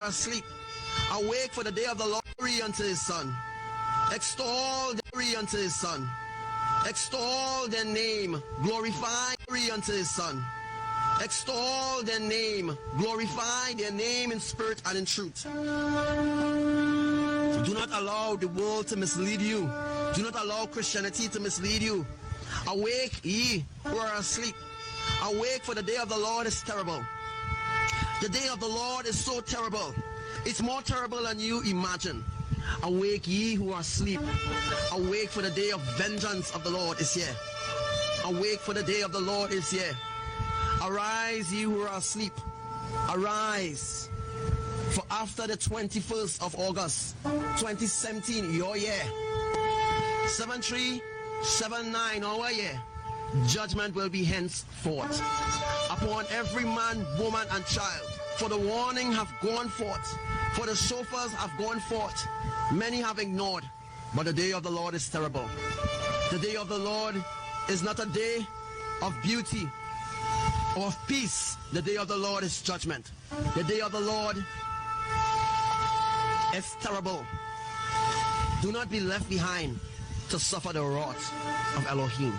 asleep. Awake, for the day of the Lord unto his son. Extol the unto his son. Extol their name. Glorify unto his son. Extol their name. Glorify their name in spirit and in truth. Do not allow the world to mislead you. Do not allow Christianity to mislead you. Awake, ye who are asleep. Awake, for the day of the Lord is terrible. The day of the Lord is so terrible. It's more terrible than you imagine. Awake, ye who are asleep. Awake, for the day of vengeance of the Lord is here. Awake, for the day of the Lord is here. Arise, ye who are asleep. Arise. For after the 21st of August, 2017, your year, 7379, our year, judgment will be henceforth upon every man, woman, and child. For the warning have gone forth, for the shofars have gone forth. Many have ignored, but the day of the Lord is terrible. The day of the Lord is not a day of beauty or of peace. The day of the Lord is judgment. The day of the Lord is terrible. Do not be left behind to suffer the wrath of Elohim.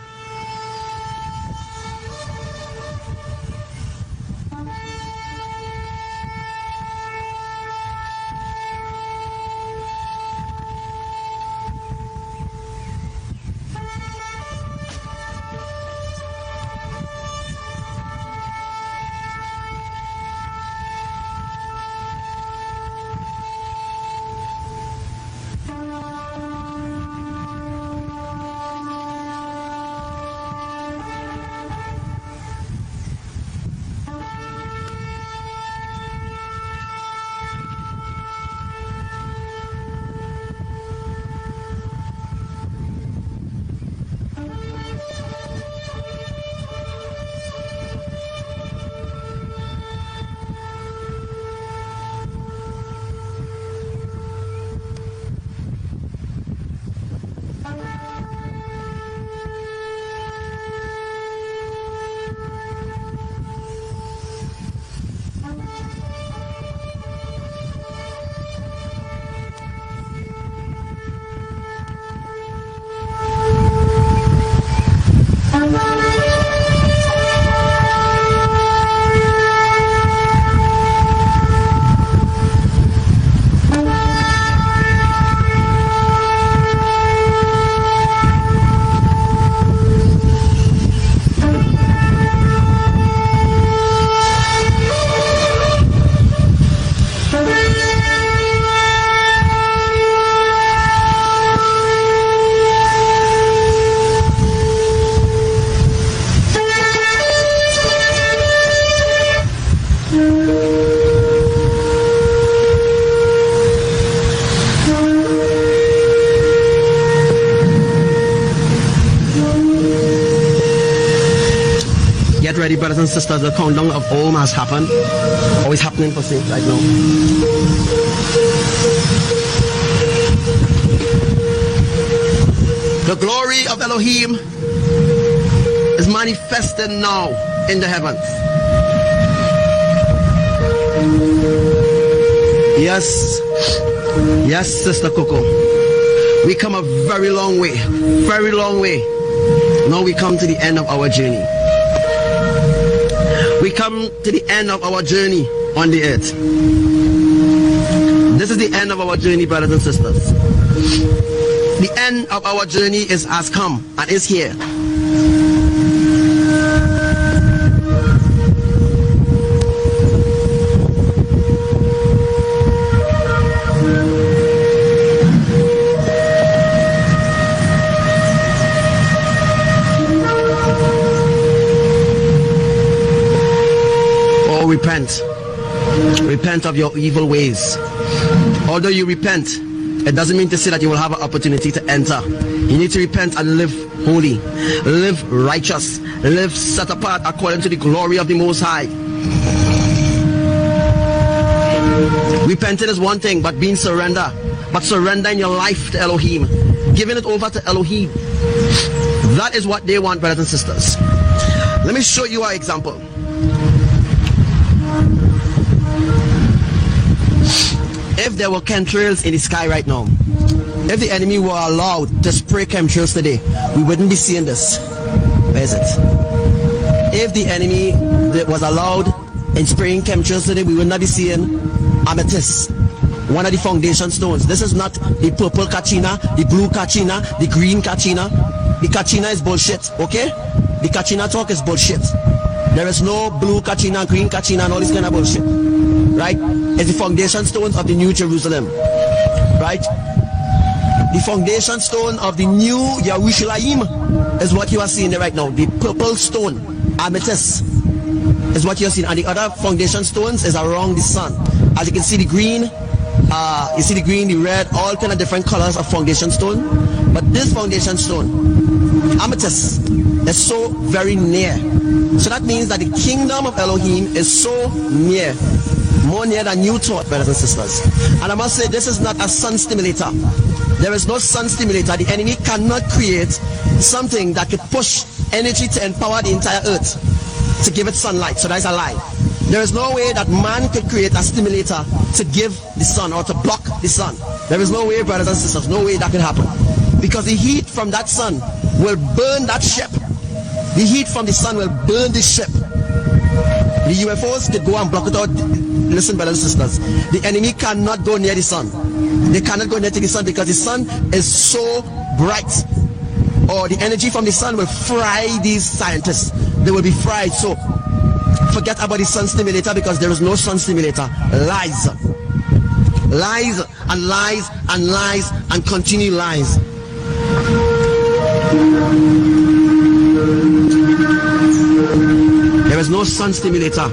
Ready, brothers and sisters, the countdown of Om has happened, or is happening for saints right now. The glory of Elohim is manifested now in the heavens. Yes, Sister Coco, we come a very long way, very long way. Now we come to the end of our journey. We come to the end of our journey on the earth. This is the end of our journey, brothers and sisters. The end of our journey has come and is here. Repent of your evil ways. Although you repent, it doesn't mean to say that you will have an opportunity to enter. You need to repent and live holy, live righteous, live set apart according to the glory of the Most High. Repenting is one thing, but being surrender, but surrendering your life to Elohim, giving it over to Elohim. That is what they want, brothers and sisters. Let me show you our example. If there were chemtrails in the sky right now, if the enemy were allowed to spray chemtrails today, we wouldn't be seeing this. Where is it? If the enemy that was allowed in spraying chemtrails today, we would not be seeing amethyst, one of the foundation stones. This is not the purple kachina, the blue kachina, the green kachina. The kachina is bullshit, okay? The kachina talk is bullshit. There is no blue kachina, green kachina, and all this kind of bullshit, right? It's the foundation stones of the New Jerusalem, right? The foundation stone of the new YAHRUSHALAYIM is what you are seeing there right now. The purple stone, amethyst, is what you are seeing, and the other foundation stones is around the sun. As you can see, the green, you see the green, the red, all kind of different colors of foundation stone. But this foundation stone, amethyst, is so very near. So that means that the kingdom of Elohim is so near, more near than you thought, brothers and sisters. And I must say, this is not a sun stimulator. There is no sun stimulator. The enemy cannot create something that could push energy to empower the entire earth to give it sunlight. So that's a lie. There is no way that man could create a stimulator to give the sun or to block the sun. There is no way, brothers and sisters, no way that could happen. Because the heat from that sun will burn that ship. The heat from the sun will burn the ship. The UFOs could go and block it out. Listen, brothers and sisters, the enemy cannot go near the sun. They cannot go near to the sun because the sun is so bright. Or the energy from the sun will fry these scientists. They will be fried. So forget about the sun stimulator, because there is no sun stimulator. Lies. Lies and lies and lies and continue lies. There is no sun stimulator.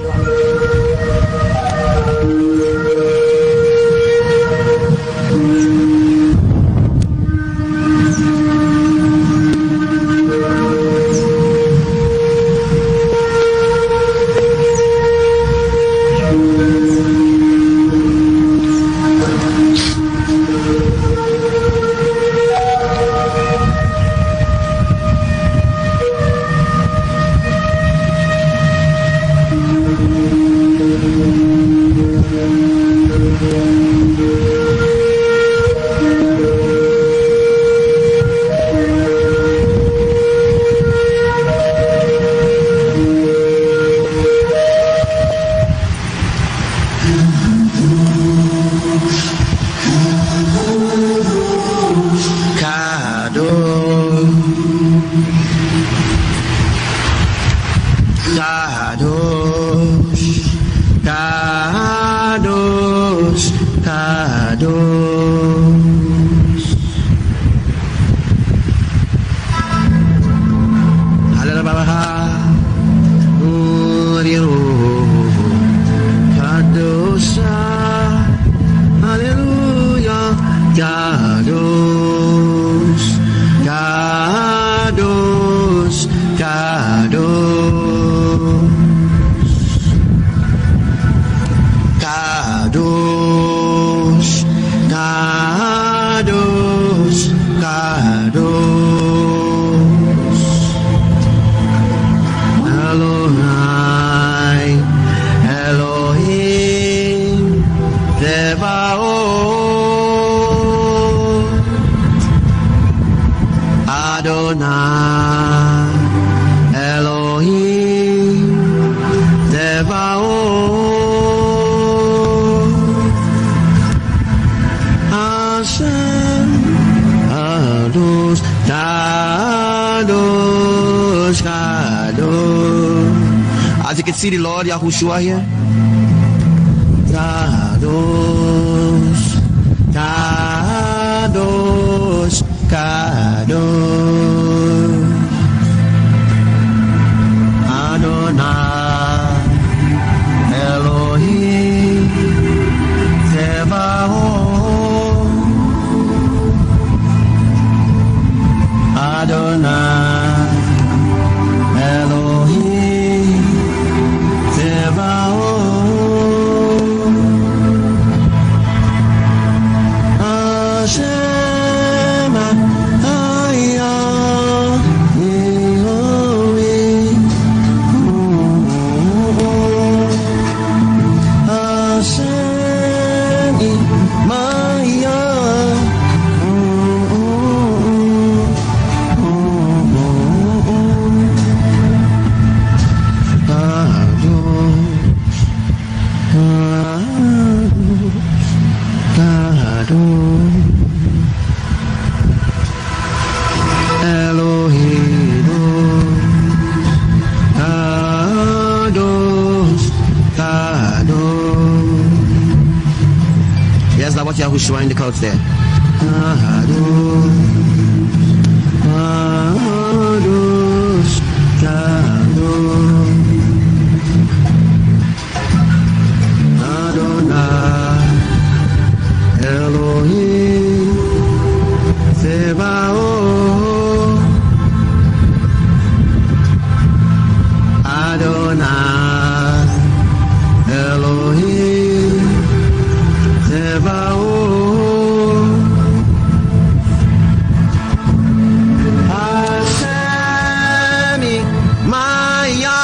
As you can see the Lord Yahushua here. Kadosh, Kadosh, Kadosh, Adonai, Elohim, Tzebaoth, Adonai, Elohim, Tzebaoth, Yes, that's what Yahushua indicates there. Elohim Sebaoth Adonai Elohim Sebaoth Hashem IMAYAH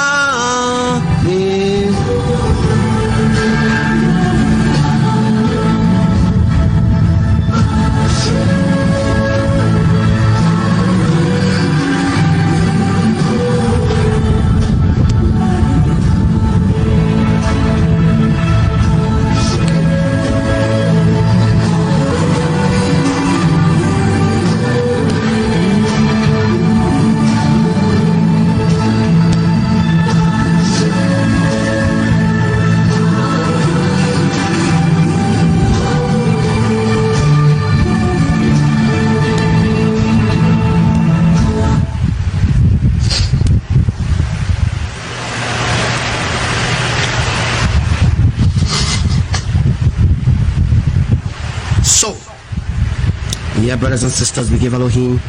Yeah, brothers and sisters, we give Elohim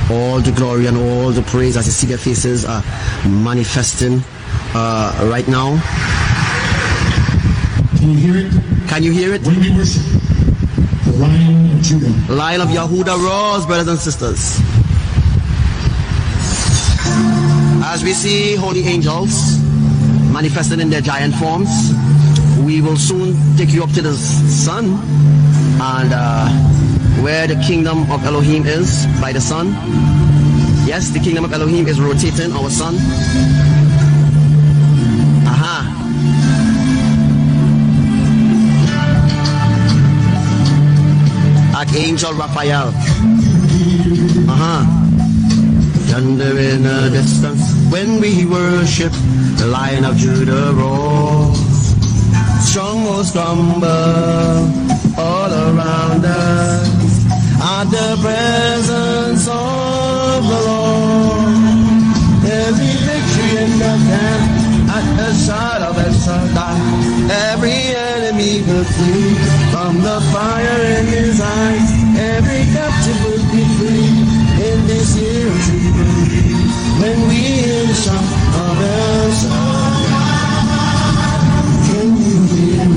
all the glory and all the praise as you see their faces manifesting right now. Can you hear it? Can you hear it? When we worship the Lion of Judah, Lion of Yahudah rose, brothers and sisters. As we see holy angels manifested in their giant forms, we will soon take you up to the sun and where the kingdom of Elohim is by the sun. Yes, the kingdom of Elohim is rotating our sun. Archangel Raphael. Yonder in the distance, when we worship, the Lion of Judah roars. Strongholds crumble all around us at the presence of the Lord. Every victory in the camp, at the shout of SHADDAI, every enemy will flee from the fire in his eyes. Every captive will be free in this year of jubilee. When we hear the shout of SHADDAI, can you hear it?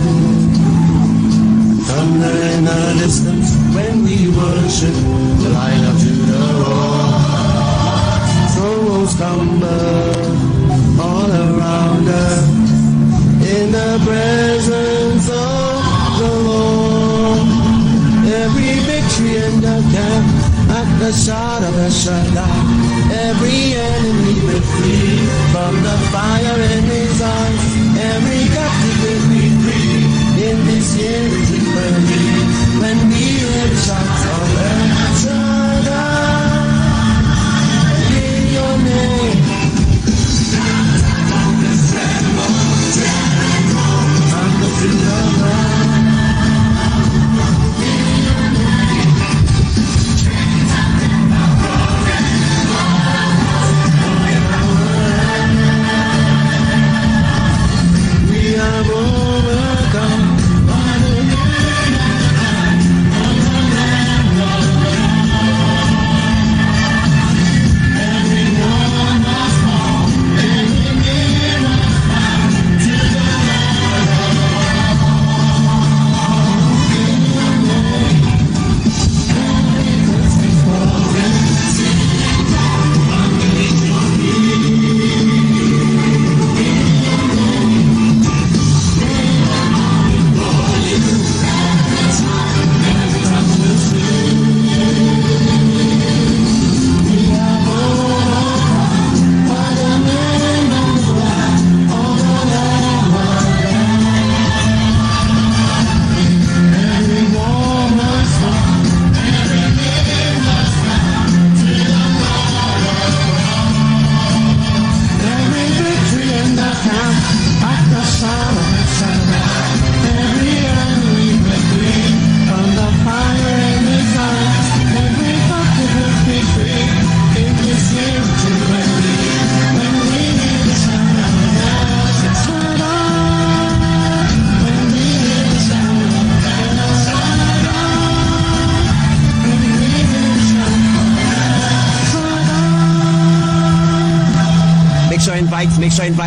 Thunder in the distance, when we worship, the Lion of Judah roars. Strongholds crumble all around us in the presence of the Lord. Every victory in the camp, at the shout of SHADDAI, every enemy will flee from the fire in his eyes. Every captive will be free in this year of jubilee. When we hear the shouts of SHADDAI, in your name. We have overcome.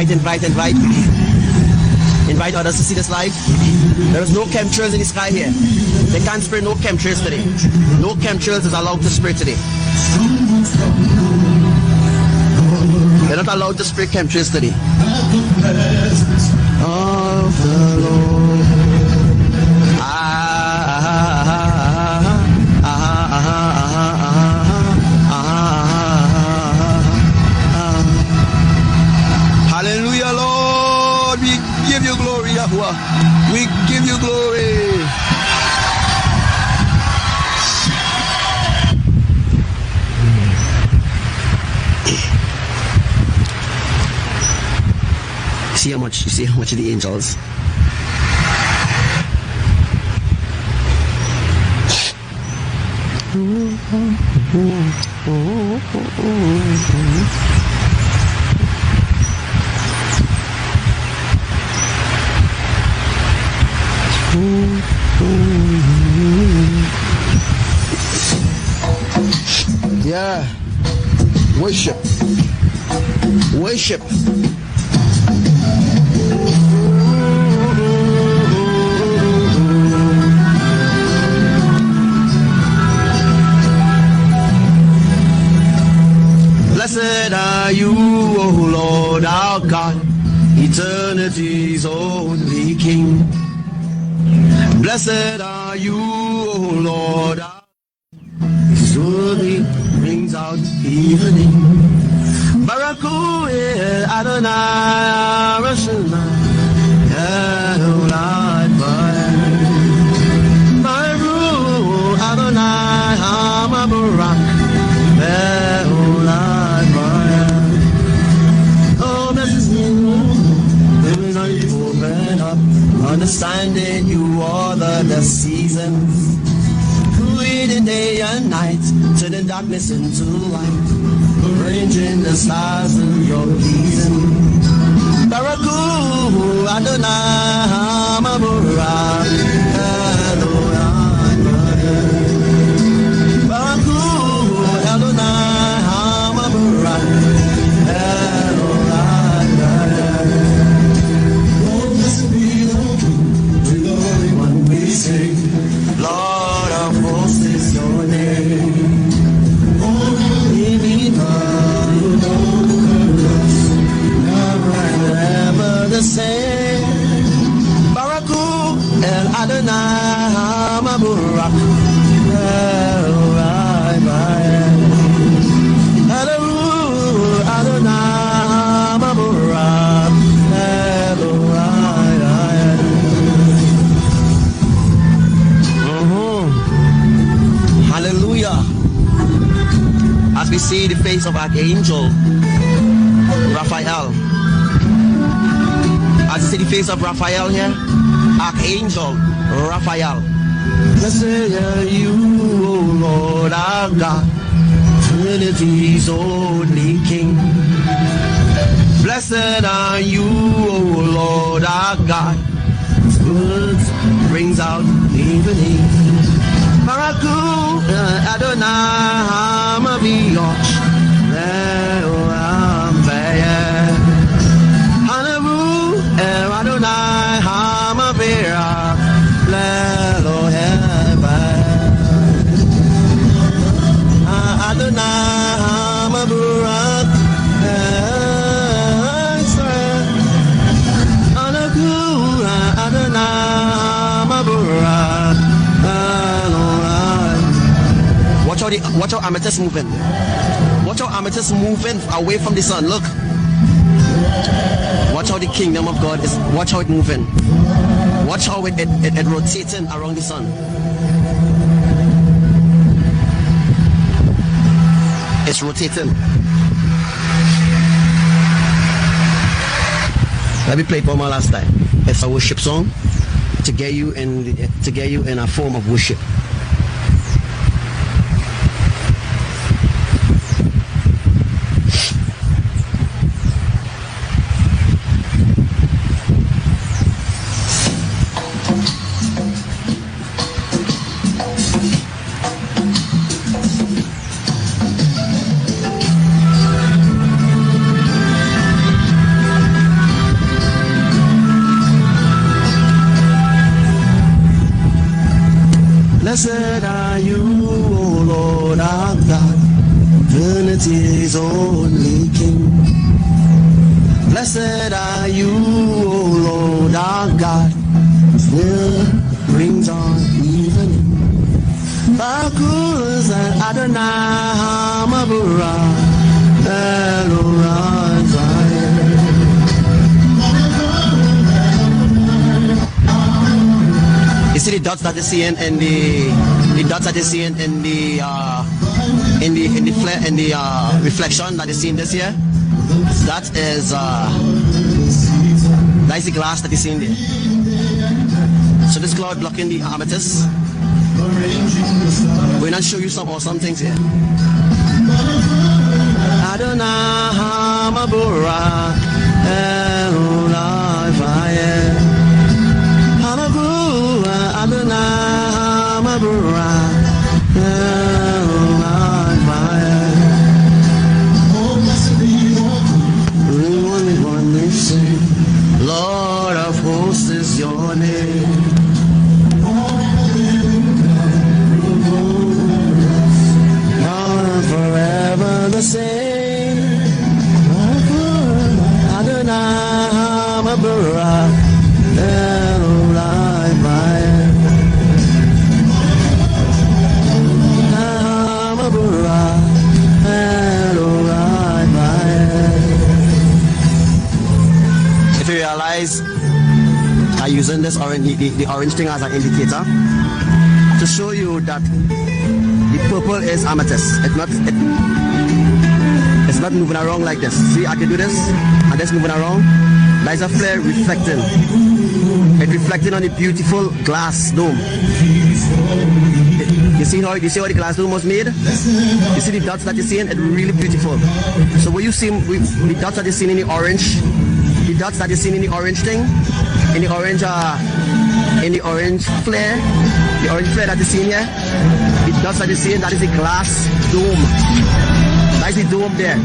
invite. Invite others to see this live. There is no chemtrails in the sky here. They can't spray no chemtrails today. No chemtrails is allowed to spray today. They're not allowed to spray chemtrails today. Of the Lord. Hallelujah, Lord. We give you glory, Yahuwah. We give you glory. You see how much of the angels. Yeah. Worship. Blessed are you, O Lord our God, eternity's only King. Blessed are you, O Lord our God, His worthy brings out evening. Baraku Adonai Yarushalayim Elad Baru Adonai Hamabarak Elad Oh, blessed living on you open up, understanding you are the seasons. Creating day and night, turning darkness into light, arranging the stars in your season. Baraku Adonai Hamabarak Elad Baraku Adonai Hamabarak Elad. Oh, blessed be the King, the only one we sing. Lord of hosts is your name. Oh, never the same. Baraku El Adonai Hamabarak El Adonai Hamabarak El Hallelujah. As we see the face of Archangel Raphael. As you see the face of Raphael here, Archangel Raphael. Blessed are you, O Lord our God, Trinity's only King. Blessed are you, O Lord our God, words brings out evening. Baraku Adonai Hamaviyosh Le'olam Hanavu Adonai Hamavira Le'elohim Adonai Hamaburak Anaku Adonai Hamaburak. Watch how amethyst moving. Watch how amethyst moving away from the sun. Look. Watch how the kingdom of God is. Watch how it moving. Watch how it rotating around the sun. It's rotating. Let me play it one more last time. It's a worship song to get you in a form of worship. Blessed are you, O Lord our God, Trinity's only King. Blessed are you, O Lord our God, still brings on evening. Bakus and Adonai Hamabura, Elorah Zion. You see the dots that you see in the dots that you see in the reflection that you see in this here. That is the glass that you see in there. So this cloud blocking the amethyst. We're gonna show you some awesome things here. Adonai Hamabura Elorah Zion. Adonai Hamabura Elorah Zion. Only one may say, Lord of hosts is your name. Lord, forever the same. Adonai Hamabura Elorah Zion. Hamabura Elorah Zion. If you realize I'm using this orange, the orange thing as an indicator to show you that the purple is amethyst. It's not moving around like this. See, I can do this and it's moving around. There's a flare reflecting. It's reflecting on the beautiful glass dome. You see how the glass dome was made? You see the dots that you're seeing? It's really beautiful. So when you see the dots that you're seeing in the orange, the dots that you're seeing in the orange thing, in the orange flare, the orange flare that you're seeing here, the dots that you're seeing, that is the glass dome. That is the dome there.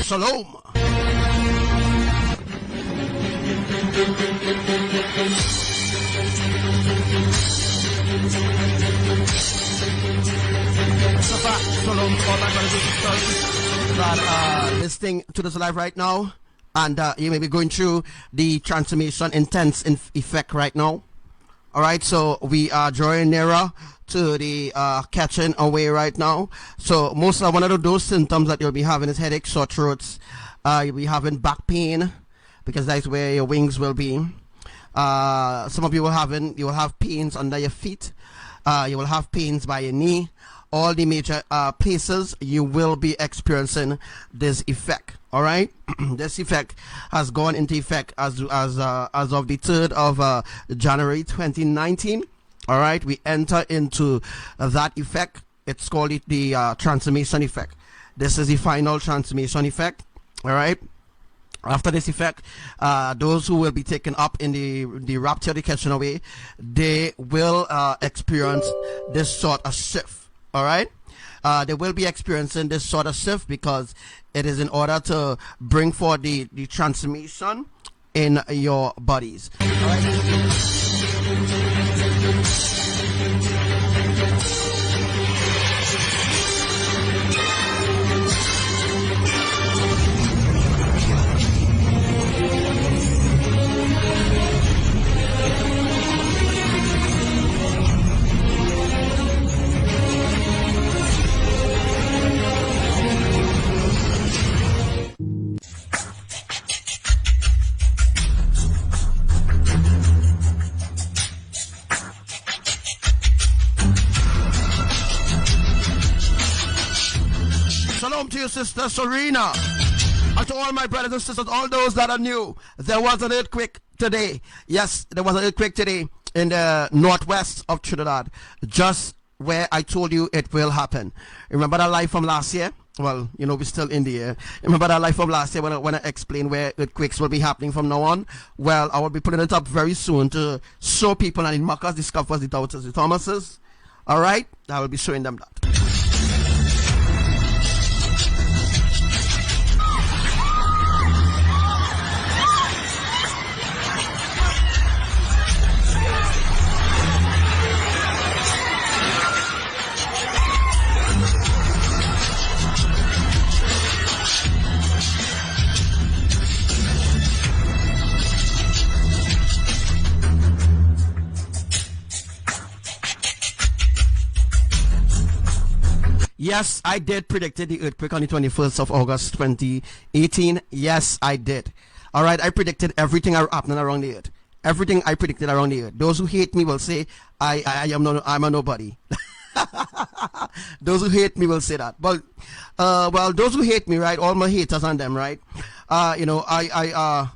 Shalom. Shalom to all my brothers and sisters that are listening to this live right now, and you may be going through the transformation intense effect right now. All right, so we are drawing nearer to the catching away right now. So most of one of those symptoms that you'll be having is headache, sore throats. You'll be having back pain because that's where your wings will be. Some of you will have pains under your feet. You will have pains by your knee. All the major places you will be experiencing this effect. All right, this effect has gone into effect as of the 3rd of January 2019. All right, we enter into that effect. It's called the transformation effect. This is the final transformation effect. All right. After this effect, those who will be taken up in the rapture, the catching away, they will experience this sort of shift. All right, they will be experiencing this sort of shift because it is in order to bring forth the transformation in your bodies. All right. Shalom to you, Sister Serena, and to all my brothers and sisters, all those that are new. There was an earthquake today. Yes, there was an earthquake today in the northwest of Trinidad, just where I told you it will happen. Remember that live from last year? Well, you know, we're still in the air. Remember that live from last year when I explained where earthquakes will be happening from now on? Well, I will be putting it up very soon to show people, and in Marcus discovers the doubters, the Thomases. All right, I will be showing them that. Yes, I did predict the earthquake on the 21st of August 2018. Yes, I did. All right, I predicted everything happening around the earth. Everything I predicted around the earth. Those who hate me will say I'm a nobody. Those who hate me will say that. But well, those who hate me, right? All my haters on them, right? You know, I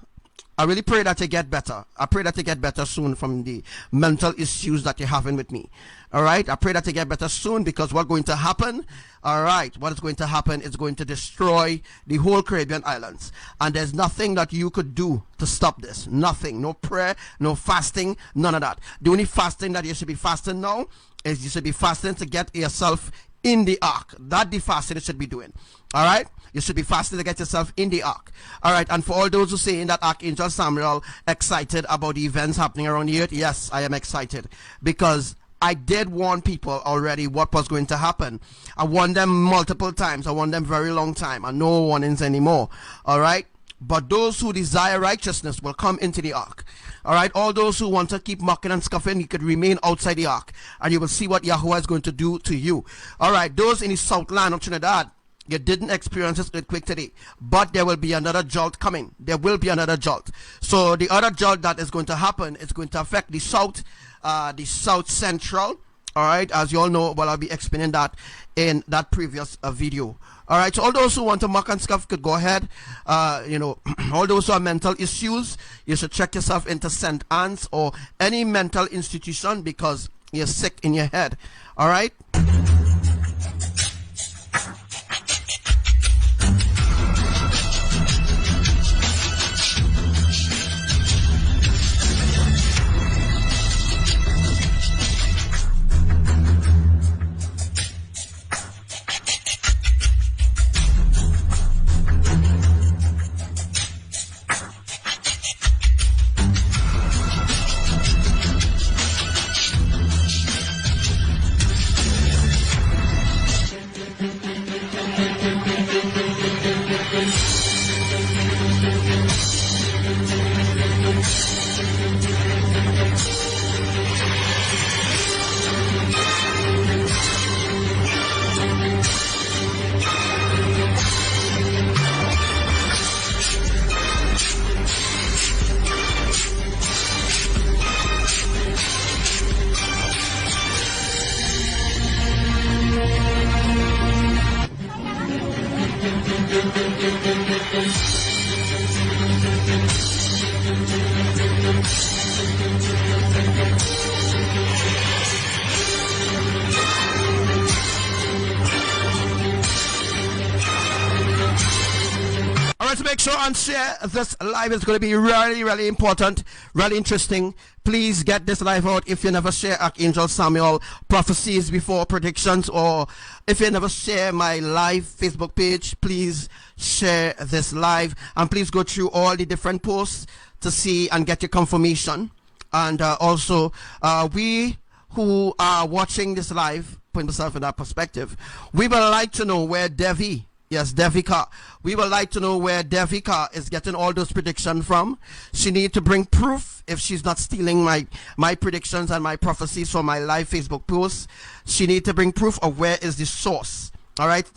really pray that you get better. I pray that you get better soon from the mental issues that you're having with me. All right, I pray that you get better soon, because what's going to happen, all right, what is going to happen is going to destroy the whole Caribbean islands. And there's nothing that you could do to stop this. Nothing. No prayer, no fasting, none of that. The only fasting that you should be fasting now is you should be fasting to get yourself in the ark. That's the fasting you should be doing. All right, you should be fasting to get yourself in the ark. All right, and for all those who saying that Archangel Samuel excited about the events happening around the earth, yes, I am excited, because I did warn people already what was going to happen. I warned them multiple times. I warned them very long time, and no warnings anymore. All right, but those who desire righteousness will come into the ark. All right, all those who want to keep mocking and scoffing, you could remain outside the ark, and you will see what Yahuwah is going to do to you. All right, those in the southland of Trinidad, you didn't experience this earthquake today, but there will be another jolt coming. There will be another jolt. So the other jolt that is going to happen is going to affect the south central. All right, as you all know, well, I'll be explaining that in that previous video. All right, so all those who want to mock and scoff could go ahead. You know, all those who have mental issues, you should check yourself into St. Anne's or any mental institution, because you're sick in your head. All right. To make sure and share this live is going to be really important, really interesting. Please get this live out. If you never share Archangel Samuel prophecies before predictions, or if you never share my live Facebook page, please share this live, and please go through all the different posts to see and get your confirmation. And also we who are watching this live, put myself in that perspective, we would like to know where Devi, yes, Devika. We would like to know where Devika is getting all those predictions from. She needs to bring proof if she's not stealing my predictions and my prophecies from my live Facebook posts. She needs to bring proof of where is the source. All right?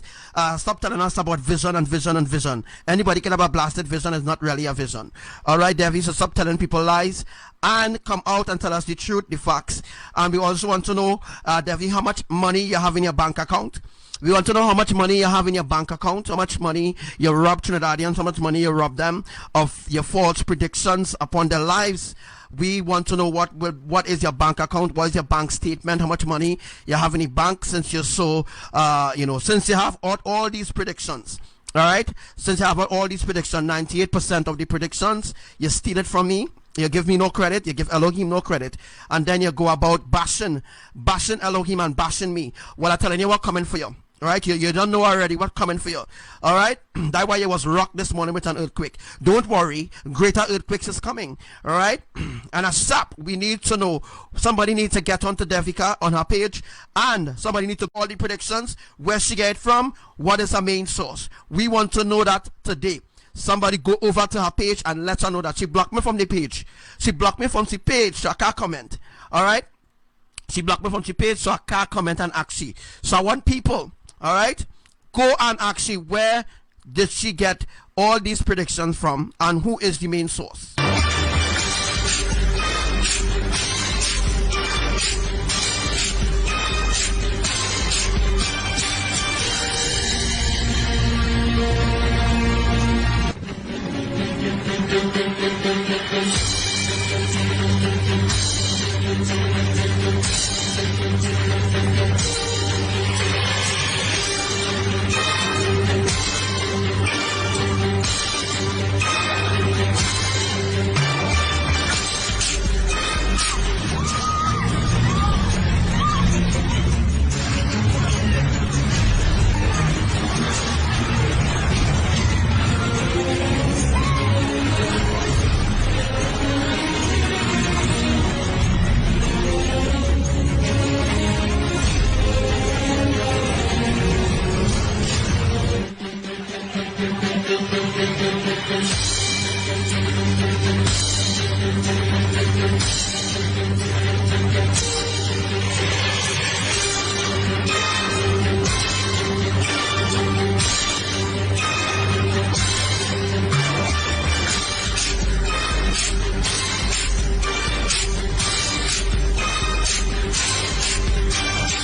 Stop telling us about vision and vision and vision. Anybody can have a blasted vision. Is not really a vision. All right, Devi? So stop telling people lies and come out and tell us the truth, the facts. And we also want to know, Devi, how much money you have in your bank account. We want to know how much money you have in your bank account, how much money you rob Trinidadians, how much money you rob them of your false predictions upon their lives. We want to know what is your bank account, what is your bank statement, how much money you have in the bank, since you're so, since you have all these predictions. All right, since you have all these predictions, 98% of the predictions, you steal it from me. You give me no credit, you give Elohim no credit, and then you go about bashing Elohim and bashing me. Well, I'm telling you what coming for you. All right, you don't know already what coming for you. All right, that's why you was rocked this morning with an earthquake. Don't worry, greater earthquakes is coming. All right, and as SAP, we need to know. Somebody needs to get onto Devika on her page, and somebody needs to call the predictions, where she get it from, what is her main source. We want to know that today. Somebody go over to her page and let her know that she blocked me from the page. She blocked me from the page, so I can't comment. All right, she blocked me from the page, so I can't comment and ask she. So I want people. All right, go and ask she, where did she get all these predictions from, and who is the main source.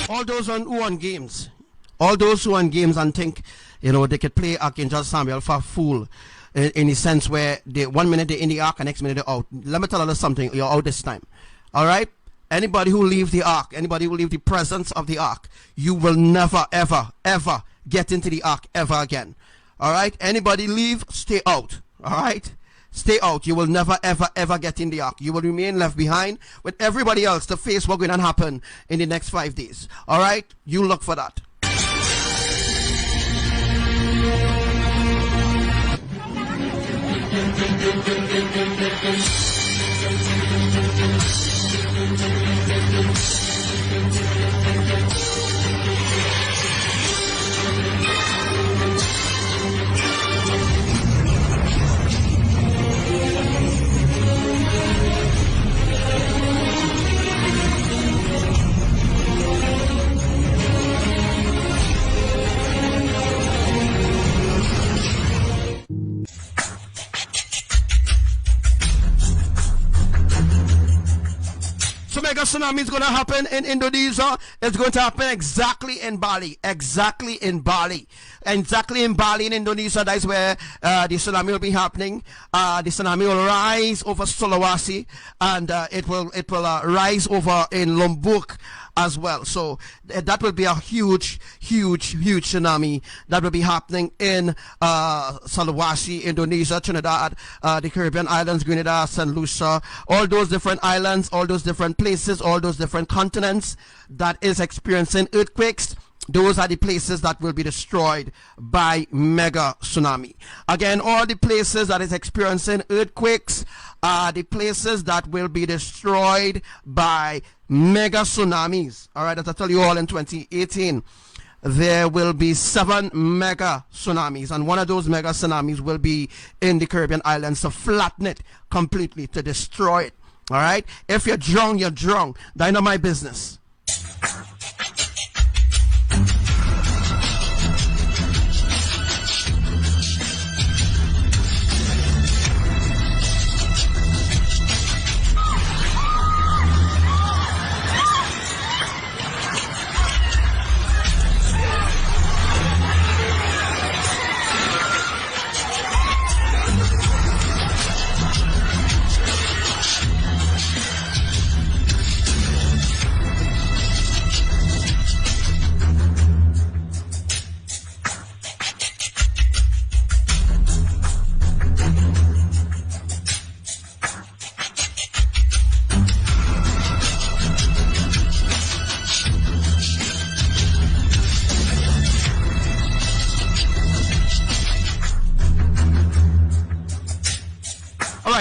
All those who on games, all those who on games and think, they could play Archangel Samuel for a fool, in the sense where they 1 minute they're in the ark and next minute they're out. Let me tell you something, you're out this time. All right? Anybody who leave the ark, anybody who leave the presence of the ark, you will never, ever get into the ark ever again. All right? Anybody leave, stay out. All right? Stay out. You will never, ever get in the ark. You will remain left behind with everybody else to face what's going to happen in the next 5 days. All right? You look for that. tsunami is going to happen in Indonesia. It's going to happen exactly in Bali. Exactly in Bali. Exactly in Bali in Indonesia. That is where the tsunami will be happening. The tsunami will rise over Sulawesi, and it will rise over in Lombok as well. So that will be a huge tsunami that will be happening in Sulawesi, Indonesia, Trinidad, the Caribbean islands, Grenada, St. Lucia, all those different islands, all those different places, all those different continents that is experiencing earthquakes. Those are the places that will be destroyed by mega tsunami. Again, all the places that is experiencing earthquakes are the places that will be destroyed by mega tsunamis. All right, as I tell you all, in 2018, there will be 7 mega tsunamis, and one of those mega tsunamis will be in the Caribbean islands to flatten it completely, to destroy it. All right, if you're drunk, you're drunk. That's not my business.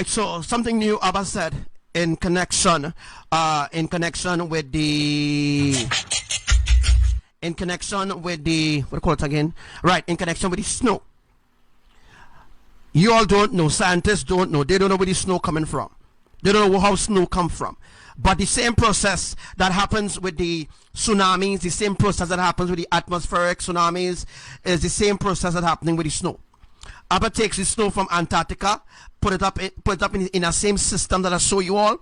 So something new Abba said in connection with the what do you call it again? Right, in connection with the snow. You all don't know, scientists don't know, they don't know where the snow coming from. They don't know how snow come from. But the same process that happens with the tsunamis, the same process that happens with the atmospheric tsunamis, is the same process that's happening with the snow. Abba takes the snow from Antarctica, put it up in the same system that I show you all,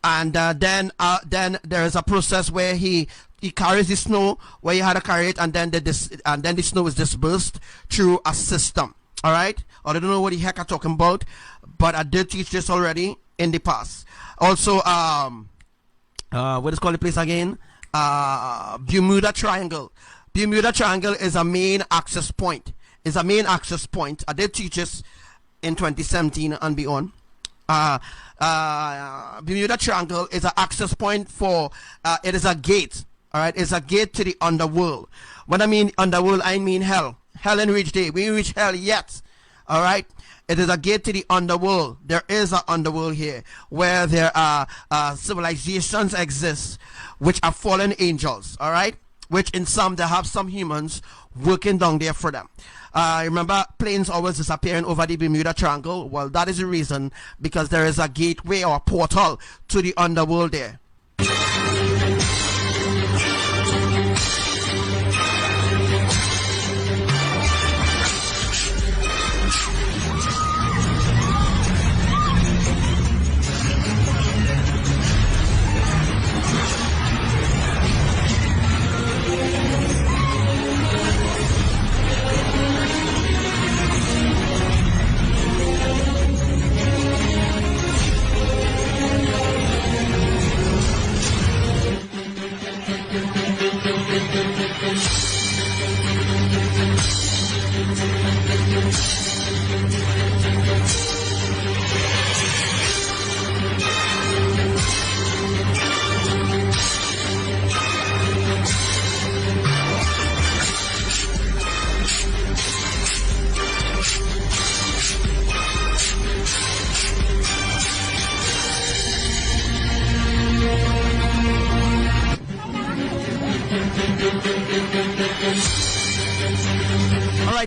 and then there is a process where he carries the snow where he had to carry it, and then the snow is dispersed through a system. All right, I don't know what the heck I'm talking about, but I did teach this already in the past. Also, what is called the place again? Bermuda Triangle. Bermuda Triangle is a main access point. Is a main access point. I did teach this in 2017 and beyond. Bermuda Triangle is an access point for, it is a gate. All right, it's a gate to the underworld. When I mean underworld, I mean hell. Hell in which day? We ain't reach hell yet. All right, it is a gate to the underworld. There is an underworld here where there are civilizations exist, which are fallen angels. All right, which in some they have some humans working down there for them. Remember, planes always disappearing over the Bermuda Triangle? Well, that is the reason, because there is a gateway or portal to the underworld there.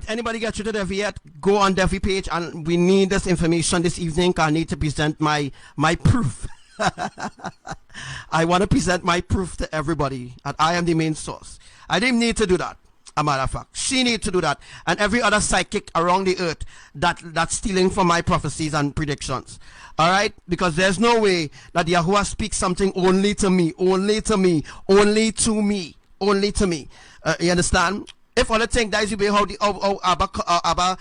Anybody get you to Devi yet? Go on Devi page, and we need this information this evening. I need to present my proof. I want to present my proof to everybody that I am the main source. I didn't need to do that. A matter of fact, she needs to do that, and every other psychic around the earth that's stealing from my prophecies and predictions. All right, because there's no way that Yahuwah speaks something only to me, only to me, only to me, only to me. You understand? If other thing, that is the way how Abba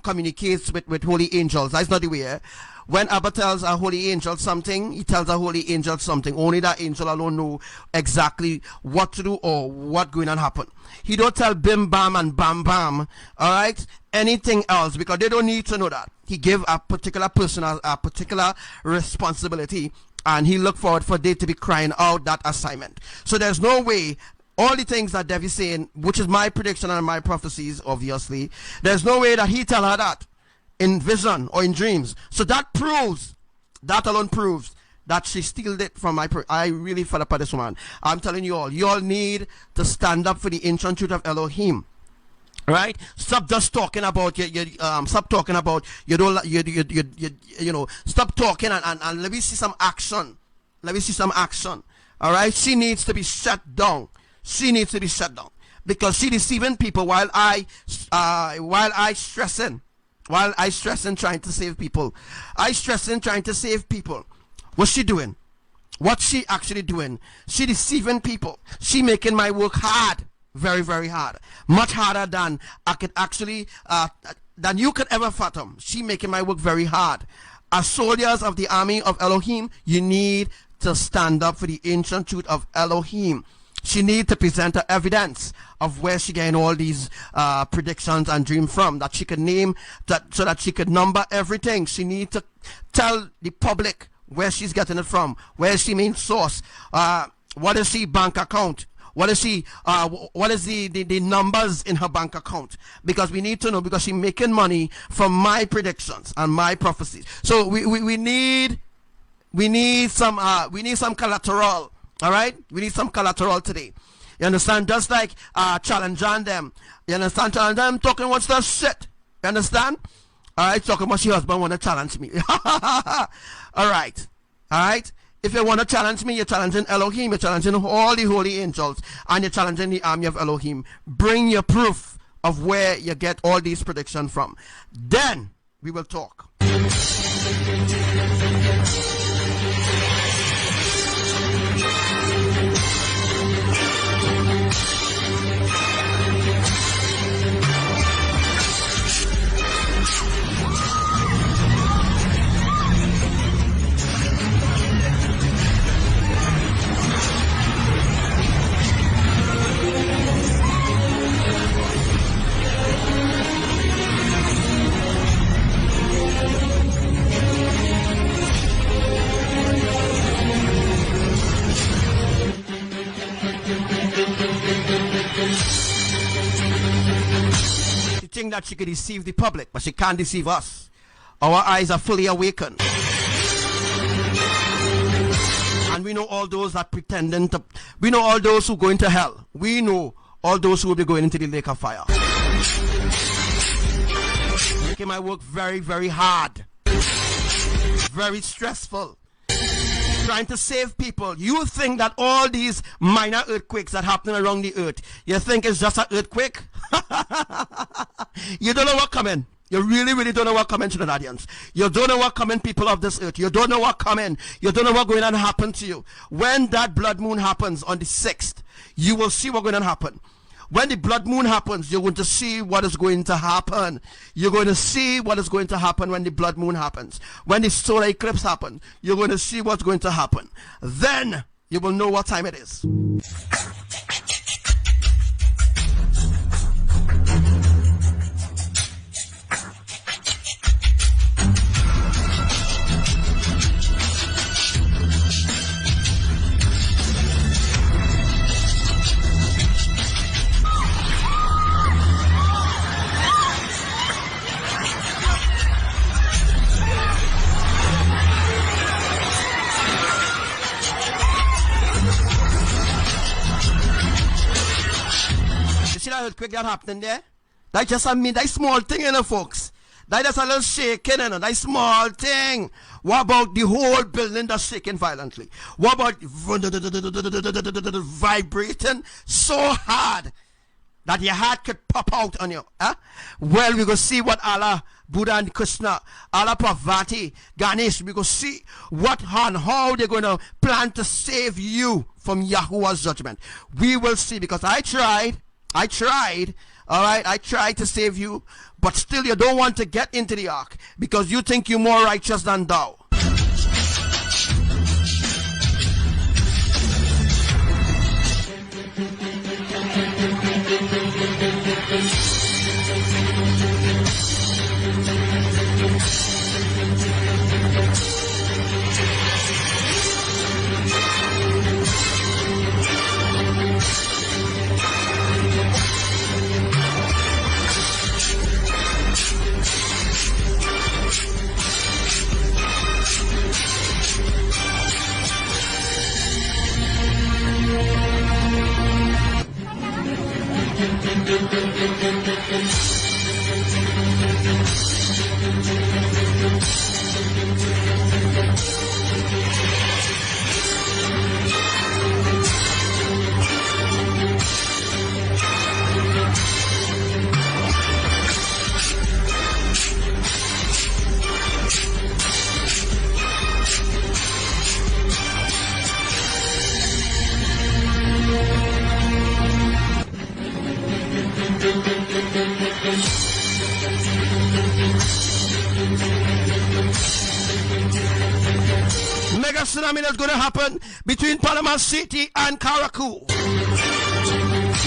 communicates with holy angels. That's not the way. When Abba tells a holy angel something, he tells a holy angel something. Only that angel alone know exactly what to do or what going to happen. He don't tell bim bam and bam bam, all right, anything else, because they don't need to know that. He gave a particular person a particular responsibility, and he look forward for they to be crying out that assignment. So there's no way. All the things that Dev is saying, which is my prediction and my prophecies, obviously, there's no way that he tell her that in vision or in dreams. So that proves, that alone proves that she stealed it from my I really fell apart this woman. I'm telling you all need to stand up for the ancient truth of Elohim. Right? Stop just talking about stop talking about you don't you know, stop talking and let me see some action. Let me see some action. All right? She needs to be shut down. She needs to be shut down because she deceiving people while I stressing trying to save people. I stressing trying to save people. What's she doing? What's she actually doing? She deceiving people. She making my work hard, very, very hard, much harder than I could actually than you could ever fathom. She making my work very hard. As soldiers of the army of Elohim, you need to stand up for the ancient truth of Elohim. She needs to present her evidence of where she getting all these predictions and dreams from, that she could name, that so that she could number everything. She needs to tell the public where she's getting it from, where is she main source, what is she bank account, what is she what is the numbers in her bank account, because we need to know, because she's making money from my predictions and my prophecies. So we need some collateral. All right, we need some collateral today. You understand? Just like challenging them. You understand? Challenging them, talking what's that shit. You understand? All right, talking about your husband want to challenge me. All right, all right. If you want to challenge me, you're challenging Elohim. You're challenging all the holy angels, and you're challenging the army of Elohim. Bring your proof of where you get all these predictions from. Then we will talk. That she could deceive the public, but she can't deceive us. Our eyes are fully awakened, and we know all those that pretending to, we know all those who go into hell, we know all those who will be going into the lake of fire. Making my work very, very hard, very stressful, trying to save people. You think that all these minor earthquakes that happen around the earth, you think it's just an earthquake? You don't know what coming. You really, really don't know what coming, Trinidadians. You don't know what coming, people of this earth. You don't know what coming. You don't know what going to happen to you. When that blood moon happens on the 6th, you will see what's going to happen. When the blood moon happens, you're going to see what is going to happen. You're going to see what is going to happen when the blood moon happens. When the solar eclipse happens, you're going to see what's going to happen. Then you will know what time it is. Earthquake that happening there, that just that small thing, you know, folks. That just a little shaking, you know, that small thing. What about the whole building that's shaking violently? What about vibrating so hard that your heart could pop out on you. Huh? Well, we go see what Allah, Buddha and Krishna, Allah, Parvati, Ganesh, we go see what and how they're going to plan to save you from Yahuwah's judgment. We will see, because I tried, all right, I tried to save you, but still you don't want to get into the ark because you think you're more righteous than thou. Mega tsunami that's going to happen between Panama City and Karakou.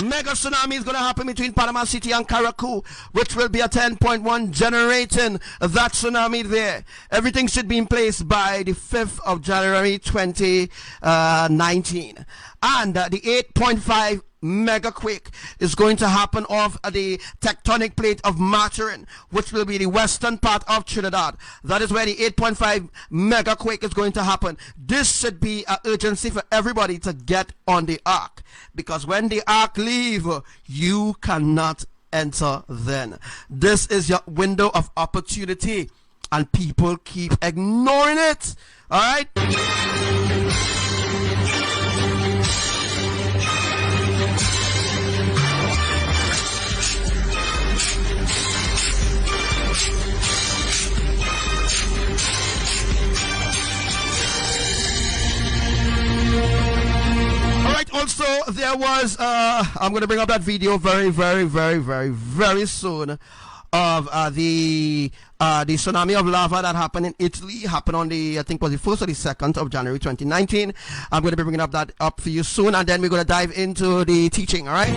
Mega tsunami is going to happen between Panama City and Karakou, which will be a 10.1 generating that tsunami there. Everything should be in place by the 5th of January 2019. And the 8.5 mega quake is going to happen off the tectonic plate of Maturin, which will be the western part of Trinidad. That is where the 8.5 mega quake is going to happen. This should be an urgency for everybody to get on the ark, because when the ark leave, you cannot enter then. This is your window of opportunity, and people keep ignoring it. All right. Also, there was, I'm going to bring up that video very soon of the tsunami of lava that happened in Italy, happened on the, I think was the 1st or the 2nd of January 2019. I'm going to be bringing that up for you soon, and then we're going to dive into the teaching, all right?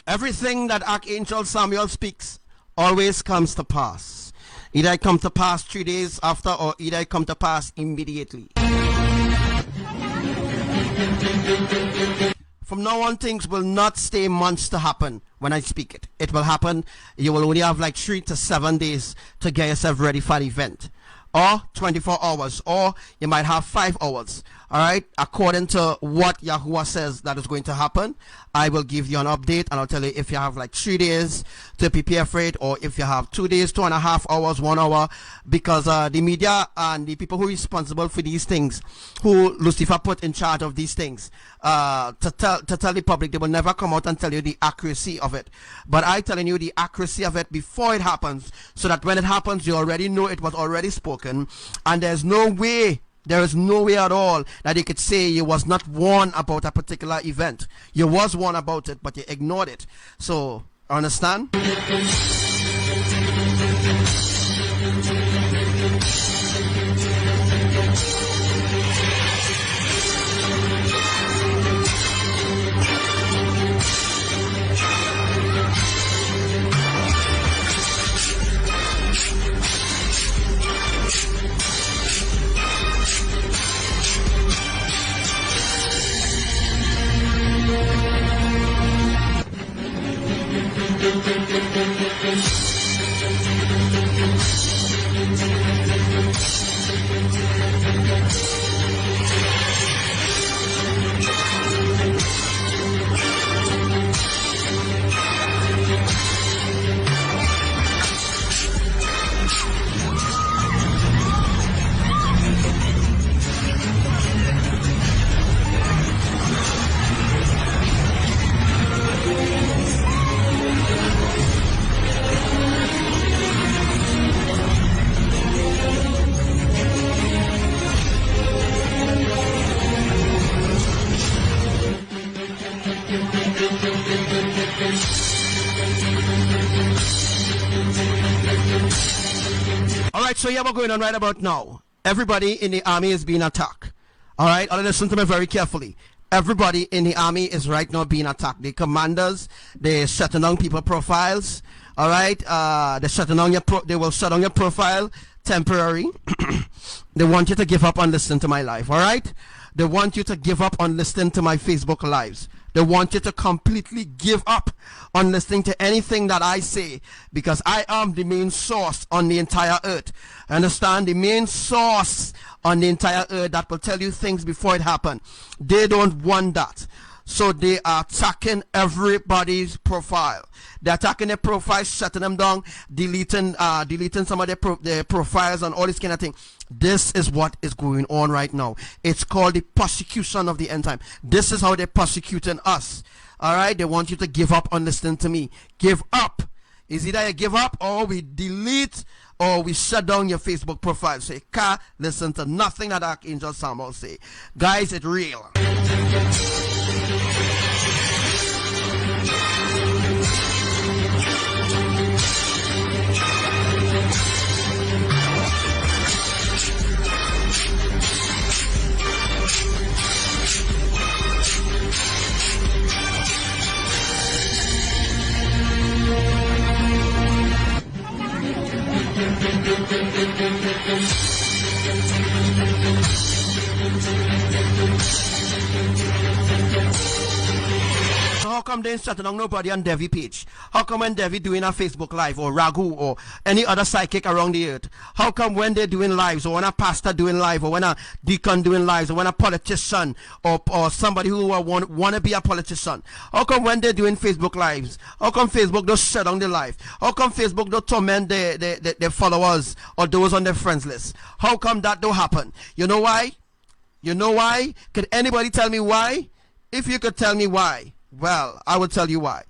Everything that Archangel Samuel speaks always comes to pass. Either it come to pass 3 days after, or either it come to pass immediately. From now on, things will not stay months to happen when I speak it. It will happen. You will only have like 3 to 7 days to get yourself ready for the event. Or 24 hours. Or you might have 5 hours. Alright? According to what Yahuwah says that is going to happen, I will give you an update, and I'll tell you if you have like 3 days to prepare for it, or if you have 2 days, 2.5 hours, 1 hour, because the media and the people who are responsible for these things, who Lucifer put in charge of these things, to tell the public, they will never come out and tell you the accuracy of it. But I'm telling you the accuracy of it before it happens, so that when it happens, you already know it was already spoken, and there is no way at all that you could say you was not warned about a particular event. You was warned about it, but you ignored it. So, understand? Alright, so yeah, we're going on right about now. Everybody in the army is being attacked. Alright, listen to me very carefully. Everybody in the army is right now being attacked. The commanders, they're shutting down people profiles. Alright, they're shutting down they will shut down your profile temporary. They want you to give up on listening to my live. Alright, they want you to give up on listening to my Facebook lives. They want you to completely give up on listening to anything that I say, because I am the main source on the entire earth. Understand? The main source on the entire earth that will tell you things before it happens. They don't want that. So they are attacking everybody's profile. They're attacking their profiles, shutting them down, deleting some of their profiles and all this kind of thing. This is what is going on right now. It's called the persecution of the end time. This is how they're persecuting us. Alright, they want you to give up on listening to me. Give up. Is either you give up, or we delete, or we shut down your Facebook profile. So you can't listen to nothing that Archangel Samuel say. Guys, it's real. So how come they ain't shutting down nobody on Devi page? How come when Devi doing a Facebook live, or Ragu, or any other psychic around the earth? How come when they're doing lives, or when a pastor doing live, or when a deacon doing lives, or when a politician, or somebody who want to be a politician? How come when they're doing Facebook lives, how come Facebook don't shut down the live? How come Facebook don't torment their followers or those on their friends list? How come that don't happen? You know why? You know why? Could anybody tell me why? If you could tell me why, well, I will tell you why.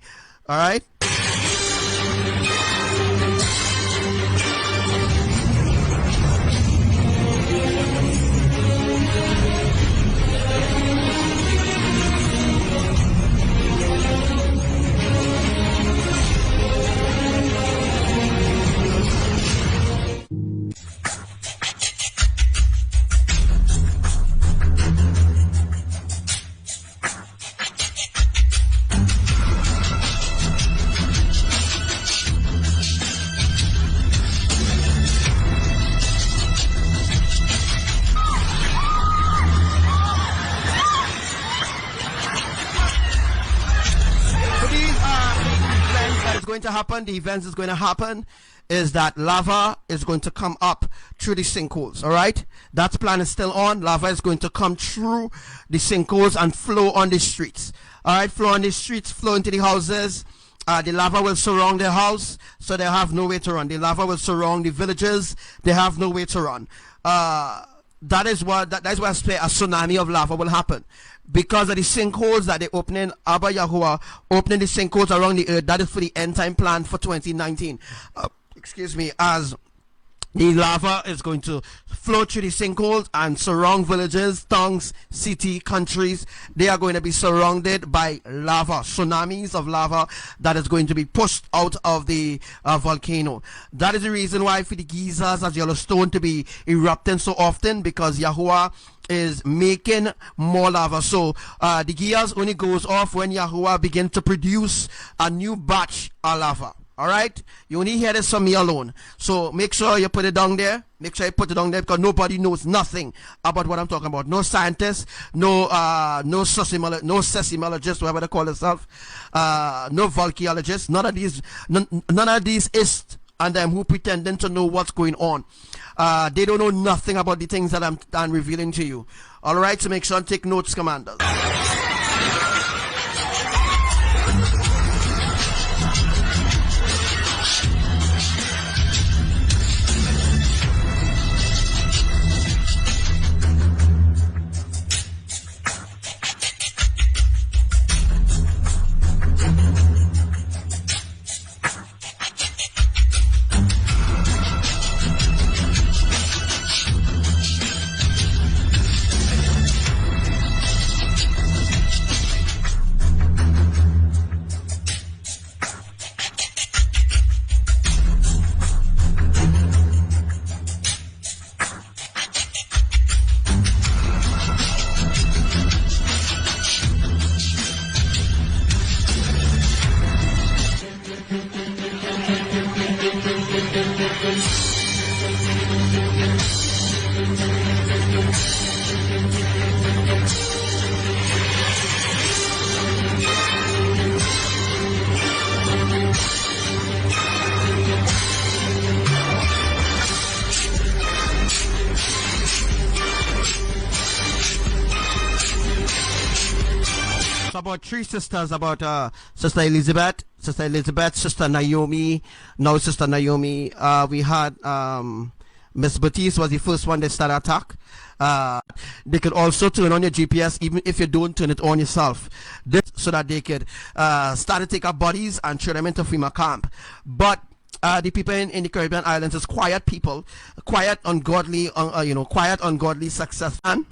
All right? to happen, the events is going to happen, is that lava is going to come up through the sinkholes. All right, that plan is still on. Lava is going to come through the sinkholes and flow on the streets. All right, flow on the streets, flow into the houses. The lava will surround the house, so they have no way to run. The lava will surround the villages. They have no way to run. That is why I say a tsunami of lava will happen, because of the sinkholes that they opening. Abba Yahuwah opening the sinkholes around the earth. That is for the end time plan for 2019. Excuse me, as the lava is going to flow through the sinkholes and surround villages, towns, city, countries. They are going to be surrounded by lava, tsunamis of lava that is going to be pushed out of the volcano. That is the reason why for the geysers as Yellowstone to be erupting so often, because Yahuwah is making more lava. So the gears only goes off when Yahuwah begin to produce a new batch of lava. All right, you only hear this from me alone, so make sure you put it down there. Make sure you put it down there, because nobody knows nothing about what I'm talking about. No scientists, no seismologists, whatever they call themselves, no volcanologists. None of these is and them who pretending to know what's going on. They don't know nothing about the things that I'm revealing to you. All right, so make sure and take notes, commanders. About three sisters, about Sister Elizabeth, Sister Naomi, now Sister Naomi. We had Miss Baptiste was the first one that started attack. They could also turn on your GPS even if you don't turn it on yourself, so that they could start to take our bodies and throw them into FEMA camp. But the people in the Caribbean islands is quiet people, quiet, ungodly, quiet, ungodly success. And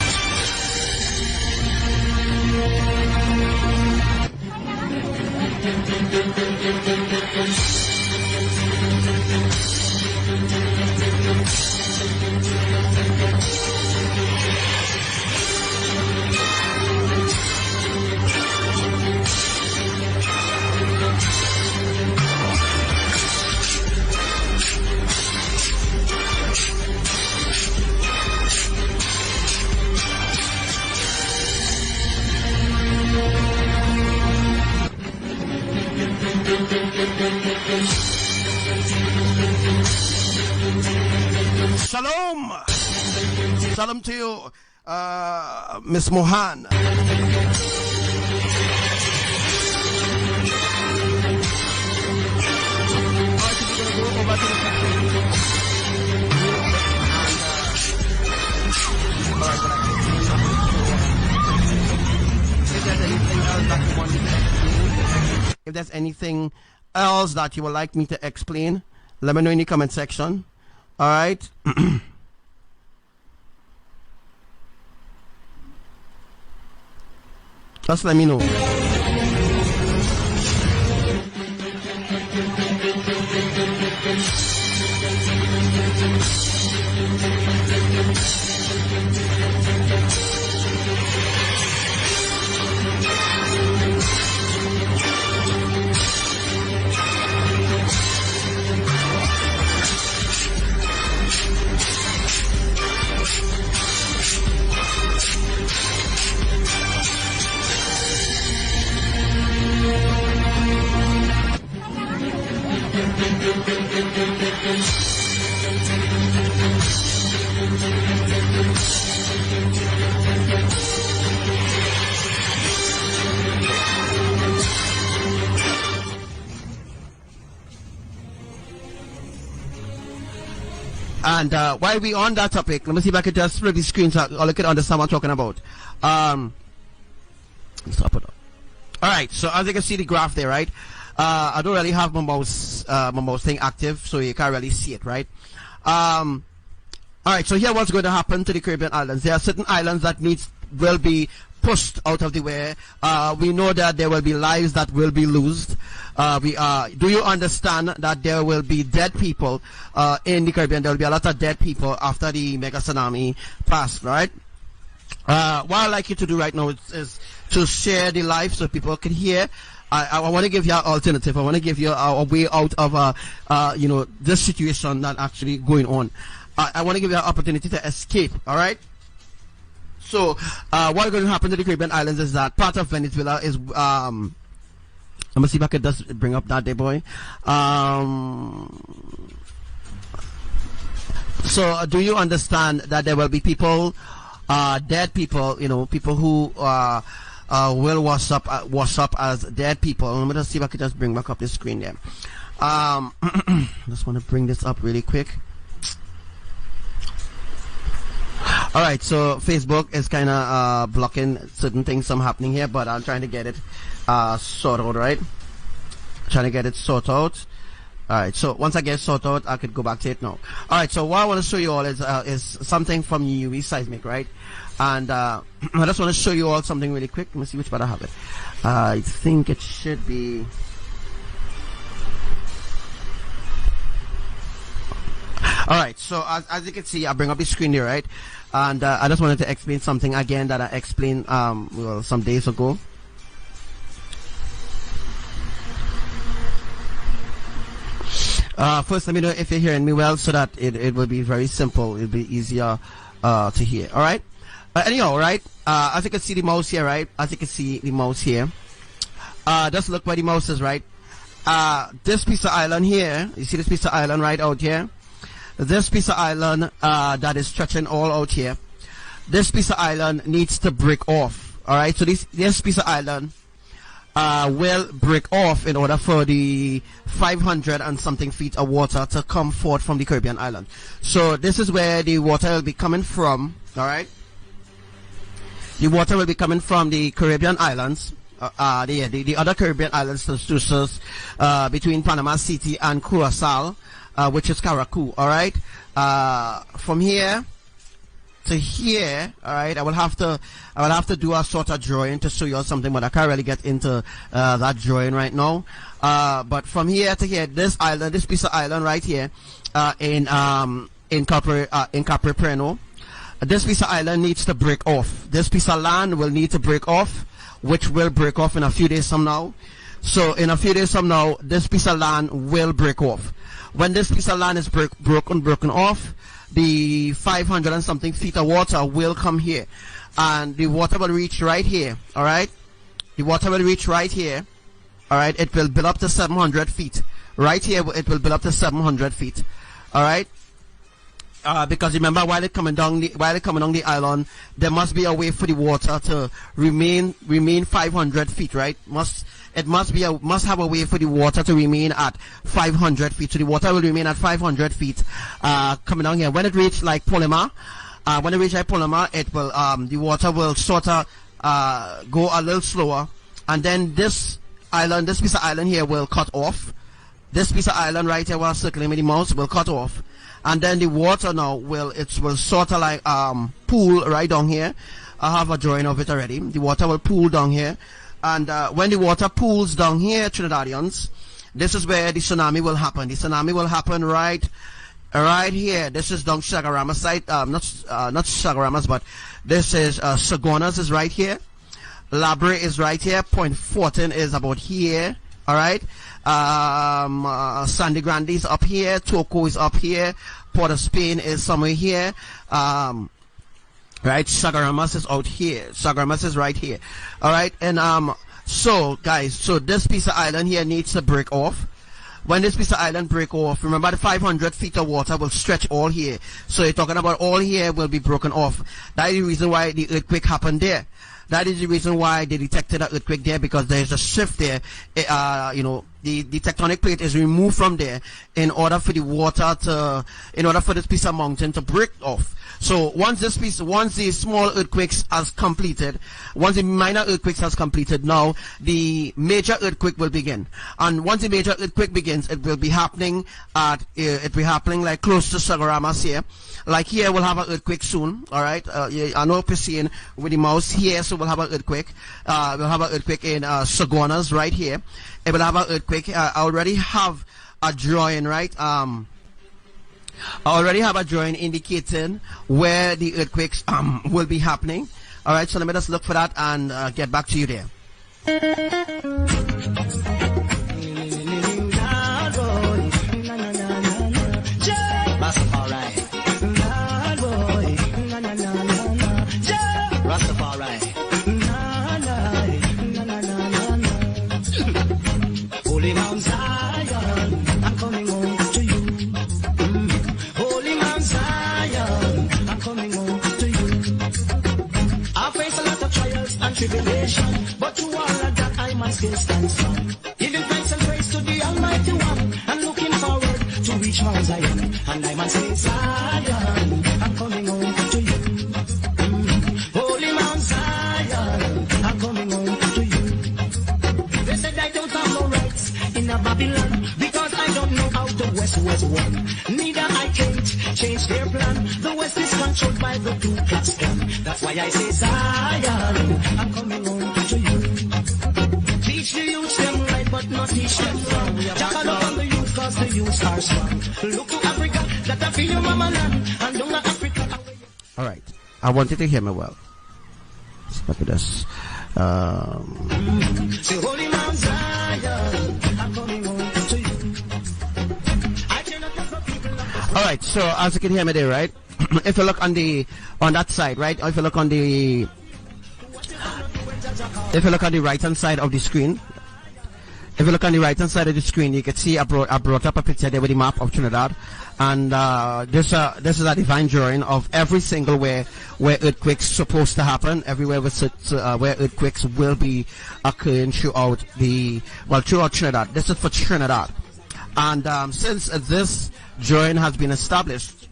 Shalom! Shalom to you, Miss Mohan. If there's anything else that you would like me to explain, let me know in the comment section. All right. Just let me know. And while we on that topic, let me see if I could just flip the screen so I can understand what I'm talking about. Stop it up. All right, so as you can see the graph there, right? I don't really have my mouse thing active, so you can't really see it, right? All right, so here what's going to happen to the Caribbean islands. There are certain islands that will be pushed out of the way. We know that there will be lives that will be lost. Do you understand that there will be dead people in the Caribbean? There will be a lot of dead people after the mega tsunami passed, right? What I'd like you to do right now is to share the life so people can hear. I want to give you an alternative. I want to give you a way out of this situation that actually going on. I want to give you an opportunity to escape. All right. So what's going to happen to the Caribbean islands is that part of Venezuela is I'm gonna see if I could just bring up that day, boy. So do you understand that there will be people, dead people, people who will wash up as dead people? Let me just see if I could just bring back up the screen there. Just want to bring this up really quick. All right, so Facebook is kind of blocking certain things from happening here, but I'm trying to get it sorted out, right? Trying to get it sorted out. All right, so once I get sorted out, I could go back to it now. All right, so what I want to show you all is something from UV seismic, right? And I just want to show you all something really quick. Let me see which part I have it. I think it should be. All right, so as you can see, I bring up the screen here, right? And I just wanted to explain something again that I explained some days ago. First, let me know if you're hearing me well, so that it will be very simple. It'll be easier to hear. All right. Anyhow, right? As you can see the mouse here, right? As you can see the mouse here. Just look where the mouse is, right? This piece of island here. You see this piece of island right out here? This piece of island that is stretching all out here. This piece of island needs to break off. All right. So this piece of island will break off in order for the 500 and something feet of water to come forth from the Caribbean island. So this is where the water will be coming from. All right. The water will be coming from the Caribbean islands. The other Caribbean islands between Panama City and Curacao. Which is Caracou, all right? From here to here, all right, I will have to do a sort of drawing to show you something, but I can't really get into that drawing right now. But from here to here, this piece of island right here, in Capripreno, this piece of island needs to break off. This piece of land will need to break off, which will break off in a few days from now. So in a few days from now, this piece of land will break off. When this piece of land is broken off, the 500 and something feet of water will come here, and the water will reach right here. All right, the water will reach right here. All right, it will build up to 700 feet. Right here, it will build up to 700 feet. All right. Because remember, while it coming down the island, there must be a way for the water to remain 500 feet, right? Must have a way for the water to remain at 500 feet. So the water will remain at 500 feet, coming down here. When it reaches like Polima, it will the water will sort of go a little slower, and then this piece of island here will cut off. This piece of island right here, while circling with the mouse, will cut off. And then the water now will sort of like pool right down here. I have a drawing of it already. The water will pool down here, and when the water pools down here, Trinidadians, this is where the tsunami will happen. The tsunami will happen right here. This is down Shagarama side, not Shagaramas, but this is Sagonas is right here. Labre is right here. Point 14 is about here. All right. Sandy Grande is up here. Toco is up here. Port of Spain is somewhere here. Right. Sagaramas is out here. Sagaramas is right here. All right. And so guys, so this piece of island here needs to break off. when this piece of island break off, remember the 500 feet of water will stretch all here. So you're talking about all here will be broken off. That is the reason why the earthquake happened there. That is the reason why they detected an earthquake there, because there is a shift there. You know, the tectonic plate is removed from there in order for the water to, in order for this piece of mountain to break off. So once the small earthquakes has completed, once the minor earthquakes has completed, now the major earthquake will begin. And once the major earthquake begins, it will be happening at, like close to Sagaramas here. Like here, we'll have an earthquake soon. All right. I know you're seeing with the mouse here, so we'll have an earthquake. We'll have an earthquake in Saguanas right here. It will have an earthquake. I already have a drawing, right? I already have a drawing indicating where the earthquakes will be happening. All right. So let me just look for that and get back to you there. Holy Mount Zion, I'm coming home to you. Holy Mount Zion, I'm coming home to you. I face a lot of trials and tribulation, but through all of that I must still stand strong. Giving thanks and praise to the Almighty One, and looking forward to reach Mount Zion. And I must say, Zion, I'm coming home to you. Holy Mount Zion, I'm coming home to you. They said I don't have no rights in a Babylon, because I don't know how the West was won. Neither I can't change their plan. The West is controlled by the Ku Klux Klan. That's why I say, Zion, I'm coming home to you. Teach the youth them right, but not teach them wrong. Jack up on the youth, cause the youth are strong. Look to Africa, that I feel your mama land, and don't let Africa. All right. I want you to hear me well. Stop with this. Say, Holy Mount Zion, I'm coming home to you. I cannot let the people. All right. So as you can hear me there, right? If you look on that side, right? Or if you look on the right hand side of the screen, if you look on the right hand side of the screen, you can see I brought up a picture there with the map of Trinidad, and this is a divine drawing of every single where earthquakes supposed to happen, everywhere where earthquakes will be occurring throughout Trinidad. This is for Trinidad, and since this drawing has been established,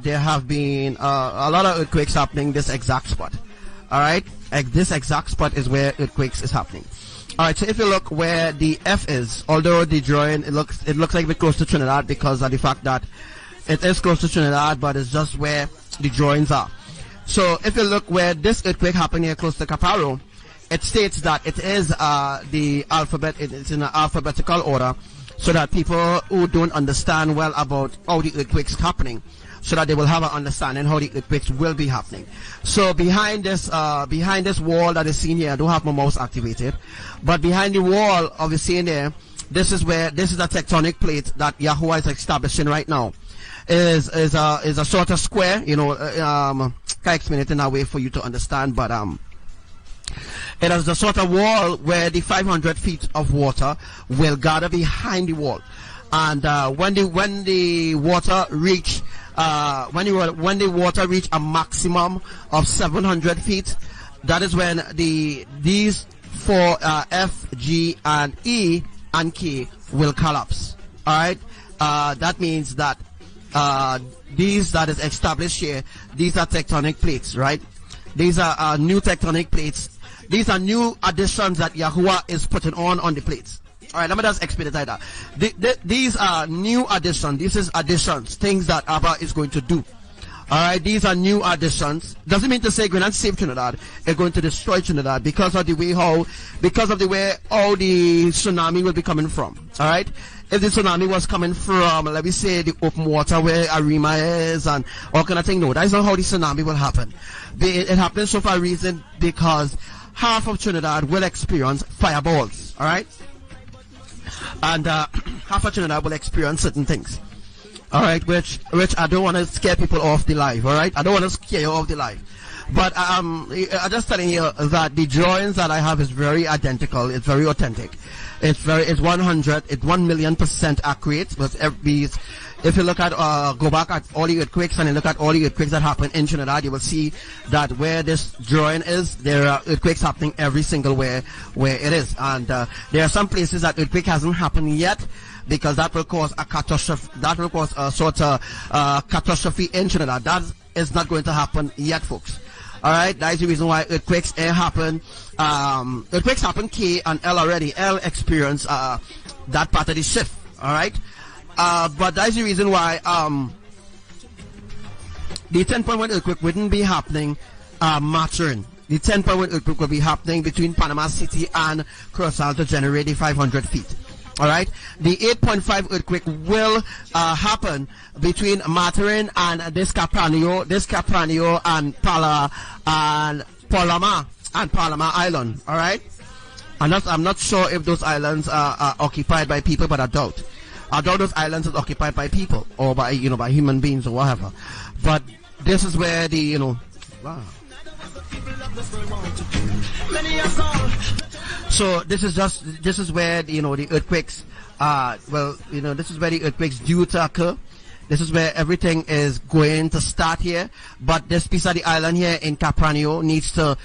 there have been a lot of earthquakes happening this exact spot. All right, this exact spot is where earthquakes is happening. All right, so if you look where the F is, although the drawing it looks like a bit close to Trinidad because of the fact that it is close to Trinidad, but it's just where the drawings are. So if you look where this earthquake happened here close to Caparo, it states that it is the alphabet. It's in an alphabetical order, so that people who don't understand well about how the earthquake's happening, so that they will have an understanding how the earthquakes will be happening. So behind this wall that is seen here, I don't have my mouse activated, but behind the wall of the scene there, this is a tectonic plate that Yahuwah is establishing right now. Is a sort of square, you know. Can't explain it in a way for you to understand, but it is the sort of wall where the 500 feet of water will gather behind the wall, and when the water reach when the water reach a maximum of 700 feet, that is when these four F, G, and E and K will collapse. All right, that means that these that is established here, these are tectonic plates, right? These are new tectonic plates. These are new additions that Yahuwah is putting on the plates. All right, let me just explain it like that. These are new additions. This is additions, things that Abba is going to do. All right, these are new additions. Doesn't mean to say going to save Trinidad. They're going to destroy Trinidad because of the way all the tsunami will be coming from. All right, if the tsunami was coming from, let me say, the open water where Arima is and all kind of thing, no, that is not how the tsunami will happen. It happens so for a reason, because half of Trinidad will experience fireballs. All right. And half of Trinidad will experience certain things, all right, which I don't want to scare people off the live, all right? I don't want to scare you off the live, But I'm just telling you that the drawings that I have is very identical. It's very authentic. It's 1,000,000% accurate. But if you look at go back at all the earthquakes and you look at all the earthquakes that happen in Trinidad, you will see that where this drawing is, there are earthquakes happening every single where it is. And there are some places that earthquake hasn't happened yet, because that will cause a catastrophe. That will cause a sort of catastrophe in Trinidad. That is not going to happen yet, folks. All right, that is the reason why earthquakes happen. Earthquakes happen K and L already. L experience that part of the shift. All right, but that is the reason why the 10.1 earthquake wouldn't be happening Martin. The 10.1 earthquake will be happening between Panama City and Curacao to generate the 500 feet. All right, the 8.5 earthquake will happen between Maturin and Descapranio and Palama Island. All right, and I'm not sure if those islands are occupied by people, but I doubt those islands are occupied by people or by by human beings or whatever. But this is where the wow. So this is where the earthquakes this is where the earthquakes due to occur. This is where everything is going to start here. But this piece of the island here in Capranio needs to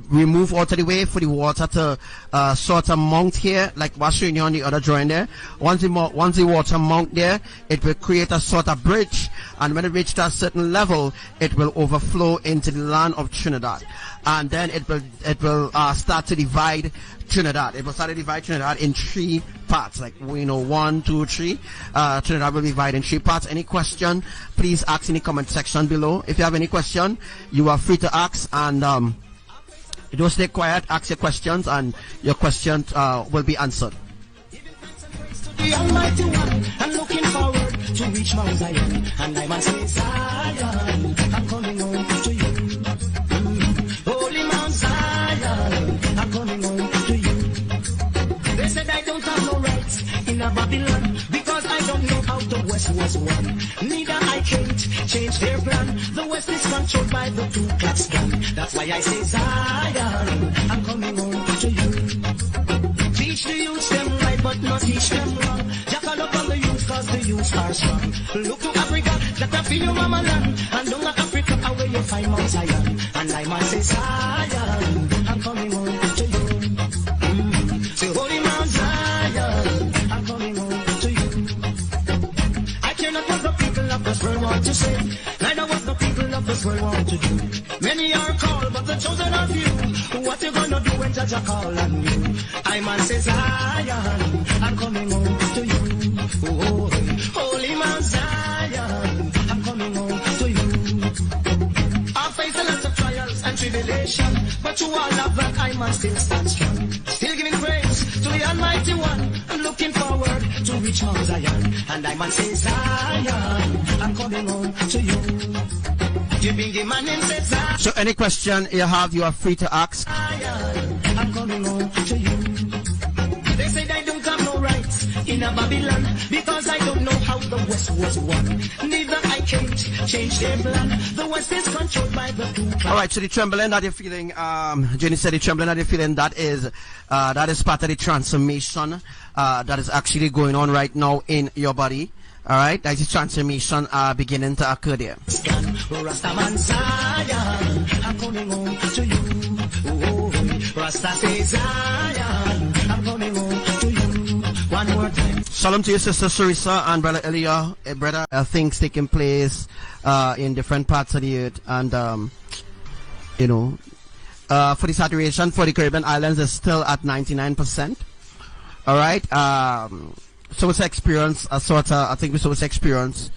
remove out of the way for the water to sort of mount here, like what's showing you on the other drawing there. Once the water mount there, it will create a sort of bridge, and when it reaches a certain level, it will overflow into the land of Trinidad, and then it will start to divide Trinidad. It will start to divide Trinidad in 3 parts, like 1, 2, 3. Trinidad will be divided in 3 parts. Any question, please ask in the comment section below. If you have any question, you are free to ask, and don't stay quiet. Ask your questions, and your questions will be answered. The Almighty One, I'm looking forward to reach Mount Zion, and I must say, Zion, I'm coming home to you. Holy Mount Zion, I'm coming home to you. They said I don't have no rights in a Babylon, because I don't know how the West was won. Neither I can't change their plan. The West is controlled by the Ku Klux Klan. That's why I say, Zion, I'm coming home to you. Teach the youth them right, but not teach them wrong. Jackal up on the youth, cause the youth are strong. Look to Africa, that I feel your mama land. And down Africa, where you find Mount Zion. And I must say, Zion, I'm coming home to you. Say, Holy Mount Zion, I'm coming home to you. I care not what the people of this world want to say, neither what the people of this world want to do. Many are called, but the chosen are few. What you gonna do when Jah call on you? I must say, Zion, I'm coming home to you. Oh, Holy Mount Zion, I'm coming home to you. I face a lot of trials and tribulation, but you all of that I must still stand strong. Still giving praise to the Almighty One. I'm looking forward to reach Mount Zion, and I must say, Zion, I'm coming home to you. So any question you have, you are free to ask. I'm coming home to you. They said I don't have no rights in a Babylon, because I don't know how the West was won. Neither I can't change their plan. The West is controlled by the Ku Klux. All right, so the trembling that you're feeling, Jenny said the trembling that you're feeling, that is part of the transformation that is actually going on right now in your body. All right, that is transformation beginning to occur there. Rastaman Zion, I'm coming home to you. Oh, Rasta says Zion, I'm coming home to you. One more time. Shalom to your sister Sarissa and brother Elia. Brother, things taking place in different parts of the earth, and for the saturation for the Caribbean islands is still at 99%. All right. So it's experience I think we supposed to experience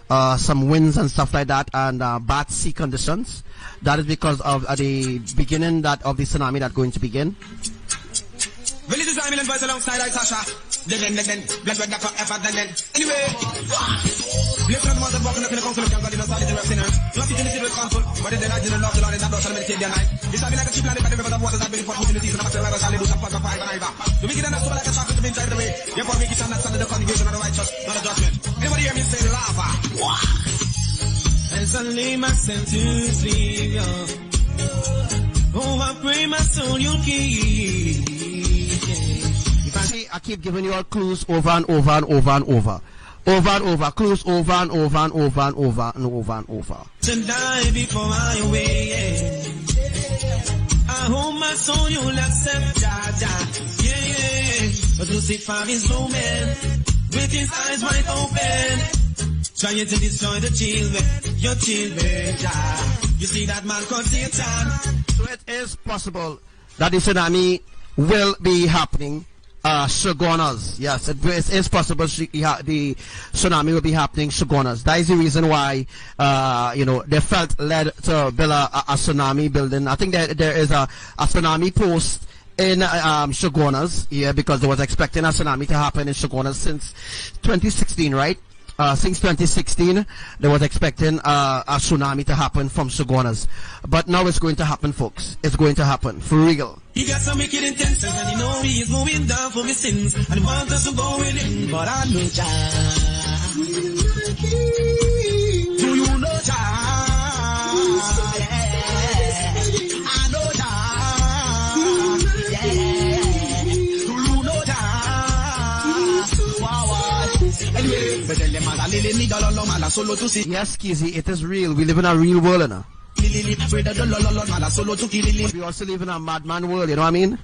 some winds and stuff like that, and bad sea conditions. That is because of the beginning of the tsunami that's going to begin. Religious Island voice alongside Sasha. Then, blood red forever, then. Anyway, live from the mother walking up in the council of young God, solid and sinners. Not teaching the secret council, but then I didn't love the Lord and that shall meditate their night. This like a cheap land, but the river of waters have been for opportunities, and I'm a shall do some 5 and Iva. The wicked and not so like a chocolate to be inside the way. Therefore, wicked shall not stand in the congregation of the righteous, not a judgment. Anybody hear me say lava? And suddenly my sentence leave you. Oh, I pray my soul you'll keep. See, I keep giving you all clues over and over and over and over. Over and over, clues over and over and over and over and over and over. To die before I away. I hope my soul you'll accept, yeah. But Lucifer is low man, with his eyes wide open, trying to destroy the children, your children, yeah. You see that man called Satan. So it is possible that the tsunami will be happening. Shogunas, yes, it is possible the tsunami will be happening. Shogunas. That is the reason why, they felt led to build a tsunami building. I think that there is a tsunami post in Shogunas, yeah, because they was expecting a tsunami to happen in Shogunas since 2016, right? Since 2016, they was expecting a tsunami to happen from Shogunas. But now it's going to happen, folks. It's going to happen, for real. He got some wicked intentions, and he know he is going down for his sins, and he wants us to go with him. But I know Jah. Do you know Jah? Yeah. I know Jah. Yeah. Do you know Jah? Wow. Anyway, but tell them I yes, Kizzy, it is real. We live in a real world now. We also live in a madman world, you know what I mean?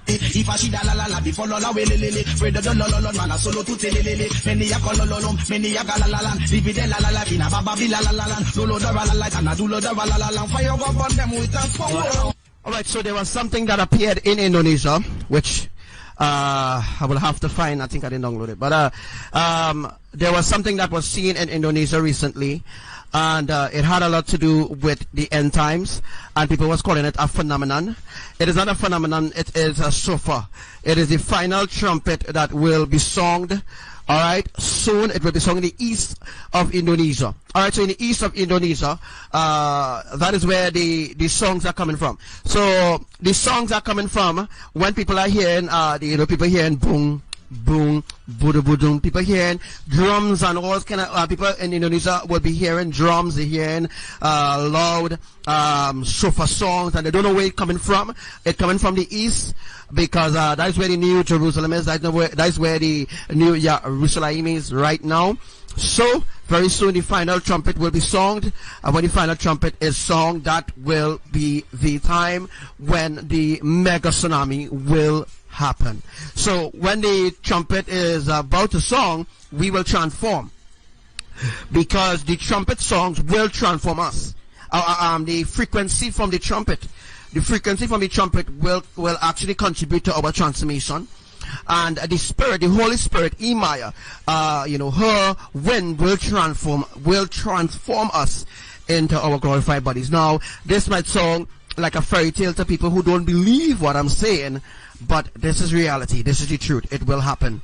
Alright, so there was something that appeared in Indonesia, which I will have to find. I think I didn't download it, but there was something that was seen in Indonesia recently, and it had a lot to do with the end times, and people was calling it a phenomenon. It is not a phenomenon, it is a shofar. It is the final trumpet that will be sung. Alright, soon it will be sung in the east of Indonesia. Alright, so in the east of Indonesia, that is where the songs are coming from. So the songs are coming from when people are hearing, people hearing boom, boom, boom, boom, people hearing drums and all kind of, people in Indonesia will be hearing drums, they're hearing loud shofar songs, and they don't know where it's coming from. It's coming from the east, because that's where the New Jerusalem is. That's where the New YAHRUSHALAYIM is right now. So very soon the final trumpet will be sung, and when the final trumpet is sung, that will be the time when the mega tsunami will happen. So when the trumpet is about to song, we will transform, because the trumpet songs will transform us. The frequency from the trumpet will actually contribute to our transformation. And the Spirit, the Holy Spirit, IMAYAH, her wind will transform us into our glorified bodies. Now, this might sound like a fairy tale to people who don't believe what I'm saying, but this is reality. This is the truth. It will happen.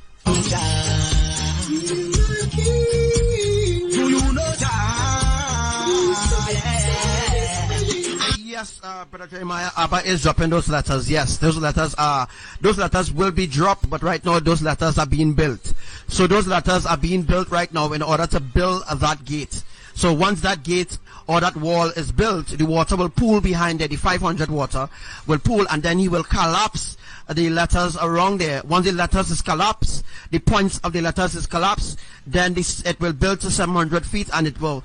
Yes, Brother Jeremiah, ABBA is dropping those letters. Yes, those letters will be dropped, but right now those letters are being built. So those letters are being built right now in order to build that gate. So once that gate or that wall is built, the water will pool behind it. The 500 water will pool, and then he will collapse the letters around there. Once the letters is collapsed, the points of the letters is collapsed, then it will build to 700 feet, and it will,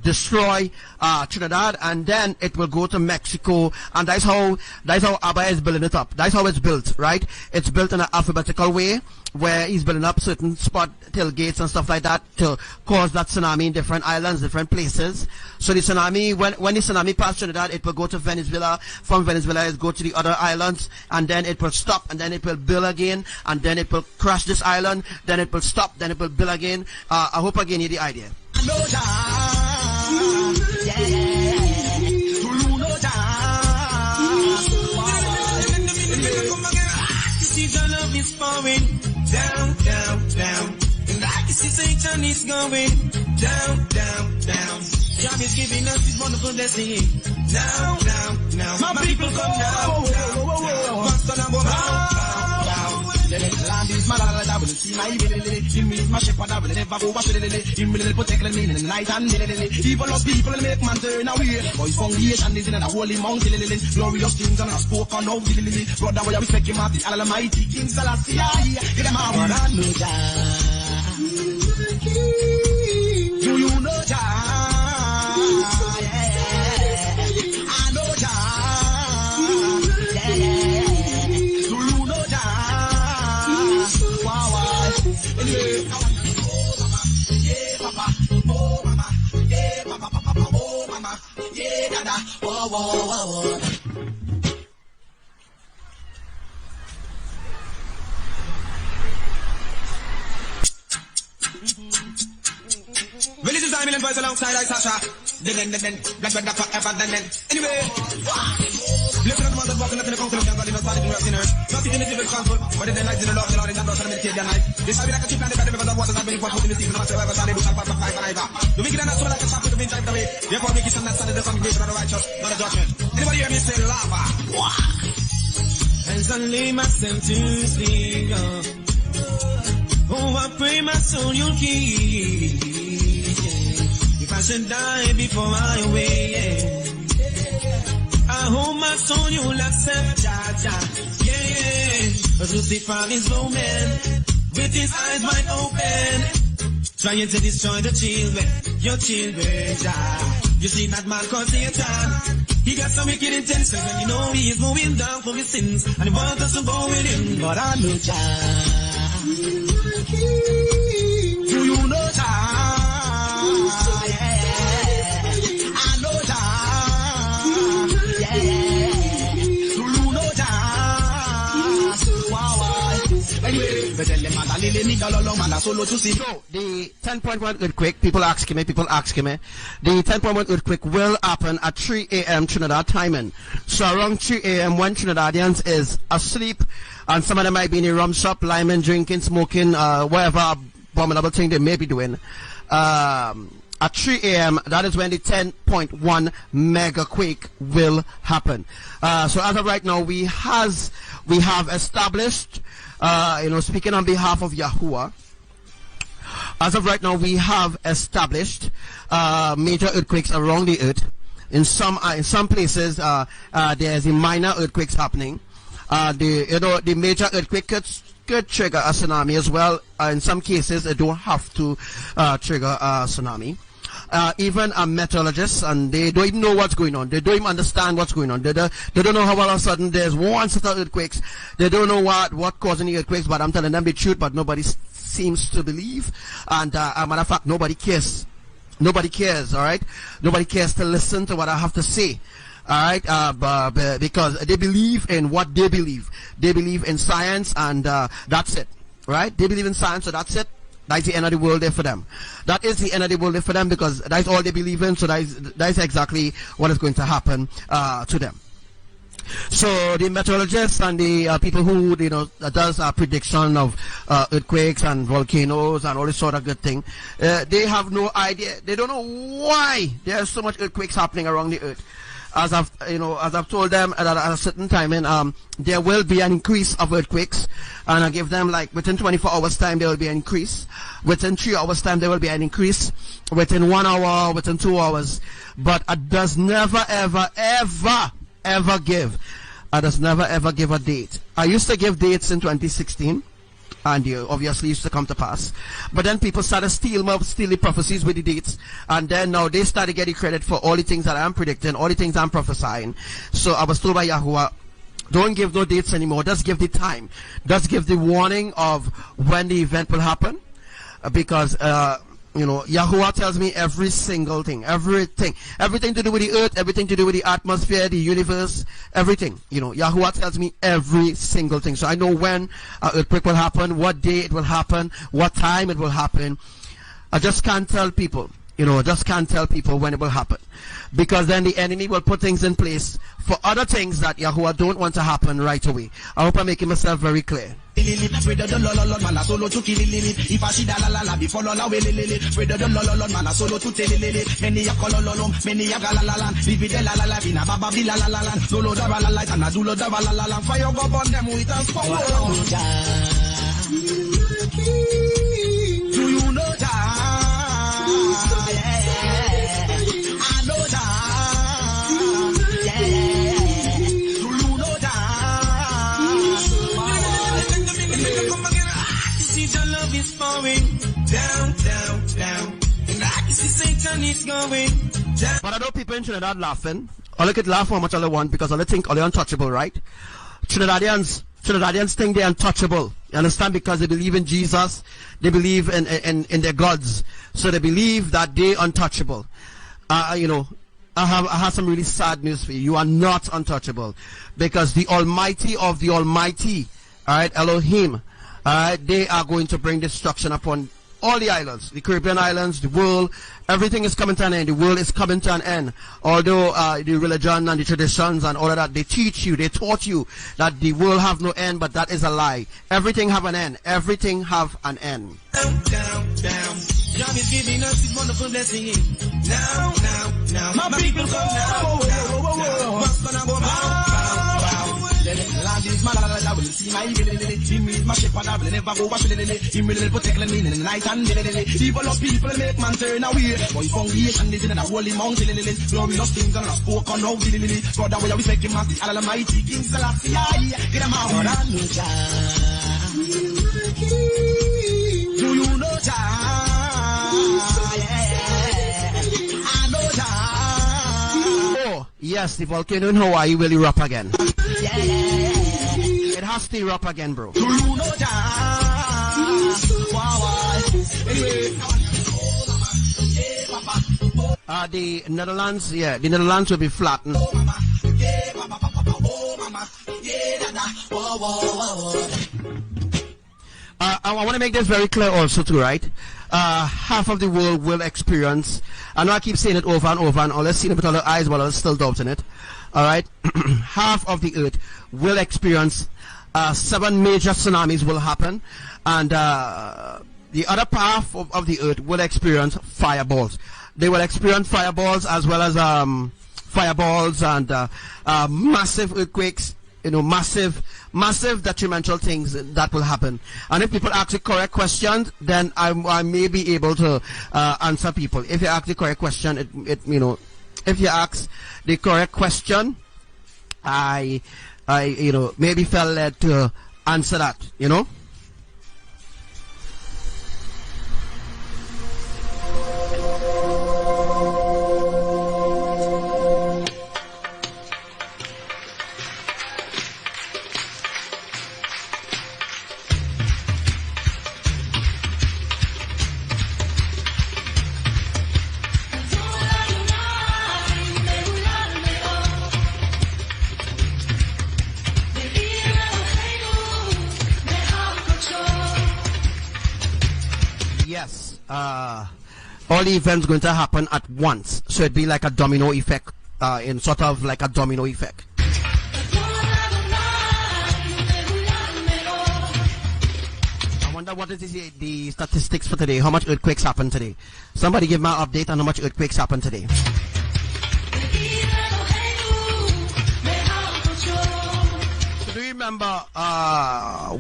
destroy Trinidad, and then it will go to Mexico, and that's how ABBA is building it up. That's how it's built, right? It's built in an alphabetical way, where he's building up certain spot tailgates and stuff like that to cause that tsunami in different islands, different places. So the tsunami, when the tsunami passes Trinidad, it will go to Venezuela. From Venezuela, it will go to the other islands, and then it will stop, and then it will build again, and then it will crash this island, then it will stop, then it will build again. I hope again you get the idea. Down, down, down. And I can see Satan is going down, down, down. God is giving us this wonderful destiny. Down, down, down. My people come down, down, down. Once on a bow, bow, bow. The land is my la la will see my lily. Him is my shepherd, I will never go back to lily. Him will protect me in the night and lily. Evil lost people will make man turn away. Boys foundation is in a holy mountain lily. Glorious things and a spoken of lily. Brother, we respect him at the Almighty King Selassie. Get them out. Do you know Jah? I know Jah. Do you know Jah? Wow. Anyway, yeah, Papa. Oh, Mama. Yeah, Papa. Oh, Mama. Yeah, Dada. Wow. Well, this is ANCIENT voice alongside Sasha. Then, black red forever, then. Anyway, blessed are the ones that walk in the council of God in the body of sinners. Not in the civil council, but in the night in the Lord, the Lord is not going to meditate their night. This shall be like a chip and the bed of the waters that bring forth in the sea, no matter whether shall they do shall pass by forever. The wicked are not so like a shaft with the wind typed away. Therefore, make it understand the congregation of the righteous, not the judgment. Anybody hear me say lava? As I lay myself to sleep, oh, I pray my soul you'll keep. If I should die before I awake, I hope my soul you'll accept, Jah. Lucifer is low man, with his eyes wide open, trying to destroy the children, your children, Jah. You see that man called Satan, he got some wicked intentions, and you know he is going down for his sins, and he wants us to go with him, but I know Jah. Do you know Jah? I know Jah. Do you know Jah? Wow. Anyway, so the 10.1 earthquake, people asking me, the 10.1 earthquake will happen at 3 a.m. Trinidad timing. So around 3 a.m. when Trinidadians is asleep, and some of them might be in a rum shop, liming, drinking, smoking, whatever abominable thing they may be doing. At 3 a.m., that is when the 10.1 mega quake will happen. So as of right now, we have established, speaking on behalf of Yahuwah, as of right now, we have established major earthquakes around the earth. In some places, there's a minor earthquakes happening. The major earthquake could trigger a tsunami as well. In some cases, it don't have to trigger a tsunami. Even meteorologists, and they don't even know what's going on. They don't even understand what's going on. They don't know how all of a sudden there's one set of earthquakes. They don't know what causing the earthquakes, but I'm telling them the truth, but nobody seems to believe. And as a matter of fact, nobody cares. Nobody cares, all right? Nobody cares to listen to what I have to say. All right, because they believe in what they believe. They believe in science, and that's it. Right? They believe in science, so that's it. That's the end of the world there for them. That is the end of the world there for them, because that's all they believe in. So that's exactly what is going to happen to them. So the meteorologists and the people who does prediction of earthquakes and volcanoes and all this sort of good thing, they have no idea. They don't know why there's so much earthquakes happening around the earth. As I've told them at a certain time, there will be an increase of earthquakes, and I give them like within 24 hours time there will be an increase. Within 3 hours time there will be an increase. Within 1 hour, within 2 hours. But it does never ever give a date. I used to give dates in 2016. And you obviously used to come to pass. But then people started stealing the prophecies with the dates. And then now they started getting credit for all the things that I'm predicting, all the things I'm prophesying. So I was told by Yahuwah, don't give no dates anymore. Just give the time. Just give the warning of when the event will happen. Because, Yahuwah tells me every single thing, everything to do with the earth, everything to do with the atmosphere, the universe, everything. Yahuwah tells me every single thing. So I know when an earthquake will happen, what day it will happen, what time it will happen. I just can't tell people, just can't tell people when it will happen. Because then the enemy will put things in place for other things that Yahuwah don't want to happen right away. I hope I'm making myself very clear. Do you know that? I know that. Do you know that? See the love is falling down, down, down. And I can see Satan is going down. But I know people in Trinidad laughing. All they could laugh how much all they want because all they think all they're untouchable, right? Trinidadians think they're untouchable. You understand? Because they believe in Jesus. They believe in their gods. So they believe that they're untouchable. You know, I have some really sad news for you. You are not untouchable. Because the Almighty of the Almighty, alright, Elohim, alright, they are going to bring destruction upon all the islands, the Caribbean islands, the world. Everything is coming to an end. The world is coming to an end. Although the religion and the traditions and all of that, they teach you, they taught you that the world have no end, but that is a lie. Everything have an end. Everything have an end. Down, down, down. God is giving us His wonderful blessing. Now, now, now. My people go now, now, now. What's gonna go bow, bow, bow. Land is my land, I will see my him is my shepherd, I will never go wash him will protect me in the night and evil of people make man turn away. Boy, foundation is in the holy mountain, glorious things are not spoken of. Brother, we are respecting the Almighty King Selassie. Get him out. Do you know that? I know that. Oh, yes, the volcano in Hawaii will erupt again. It has to erupt again, bro. Do you know that? The Netherlands, yeah, the Netherlands will be flattened. I want to make this very clear also too, right? Half of the world will experience, I know I keep saying it over and over, and all I've seen it with other eyes, but I'm still doubting it. Alright? Half of the earth will experience 7 major tsunamis will happen, and the other half of the earth will experience fireballs. They will experience fireballs as well as fireballs and massive earthquakes, you know, massive detrimental things that will happen. And if people ask the correct question, then I may be able to answer people. If you ask the correct question, it you know, if you ask the correct question, I you know, maybe felt led to answer that, you know. Yes, all the events going to happen at once, so it'd be like a domino effect, in sort of like a domino effect. I wonder what is the statistics for today. How much earthquakes happened today? Somebody give me an update on how much earthquakes happened today. Remember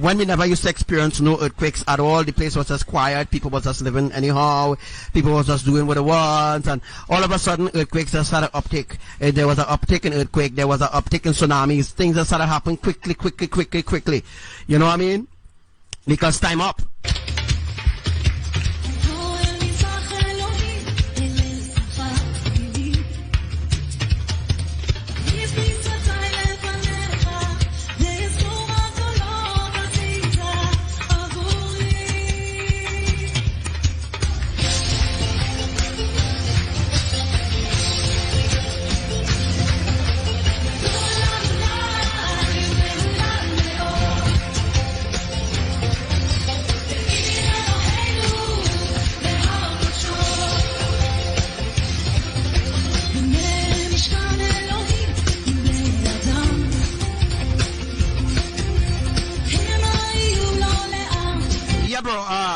when we never used to experience no earthquakes at all? The place was just quiet, people was just living anyhow, people was just doing what they want, and all of a sudden earthquakes just started uptick. There was an uptick in earthquake, there was an uptick in tsunamis, things that started happening quickly. You know what I mean? Because time up.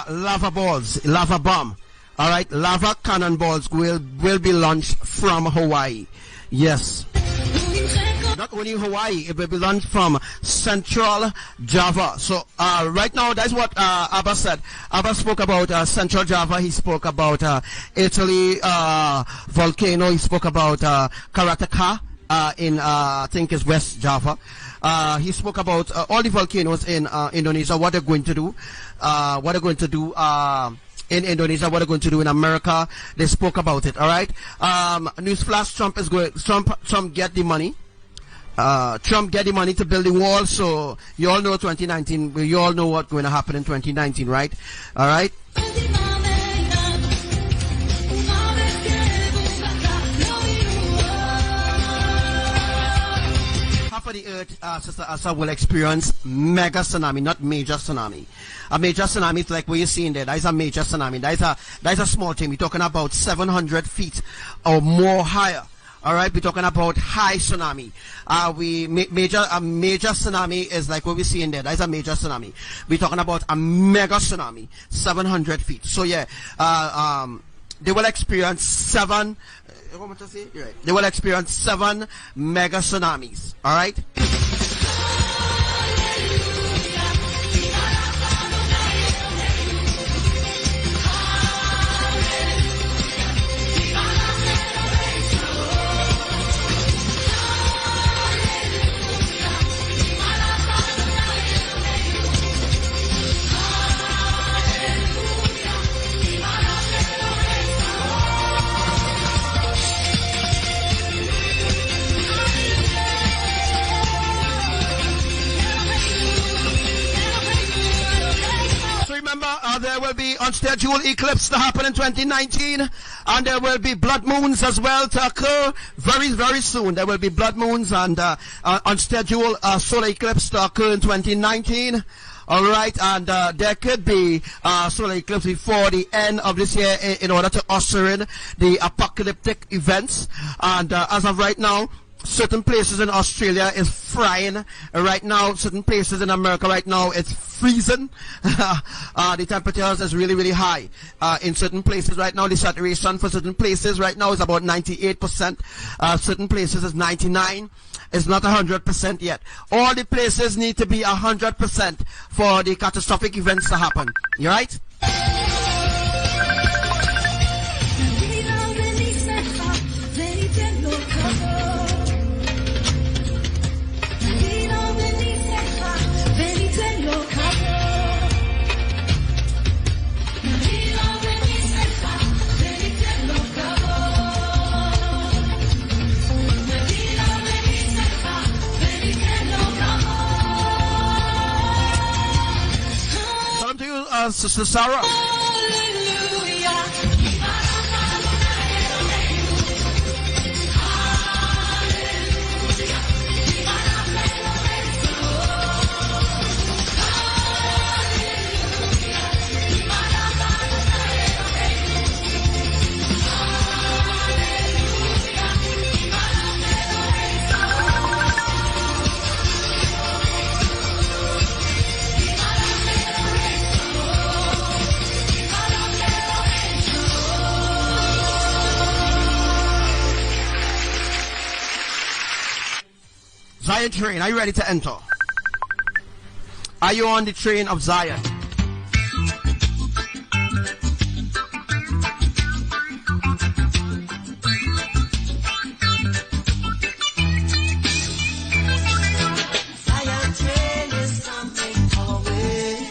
Lava balls, lava bomb. All right, lava cannonballs will be launched from Hawaii. Yes. Not only Hawaii, it will be launched from Central Java. So right now, that's what Abba said. Abba spoke about Central Java. He spoke about Italy volcano. He spoke about Karataka in I think it's West Java. He spoke about all the volcanoes in Indonesia, what they're going to do, in Indonesia, what they're going to do in America. They spoke about it. All right. Newsflash: Trump get the money. Trump get the money to build the wall. So you all know 2019. You all know what's going to happen in 2019, right? All right. Half of the earth, Sister Asa, will experience mega tsunami, not major tsunami. A major tsunami is like what you're seeing there. That is a major tsunami. That is a small thing. We're talking about 700 feet or more higher. All right, we're talking about high tsunami. A major tsunami is like what we're seeing there. That is a major tsunami. We're talking about a mega tsunami, 700 feet. So yeah, they will experience seven. What to say? Right. They will experience 7 mega tsunamis. All right. There will be unscheduled eclipse to happen in 2019, and there will be blood moons as well to occur very, very soon. There will be blood moons and unscheduled solar eclipse to occur in 2019. All right, and there could be solar eclipse before the end of this year in order to usher in the apocalyptic events. And as of right now, certain places in Australia is frying right now. Certain places in America right now it's freezing. The temperatures is really, really high in certain places right now. The saturation for certain places right now is about 98%. Certain places is 99%. It's not 100% yet. All the places need to be 100% for the catastrophic events to happen. You right? Sister Sarah. Zion train, are you ready to enter? Are you on the train of Zion? Zion train is coming our way.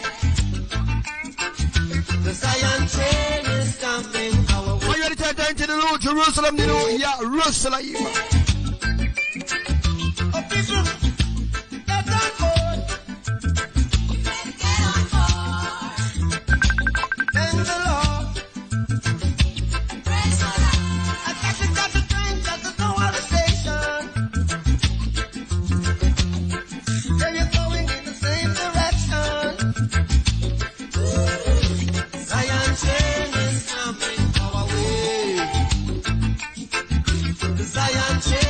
The Zion train is coming our way. Are you ready to enter into the New Jerusalem, the New YAHRUSHALAYIM? Zion train.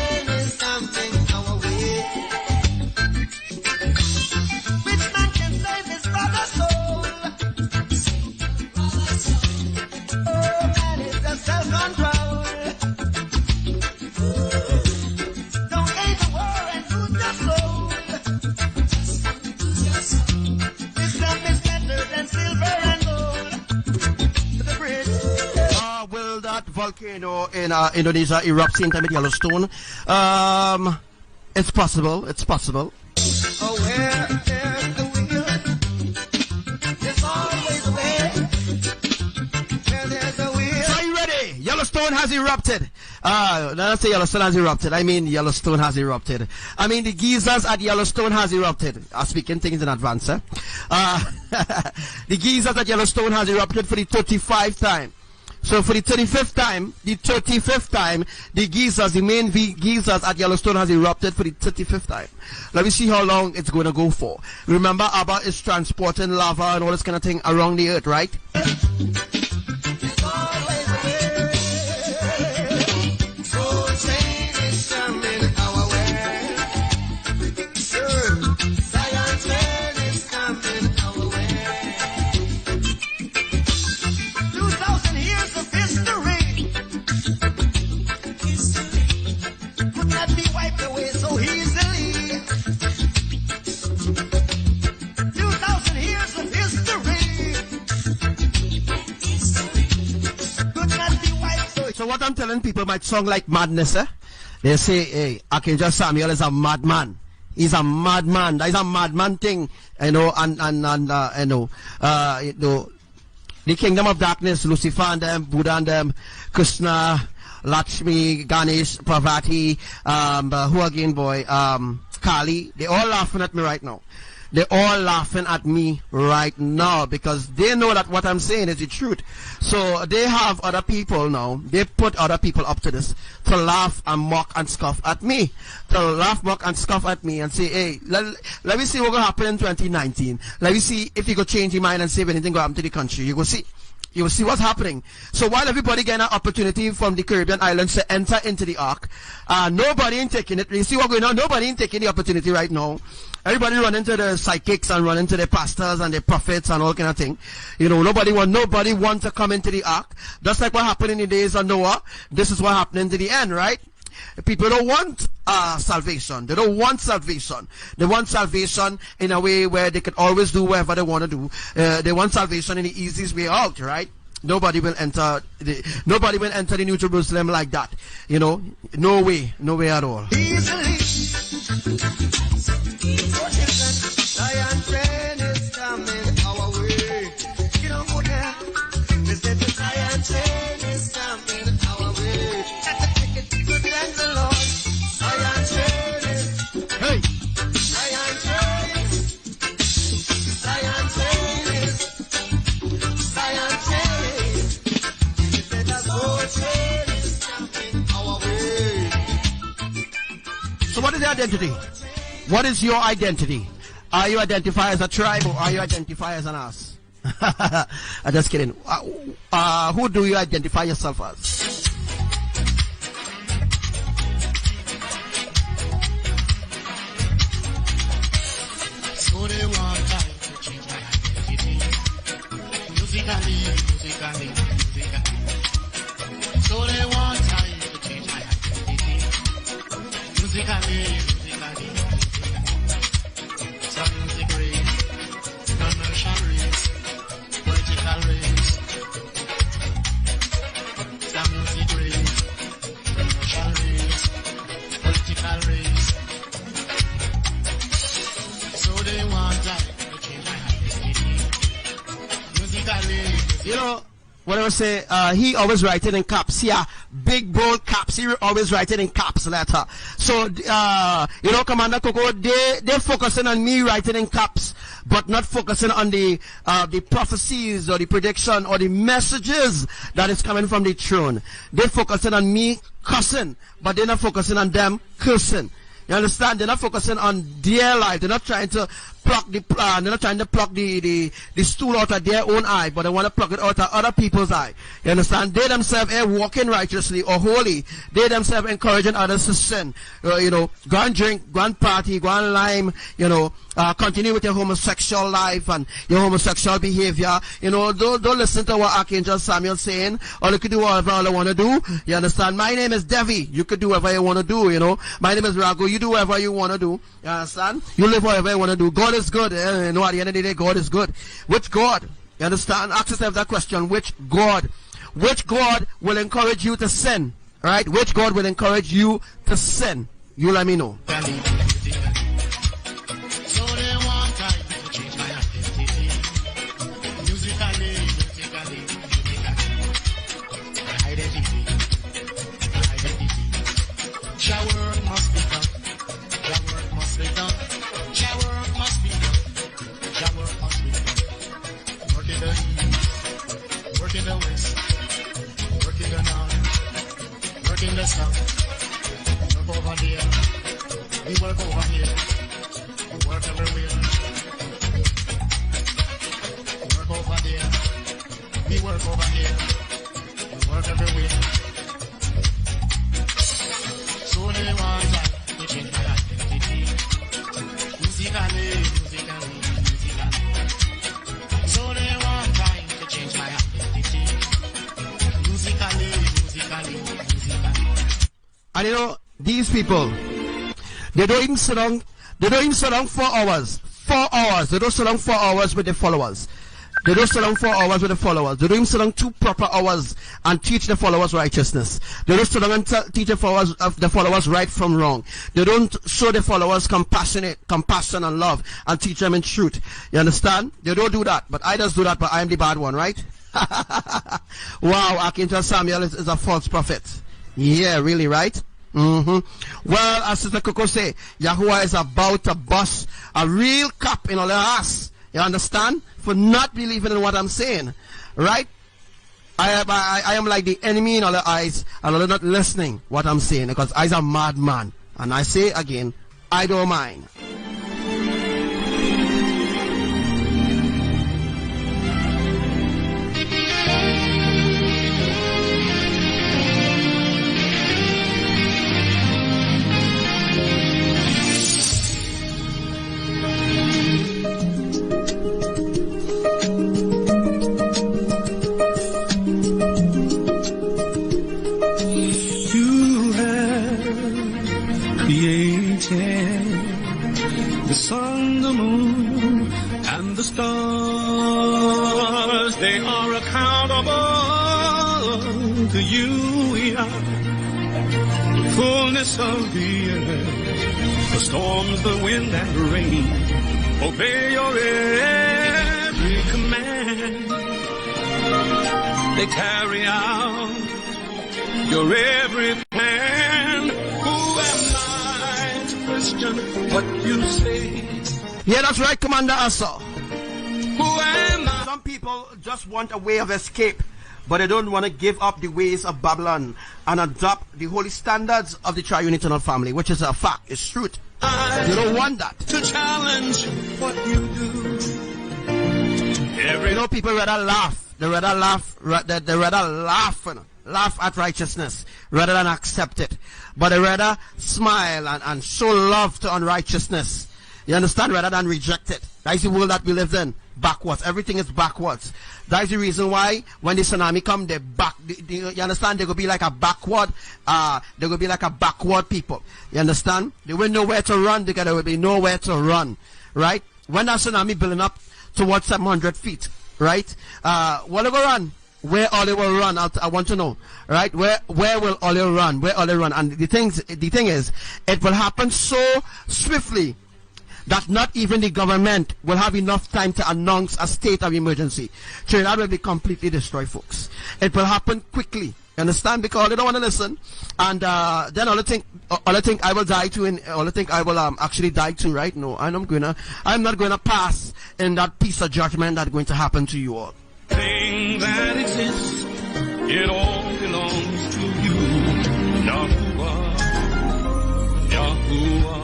volcano in Indonesia erupts in time at Yellowstone. It's possible. It's possible. Oh, where there's the will, there's always a way. Where there's a will. So are you ready? Yellowstone has erupted. Let's say Yellowstone has erupted. I mean Yellowstone has erupted. I mean the geysers at Yellowstone has erupted. I'm speaking things in advance, eh? The geysers at Yellowstone has erupted for the 35th time. So for the 35th time, the geysers, the main geysers at Yellowstone has erupted for the 35th time. Let me see how long it's going to go for. Remember, ABBA is transporting lava and all this kind of thing around the earth, right? There's always a way. So change is coming our way. Zion train is coming our way. 2,000 years of history could not be wiped away so easily. 2,000 years of history could not be wiped so. So what I'm telling people might sound like madness, eh? They say, hey, Archangel Samuel is a madman. He's a madman. That is a madman thing, you know, the kingdom of darkness, Lucifer and them, Buddha and them, Krishna, Lakshmi, Ganesh, Parvati, who again, boy, Kali, they all laughing at me right now. They're all laughing at me right now because they know that what I'm saying is the truth. So they have other people now. They put other people up to this to laugh and mock and scoff at me. To laugh, mock and scoff at me and say, hey, let me see what's going to happen in 2019. Let me see if you go change your mind and say if anything going to happen to the country. You go see. You will see what's happening. So while everybody getting an opportunity from the Caribbean islands to enter into the ark, nobody ain't taking it. You see what's going on? Nobody ain't taking the opportunity right now. Everybody run into the psychics and run into the pastors and the prophets and all kind of thing. You know, nobody want to come into the ark. Just like what happened in the days of Noah. This is what happened in the end, right? People don't want salvation. They don't want salvation. They want salvation in a way where they can always do whatever they want to do. They want salvation in the easiest way out, right? Nobody will enter the New Jerusalem like that. You know, no way at all. Easily. Zion train is coming our way. You don't go there. They said the Zion train is coming our way. That's a ticket to thank the Lord. Zion train is. Hey! Zion train is. Zion train is. Zion train is. They said the gold train is coming our way. So what is the identity? What is your identity? Are you identified as a tribe or are you identified as an ass? I'm just kidding. Who do you identify yourself as? So they want time to change my identity. Musically. So they want time to change my identity. Musically. Some music race, commercial race, political race. Some music race, commercial race, political race. So they want to change my identity. Musically. You know, what I would say, he always write it in caps. Yeah, big bold caps. He always write it in caps letter. So, you know, Commander Coco, they're focusing on me writing in caps, but not focusing on the prophecies or the prediction or the messages that is coming from the throne. They're focusing on me cussing, but they're not focusing on them cursing. You understand? They're not focusing on their life. They're not trying to pluck the stool out of their own eye, but they want to pluck it out of other people's eye. You understand? They themselves are walking righteously or holy. They themselves encouraging others to sin. You know, go and drink, go and party, go and lime, you know, continue with your homosexual life and your homosexual behavior. You know, don't listen to what Archangel Samuel saying, or you could do whatever you want to do. You understand? My name is Devi. You could do whatever you want to do, you know. My name is Ragu. You do whatever you want to do. You understand? You live whatever you want to do. God is good. You know, at the end of the day, God is good. Which God? You understand? Ask yourself that question. Which God? which God will encourage you to sin? Right? Which God will encourage you to sin? You let me know. So they want time to change my identity. Musically. My identity. Your work must be done. Your work must be done. Your work must be done. Your work must be done. Work in the east, work in the west, work in the north, work in the south. Work over there, we work over here. We work everywhere. Work over there, we work over here. We work everywhere. So they want time to change my identity. Musically. So they want time to change my identity. Musically. And you know, these people, they don't even sit down 4 hours. 4 hours. They don't sit down 4 hours with their followers. They don't sit down 4 hours with the followers. They don't even sit down 2 proper hours and teach the followers righteousness. They don't sit down and teach the followers right from wrong. They don't show the followers compassion and love and teach them in truth. You understand? They don't do that. But I just do that, but I am the bad one, right? Wow, Archangel Samuel is a false prophet. Yeah, really, right? Well, as Sister Coco say, Yahuwah is about to bust a real cap in all their ass. You understand? For not believing in what I'm saying. Right? I am like the enemy in all their eyes, and they're not listening what I'm saying, because I's a madman. And I say again, I don't mind. The sun, the moon, and the stars, they are accountable to you. The fullness of the earth, the storms, the wind, and the rain, obey your every command. They carry out your every plan. Who am I to question what you say? Yeah, that's right, Commander Asa. Who am I? Some people just want a way of escape, but they don't want to give up the ways of Babylon and adopt the holy standards of the Triune Eternal Family, which is a fact, it's truth. You don't want that. To challenge what you do. You know, people rather laugh. They rather laugh at righteousness rather than accept it. But they rather smile and show love to unrighteousness. You understand? Rather than reject it. That's the world that we live in. Backwards. Everything is backwards. That's the reason why when the tsunami come, they back. You understand? They will be like a backward. They will be like a backward people. You understand? They will know where to run. There will be nowhere to run. Right? When that tsunami building up towards 700 feet. Right? Where they will run? Where all they will run? I want to know. Right? Where will all they run? Where all they run? And the thing is, it will happen so swiftly that not even the government will have enough time to announce a state of emergency. Trinidad will be completely destroyed, folks. It will happen quickly. You understand? Because they don't want to listen. And then all think I will die too, and all think I will actually die too, right? No, I'm not gonna pass in that piece of judgment that's going to happen to you all. Thing that exists, it all belongs to you. Yahuwah, Yahuwah.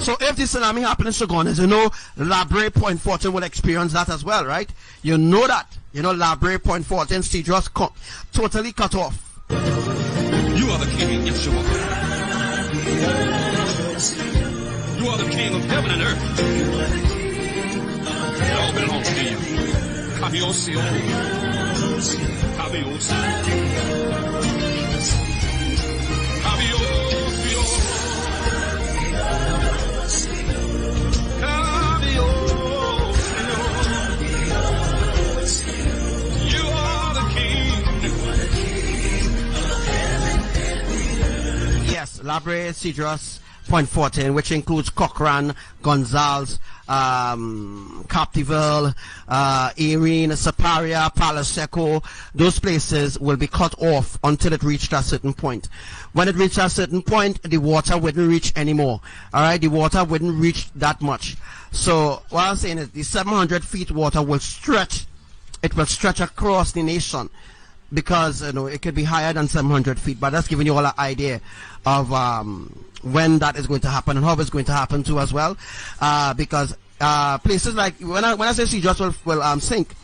So if the tsunami happens in Suganas, you know Labre Point 14 will experience that as well, right? You know that. You know Labre Point 14 stage was totally cut off. You are the King, Yeshua. You are the King of heaven and earth. It all belongs to you. Kabiosio. Kabiosio. Labre, Cedros, Point 14, which includes Cochrane, Gonzales, Captiville, Erin, Saparia, Palaseco. Those places will be cut off until it reached a certain point. When it reached a certain point, the water wouldn't reach anymore. Alright, the water wouldn't reach that much. So what I'm saying is the 700 feet water will stretch. It will stretch across the nation, because it could be higher than 700 feet. But that's giving you all an idea of when that is going to happen and how it's going to happen too as well. Because places like when I say sea just will sink,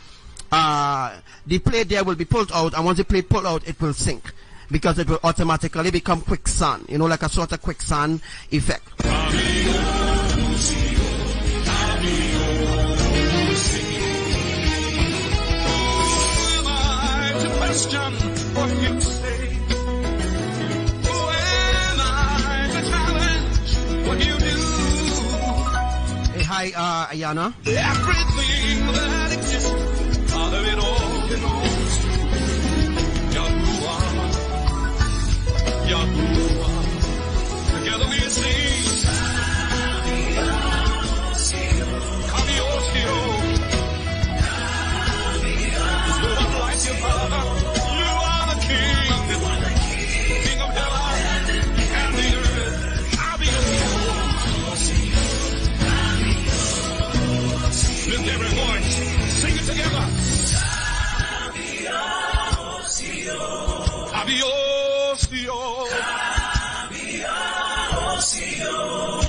the plate there will be pulled out, and once the plate pulled out, it will sink, because it will automatically become quicksand, like a sort of quicksand effect. Question what you say. Who am I to challenge what you do? Hey, hi, Ayana. Everything that exists, Father, it all belongs to Yahuwah. Yahuwah. Together we sing. There's no one like you, Father. Lift every voice. Sing it together.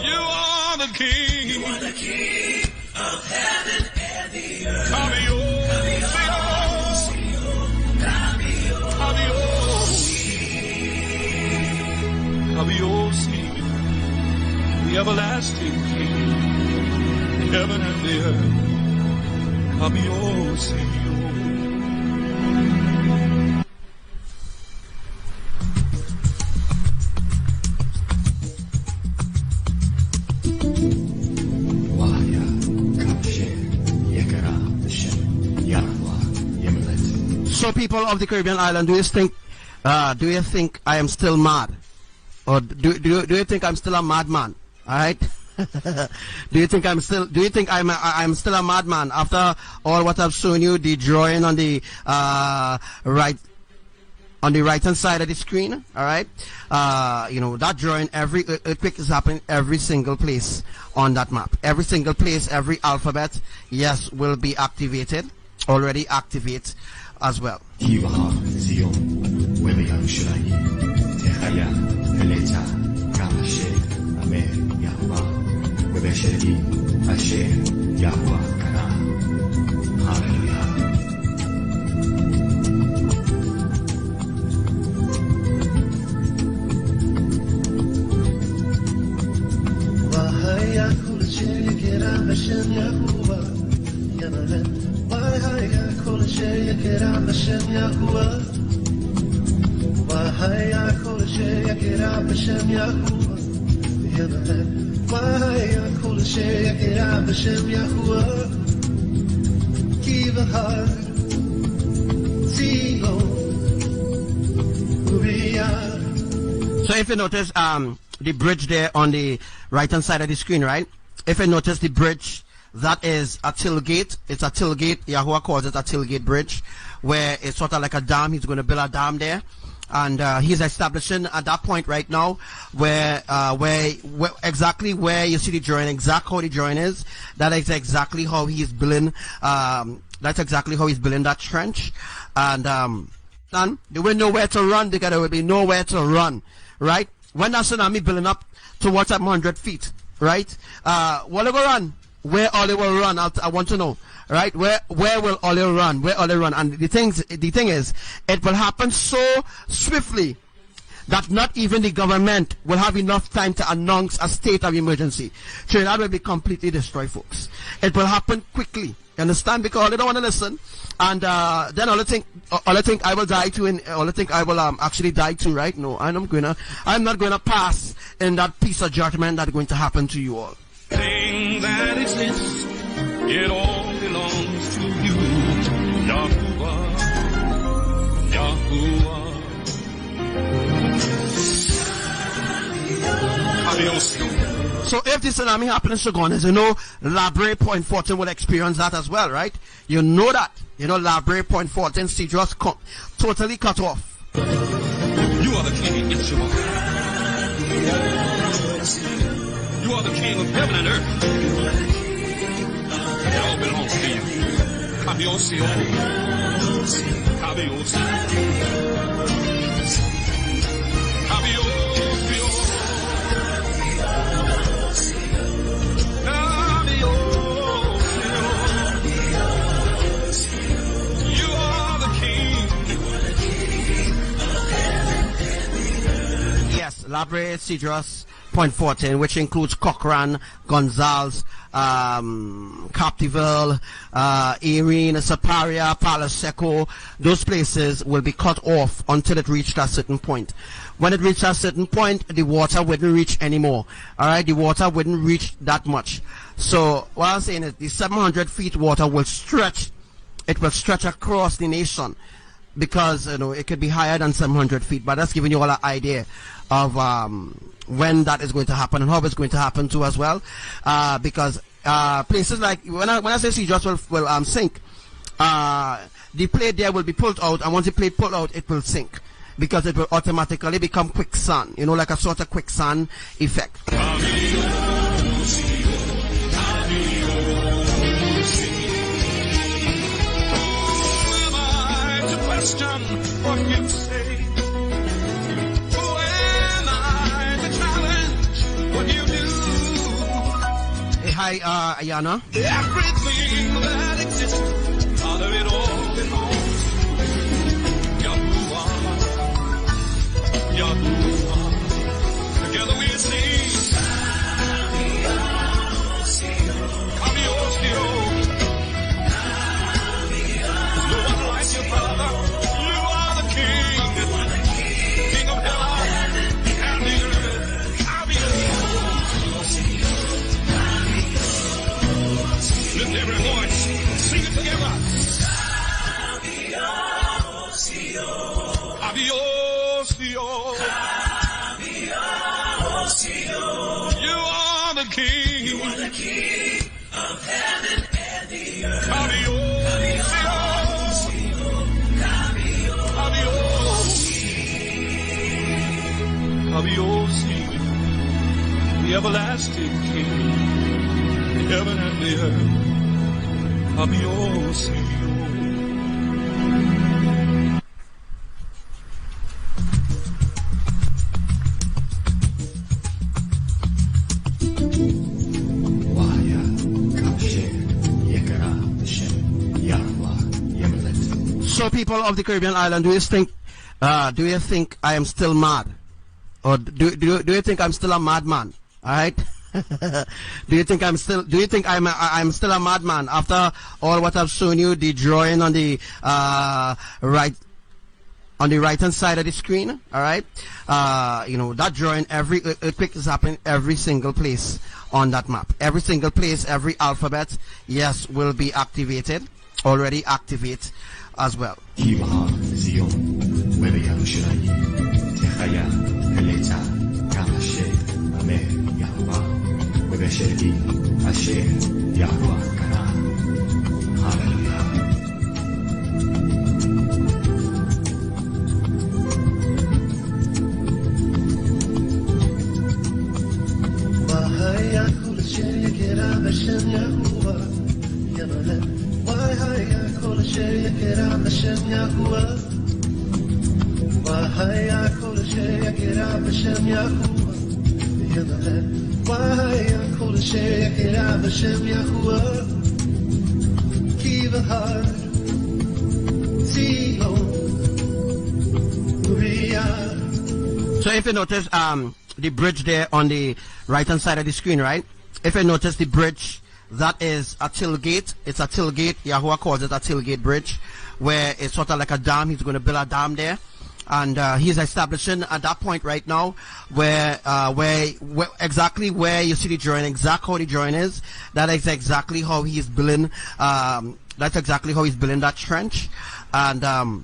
You are the King. You are the King of heaven and the earth. The everlasting King, heaven and the earth. So, people of the Caribbean island, do you think I am still mad, or do you think I'm still a madman? All right. Do you think I'm still a madman after all what I've shown you, the drawing on the right hand side of the screen? All right. That drawing, every earthquake is happening every single place on that map. Every single place, every alphabet, yes, will be activated, already activate as well. So if you notice the bridge there on the right hand side of the screen, right? If you notice the bridge, that is a tailgate. It's a tailgate. Yahuwah calls it a tailgate bridge, where it's sort of like a dam. He's going to build a dam there, and he's establishing at that point right now where exactly where you see the drawing, exactly how the drawing is. That is exactly how he's building. That's exactly how he's building that trench, and there will nowhere to run because there will be nowhere to run, right? When that tsunami building up towards 700 feet, right? Will they go run? Where all they will run? I want to know, right? Where will all they run? Where all they run? And the thing is, it will happen so swiftly that not even the government will have enough time to announce a state of emergency. Trinidad will be completely destroyed, folks. It will happen quickly. You understand? Because they don't want to listen. And then all they think I will die too, and all they think I will actually die too, right? No, I'm not gonna pass in that piece of judgment that's going to happen to you all. Thing that exists, it all belongs to you, Yahuwah, Yahuwah. So if the tsunami happens to Ghana, you know, Labre Point 14 will experience that as well, right? You know that. You know, Labre Point 14, Cedros totally cut off. You are the king, Yeshua. You are the king of heaven and earth. It all belongs to you. Kabiosio. Kabiosio. Kabiosio. You are the king. Yes, Labre, Cedros, Point 14, which includes Cochrane, Gonzales, Captiville, Erin, Saparia, Palo Seco. Those places will be cut off until it reached a certain point. When it reached a certain point, the water wouldn't reach anymore. Alright, the water wouldn't reach that much. So what I'm saying is the 700 feet water will stretch. It will stretch across the nation, because you know it could be higher than 700 feet. But that's giving you all an idea of when that is going to happen and how it's going to happen too as well. Because places like when I say Cedros will sink, the plate there will be pulled out, and once the plate pulled out, it will sink, because it will automatically become quicksand, you know, like a sort of quicksand effect. Question what you say. Who am I to challenge what you do? Hey, hi, Ayana. Everything that exists, out of it all belongs to Yahuwah. Yahuwah. Together we sing. Kabiosio. No one like your Father. Lift every voice, sing it together. Kabiosio. You are the king. You are the king of heaven and the earth. Kabiosio, the everlasting king, heaven and the earth. Kabiosio. So people of the Caribbean island, do you think I am still mad? Or do you think I'm still a madman? All right. Do you think I'm still still a madman after all what I've shown you, the drawing on the right hand side of the screen? All right. You know that drawing, every earthquake is happening every single place on that map. Every single place, every alphabet, yes, will be activated, already activate as well. So if you notice the bridge there on the right hand side of the screen, right? If you notice the bridge, that is a tailgate. It's a tailgate. Yahuwah calls it a tailgate bridge, where it's sort of like a dam. He's going to build a dam there, and he's establishing at that point right now where exactly where you see the drawing, exactly how the drawing is. That is exactly how he's building. That's exactly how he's building that trench, and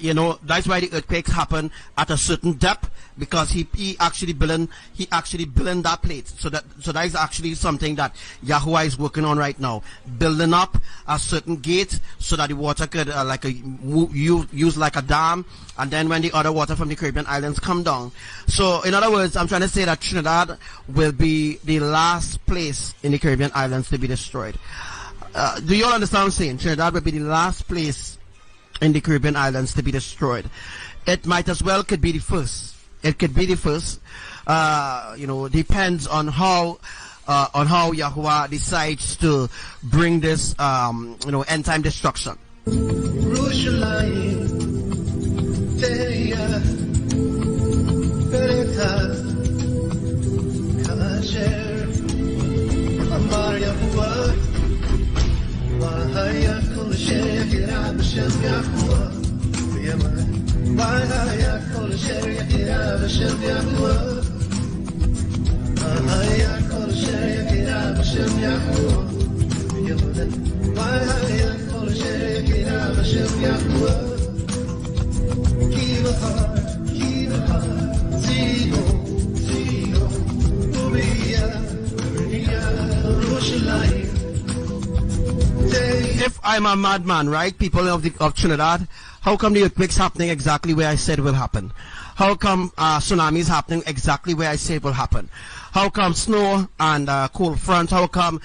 you know, that's why the earthquakes happen at a certain depth, because he actually building that plate. So that is actually something that Yahuwah is working on right now, building up a certain gate so that the water could use like a dam, and then when the other water from the Caribbean islands come down. So in other words, I'm trying to say that Trinidad will be the last place in the Caribbean islands to be destroyed. Do you all understand what I'm saying? Trinidad will be the last place in the Caribbean islands to be destroyed. It might as well could be the first. It could be the first. Depends on how Yahuwah decides to bring this end time destruction. If I'm a madman, right, people of Trinidad, how come the earthquakes happening exactly where I said will happen? How come tsunamis happening exactly where I said will happen? How come snow and cold front? How come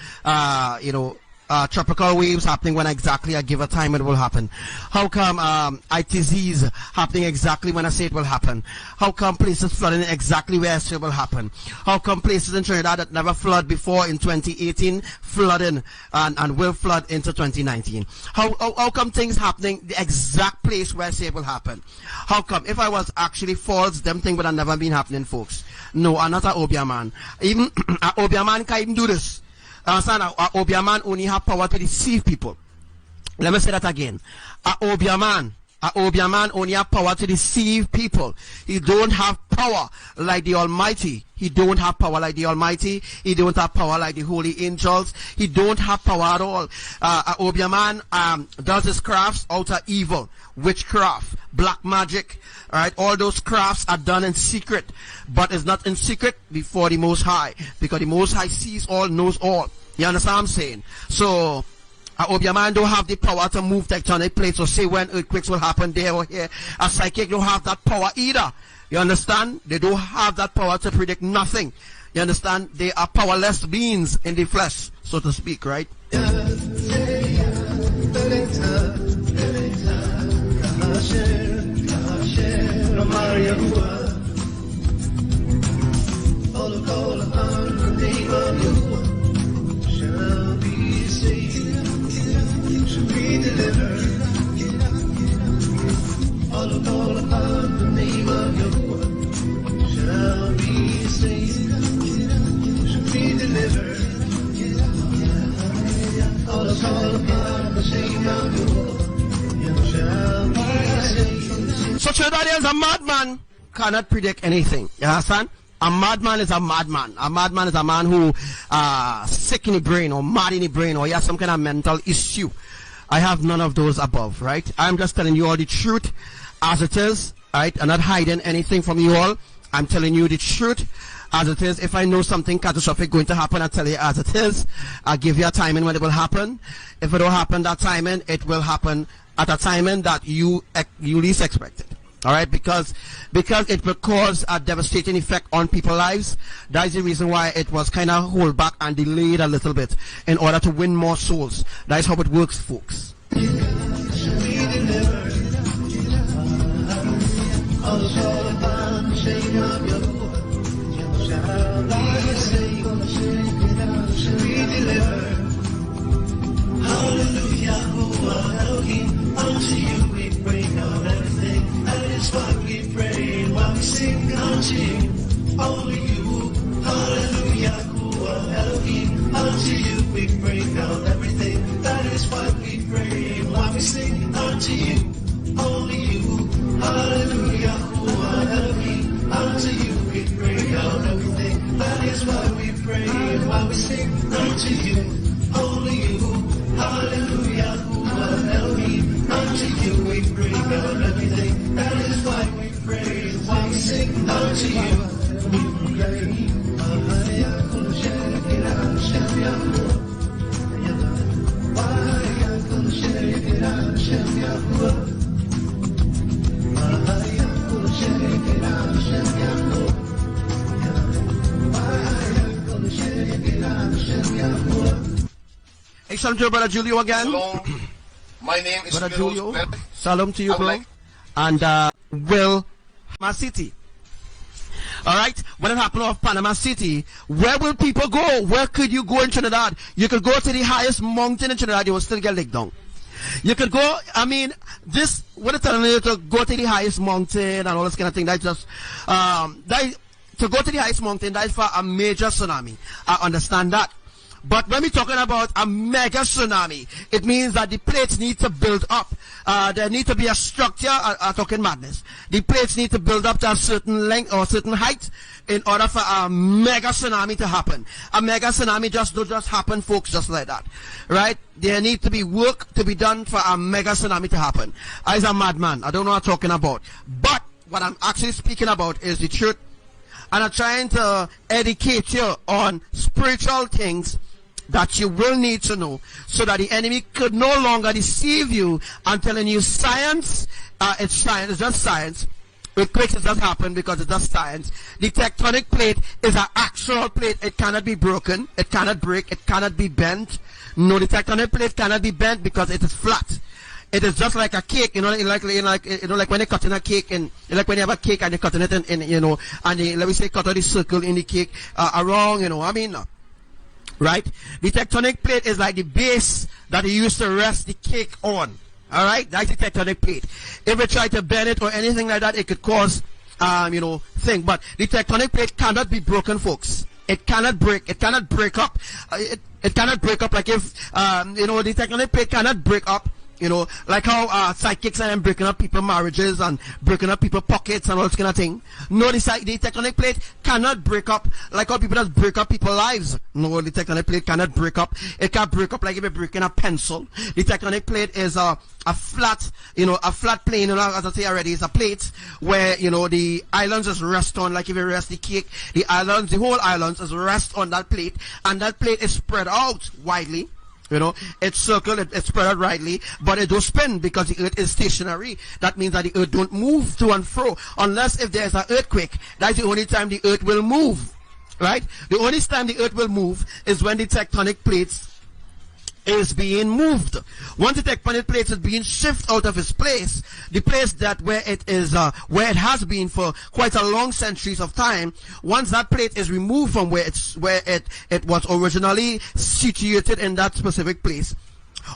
tropical waves happening when exactly I give a time it will happen? How come ITZs happening exactly when I say it will happen? How come places flooding exactly where I say it will happen? How come places in Trinidad that never flooded before in 2018 flooding and will flood into 2019? How come things happening the exact place where I say it will happen? How come if I was actually false, them things would have never been happening, folks? No, I'm not an Obia man. Even an Obia man can't even do this. Understand? A Obia man only have power to deceive people. Let me say that again. A Obia man only have power to deceive people. He don't have power like the Almighty. He don't have power like the Almighty. He don't have power like the holy angels. He don't have power at all. A Obia man does his crafts out of evil, witchcraft, black magic. All right, all those crafts are done in secret, but it's not in secret before the Most High, because the Most High sees all, knows all. You understand what I'm saying? So a Obia man don't have the power to move tectonic plates or say when earthquakes will happen there or here. A psychic don't have that power either. You understand? They don't have that power to predict nothing. You understand? They are powerless beings in the flesh, so to speak, right? Shall be saved, shall be delivered. All who call upon the name of Yahuwah shall be saved, shall be delivered. All who call upon the name of Yahuwah shall be saved. So Trinidadians, a madman cannot predict anything. You understand? A madman is a madman. A madman is a man who sick in the brain or mad in the brain or he has some kind of mental issue. I have none of those above, right? I'm just telling you all the truth as it is, right? I'm not hiding anything from you all. I'm telling you the truth as it is. If I know something catastrophic going to happen, I tell you as it is. I'll give you a timing when it will happen. If it don't happen that timing, it will happen at a timing that you least expected. All right, because it will cause a devastating effect on people's lives. That is the reason why it was kind of hold back and delayed a little bit in order to win more souls. That is how it works, folks. Hallelujah, Elohim, unto you we bring out everything. That is why we pray while we sing unto you. Only you, hallelujah, Elohim, unto you we bring out everything. That is why we pray while we sing unto you. Only you, hallelujah, Elohim, unto you we bring out everything. That is why we pray while we sing unto you. Only you, hallelujah, Elohim, unto you we bring out everything. That is why we pray while we sing unto Hey, shalom to you, Brother Julio again. Shalom. My name is Brother Milos Julio. Bell. Shalom to you, I would bro. like- And Will, Panama City. All right, when it happened off Panama City, where will people go? Where could you go in Trinidad? You could go to the highest mountain in Trinidad, you will still get licked down. You could go, I mean, this, what it's telling you to go to the highest mountain and all this kind of thing, that's just, to go to the highest mountain, that is for a major tsunami. I understand that. But when we're talking about a mega tsunami, it means that the plates need to build up. There need to be a structure, I'm talking madness. The plates need to build up to a certain length or certain height in order for a mega tsunami to happen. A mega tsunami don't just happen, folks, just like that. Right? There need to be work to be done for a mega tsunami to happen. I'm a madman. I don't know what I'm talking about. But what I'm actually speaking about is the truth. And I'm trying to educate you on spiritual things that you will need to know, so that the enemy could no longer deceive you and telling you science, it's science, it's just science. Earthquakes just happen because it's just science. The tectonic plate is an actual plate. It cannot be broken, it cannot break, it cannot be bent. No, the tectonic plate cannot be bent because it is flat. It is just like a cake, you know, like when you're cutting a cake, and like when you have a cake and you're cutting it in you know, and let me say cut out the circle in the cake around, you know, I mean, right? The tectonic plate is like the base that you use to rest the cake on. All right, that's the tectonic plate. If you try to bend it or anything like that, it could cause, you know, thing. But the tectonic plate cannot be broken, folks. It cannot break. It cannot break up. It cannot break up. Like if, you know, the tectonic plate cannot break up. You know, like how psychics are breaking up people's marriages and breaking up people's pockets and all this kind of thing. No, the tectonic plate cannot break up like how people just break up people's lives. No, the tectonic plate cannot break up. It can't break up like if you're breaking a pencil. The tectonic plate is a flat, you know, a flat plane, you know, as I say already, it's a plate where, you know, the islands is rest on, like if you rest the cake, the islands, the whole islands is rest on that plate, and that plate is spread out widely. You know, it's circle, it's spread out rightly, but it don't spin because the earth is stationary. That means that the earth don't move to and fro unless if there's an earthquake. That's the only time the earth will move, right? The only time the earth will move is when the tectonic plates is being moved. Once the tectonic plate is being shifted out of its place, the place that where it is, where it has been for quite a long centuries of time, once that plate is removed from where it was originally situated in that specific place,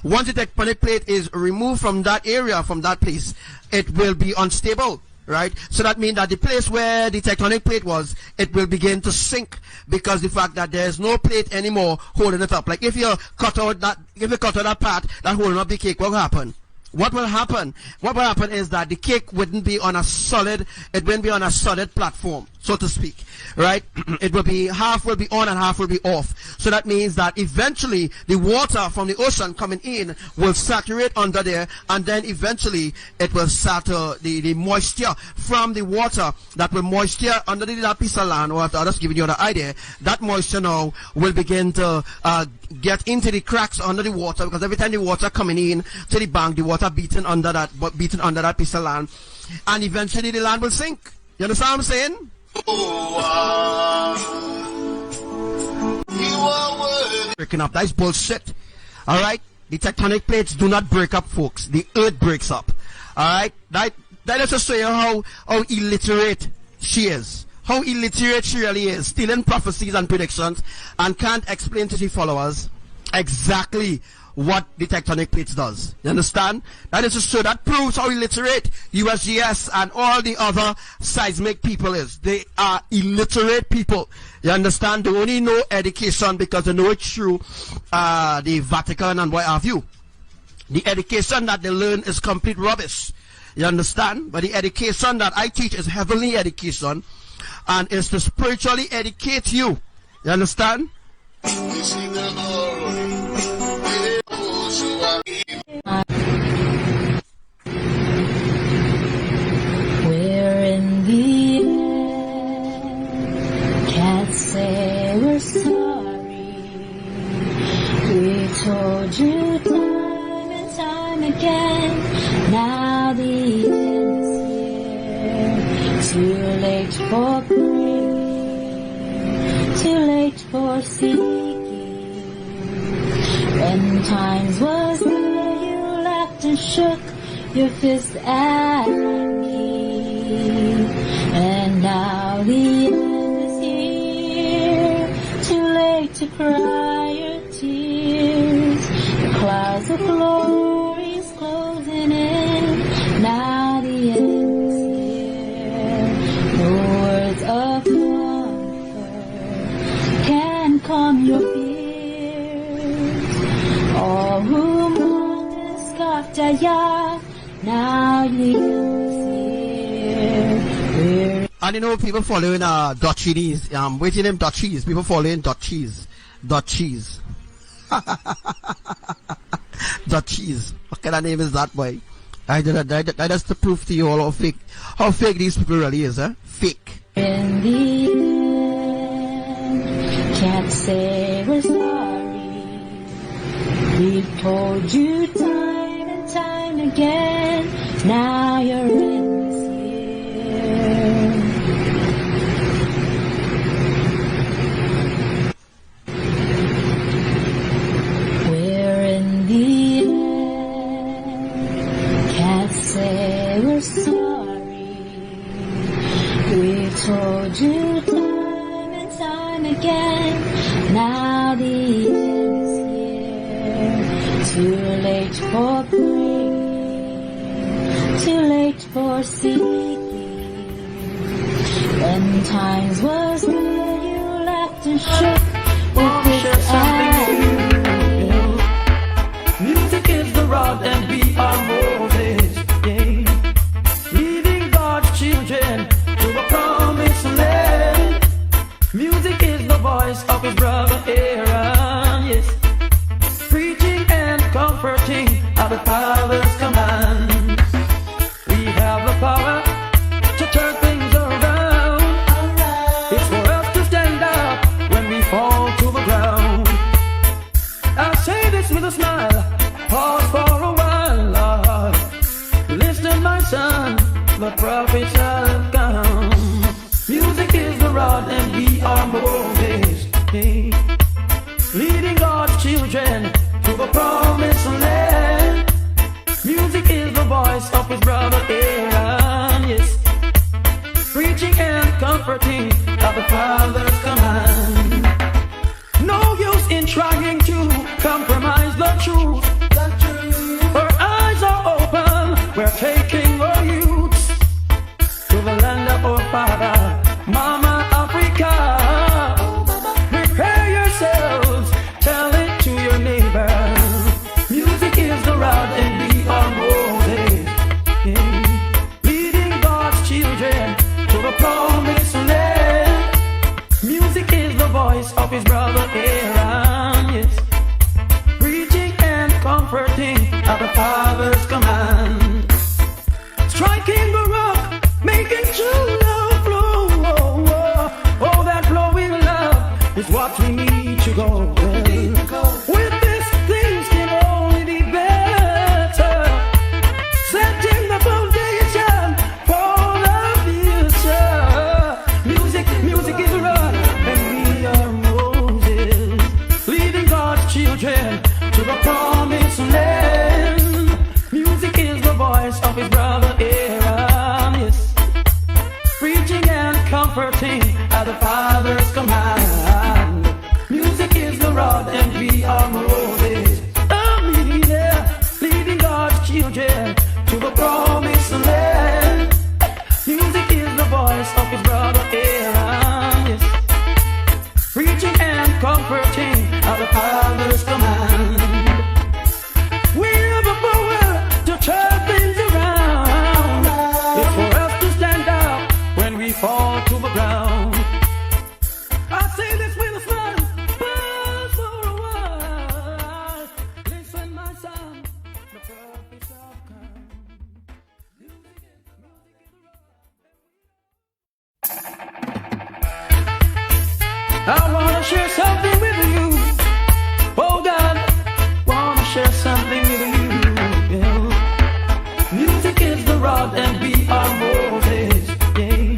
once the tectonic plate is removed from that area, from that place, it will be unstable. Right? So that means that the place where the tectonic plate was, it will begin to sink because the fact that there's no plate anymore holding it up. Like if you cut out that part that holding up the cake, what will happen? What will happen? What will happen is that the cake wouldn't be on a solid, it wouldn't be on a solid platform, so to speak, right? It will be, half will be on and half will be off. So that means that eventually the water from the ocean coming in will saturate under there, and then eventually it will start to, the moisture from the water that will moisture under that piece of land, or I'll just giving you the idea, that moisture now will begin to get into the cracks under the water, because every time the water coming in to the bank, the water beating under that piece of land, and eventually the land will sink. You understand what I'm saying? Breaking up, that's bullshit. Alright? The tectonic plates do not break up, folks. The earth breaks up. Alright? That is to show you how illiterate she is. How illiterate she really is, stealing prophecies and predictions, and can't explain to the followers exactly what the tectonic plates does. You understand? That is to show, that proves how illiterate USGS and all the other seismic people is. They are illiterate people. You understand? They only know education because they know it's through the Vatican and what have you. The education that they learn is complete rubbish. You understand? But the education that I teach is heavenly education, and is to spiritually educate you. You understand? Where in the air late for praying, too late for seeking. When times was good, you laughed and shook your fist at me. And now the end is here, too late to cry your tears. The clouds of glory is closing in, now the end is here. No words of comfort can calm your fears. All who mocked and scoffed at Yah, now the end is here. And you know, people following dot cheese, waiting them dot cheese, people following dot cheese. Dot cheese. Dot cheese. What kind of name is that, boy? That's to prove to you all how fake these people really is, huh? Fake. In the end, can't say we're sorry. We've told you time and time again, now your end is here. We're in the end, can't say we're sorry. We've told you time and time again, now the end is here. Too late for praying, too late for seeking. When times was good, you laughed and shook your fist at me. Music is the rod and we are Moses, yeah. Leading God's children to the promised land. Music is the voice of his brother Aaron, yes. Preaching and comforting are the Father's commands. We have the power to turn things around. It's for us to stand up when we fall to the ground. I say this with a smile, pause for a while, Lord. Listen, my son, the prophets have come. Music is the rod and we are Moses, hey. Leading God's children to the promised land. Music is the voice of his brother Aaron, yes. Preaching and comforting are the Father's command. No use in trying to compromise the truth. Our eyes are open, we're taking our youths to the land of our father, Mama Africa. Prepare yourselves, tell it to your neighbor. Music is the rod and we are Moses, yeah. Leading God's children to the promised land. Music is the voice of his brother Aaron, yes. Preaching and comforting are the Father's command. Striking the rock, making true love flow. Oh, that flowing love is what we need to go. With this, things can only be better. Setting the foundation for the future. Music is a rod and we are Moses. Leading God's children to the promised land. Music is the voice of his brother Aaron, yes. Preaching and comforting are the Father's command. Music is the rod and we are Moses. Leading God's children to the promised land. Music is the voice of his brother Aaron, yes. Preaching and comforting are the Father's command. We have the power to turn things around. It's for us to stand up when we fall to the ground. I say this with a smile, pause for a while. Listen, my son, the prophets have come. I wanna share something with you. Oh God, wanna share something with you. Yeah. Music is the rod and we are Moses, yeah.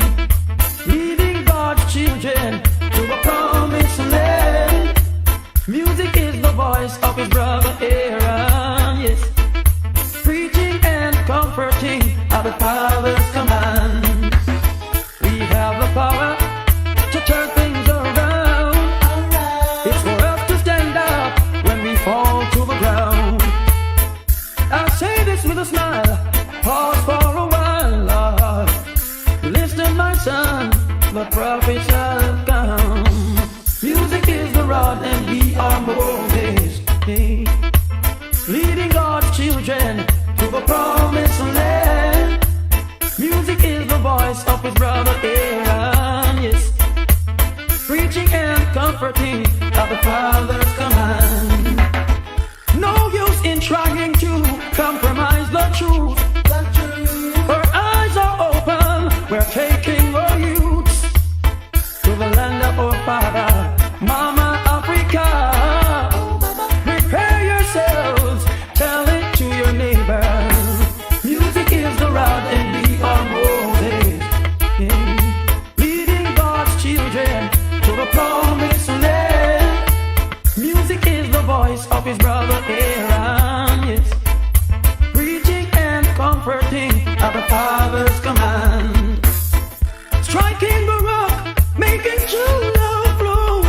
at the Father's command. We have the power to turn things around. It's for us to stand up when we fall to the ground. I say this with a smile, pause for a while, Lord. Listen, my son, the prophet shall come. Music is the rod and we are Moses, leading God's children to the promised land. Music is the voice of his brother Aaron, yes, preaching and comforting at the Father's command. No use in trying to compromise the truth. Our eyes are open, we're taking our youths to the land of our father, Mama Africa. Prepare yourselves, tell it to your neighbor. Music is the rod and we are Moses, leading God's children to the promised land. Music is the voice of his brother Aaron, yes, preaching and comforting at the Father's command. Striking the rock, making true love flow.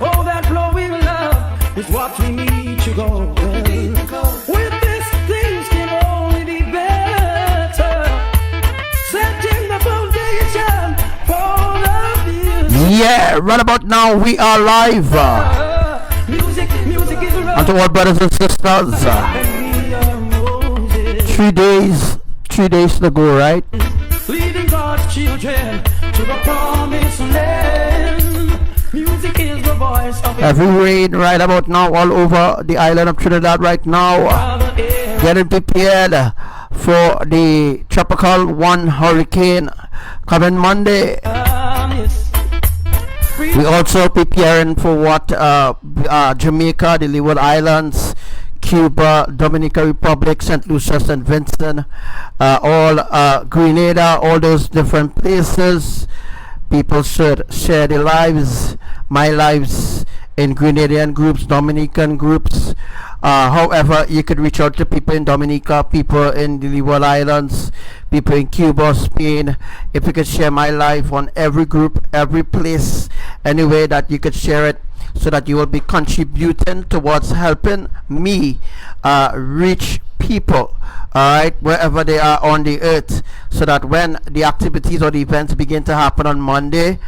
Oh, that flowing love is what we need to go. With this, things can only be better. Setting the foundation for the future. Yeah, right about now we are live. Music is the And to all brothers and sisters, 3 days to go, right? leading God's children to the promised land. Music is the voice of Heavy rain right about now all over the island of Trinidad right now. Getting prepared for the tropical 1 hurricane coming Monday. We also preparing for what Jamaica, the Leeward Islands, Cuba, Dominican Republic, St. Lucia, St. Vincent, all Grenada, all those different places. People should share their lives, my lives, in Grenadian groups, Dominican groups. However, you could reach out to people in Dominica, people in the Leeward Islands, people in Cuba, Spain. If you could share my life on every group, every place, any way that you could share it, so that you will be contributing towards helping me reach people, alright, wherever they are on the earth, so that when the activities or the events begin to happen on Monday,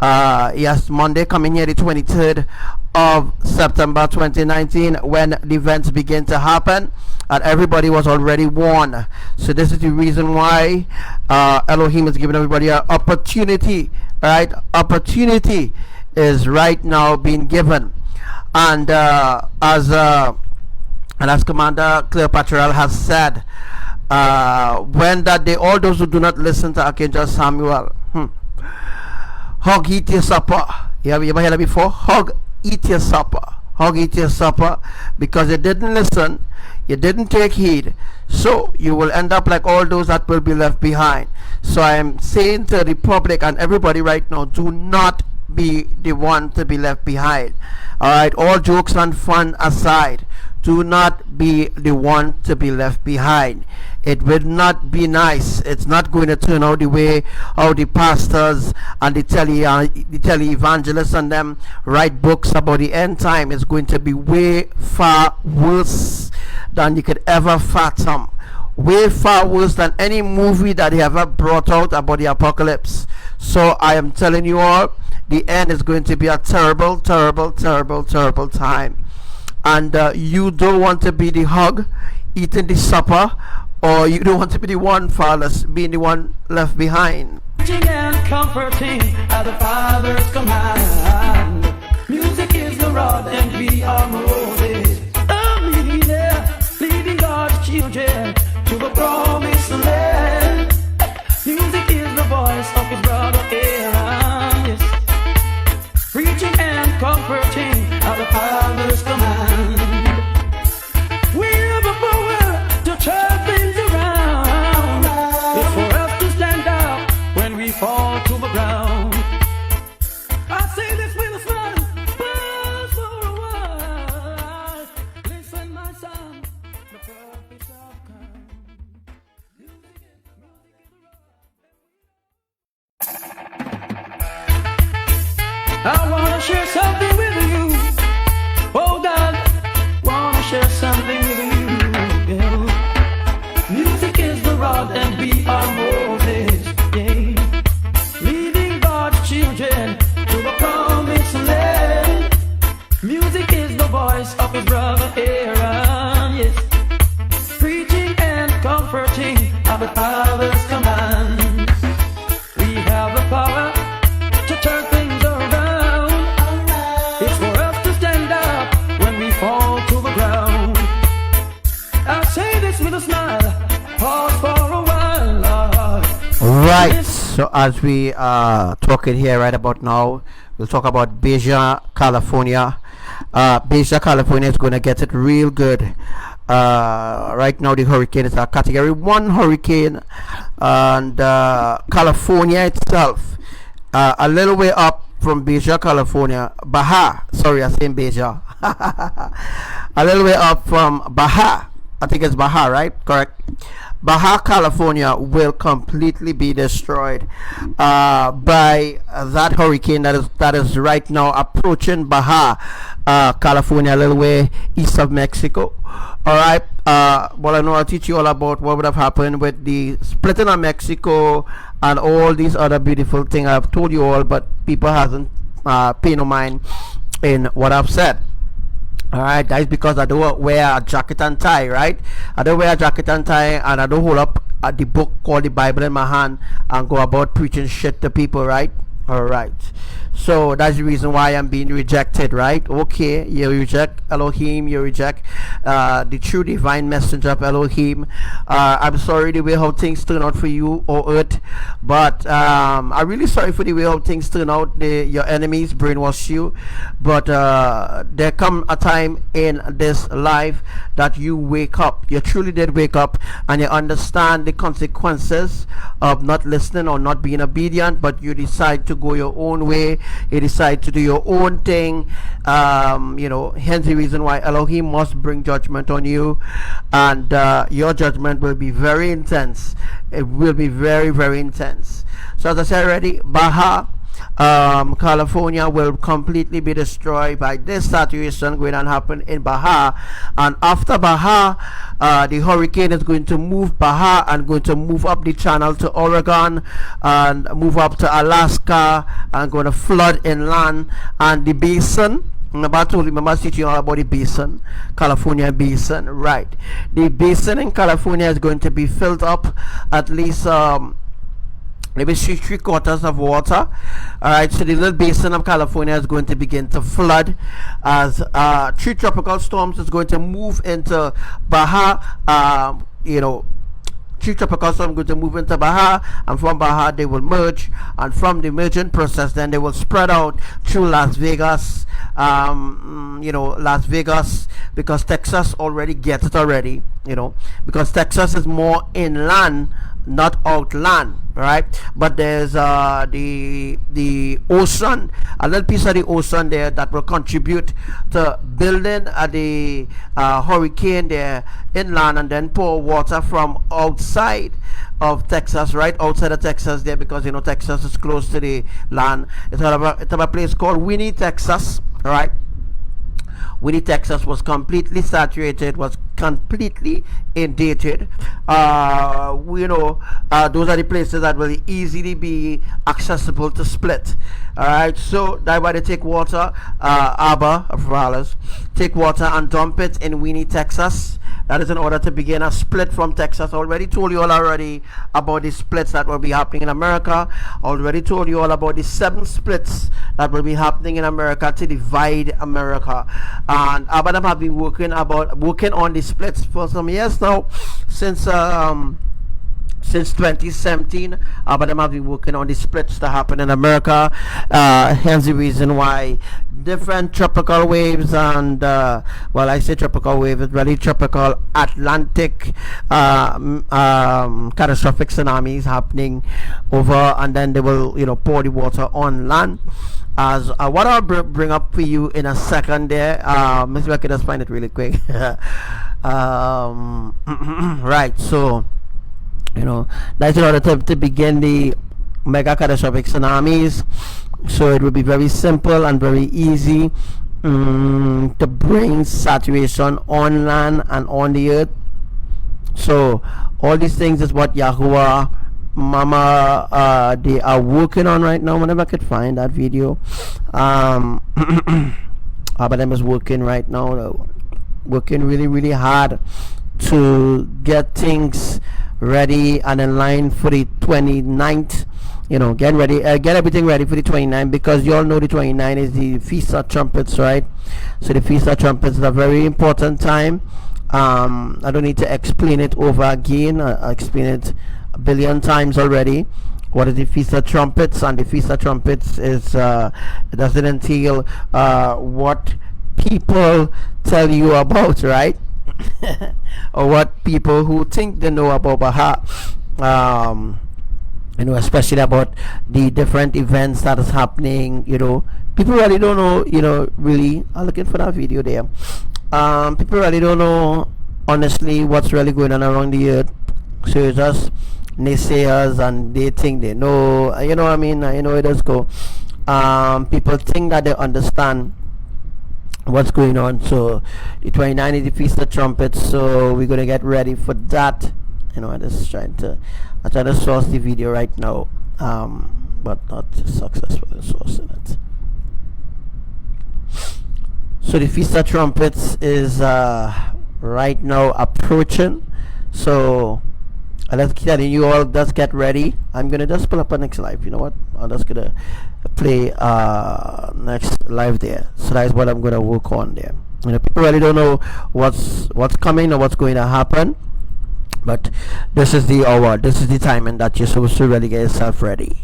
yes, Monday coming here, the 23rd of September 2019, when the events begin to happen, and everybody was already warned. So this is the reason why Elohim is giving everybody an opportunity, right? Opportunity is right now being given, and as Commander Cleopatra has said, when that day, all those who do not listen to Archangel Samuel, hug, eat your supper. You ever heard that before? Hug, eat your supper. Hug, eat your supper, because you didn't listen, you didn't take heed, so you will end up like all those that will be left behind. So I am saying to the public and everybody right now, do not be the one to be left behind. Alright, all jokes and fun aside, do not be the one to be left behind. It will not be nice. It's not going to turn out the way how the pastors and the tele-evangelists and them write books about the end time. It's going to be way far worse than you could ever fathom. Way far worse than any movie that they ever brought out about the apocalypse. So I am telling you all, the end is going to be a terrible, terrible, terrible, terrible time. And you don't want to be the hug, eating the supper, or you don't want to be the one, fathers, being the one left behind. and comforting at the Father's command. Music is the rod and we are Moses. Leading God's children to the promised land. Music is the voice of his brother Aaron, yes, preaching and comforting at the Father's command. We have the power to turn things around. It's for us to stand up when we fall to the ground. I say this with a smile, pause for a while. Listen, my son, the prophets have come. I wanna share something with you. Oh God, wanna share something with you. Yeah. Music is the rod and we are Moses. Yeah. Leading God's children to the promised land. Music is the voice of his brother Aaron. Yes. Preaching and comforting are the Father's commands. We have the power to turn things around. It's for us to stand up when we fall to the ground. I say this with a smile, pause for a while. Right. So as we are talking here right about now, we'll talk about Baja, California. Baja, California is going to get it real good. Right now the hurricane is a category 1 hurricane, and California itself, a little way up from Baja, California, Baja, sorry, I'm saying Baja, a little way up from Baja, I think it's Baja, right? Correct. Baja, California will completely be destroyed by that hurricane that is right now approaching Baja, California, a little way east of Mexico. All right. Well, I know I'll teach you all about what would have happened with the splitting of Mexico and all these other beautiful things I've told you all, but people hasn't paid no mind in what I've said. Alright, that is because I don't wear a jacket and tie, right? I don't wear a jacket and tie, and I don't hold up the book called the Bible in my hand and go about preaching shit to people, right? Alright, so that's the reason why I'm being rejected, right? Okay, you reject Elohim, you reject the true divine messenger of Elohim. I'm sorry the way how things turn out for you, or earth, but I'm really sorry for the way how things turn out. Your enemies brainwash you, but there come a time in this life that you wake up. You truly did wake up, and you understand the consequences of not listening or not being obedient, but you decide to go your own way. You decide to do your own thing. You know, hence the reason why Elohim must bring judgment on you, and your judgment will be very intense. It will be very, very intense. So as I said already, Baja, California will completely be destroyed by this saturation going to happen in Baja, and after Baja, the hurricane is going to move Baja and going to move up the channel to Oregon and move up to Alaska and going to flood inland, and the basin. Remember teaching all about the basin, California basin, right? The basin in California is going to be filled up at least maybe 3/4 of water. All right, so the little basin of California is going to begin to flood as 3 tropical storms is going to move into Baja. You know, 3 tropical storms going to move into Baja, and from Baja they will merge, and from the merging process then they will spread out through Las Vegas. You know, Las Vegas, because Texas already gets it already, you know, because Texas is more inland, not outland, right? But there's the ocean, a little piece of the ocean there that will contribute to building the hurricane there inland, and then pour water from outside of Texas, right outside of Texas there, because you know Texas is close to the land. It's a place called Winnie, Texas, right? Winnie, Texas was completely saturated, was completely inundated. You know, those are the places that will easily be accessible to split. Alright, so that's why they take water, ABBA, take water and dump it in Winnie, Texas. That is in order to begin a split from Texas. I already told you all already about the splits that will be happening in America. I already told you all about the 7 splits that will be happening in America to divide America. And ABBA have been working on the splits for some years now, since 2017. But have been working on the splits to happen in America. Hence the reason why different tropical waves and well, I say tropical wave, it's really tropical Atlantic catastrophic tsunamis happening over, and then they will, you know, pour the water on land. As what I'll bring up for you in a second there, maybe I can just find it really quick. Right, so you know, that's in order to begin the mega catastrophic tsunamis So it will be very simple and very easy to bring saturation on land and on the earth. So all these things is what Yahuwah Mama they are working on right now. Whenever I could find that video, Abba them is working right now, working really hard to get things ready and in line for the 29th. You know, get ready, get everything ready for the 29th, because you all know the 29th is the Feast of Trumpets, right? So the Feast of Trumpets is a very important time. I don't need to explain it over again. I explained it a billion times already. What is the Feast of Trumpets? And the Feast of Trumpets is it doesn't entail what people tell you about, right? Or what people who think they know about Baha, you know, especially about the different events that is happening. You know, people really don't know, you know, really. I'm looking for that video there. People really don't know honestly what's really going on around the earth. So it's just naysayers, and they think they know, you know what I mean? You know, it does go. People think that they understand what's going on. So the 29th is the Feast of Trumpets, so we're gonna get ready for that. You know, I try to source the video right now, but not successful in sourcing it. So the Feast of Trumpets is right now approaching. So let's get you all. Just get ready. I'm gonna just pull up a next live. You know what? I'm just gonna play next live there. So that's what I'm gonna work on there. You know, people really don't know what's coming or what's going to happen, but this is the hour. This is the time, and that you're supposed to really get yourself ready.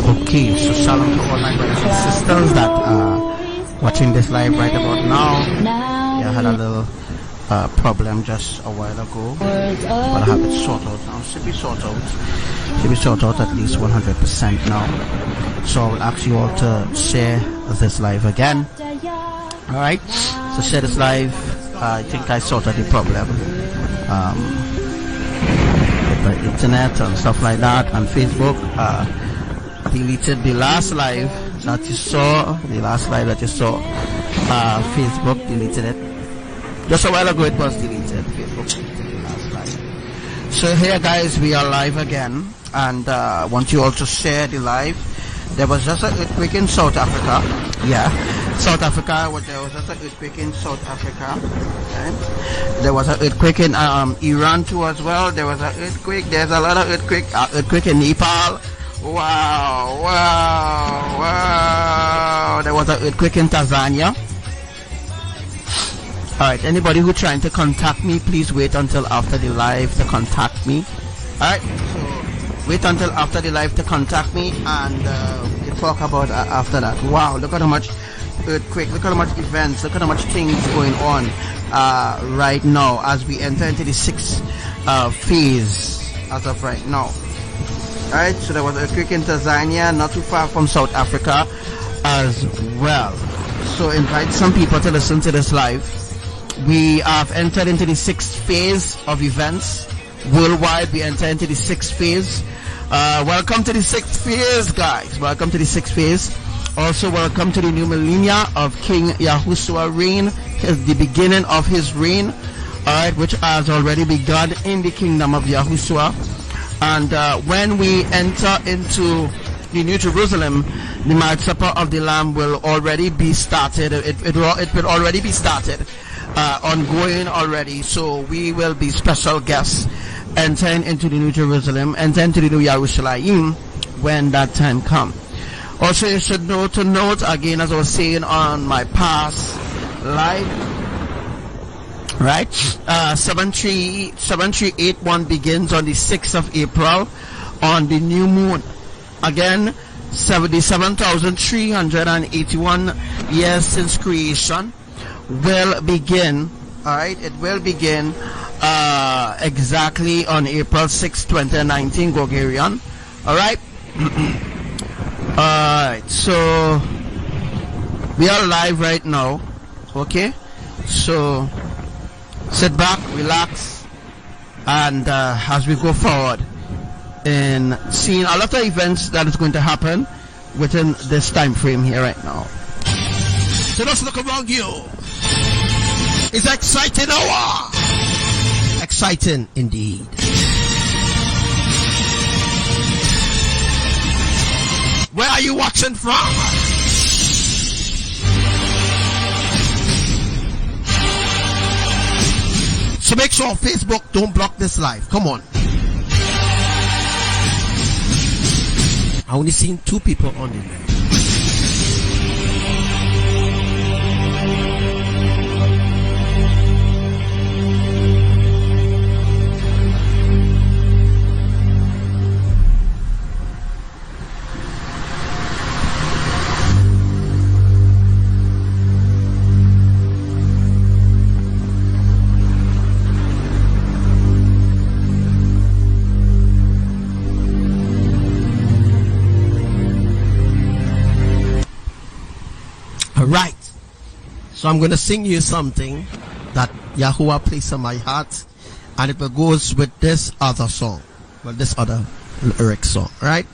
Okay, so shalom to all my brothers and sisters that are watching this live right about now. Yeah, I had a little problem just a while ago, but I have it sorted out now. Should be sorted out at least 100% now. So I will ask you all to share this live again. Alright, so share this live. I think I sorted the problem with the internet and stuff like that, and Facebook. Deleted the last live that you saw. Facebook deleted it just a while ago. It was deleted. Facebook deleted the last live. So here, guys, we are live again, and I want you all to share the live. There was just an earthquake in South Africa. Yeah, South Africa. There was just an earthquake in South Africa. Okay. There was an earthquake in Iran too as well. There was an earthquake. There's a lot of earthquake in Nepal. Wow. There was an earthquake in Tanzania. Alright, anybody who trying to contact me, please wait until after the live to contact me. Alright, so wait until after the live to contact me, and we'll talk about after that. Wow, look at how much earthquake, look at how much events, look at how much things going on right now as we enter into the 6th phase as of right now. Alright, so there was an earthquake in Tanzania, not too far from South Africa as well. So invite some people to listen to this live. We have entered into the 6th phase of events. Worldwide, we enter into the 6th phase. Welcome to the 6th phase, guys. Welcome to the 6th phase. Also, welcome to the new millennia of King Yahushua reign. The beginning of his reign, alright, which has already begun in the kingdom of Yahushua. And when we enter into the New Jerusalem, the marriage supper of the Lamb will already be started. It will already be started, ongoing already. So we will be special guests entering into the New Jerusalem, entering into the new YAHRUSHALAYIM when that time comes. Also, you should know to note again, as I was saying on my past live, right? 7381 begins on the 6th of April on the new moon. Again, 77,381 years since creation will begin. All right, it will begin exactly on April 6, 2019, Gregorian. All right. Alright, so we are live right now. Okay, so sit back, relax, and as we go forward in seeing a lot of events that is going to happen within this time frame here right now. So just look around you. It's exciting hour. Exciting indeed. Where are you watching from? So make sure on Facebook don't block this live. Come on. I only seen 2 people on it. Right, so I'm going to sing you something that Yahuwah placed on my heart, and it goes with this other song, well, this other lyric song, right?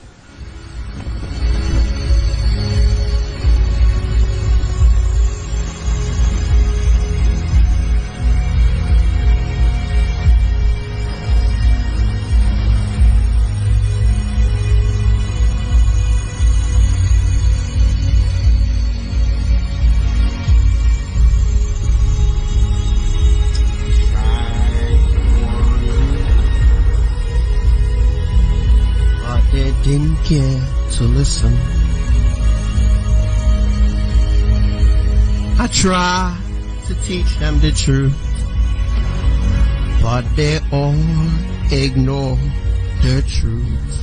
Didn't care to listen. I tried to teach them the truth, but they all ignore the truth.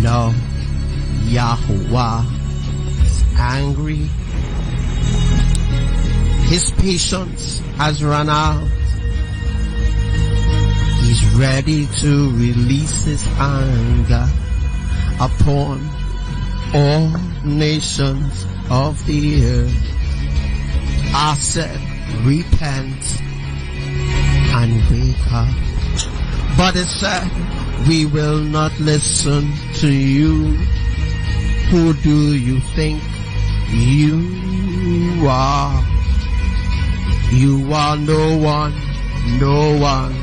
No, Yahuwah is angry. His patience has run out. He's ready to release his anger upon all nations of the earth. I said, repent and wake up. But it said, we will not listen to you. Who do you think you are? You are no one, no one.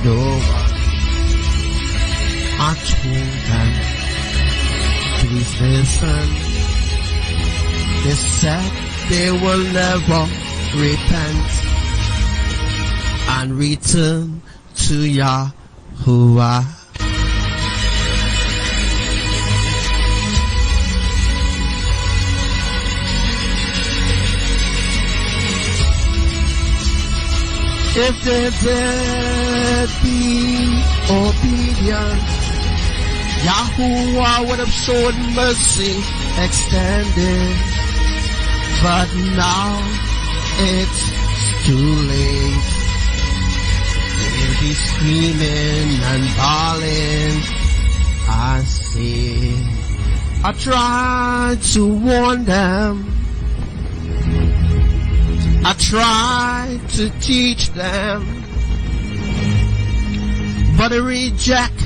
No one. I told them, please listen. They said they will never repent and return to Yahuwah. If they did be obedient, Yahuwah would have shown mercy extended. but now it's too late. They'll be screaming and bawling. I see. I tried to warn them. I tried to teach them, but they reject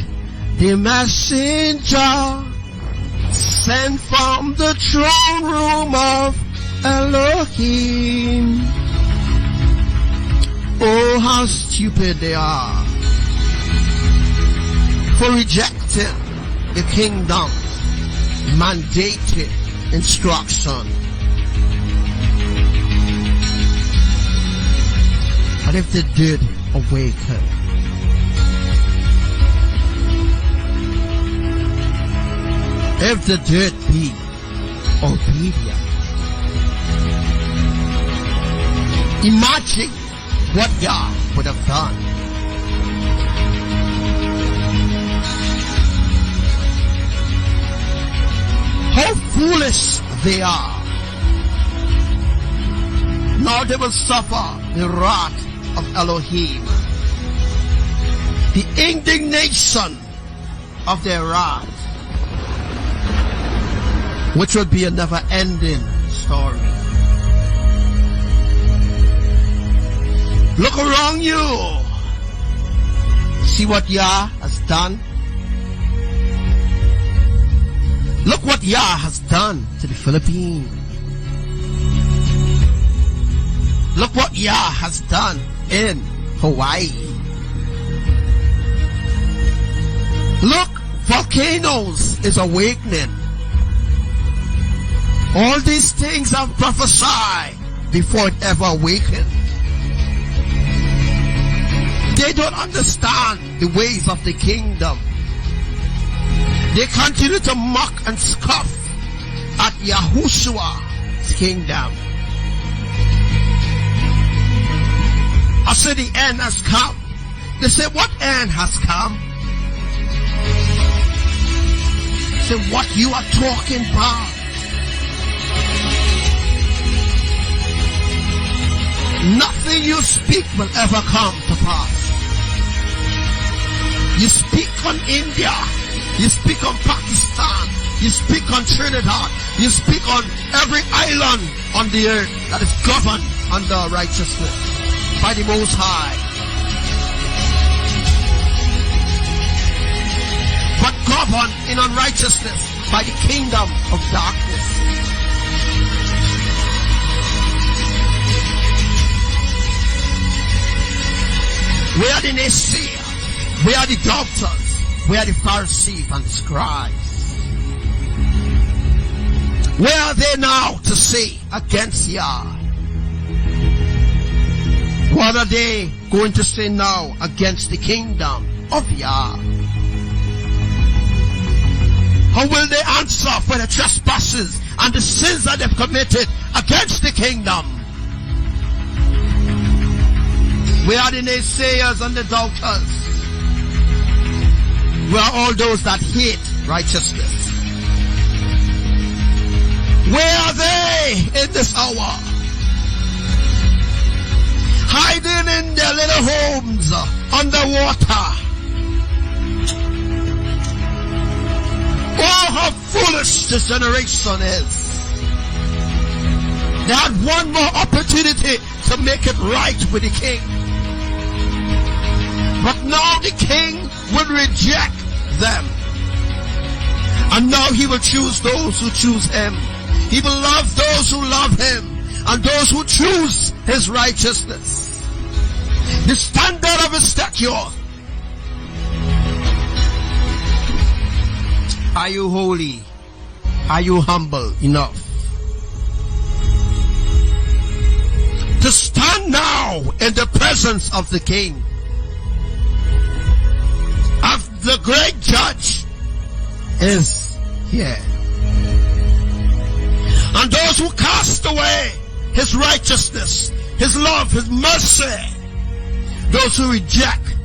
the messenger sent from the throne room of Elohim. Oh, how stupid they are for rejecting the kingdom's mandated instruction. But if they did awaken, if they did be obedient, imagine what Yah would have done. How foolish they are. Now they will suffer the wrath of Elohim, the indignation of their wrath, which would be a never-ending story. Look around you. See what Yah has done? Look what Yah has done to the Philippines. Look what Yah has done in Hawaii. Look, volcanoes is awakening. All these things are prophesied before it ever awakened. They don't understand the ways of the kingdom. They continue to mock and scoff at Yahushua's kingdom. I say the end has come. They say, what end has come? Say, what you are talking about? Nothing you speak will ever come to pass. You speak on India. You speak on Pakistan. You speak on Trinidad. You speak on every island on the earth that is governed under righteousness by the Most High. But governed in unrighteousness by the kingdom of darkness. Where are the naysayers? Where are the doctors? Where are the Pharisees and the scribes? Where are they now to say against Yah? What are they going to say now against the kingdom of Yah? How will they answer for the trespasses and the sins that they've committed against the kingdom? Where are the naysayers and the doubters? Where are all those that hate righteousness? Where are they in this hour? Hiding in their little homes underwater. Oh, how foolish this generation is. They had one more opportunity to make it right with the king. But now the king will reject them. And now he will choose those who choose him. He will love those who love him. And those who choose his righteousness. The standard of his stature. Are you holy? Are you humble enough to stand now in the presence of the king? Of the great judge is here. And those who cast away his righteousness, his love, his mercy, those who reject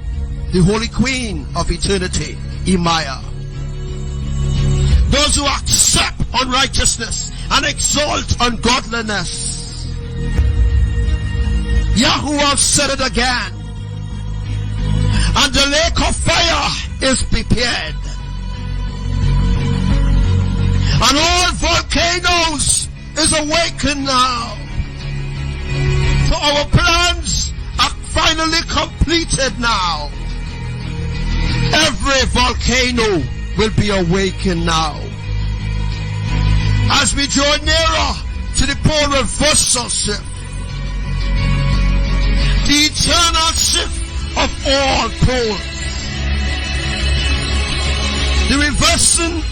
the Holy Queen of eternity, IMAYAH, those who accept unrighteousness and exalt ungodliness. Yahuwah said it again. And the lake of fire is prepared. And all volcanoes is awakened now. So our plans are finally completed now. Every volcano will be awakened now. As we draw nearer to the pole reversal shift, the eternal shift of all poles, the reversing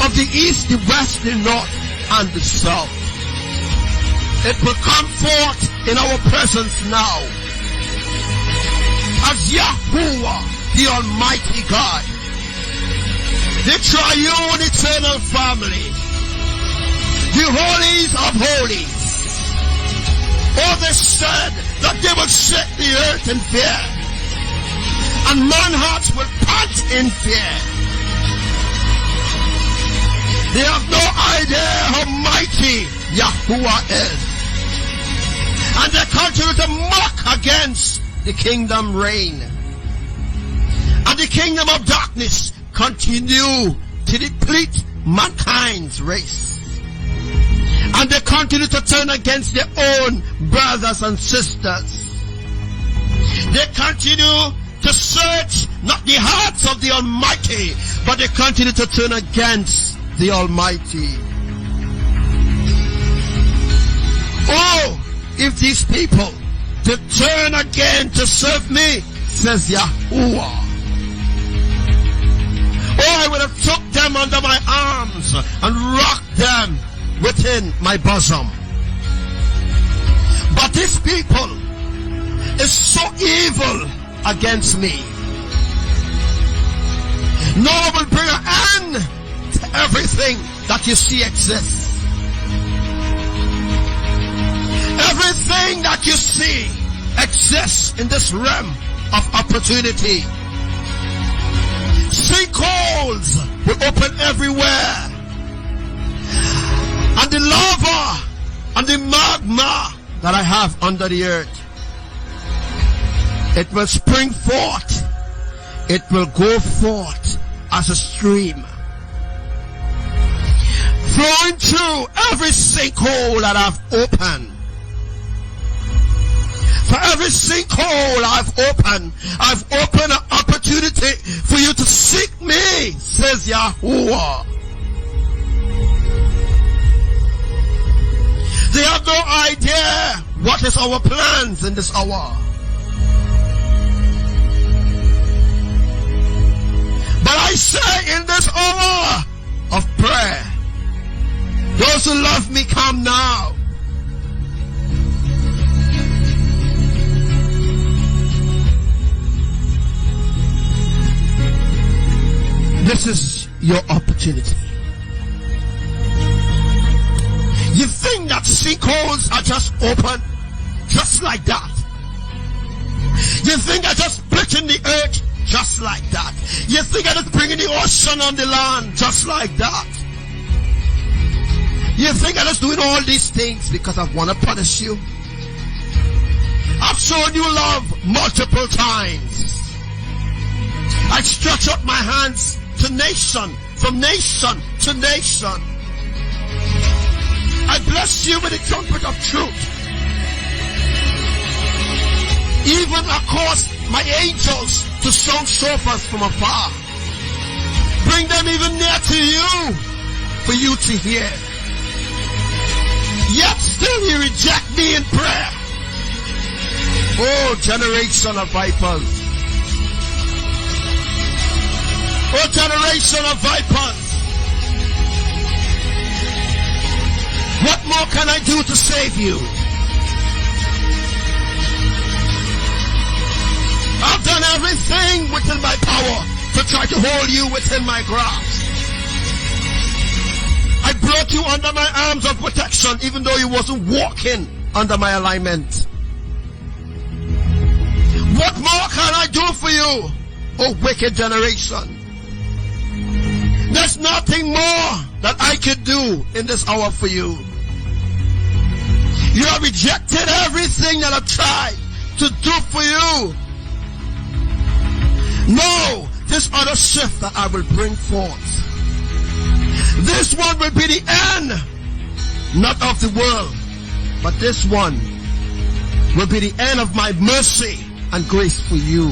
of the east, the west, the north, and the south. It will come forth in our presence now as Yahuwah, the Almighty God, the triune eternal family, the holies of holies. Oh, they said that they will shake the earth in fear, and man's hearts will pant in fear. They have no idea how mighty Yahuwah is, and they continue to mock against the kingdom reign, and the kingdom of darkness continue to deplete mankind's race, and they continue to turn against their own brothers and sisters. They continue to search not the hearts of the Almighty, but they continue to turn against the Almighty. Oh, if these people to turn again to serve me, says Yahuwah, oh, I would have took them under my arms and rocked them within my bosom. But this people is so evil against me. No one will bring an end to everything that you see exists. Everything that you see exists in this realm of opportunity. Sinkholes will open everywhere, and the lava and the magma that I have under the earth, it will spring forth. It will go forth as a stream, flowing through every sinkhole that I've opened. For every sinkhole I've opened an opportunity for you to seek me, says Yahuwah. They have no idea what is our plans in this hour. But I say in this hour of prayer, those who love me, come now. This is your opportunity. You think that sinkholes are just open, just like that. You think I just splitting the earth, just like that. You think I just bringing the ocean on the land, just like that. You think I just doing all these things because I want to punish you? I've shown you love multiple times. I stretch out my hands to nation, from nation to nation. I bless you with the trumpet of truth. Even I cause my angels to sound shofars from afar. Bring them even near to you for you to hear. Yet still you reject me in prayer. Oh, generation of vipers. Oh, generation of vipers. What more can I do to save you? I've done everything within my power to try to hold you within my grasp. I brought you under my arms of protection even though you wasn't walking under my alignment. What more can I do for you, oh wicked generation? There's nothing more that I could do in this hour for you. You have rejected everything that I've tried to do for you. No, this other shift that I will bring forth, this one will be the end, not of the world, but this one will be the end of my mercy and grace for you.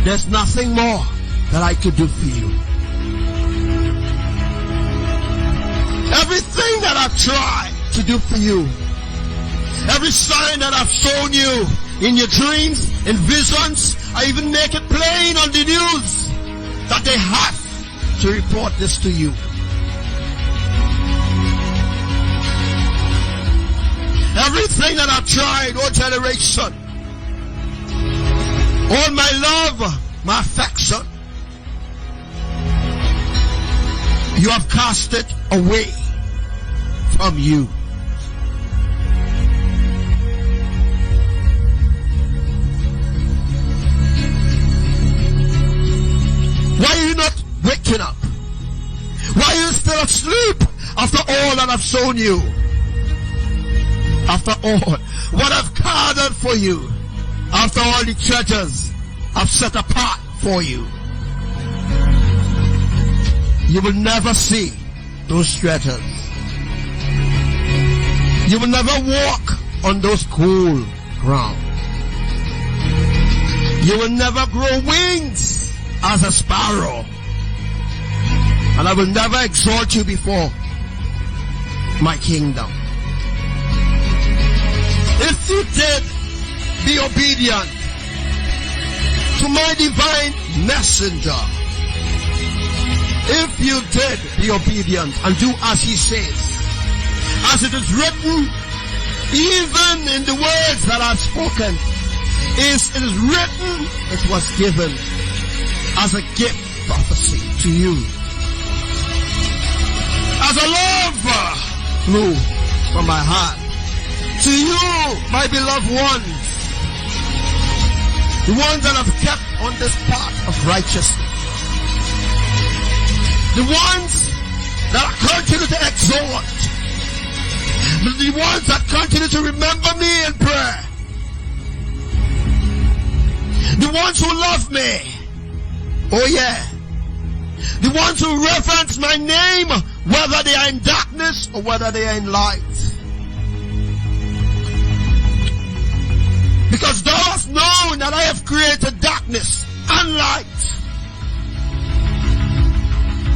There's nothing more that I could do for you. Everything that I've tried to do for you, every sign that I've shown you in your dreams, in visions, I even make it plain on the news that they have to report this to you. Everything that I've tried, oh generation, all my love, my affection, you have cast it away from you. Why are you not waking up? Why are you still asleep after all that I've shown you? After all what I've gathered for you, after all the treasures I've set apart for you, you will never see those treasures. You will never walk on those cool ground. You will never grow wings as a sparrow. And I will never exalt you before my kingdom. If you did be obedient to my divine messenger, if you did be obedient and do as he says, as it is written, even in the words that I've spoken, it is written, it was given as a gift prophecy to you. As a love flew from my heart to you, my beloved ones, the ones that have kept on this path of righteousness, the ones that continue to exhort, the ones that continue to remember me in prayer, the ones who love me, oh yeah, the ones who reverence my name, whether they are in darkness or whether they are in light. Because thou hast known that I have created darkness and light.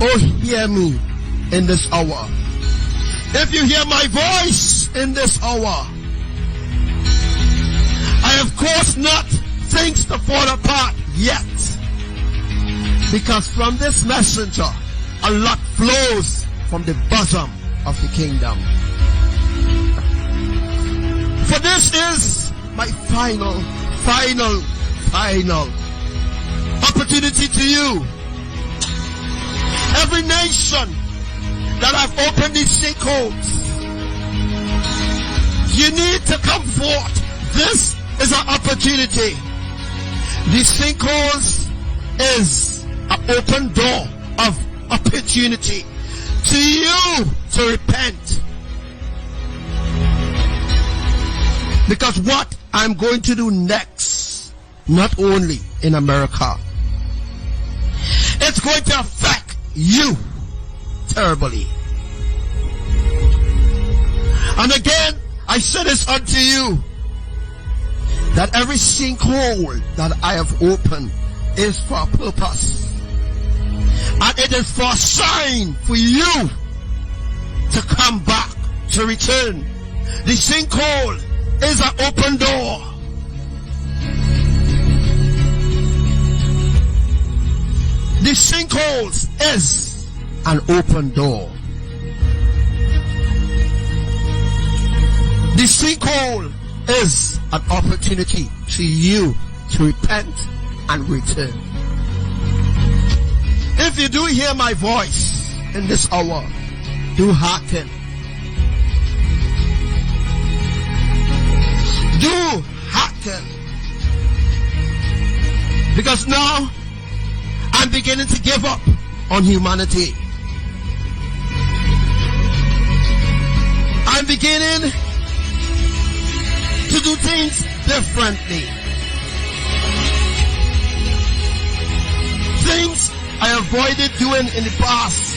Oh, hear me in this hour. If you hear my voice in this hour, I have caused not things to fall apart yet. Because from this messenger, a lot flows from the bosom of the kingdom. For this is my final opportunity to you. Every nation that I've opened these sinkholes, you need to come forth. This is an opportunity. These sinkholes is an open door of opportunity to you to repent. Because what I'm going to do next, not only in America, it's going to affect you terribly. And again, I say this unto you, that every sinkhole that I have opened is for a purpose. And it is for a sign for you to come back, to return. The sinkhole is an open door. The sinkholes is an open door. The sinkhole is an opportunity to you to repent and return. If you do hear my voice in this hour, do hearken. Do hearken. Because now I'm beginning to give up on humanity. I'm beginning to do things differently. Things I avoided doing in the past,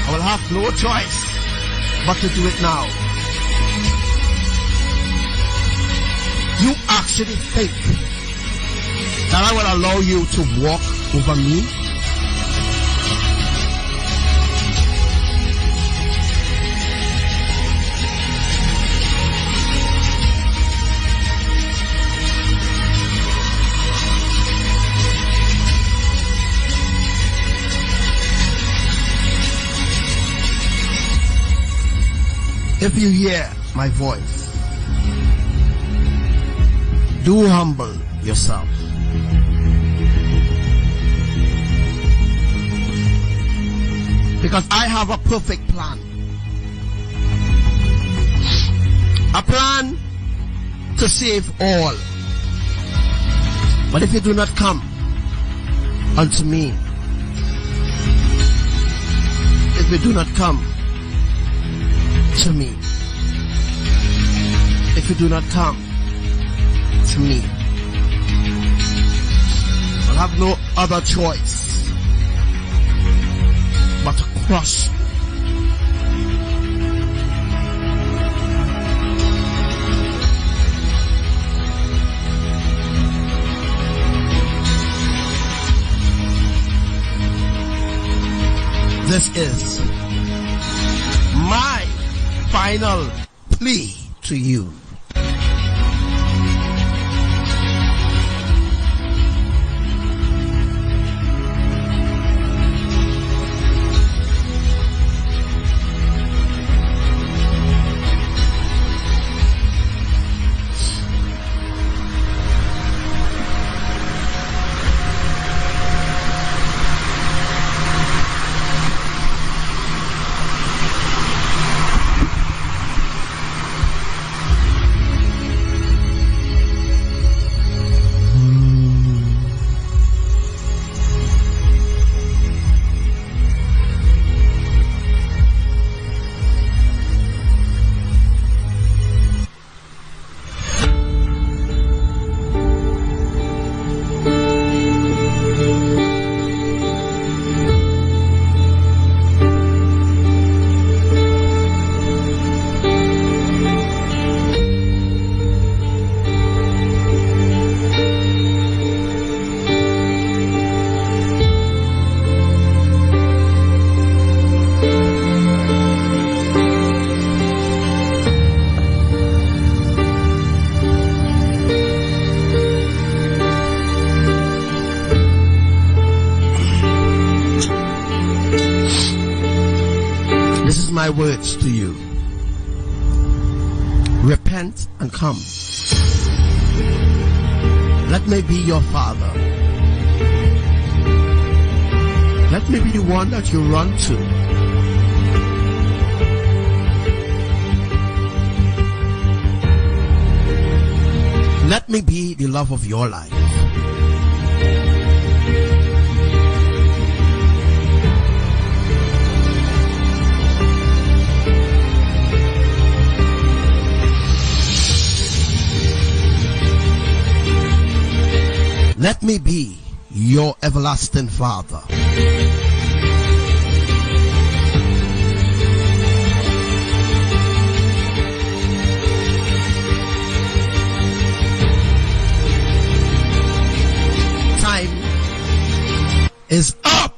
I will have no choice but to do it now. You actually think that I will allow you to walk over me? If you hear my voice, do humble yourself. Because I have a perfect plan. A plan to save all. But if you do not come unto me, if you do not come to me, if you do not come to me, I'll have no other choice but to crush. This is my final plea to you. My words to you. Repent and come. Let me be your father. Let me be the one that you run to. Let me be the love of your life. Let me be your everlasting Father. Time is up.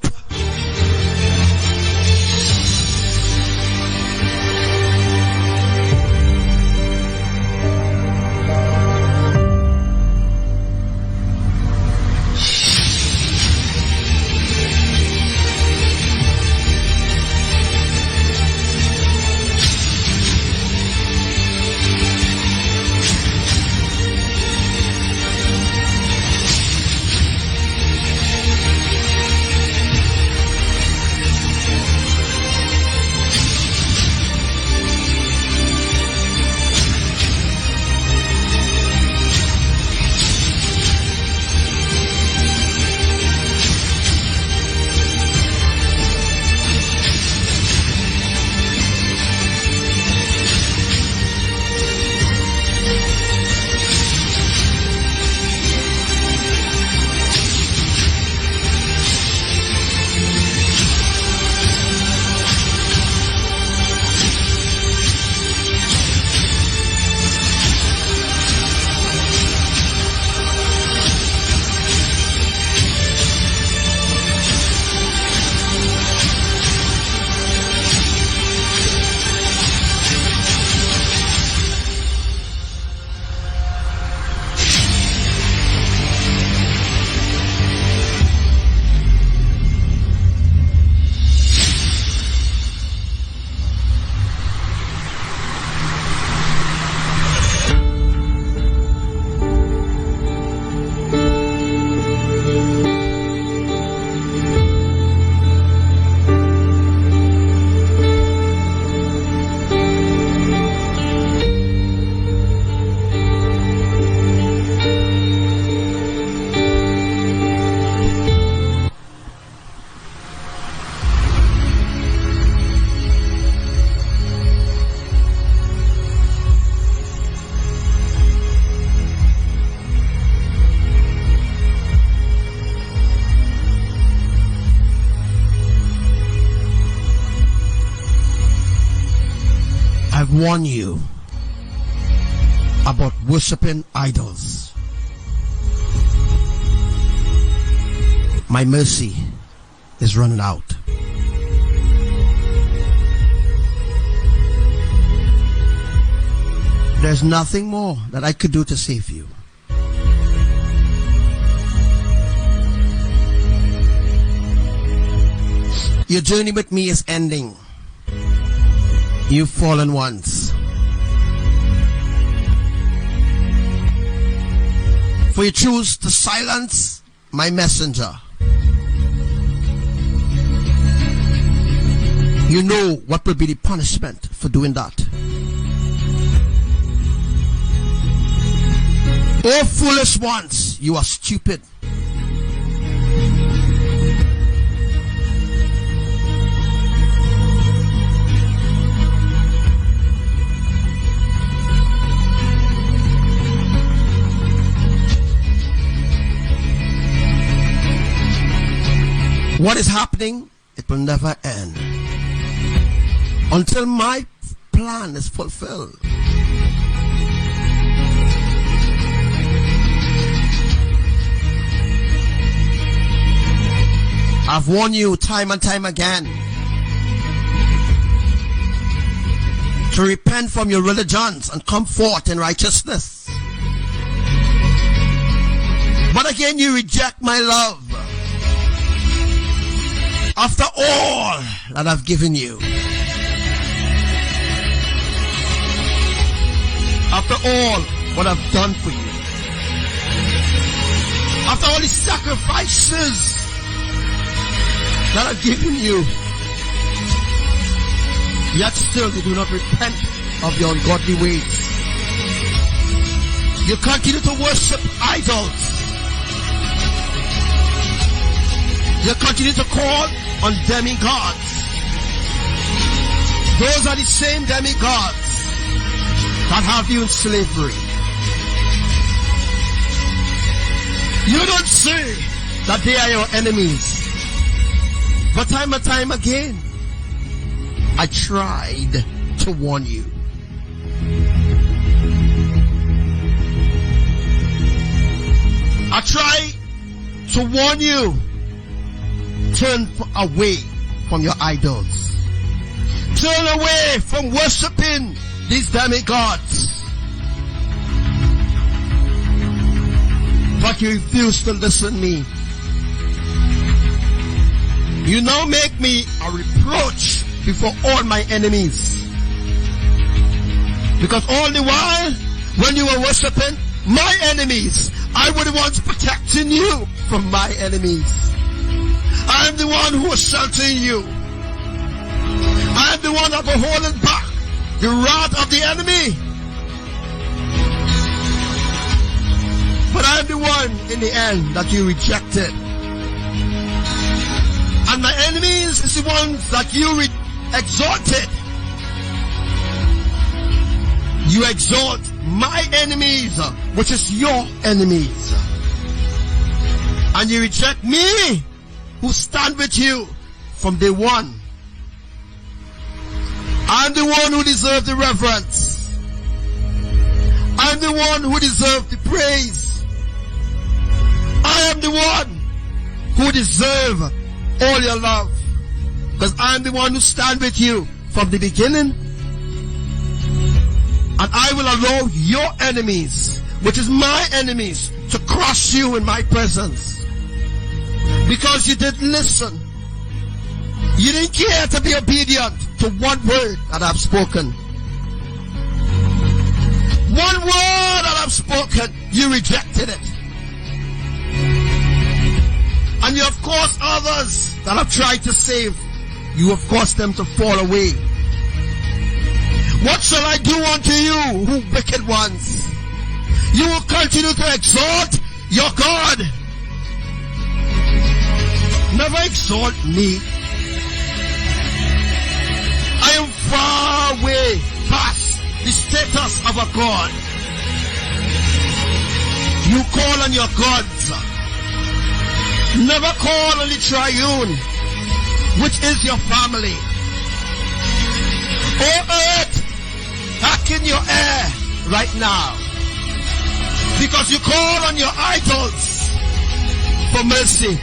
warned you about worshiping idols. My mercy is running out. There's nothing more that I could do to save you. Your journey with me is ending. You've fallen once. For you choose to silence my messenger. You know what will be the punishment for doing that. Oh, foolish ones, you are stupid. What is happening? It will never end until my plan is fulfilled. I've warned you time and time again to repent from your religions and come forth in righteousness. But again, you reject my love. After all that I've given you, after all what I've done for you, after all the sacrifices that I've given you, yet still you do not repent of your ungodly ways. You continue to worship idols. You continue to call on demigods. Those are the same demigods that have you in slavery. You don't say that they are your enemies. But time and time again, I tried to warn you. I tried to warn you. Turn away from your idols. Turn away from worshiping these demigods. But you refuse to listen to me. You now make me a reproach before all my enemies. Because all the while, when you were worshiping my enemies, I was the ones protecting you from my enemies. I am the one who is sheltering you. I am the one that was holding back the wrath of the enemy. But I am the one in the end that you rejected. And my enemies is the ones that you exalted. You exalt my enemies, which is your enemies. And you reject me, who stand with you from day one. I'm the one who deserves the reverence. I'm the one who deserves the praise. I am the one who deserves all your love. Because I'm the one who stand with you from the beginning. And I will allow your enemies, which is my enemies, to crush you in my presence. Because you didn't listen. You didn't care to be obedient to one word that I've spoken. One word that I've spoken, you rejected it. And you have caused others that I've tried to save, you have caused them to fall away. What shall I do unto you, who wicked ones? You will continue to exalt your God. Never exalt me. I am far way past the status of a God. You call on your gods. Never call on the triune, which is your family. Oh earth, taking your air right now. Because you call on your idols for mercy.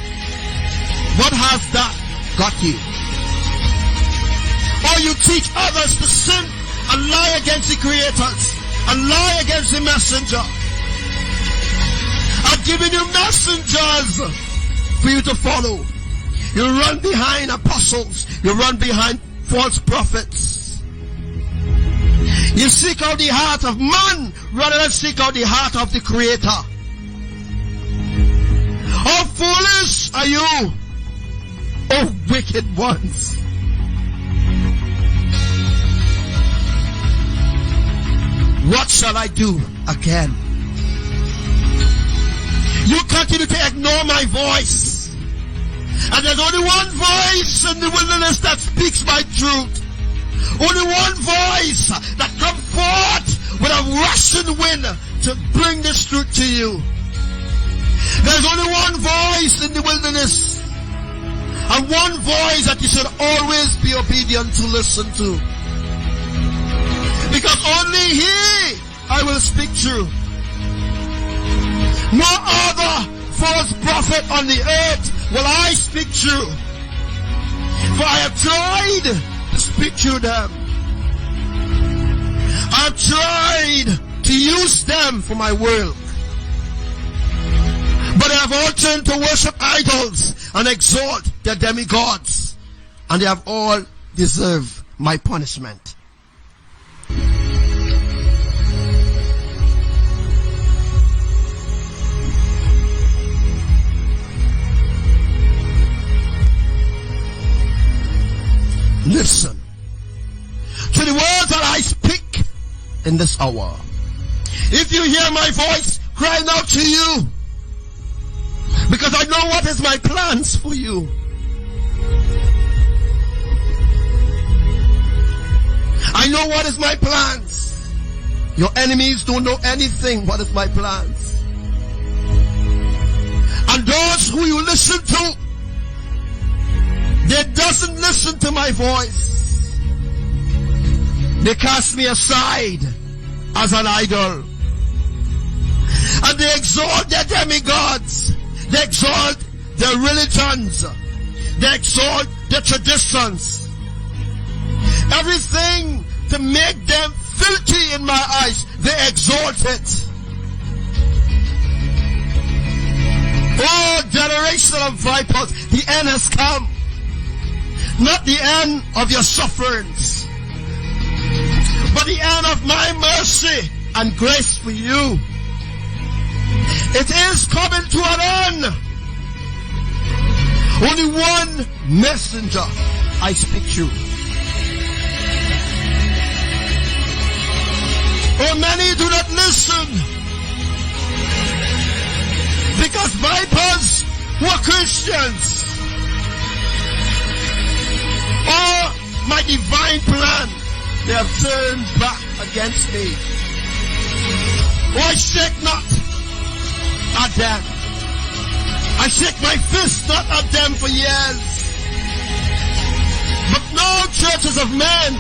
What has that got you? Or you teach others to sin and lie against the creators and lie against the messenger. I've given you messengers for you to follow. You run behind apostles. You run behind false prophets. You seek out the heart of man rather than seek out the heart of the Creator. How foolish are you, O wicked ones? What shall I do again? You continue to ignore my voice. And there's only one voice in the wilderness that speaks my truth. Only one voice that comes forth with a rushing wind to bring this truth to you. There's only one voice in the wilderness. And one voice that you should always be obedient to listen to. Because only He I will speak true. No other false prophet on the earth will I speak true. For I have tried to speak through them. I have tried to use them for my work. But they have all turned to worship idols and exalt their demigods. And they have all deserved my punishment. Listen to the words that I speak in this hour. If you hear my voice crying out to you, because I know what is my plans for you. I know what is my plans. Your enemies don't know anything what is my plans. And those who you listen to, they doesn't listen to my voice. They cast me aside as an idol. And they exalt their demigods. They exalt their religions. They exalt their traditions. Everything to make them filthy in my eyes, they exalt it. Oh, generation of vipers, the end has come. Not the end of your sufferings, but the end of my mercy and grace for you. It is coming to an end. Only one messenger I speak to. Oh, many do not listen, because vipers were Christians. Oh, my divine plan, they have turned back against me. Oh, I shake not at them. I shake my fist not at them for years. But now, churches of men,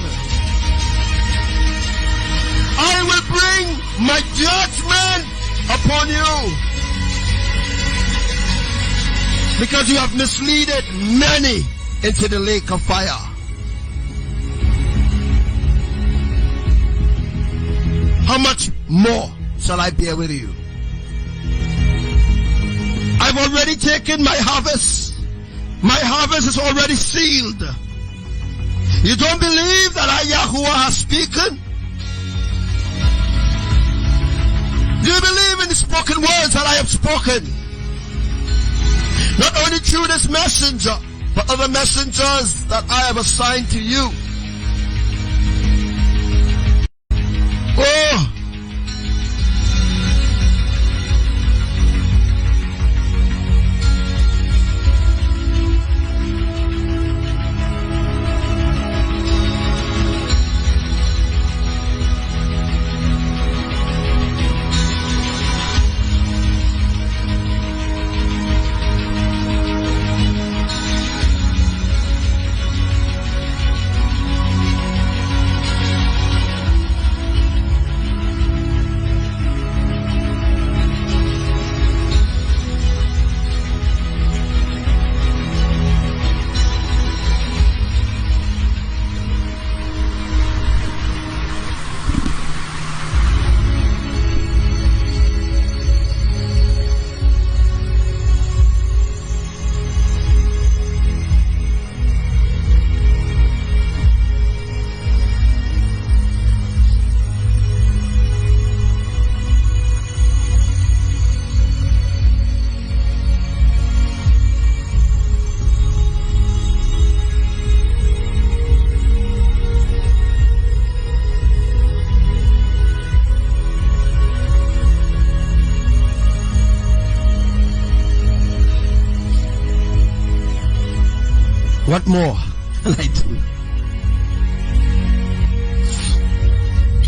I will bring my judgment upon you. Because you have misled many into the lake of fire. How much more shall I bear with you? I've already taken my harvest. My harvest is already sealed. You don't believe that I, Yahuwah, has spoken? Do you believe in the spoken words that I have spoken? Not only through this messenger, but other messengers that I have assigned to you. Oh! What more can I do?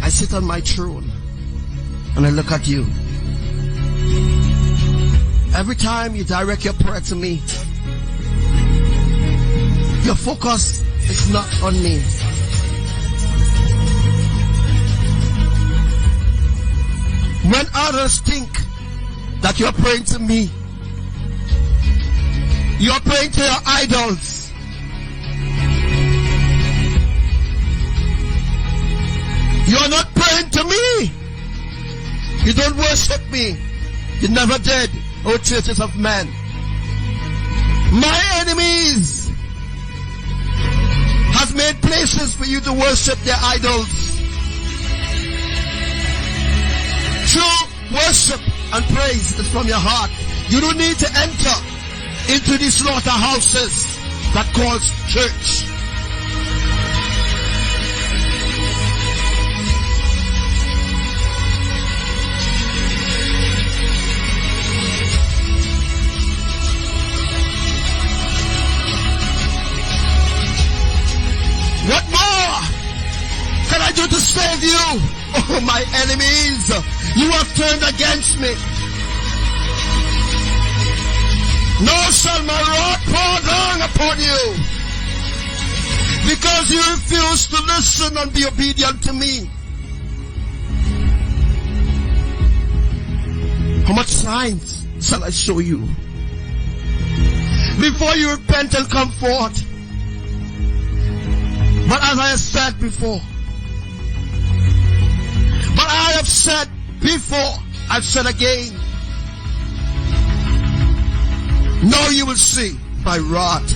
I sit on my throne and I look at you. Every time you direct your prayer to me, your focus is not on me. When others think that you're praying to me, you're praying to your idols. You're not praying to me. You don't worship me. You never did, O churches of men. My enemies has made places for you to worship their idols. True worship and praise is from your heart. You don't need to enter into these slaughterhouses that calls church. What more can I do to save you? Oh, my enemies, you have turned against me. Nor shall my wrath pour down upon you, because you refuse to listen and be obedient to me. How much signs shall I show you before you repent and come forth? But as I have said before, I've said again, now you will see my wrath.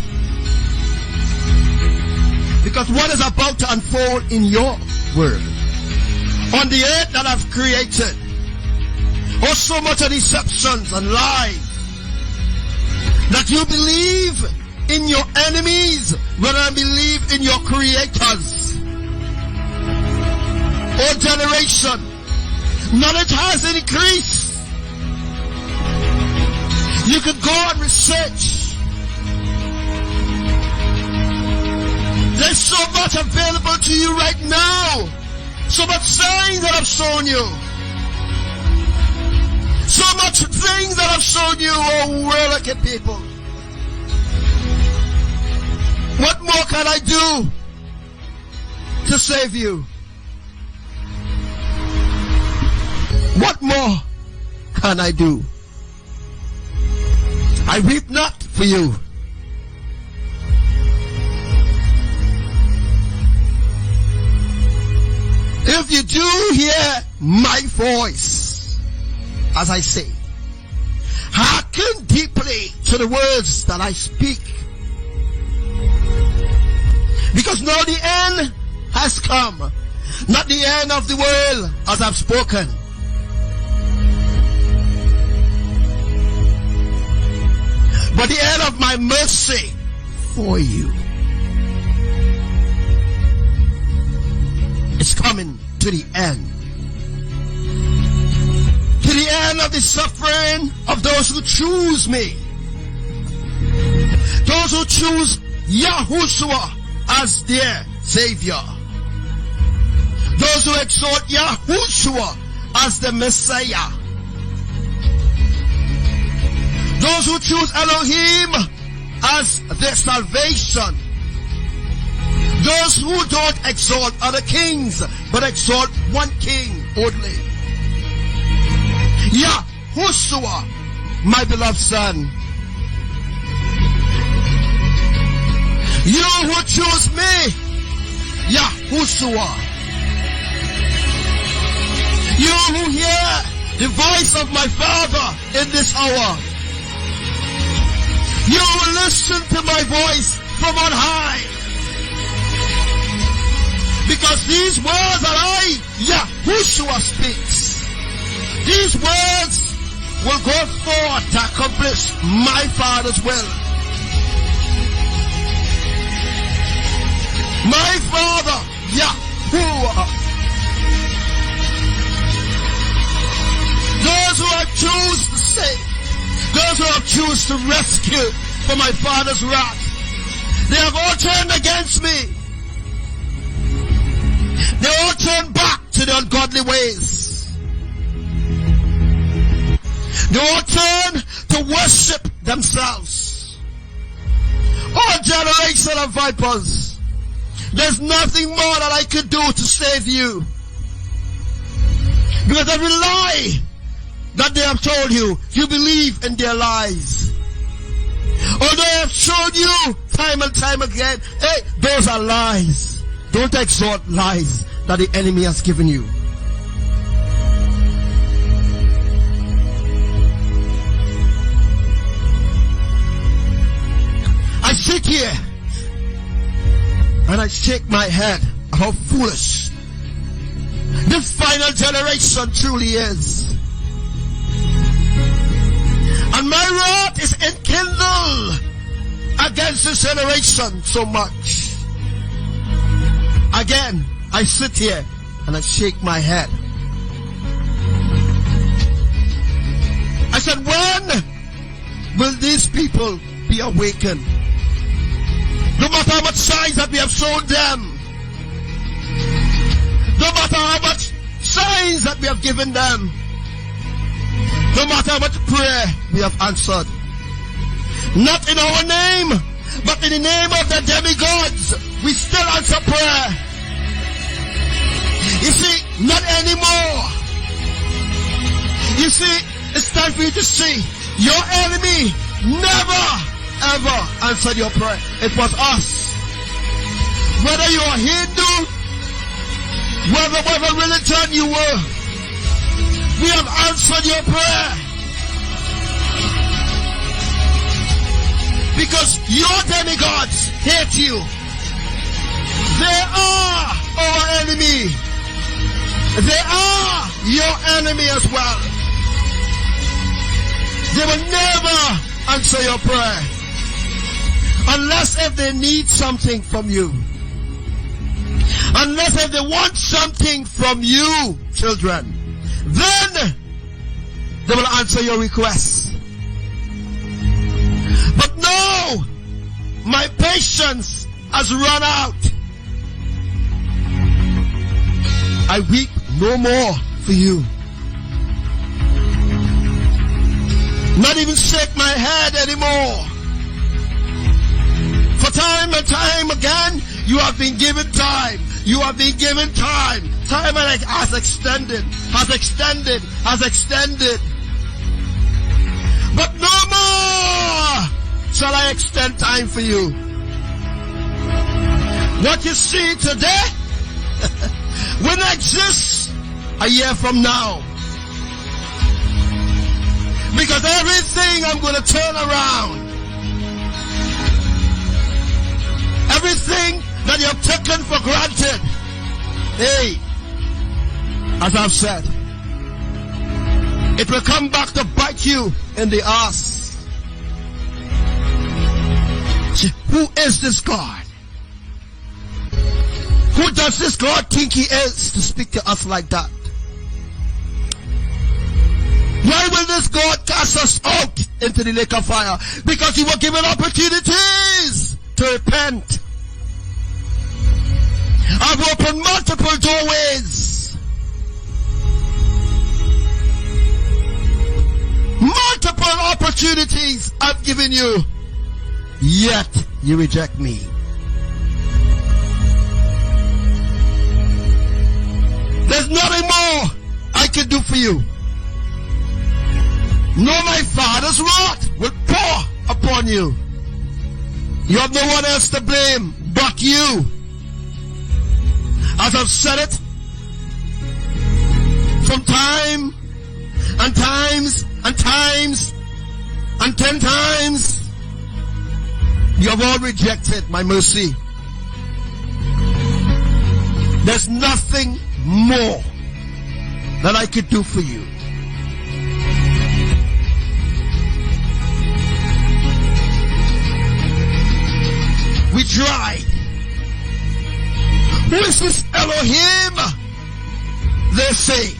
Because what is about to unfold in your world, on the earth that I've created, oh, so much of deceptions and lies, that you believe in your enemies rather than believe in your creators. Oh, generation, knowledge has increased. You could go and research. There's so much available to you right now. So much signs that I've shown you. So much things that I've shown you, oh wicked people. What more can I do to save you? What more can I do? I weep not for you. If you do hear my voice, as I say, hearken deeply to the words that I speak. Because now the end has come. Not the end of the world as I've spoken. But the end of my mercy for you. It's coming to the end. To the end of the suffering of those who choose me. Those who choose YAHUSHUA as their Savior. Those who exalt YAHUSHUA as the Messiah. Those who choose Elohim as their salvation. Those who don't exalt other kings, but exalt one king only. YAHUSHUA, my beloved son. You who choose me, YAHUSHUA. You who hear the voice of my Father in this hour. You will listen to my voice from on high. Because these words that I, YAHUSHUA, speaks, these words will go forth to accomplish my Father's will. My Father, YAHUWAH. Those who have chosen to save, those who have chosen to rescue from my Father's wrath, They have all turned against me. They all turned back to the ungodly ways. They all turned to worship themselves. All generation of vipers, there's nothing more that I could do to save you. Because every lie that they have told you, you believe in their lies. Although I have shown you time and time again, hey, those are lies. Don't exalt lies that the enemy has given you. I sit here and I shake my head. How foolish this final generation truly is. And my wrath is enkindled against this generation so much. Again, I sit here and I shake my head. I said, when will these people be awakened? No matter how much signs that we have shown them, no matter how much signs that we have given them, no matter how much prayer we have answered, not in our name, but in the name of the demigods, we still answer prayer. You see, not anymore. You see, it's time for you to see your enemy never ever answered your prayer. It was us. Whether you are Hindu, whatever religion you were, we have answered your prayer. Because your demigods hate you. They are our enemy. They are your enemy as well. They will never answer your prayer. Unless if they need something from you. Unless if they want something from you, children. Then they will answer your requests. But no, my patience has run out. I weep no more for you. Not even shake my head anymore. For time and time again, you have been given time. You have been given time. Time has extended, has extended, has extended. But no more shall I extend time for you. What you see today will not exist a year from now. Because everything I'm going to turn around. Everything that you have taken for granted. Hey, as I've said, it will come back to bite you in the ass. Who is this God? Who does this God think he is to speak to us like that? Why will this God cast us out into the lake of fire? Because you were given opportunities to repent. I've opened multiple doorways. Multiple opportunities I've given you. Yet you reject me. There's nothing more I can do for you. Nor my Father's wrath will pour upon you. You have no one else to blame but you. As I've said it, from time and times and times and 10 times, you have all rejected my mercy. There's nothing more that I could do for you. We tried. Who is this Elohim? They say.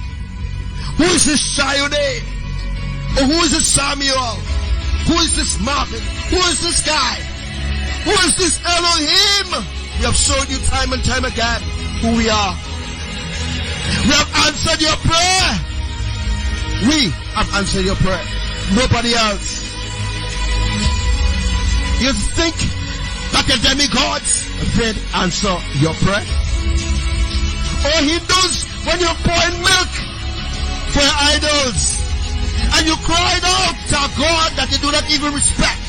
Who is this Seraphim? Or who is this Samuel? Who is this Martin? Who is this guy? Who is this Elohim? We have shown you time and time again who we are. We have answered your prayer. We have answered your prayer. Nobody else. You think that the demigods did answer your prayer? Or Hindus, when you're pouring milk for your idols, and you cried out to a God that you do not even respect,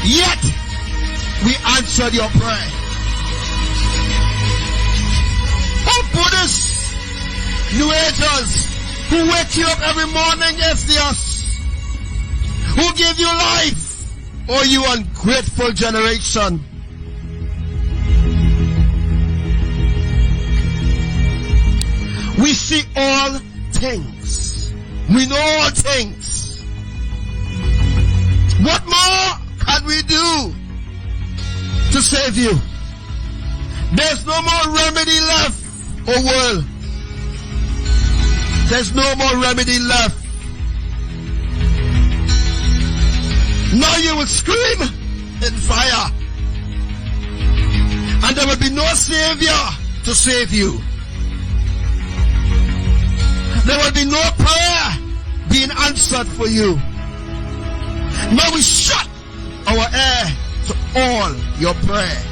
yet we answered your prayer. Oh, Buddhists, New Agers, who wake you up every morning, atheists, who give you life, oh, you ungrateful generation. We see all things. We know all things. What more can we do to save you? There's no more remedy left, oh world. There's no more remedy left. Now you will scream in fire, and there will be no Savior to save you. There will be no prayer being answered for you. Now we shut our ear to all your prayer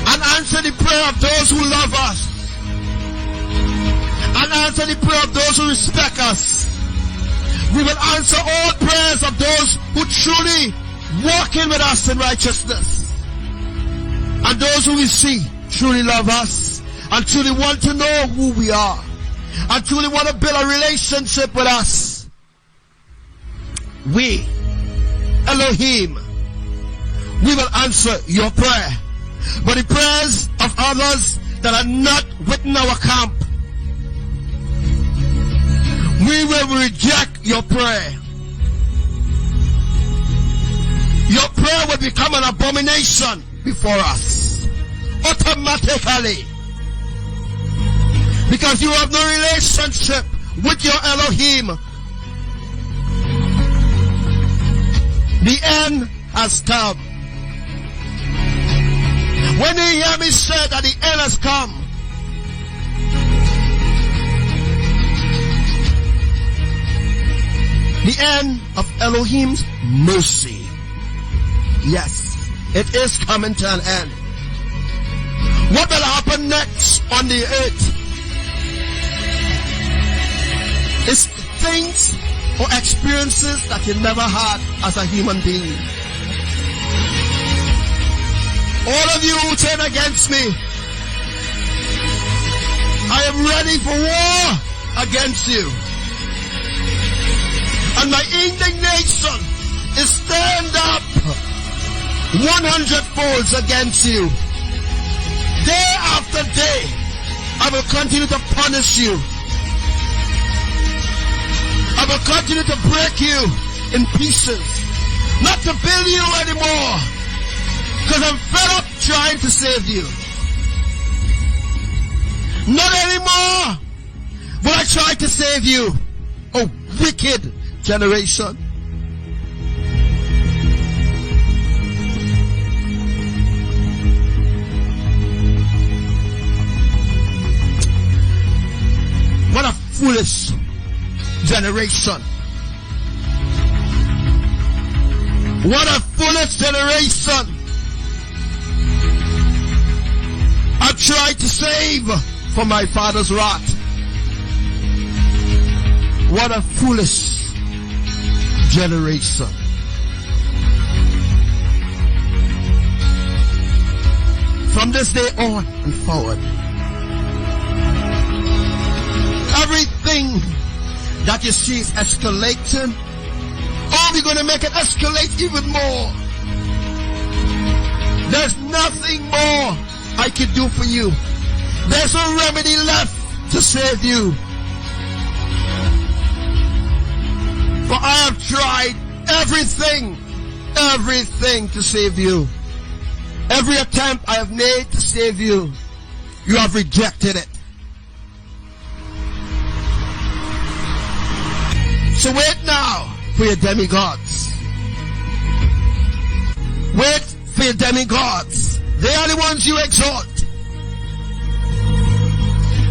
and answer the prayer of those who love us, and answer the prayer of those who respect us. We will answer all prayers of those who truly walk in with us in righteousness, and those who we see truly love us and truly want to know who we are and truly want to build a relationship with us. We, Elohim, we will answer your prayer. But the prayers of others that are not within our camp, we will reject your prayer. Your prayer will become an abomination before us automatically, because you have no relationship with your Elohim. The end has come. When you hear me say that the end has come, the end of Elohim's mercy, yes, it is coming to an end. What will happen next on the earth is things or experiences that you never had as a human being. All of you who turn against me, I am ready for war against you. And my indignation is stand up 100 folds against you. Day after day, I will continue to punish you. I will continue to break you in pieces. Not to build you anymore, because I'm fed up trying to save you. Not anymore will I try to save you. Oh, wicked generation. What a foolish generation. What a foolish generation. I've tried to save from my father's wrath. What a foolish generation. From this day on and forward, everything that you see is escalating. Oh, we're going to make it escalate even more. There's nothing more I can do for you. There's no remedy left to save you. For I have tried everything to save you. Every attempt I have made to save you, you have rejected it. So wait now for your demigods. your demigods. They are the ones you exalt.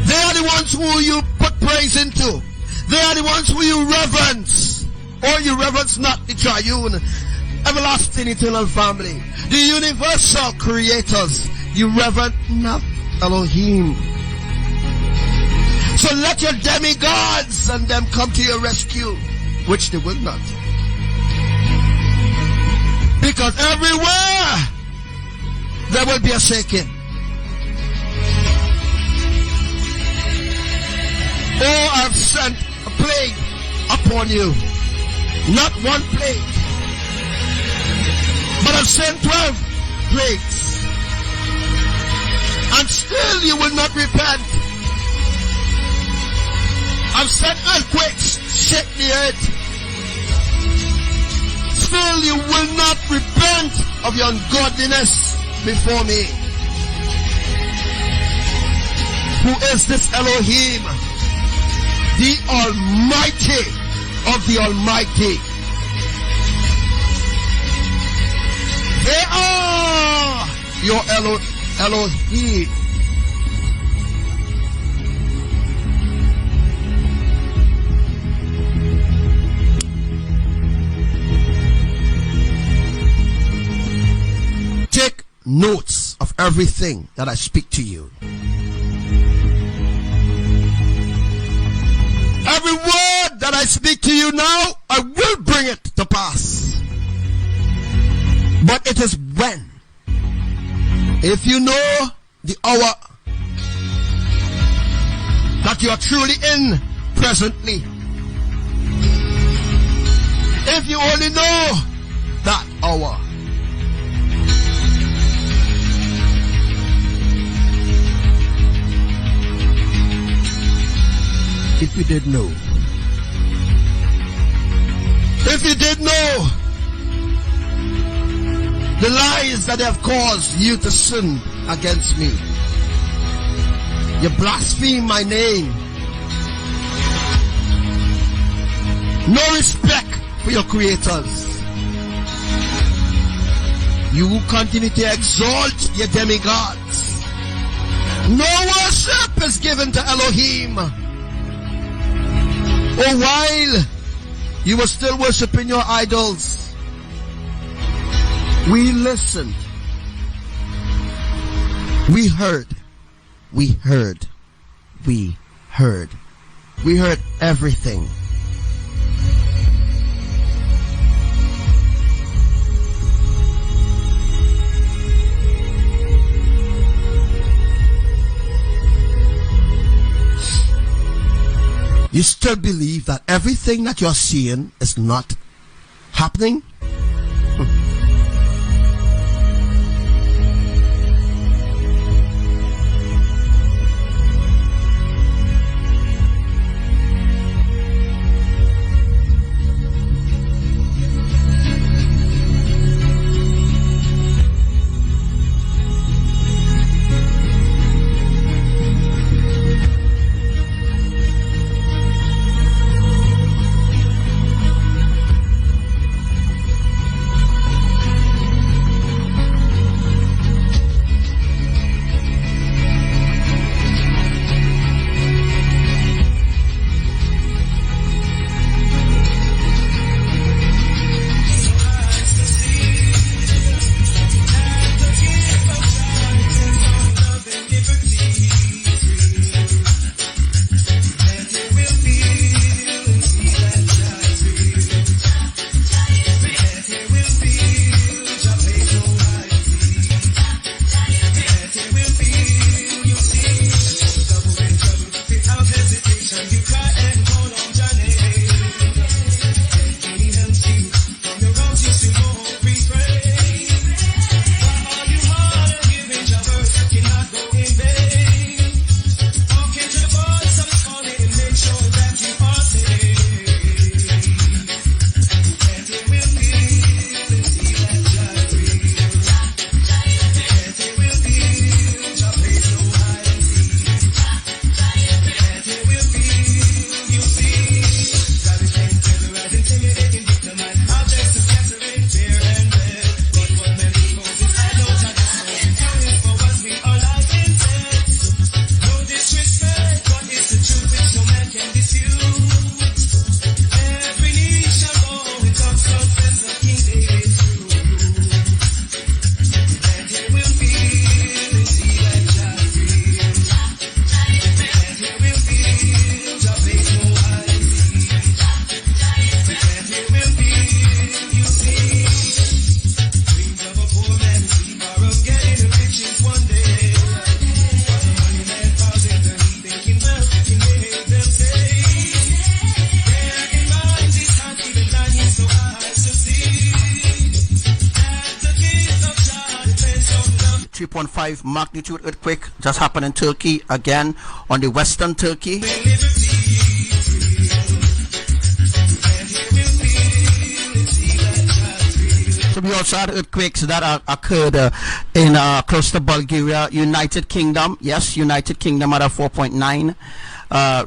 They are the ones who you put praise into. They are the ones who you reverence. Or you reverence not the triune, everlasting, eternal family. The universal creators. You reverence not Elohim. So let your demigods and them come to your rescue, which they will not. Because everywhere there will be a shaking. Oh, I've sent a plague upon you. Not one plague, but I've sent 12 plagues. And still you will not repent. I've sent earthquakes, shake the earth. Still you will not repent of your ungodliness before me. Who is this Elohim? The Almighty of the Almighty. They are your Elohim. Take notes of everything that I speak to you. Every word that I speak to you now, I will bring it to pass. But it is when. If you know the hour that you are truly in presently. If you only know that hour. If you did know. If you did know the lies that have caused you to sin against me. You blaspheme my name. No respect for your creators. You continue to exalt your demigods. No worship is given to Elohim. Or while you were still worshiping your idols, we listened. We heard. We heard. We heard. We heard everything. You still believe that everything that you're seeing is not happening? 3.5 magnitude earthquake just happened in Turkey, again on the western Turkey. So we also had earthquakes that occurred in close to Bulgaria, United Kingdom. Yes, United Kingdom had a 4.9.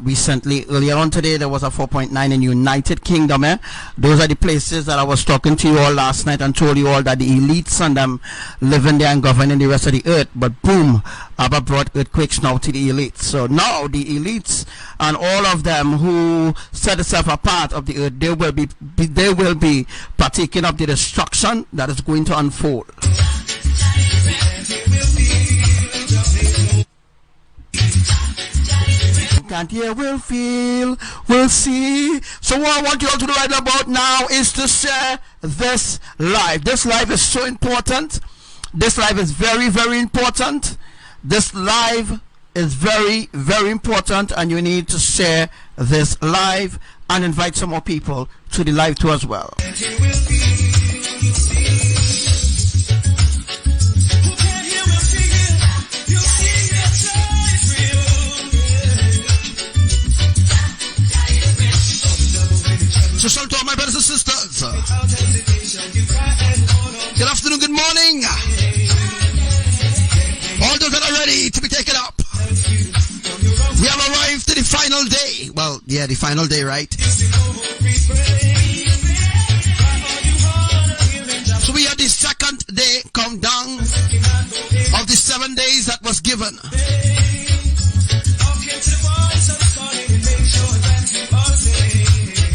Recently, earlier on today, there was a 4.9 in United Kingdom. Those are the places that I was talking to you all last night and told you all that the elites and them living there and governing the rest of the earth. But boom, ABBA brought earthquakes now to the elites. So now the elites and all of them who set themselves apart of the earth, they will be partaking of the destruction that is going to unfold. Can't hear, will feel, will see. So what I want you all to do right about now is to share this live. This live is so important. This live is very, very important. This live is very, very important, and you need to share this live and invite some more people to the live too as well. So shout to all my brothers and sisters. Good afternoon, good morning. All those that are ready to be taken up. We have arrived to the final day. Well, yeah, the final day, right? So we have the second day countdown of the 7 days that was given.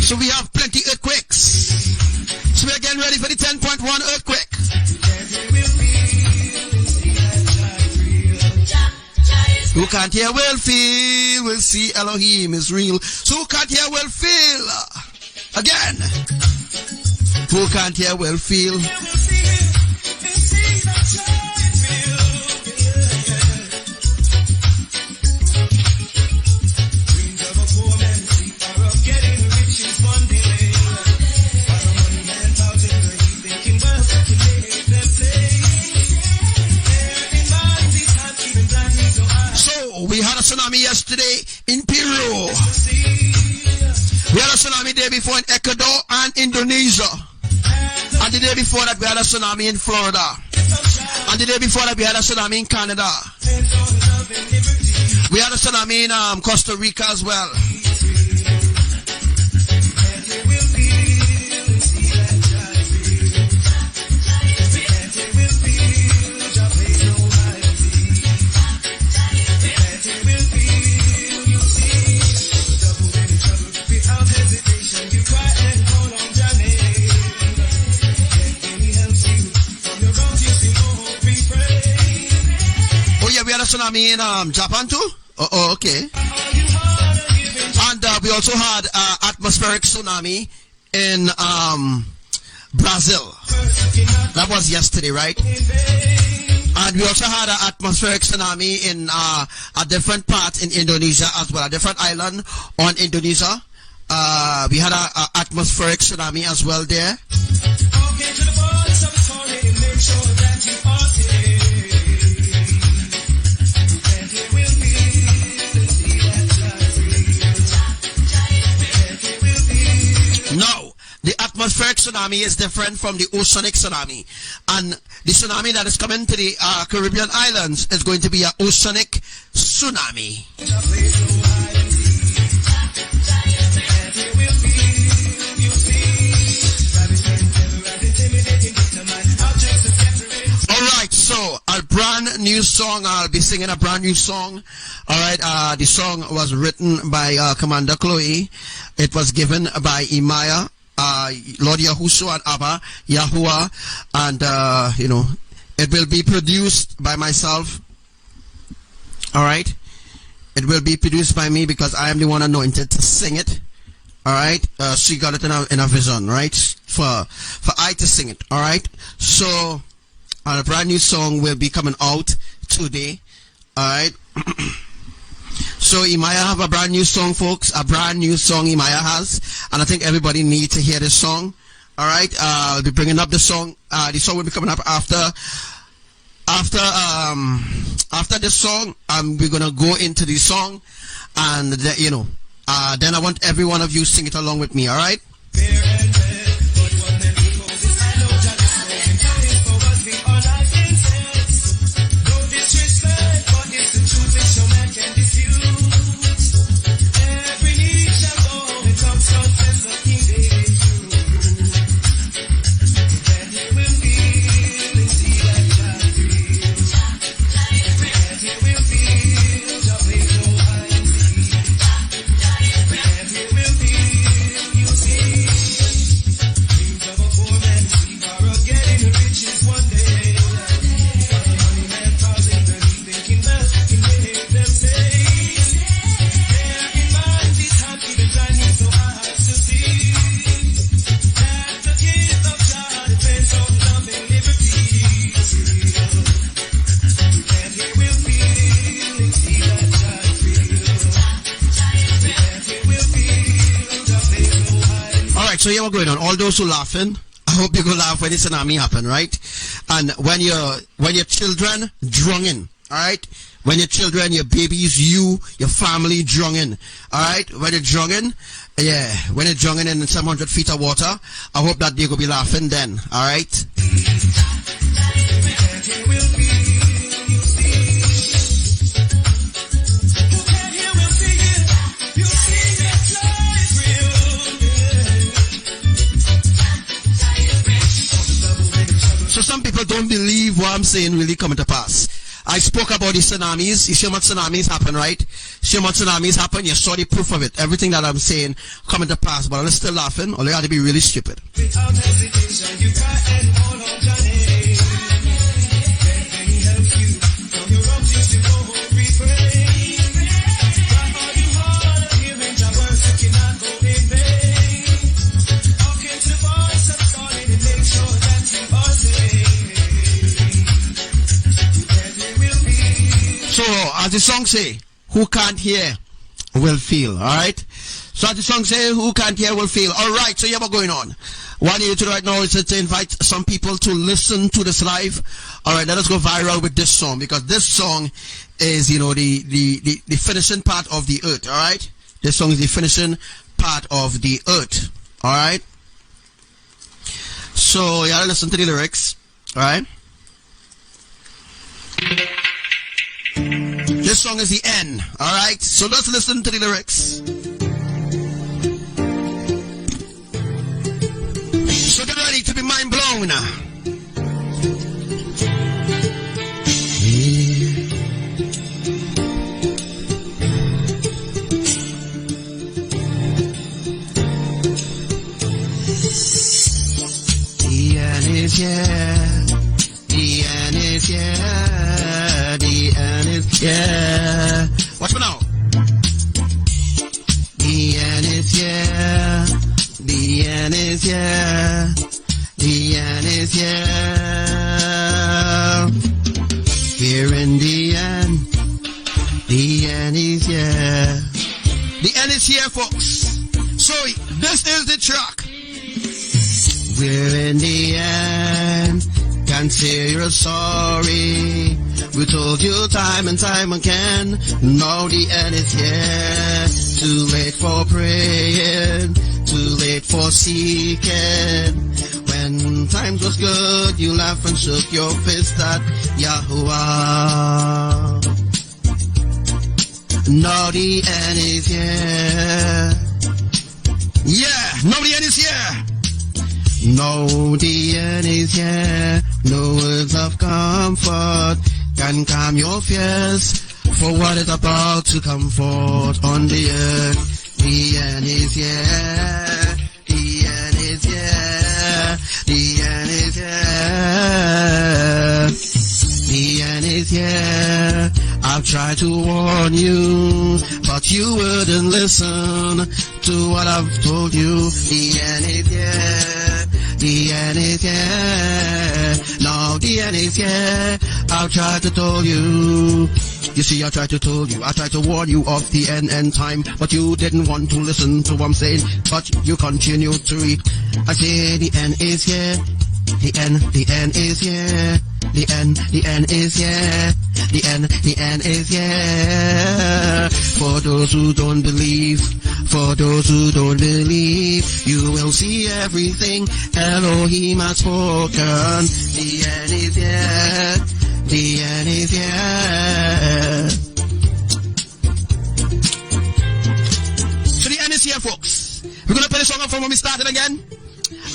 So we have plenty earthquakes. So we are getting ready for the 10.1 earthquake. Who can't hear will feel, will see Elohim is real. So who can't hear will feel. Again. Who can't hear will feel. We had a tsunami yesterday in Peru. We had a tsunami the day before in Ecuador and Indonesia. And the day before that we had a tsunami in Florida. And the day before that we had a tsunami in Canada. We had a tsunami in Costa Rica as well. We had a tsunami in Japan too? Oh, okay. And we also had atmospheric tsunami in Brazil. That was yesterday, right? And we also had an atmospheric tsunami in a different part in Indonesia as well, a different island on Indonesia. We had an atmospheric tsunami as well there. Now, the atmospheric tsunami is different from the oceanic tsunami. And the tsunami that is coming to the Caribbean islands is going to be an oceanic tsunami. Alright, so a brand new song. I'll be singing a brand new song. Alright, the song was written by Commander Chloe. It was given by IMAYAH, Lord Yahushua and Abba, YAHUWAH, and you know, it will be produced by myself. Alright, it will be produced by me because I am the one anointed to sing it. Alright, she got it in a vision, right? For I to sing it. Alright, so a brand new song will be coming out today. Alright. So IMAYAH have a brand new song, folks. A brand new song IMAYAH has, and I think everybody needs to hear this song. Alright, I'll be bringing up the song. The song will be coming up after after this song, we're gonna go into the song, and then I want every one of you sing it along with me. All right? So here we're going on. All those who laughing, I hope you go laugh when the tsunami happen, right? And when your children drowning, all right? When your children, your babies, your family drowning, all right? When they're drowning, when they're drowning in 700 feet of water, I hope that they will be laughing then, all right? So some people don't believe what I'm saying really coming to pass. I spoke about the tsunamis. You see how much tsunamis happen, right? See how much tsunamis happen? You saw the proof of it. Everything that I'm saying coming to pass. But I'm still laughing. Or you got to be really stupid. Without hesitation, you cry and hold on your name. Then he helps you from your wrongs, you still go home refrain. Try all you hard of hearing the words that cannot go in vain. Hearken to the voice of God and make sure that you are saved. So, as the song say, who can't hear will feel, alright? So, as the song say, who can't hear will feel. Alright, so here we're going on. What I need to do right now is to invite some people to listen to this live. Alright, let us go viral with this song, because this song is, the finishing part of the earth, alright? This song is the finishing part of the earth, alright? So, you gotta listen to the lyrics, alright? This song is the end, alright? So let's listen to the lyrics. So get ready to be mind blown. The end is here. The end is here. The end is here. Watch me now. The end is here. The end is here. The end is here. Here in the end. The end is here. The end is here, folks. So this is the track. We're in the end. Can't say you're sorry. We told you time and time again. Now the end is here. Too late for praying. Too late for seeking. When times was good, you laughed and shook your fist at Yahuwah. Now the end is here. Yeah, now the end is here. Now the end is here. No words of comfort can calm your fears for what is about to come forth on the earth. The end is here. The end is here. The end is here. The end is here. I've tried to warn you, but you wouldn't listen to what I've told you. The end is here. The end is here. Now the end is here. I've tried to tell you. You see, I tried to tell you. I tried to warn you of the end time, but you didn't want to listen to what I'm saying. But you continue to read. I say the end is here. The end is here. the end is here. The end is here. For those who don't believe, you will see everything Elohim has spoken. The end is here. The end is here. So the end is here, folks. We're gonna play the song from when we started again,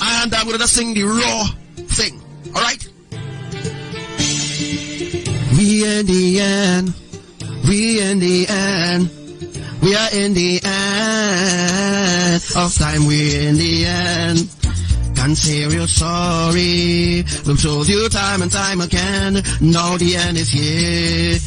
and we're gonna sing the raw thing. All right. We in the end. We in the end. We are in the end of time. We're in the end. Can't say we're sorry. We've told you time and time again. Now the end is here.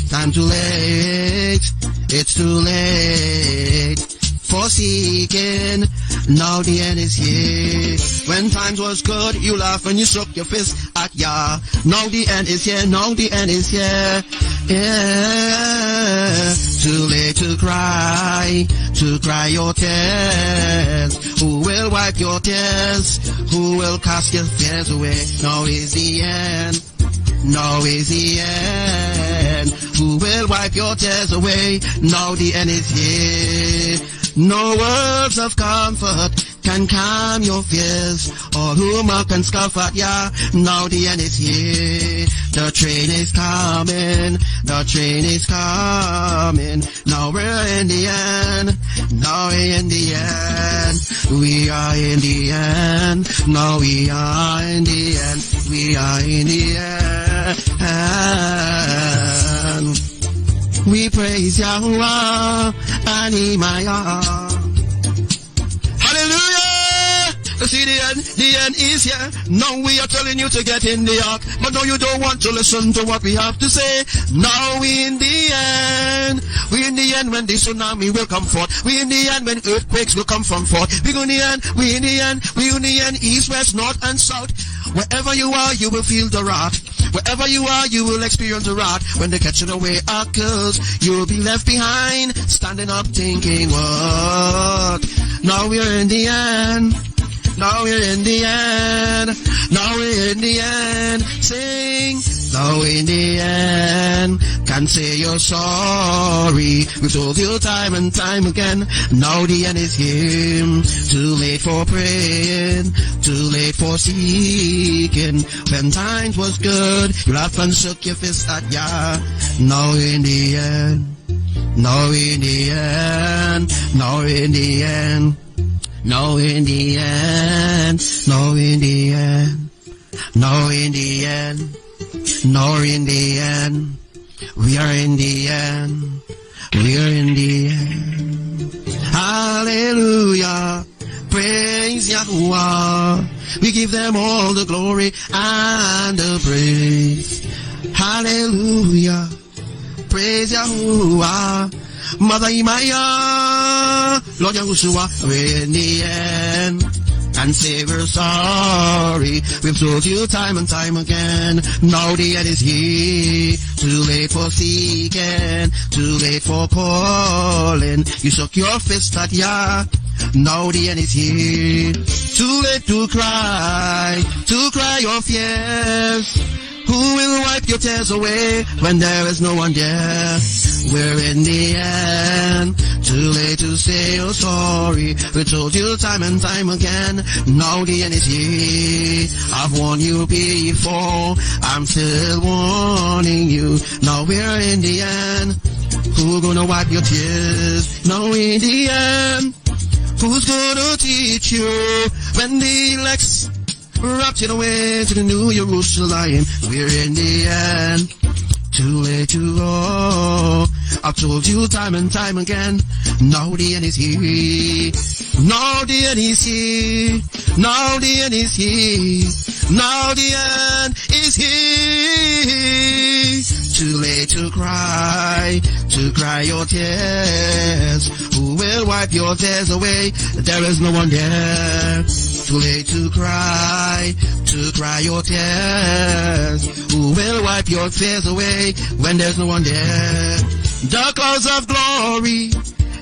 Time too late. It's too late for seeking. Now the end is here. When times was good, you laugh and you shook your fist at Yah. Now the end is here. Now the end is here. Yeah. Too late to cry your tears. Who will wipe your tears? Who will cast your fears away? Now is the end. Now is the end. Who will wipe your tears away? Now the end is here. No words of comfort can calm your fears. All who mock and scoff at Yah. Now the end is here. The train is coming. The train is coming. Now we're in the end. Now we're in the end. We are in the end. Now we are in the end. We are in the end. We praise Yahuwah and IMAYAH. Hallelujah! See the end is here. Now we are telling you to get in the ark, but no, you don't want to listen to what we have to say. Now we in the end. We in the end when the tsunami will come forth. We in the end when earthquakes will come from forth. We in the end. We in the end. We in the end. East, west, north, and south. Wherever you are, you will feel the wrath. Wherever you are, you will experience the wrath. When the catching away occurs, you will be left behind, standing up thinking, what? Now we're in the end. Now we're in the end. Now we're in the end. Sing. Now in the end. Can't say you're sorry. We've told you time and time again. Now the end is here. Too late for praying. Too late for seeking. When times was good, you laughed and shook your fist at Yah. Now in the end. Now in the end. Now in the end. Now in the end, now in the end, now in the end, now in the end, we are in the end, we are in the end. Hallelujah, praise Yahuwah. We give them all the glory and the praise. Hallelujah, praise Yahuwah. Mother IMAYAH, Lord YAHUSHUA, we're in the end. And say we're sorry. We've told you time and time again. Now the end is here. Too late for seeking. Too late for calling. You shook your fist at Yah. Now the end is here. Too late to cry your fears. Who will wipe your tears away when there is no one there? We're in the end. Too late to say you're sorry. We told you time and time again. Now the end is here. I've warned you before. I'm still warning you. Now we're in the end. Who's gonna wipe your tears? Now in the end. Who's gonna teach you when the elect's raptured away to the new YAHRUSHALAYIM? We're in the end. Too late to go. I've told you time and time again. Now the end is here. Now the end is here. Now the end is here. Now the end is here. Too late to cry your tears. Who will wipe your tears away? There is no one there. Too late to cry your tears. Who will wipe your tears away when there's no one there? The clouds of glory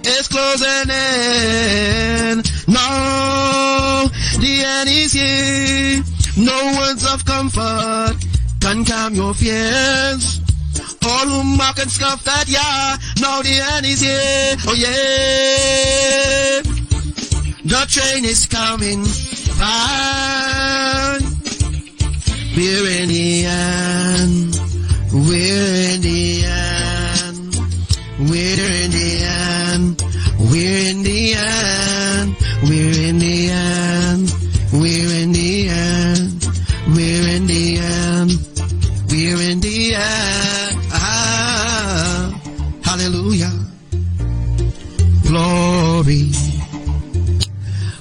is closing in. Now the end is here. No words of comfort can and calm your fears. All who mock and scoff at Yah, now the end is here. Oh yeah, the train is coming back. We're in the end. We're in the end. We're in the end. We're in the end. We're in the end. We're in the end. We're in the end. We're in the end. Ah, hallelujah. Glory.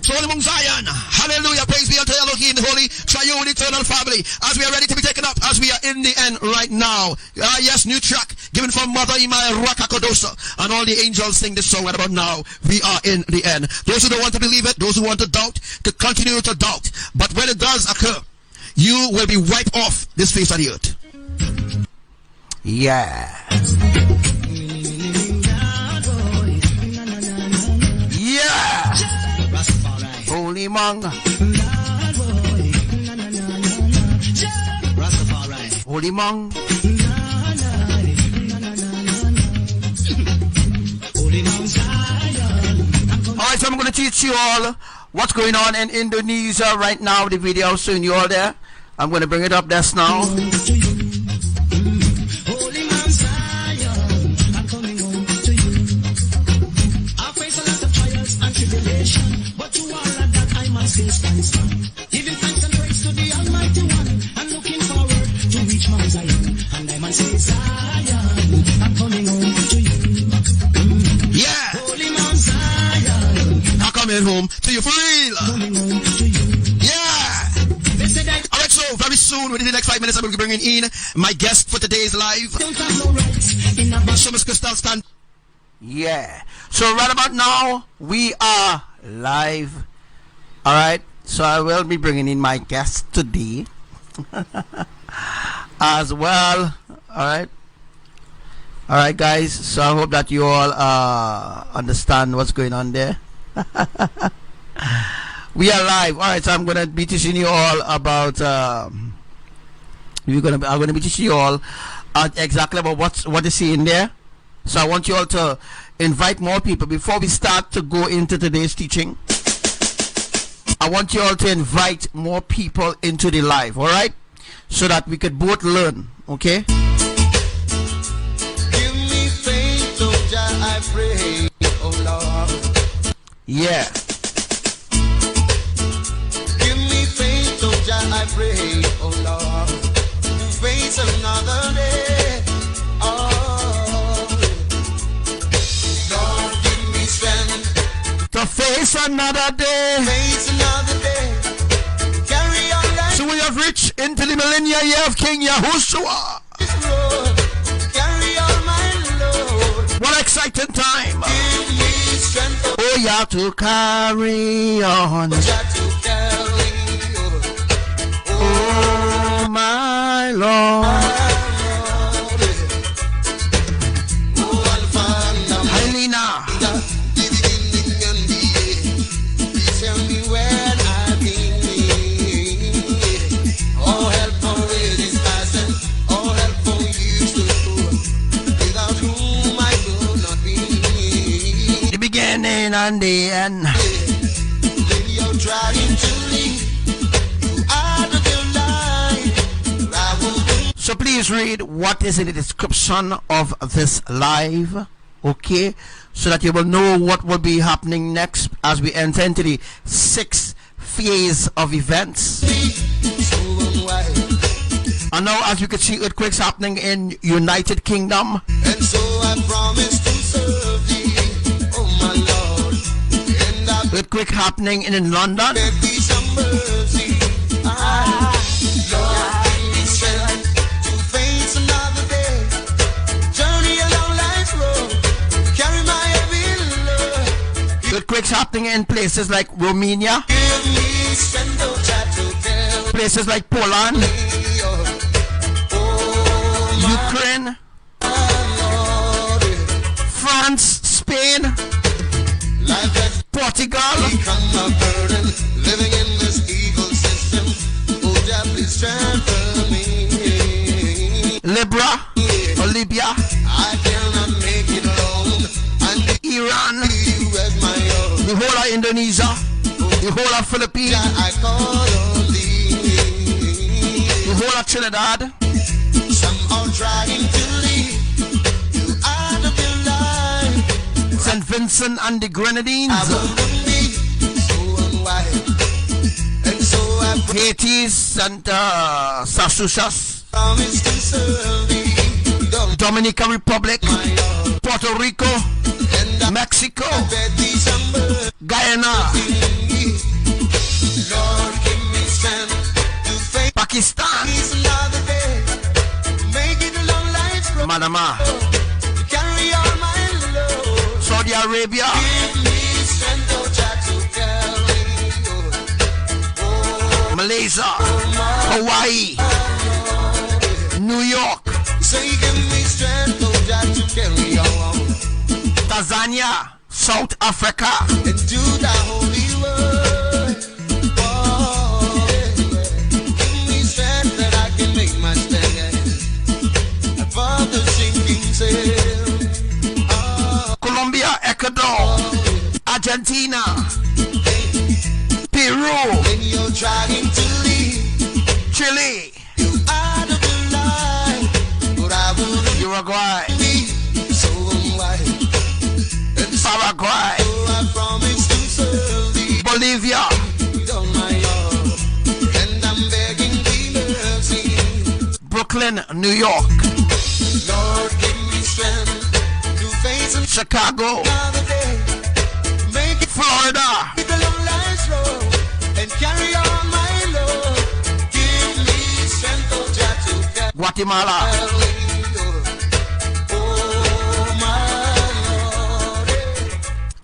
So, Mount Zion, hallelujah, praise be unto Elohim, the Holy Triune Eternal Family, as we are ready to be taken up, as we are in the end right now. Yes, new track, given from Mother IMAYAH, RUACH, HAKADOSHah, and all the angels sing this song right about now. We are in the end. Those who don't want to believe it, those who want to doubt, to continue to doubt. But when it does occur, you will be wiped off this face of the earth. Yeah. Yeah. Holy Mong. Holy Mong. Alright, so I'm going to teach you all what's going on in Indonesia right now. The video showing you all there. I'm going to bring it up just now. But to all of that I must still stand strong. Giving thanks and praise to the Almighty One, and looking forward to reach Mount Zion. And I must say, Zion, I'm coming home to you. Yeah. Holy Mount Zion, I'm coming home to you for real. coming home to you. Yeah. They said I Alright, so very soon, within the next 5 minutes, I will be bringing in my guest for today's live. don't have no rights in a So, Miss Crystal, stand. Yeah. So right about now, we are live. Alright. So I will be bringing in my guest today. As well. Alright. Alright, guys. So I hope that you all understand what's going on there. We are live. Alright, so I'm gonna be teaching you all about I'm gonna be teaching you all exactly about what you see in there. So I want you all to invite more people. Before we start to go into today's teaching, I want you all to invite more people into the live, alright? So that we could both learn, okay? give me faith, oh Jah, I pray, oh Lord. Yeah. Give me faith, oh Jah, I pray, oh Lord. Face another day. Oh, Lord, give me strength. To face another day. Face another day. Carry on like So we have reached into the millennial year of King Yahushua. this road. Carry on, my Lord. What exciting time. Give me strength, oh Oh, yeah, to carry on. Jah, to carry on. Oh, my Lord. Oh, Alpha and Omega. Helena. The beginning and the end. Please tell me where I've been. All help for it is passing. All help for you to go. Without whom I will not be. The beginning and the end. When you're trying to leave, you out of your life. I will be. So please read what is in the description of this live, okay? So that you will know what will be happening next as we enter into the 6th phase of events. So unwise. And now, as you can see, earthquakes happening in United Kingdom. And so I promise to serve thee, oh my Lord. And I Earthquake happening in London. beg thee some mercy. Lord, give me strength to face another day. Journey along life's road. Carry my heavy load. Earthquakes happening in places like Romania, Give me strength, oh Jah, to tell places like Poland, me, oh my Ukraine, Lord. France, Spain, Life has Portugal, become a burden, living in this evil system. Oh Jah, please strengthen me. Libya, or Libya, I cannot make it alone. And Iran, you as my own. the whole of Indonesia, the whole of Philippines, I call on thee. the whole of Trinidad, Some are trying to lead you out of your life. St. Vincent and the Grenadines, I won't be so unwise. And so I Haiti and Sassuchas, promise to serve thee. Don't Dominican Republic, my own. Puerto Rico, And I Mexico, bet thee some bird. Guyana, Lord, give me strength to face Pakistan, another day. Make it a long life's road. Manama, To carry all my load. Saudi Arabia, Give me strength, oh Jah, to carry. Oh, Malaysia, Hawaii, New York, say give me strength, oh Jah, to carry on. Tanzania, South Africa, And do the holy word. Oh, yeah. Give me strength that I can make my stand above the sinking sail. Oh, Colombia, Ecuador, Argentina, Peru, when you're trying to lead Chile, you out of your life, but I wouldn't Uruguay, be so unwise. And so Paraguay, I promise to serve thee. Bolivia, On my own, and I'm begging thee mercy. Brooklyn, New York, Lord, give me strength to face Chicago, another day. Make it Florida, the long life's road and carry on my load. Give me strength, oh Jah, to carry. Guatemala, Oh my Lord,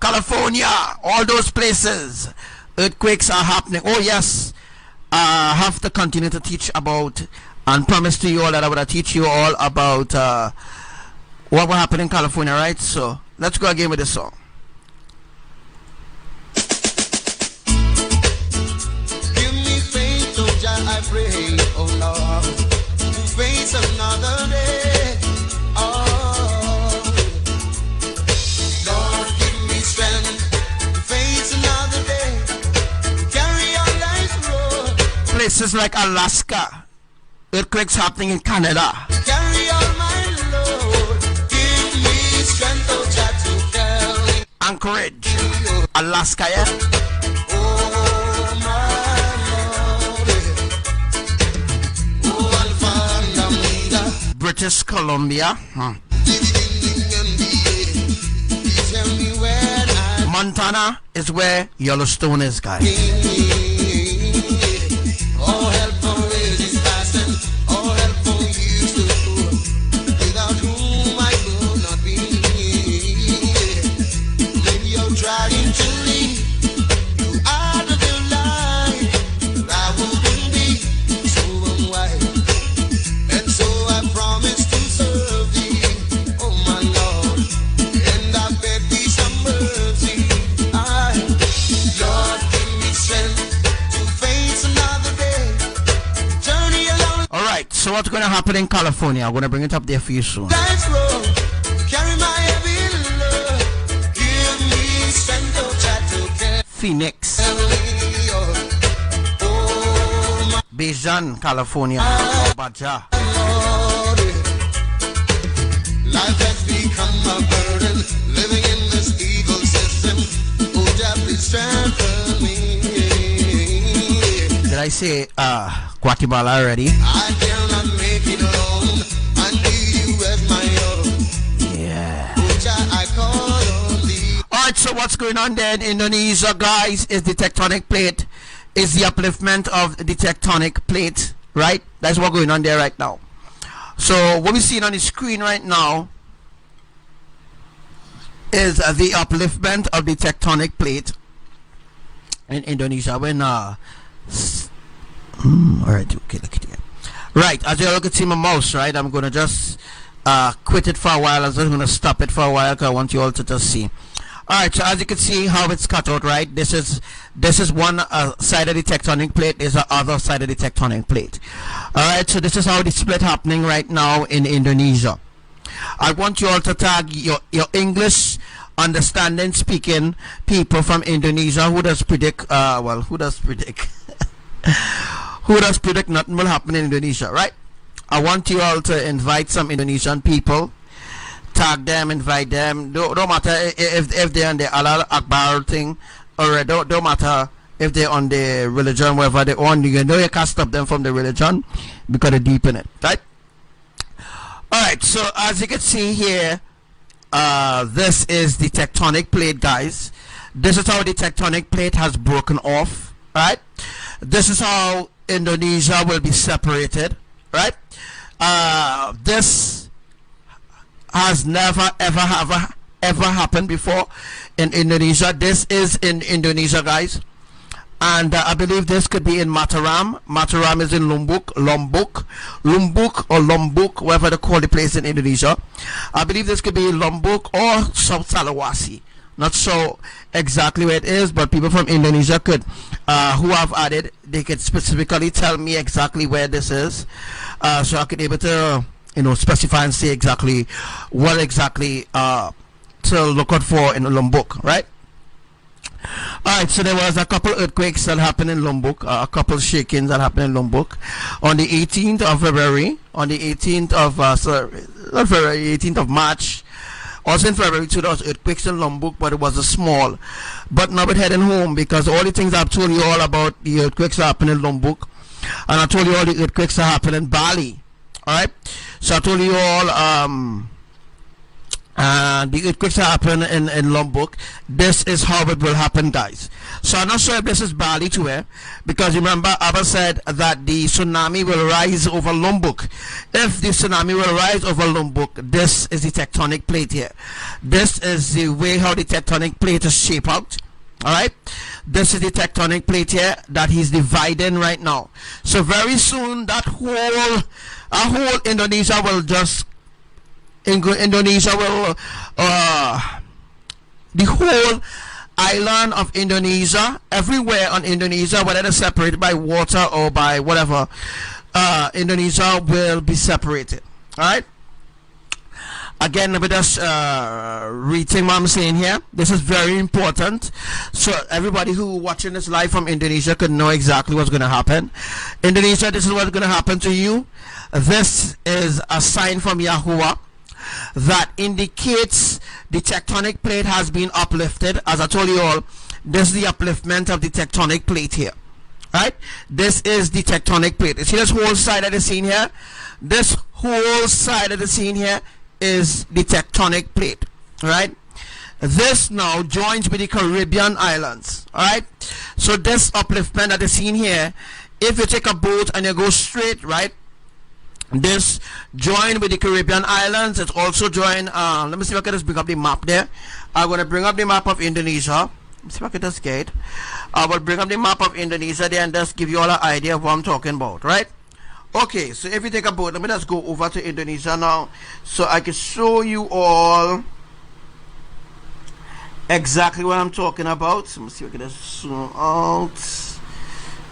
California, all those places, earthquakes are happening. Oh yes, I have to continue to teach about and promise to you all that I would teach you all about what will happen in California, right? So let's go again with the song. give me faith, oh Jah, I pray, oh Lord, to face another day. Oh, Lord, give me strength to face another day. Carry on life's road. Places like Alaska, earthquakes happening in Canada, Carry on my load. Give me strength, oh Jah, to carry. Anchorage, Alaska, yeah? Oh my Lord, oh Alpha and Omega, British Columbia, tell me when I Montana is where Yellowstone is, guys. all help from where is passing, all help from you too, without whom I could not be. When you're trying to lead you out of your life, I wouldn't be so unwise. And so I promise to serve thee, oh my Lord, and I beg thee some mercy. Lord, give me strength to face another day. Journey along Alright, so what's going to happen in California? I'm going to bring it up there for you soon. life's road. Carry my heavy load. Give me strength, oh Jah, to carry. Phoenix, Oh my Bijan, California, Baja, Lord, life has become a burden. Living in this evil system. Oh Jah, please strengthen me. did I say Guatemala already? I cannot make it alone. I need you as my own. Yeah. Oh Jah, I call on thee. Alright, so what's going on there in Indonesia, guys, is the tectonic plate, is the upliftment of the tectonic plate, right? That's what's going on there right now. So what we're seeing on the screen right now is the upliftment of the tectonic plate in Indonesia when alright, okay, look at it. Right, as you look at see my mouse, right, I'm gonna just quit it for a while. I'm just gonna stop it for a while because I want you all to just see. Alright, so as you can see how it's cut out, right, this is This is one side of the tectonic plate. There's the other side of the tectonic plate. All right, so this is how the split happening right now in Indonesia. I want you all to tag your English understanding speaking people from Indonesia. Who does predict who does predict who does predict nothing will happen in Indonesia, right? I want you all to invite some Indonesian people, tag them, invite them. Don't matter if they're on the Allah Akbar thing, or don't matter if they're on the religion, whatever they're on. You know you can't stop them from the religion because they're deep in it, right? Alright, so as you can see here, this is the tectonic plate, guys. This is how the tectonic plate has broken off, right? This is how Indonesia will be separated, right? This has never ever happened before in Indonesia. This is in Indonesia, guys, and I believe this could be in Mataram. Mataram is in Lombok, whatever they call the place in Indonesia. I believe this could be in Lombok or South Sulawesi. Not sure exactly where it is, but people from Indonesia could, who have added, they could specifically tell me exactly where this is, so I could be able to, specify and say exactly what exactly to look out for in Lombok, right? Alright, so there was a couple earthquakes that happened in Lombok, a couple shakings that happened in Lombok on the 18th of February, on the 18th of not February, 18th of March. Also in February too, there was earthquakes in Lombok, but it was a small. But now we're heading home, because all the things I've told you all about the earthquakes that happened in Lombok, and I told you all the earthquakes that happened in Bali. Alright, so I told you all the earthquakes that happen in Lombok. This is how it will happen, guys. So I'm not sure if this is Bali too, because remember Abba said that the tsunami will rise over Lombok. If the tsunami will rise over Lombok, this is the tectonic plate here. This is the way how the tectonic plate is shaped out. Alright, this is the tectonic plate here that he's dividing right now. So very soon that whole Indonesia will just Indonesia will the whole island of Indonesia, everywhere on Indonesia, whether they're separated by water or by whatever, Indonesia will be separated. Alright, again, let me just reading what I'm saying here. This is very important, so everybody who watching this live from Indonesia could know exactly what's going to happen. Indonesia, this is what's going to happen to you. This is a sign from Yahuwah that indicates the tectonic plate has been uplifted. As I told you all, this is the upliftment of the tectonic plate here, right? This is the tectonic plate. You see this whole side of the scene here? This whole side of the scene here is the tectonic plate, right? This now joins with the Caribbean islands, alright? So this upliftment that is seen here, if you take a boat and you go straight, right, this join with the Caribbean islands. It's also join, let me see if I can just bring up the map there. I'm going to bring up the map of Indonesia. Let me see if I can just get it. I will bring up the map of Indonesia there and just give you all an idea of what I'm talking about, right? Okay, so if you take a boat, let me just go over to Indonesia now, so I can show you all exactly what I'm talking about. So let me see if I can just zoom out.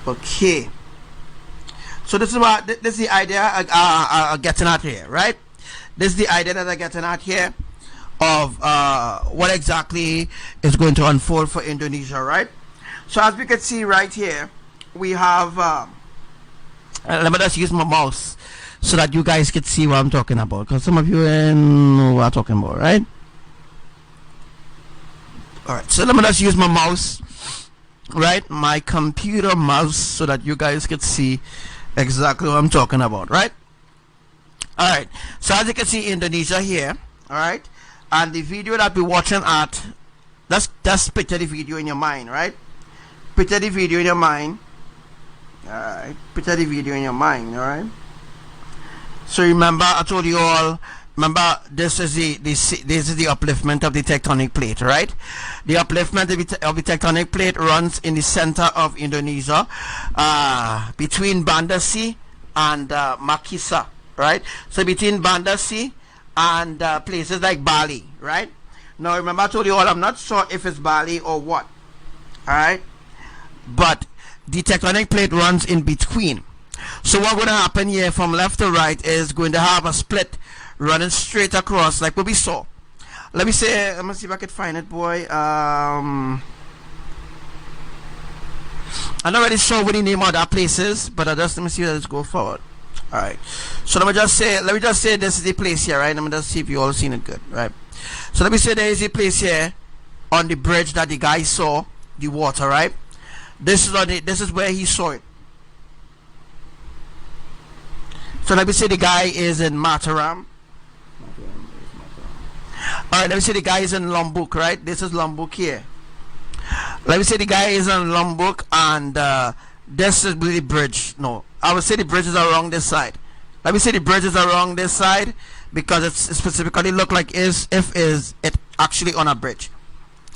Okay. So this is the idea I'm getting at here, right? This is the idea that I'm getting at here of what exactly is going to unfold for Indonesia, right? So as we can see right here, we have let me just use my mouse so that you guys can see what I'm talking about, because some of you know what I'm talking about, right? Alright, so let me just use my mouse, right? My computer mouse, so that you guys can see exactly what I'm talking about, right? Alright, so as you can see Indonesia here, alright, and the video that we're watching at, just picture the video in your mind, right? Picture the video in your mind. Alright, picture the video in your mind, alright? So remember, I told you all, remember, this is the upliftment of the tectonic plate, right? The upliftment of the tectonic plate runs in the center of Indonesia, between Banda Sea and Makisa, right? So between Banda Sea and places like Bali, right? Now remember, I told you all, I'm not sure if it's Bali or what, alright? but the tectonic plate runs in between. So what's going to happen here from left to right is going to have a split running straight across like what we saw. Let me say, let me see if I can find it, boy. I'm not really sure what the name of that place is, but I just, let me see, let's go forward. Alright, so let me just say this is the place here, right? Let me just see if you all seen it good, right? So let me say there is a place here on the bridge that the guy saw the water, right? This is where he saw it. So let me say the guy is in Mataram. Alright, let me say the guy is in Lombok, right? This is Lombok here. Let me say the guy is in Lombok, and this is the bridge. No, I would say the bridges are along this side. Let me say the bridges are along this side because it specifically look like is it actually on a bridge.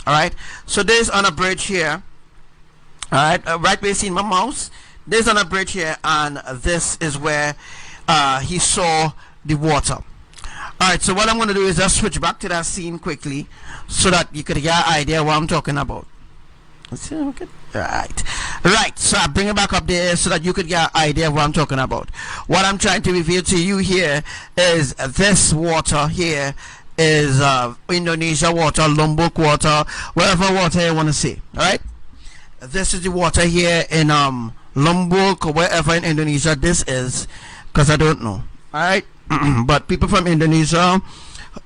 Alright, so this on a bridge here. Alright, right where you see my mouse, this on a bridge here, and this is where he saw the water. Alright, so what I'm going to do is just switch back to that scene quickly so that you could get an idea what I'm talking about. Let's see, okay. Right, so I bring it back up there so that you could get an idea of what I'm talking about. What I'm trying to reveal to you here is this water here is Indonesia water, Lombok water, wherever water you want to see. Alright, this is the water here in Lombok or wherever in Indonesia this is, because I don't know. Alright, but people from Indonesia,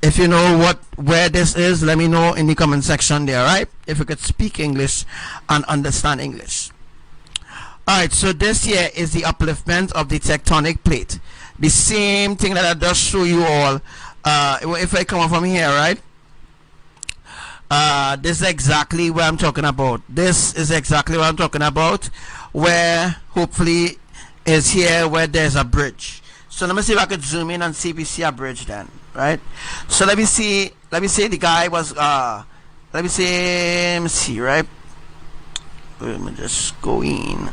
if you know where this is, let me know in the comment section there, right? If you could speak English and understand English. Alright, so this here is the upliftment of the tectonic plate. The same thing that I just show you all. If I come from here, right? This is exactly what I'm talking about. This is exactly what I'm talking about, where hopefully is here where there's a bridge. So let me see if I could zoom in and see if we see a bridge then, right? So let me see the guy was let me see, right? Let me just go in.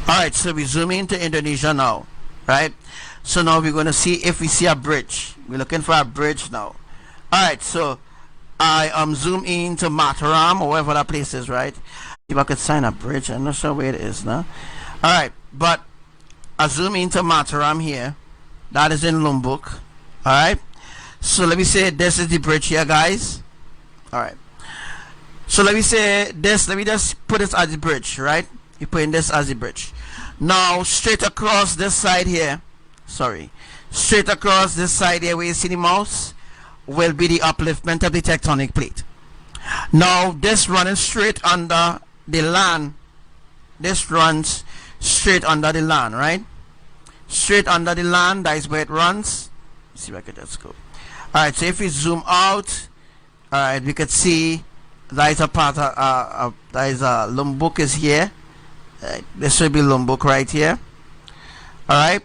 Alright, so we zoom into Indonesia now, right? So now we're going to see if we see a bridge. We're looking for a bridge now. Alright, so I zoom into Mataram or wherever that place is, right? If I could sign a bridge, I'm not sure where it is now. Alright, but I zoom into Mataram here. That is in Lombok. Alright, so let me say this is the bridge here, guys. Alright, so let me say this, let me just put this as the bridge, right? You put in this as the bridge. Now straight across this side here, straight across this side here where you see the mouse will be the upliftment of the tectonic plate. Now this running straight under the land, this runs straight under the land, right? Straight under the land, that is where it runs. Let's see if I can just go. Alright, so if we zoom out, alright, we could see that is a part of that is Lombok is here. This should be Lombok right here. Alright,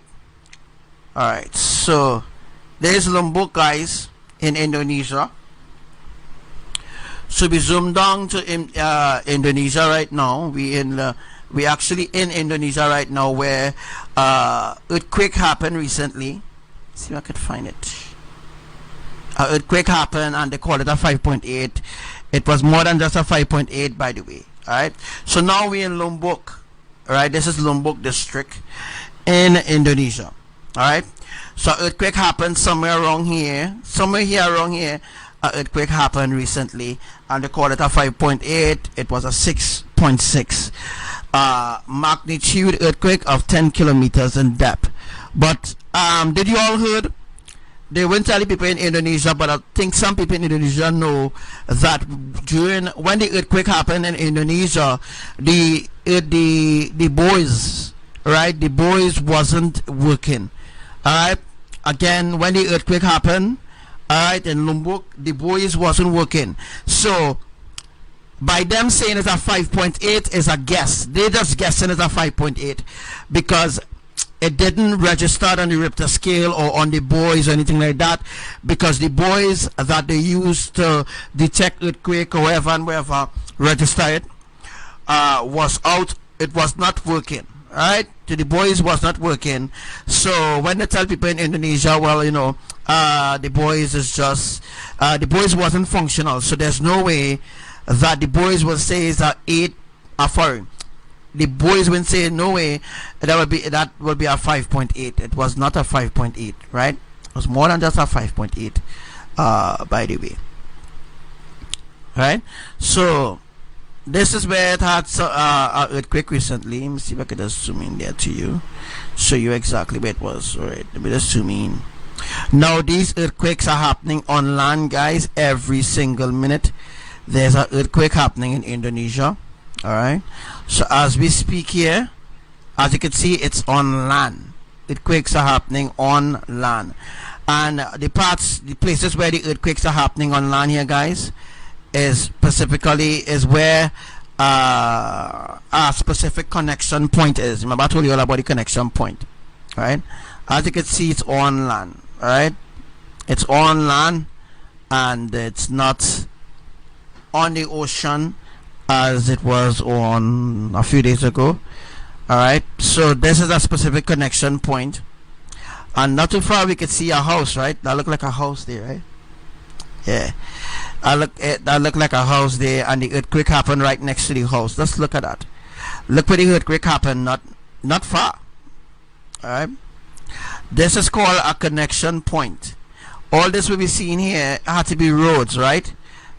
so there's Lombok, guys, in Indonesia. So we zoom down to Indonesia right now. We actually in Indonesia right now, where earthquake happened recently. Let's see if I could find it. Earthquake happened and they call it a 5.8. It was more than just a 5.8, by the way. Alright, so now we're in Lombok. Alright, this is Lombok district in Indonesia. Alright, so earthquake happened somewhere around here, earthquake happened recently and they call it a 5.8. It was a 6.6 magnitude earthquake of 10 kilometers in depth. But did you all heard? They won't tell the people in Indonesia, but I think some people in Indonesia know that when the earthquake happened in Indonesia, the boys, right? The boys wasn't working. Alright, again, when the earthquake happened, alright, in Lombok, the boys wasn't working. So by them saying it's a 5.8 is a guess. They just guessing it's a 5.8 because it didn't register on the Richter scale or on the buoys or anything like that, because the buoys that they used to detect earthquake or wherever and wherever register it was out. It was not working, right? The buoys was not working. So when they tell people in Indonesia, well, you know, the buoys is just the buoys wasn't functional, so there's no way that the boys will say is a 8 foreign. The boys will say no way, that will be a 5.8. It was not a 5.8, right? It was more than just a 5.8, by the way, right? So this is where it had an earthquake recently. Let me see if I can just zoom in there to you, show you exactly where it was. All right, let me just zoom in. Now these earthquakes are happening on land, guys. Every single minute there's an earthquake happening in Indonesia. All right, so as we speak here, as you can see, it's on land. Earthquakes are happening on land, and the places where the earthquakes are happening on land here, guys, is specifically where a specific connection point is. Remember I told you all about the connection point, right? As you can see, it's on land. All right, it's on land, and it's not on the ocean as it was on a few days ago. All right, so this is a specific connection point, and not too far we could see a house, right? That look like a house there, right? Yeah, that look like a house there, and the earthquake happened right next to the house. Let's look at that. Look where the earthquake happened, not far. All right, this is called a connection point. All this will be seen here had to be roads, right?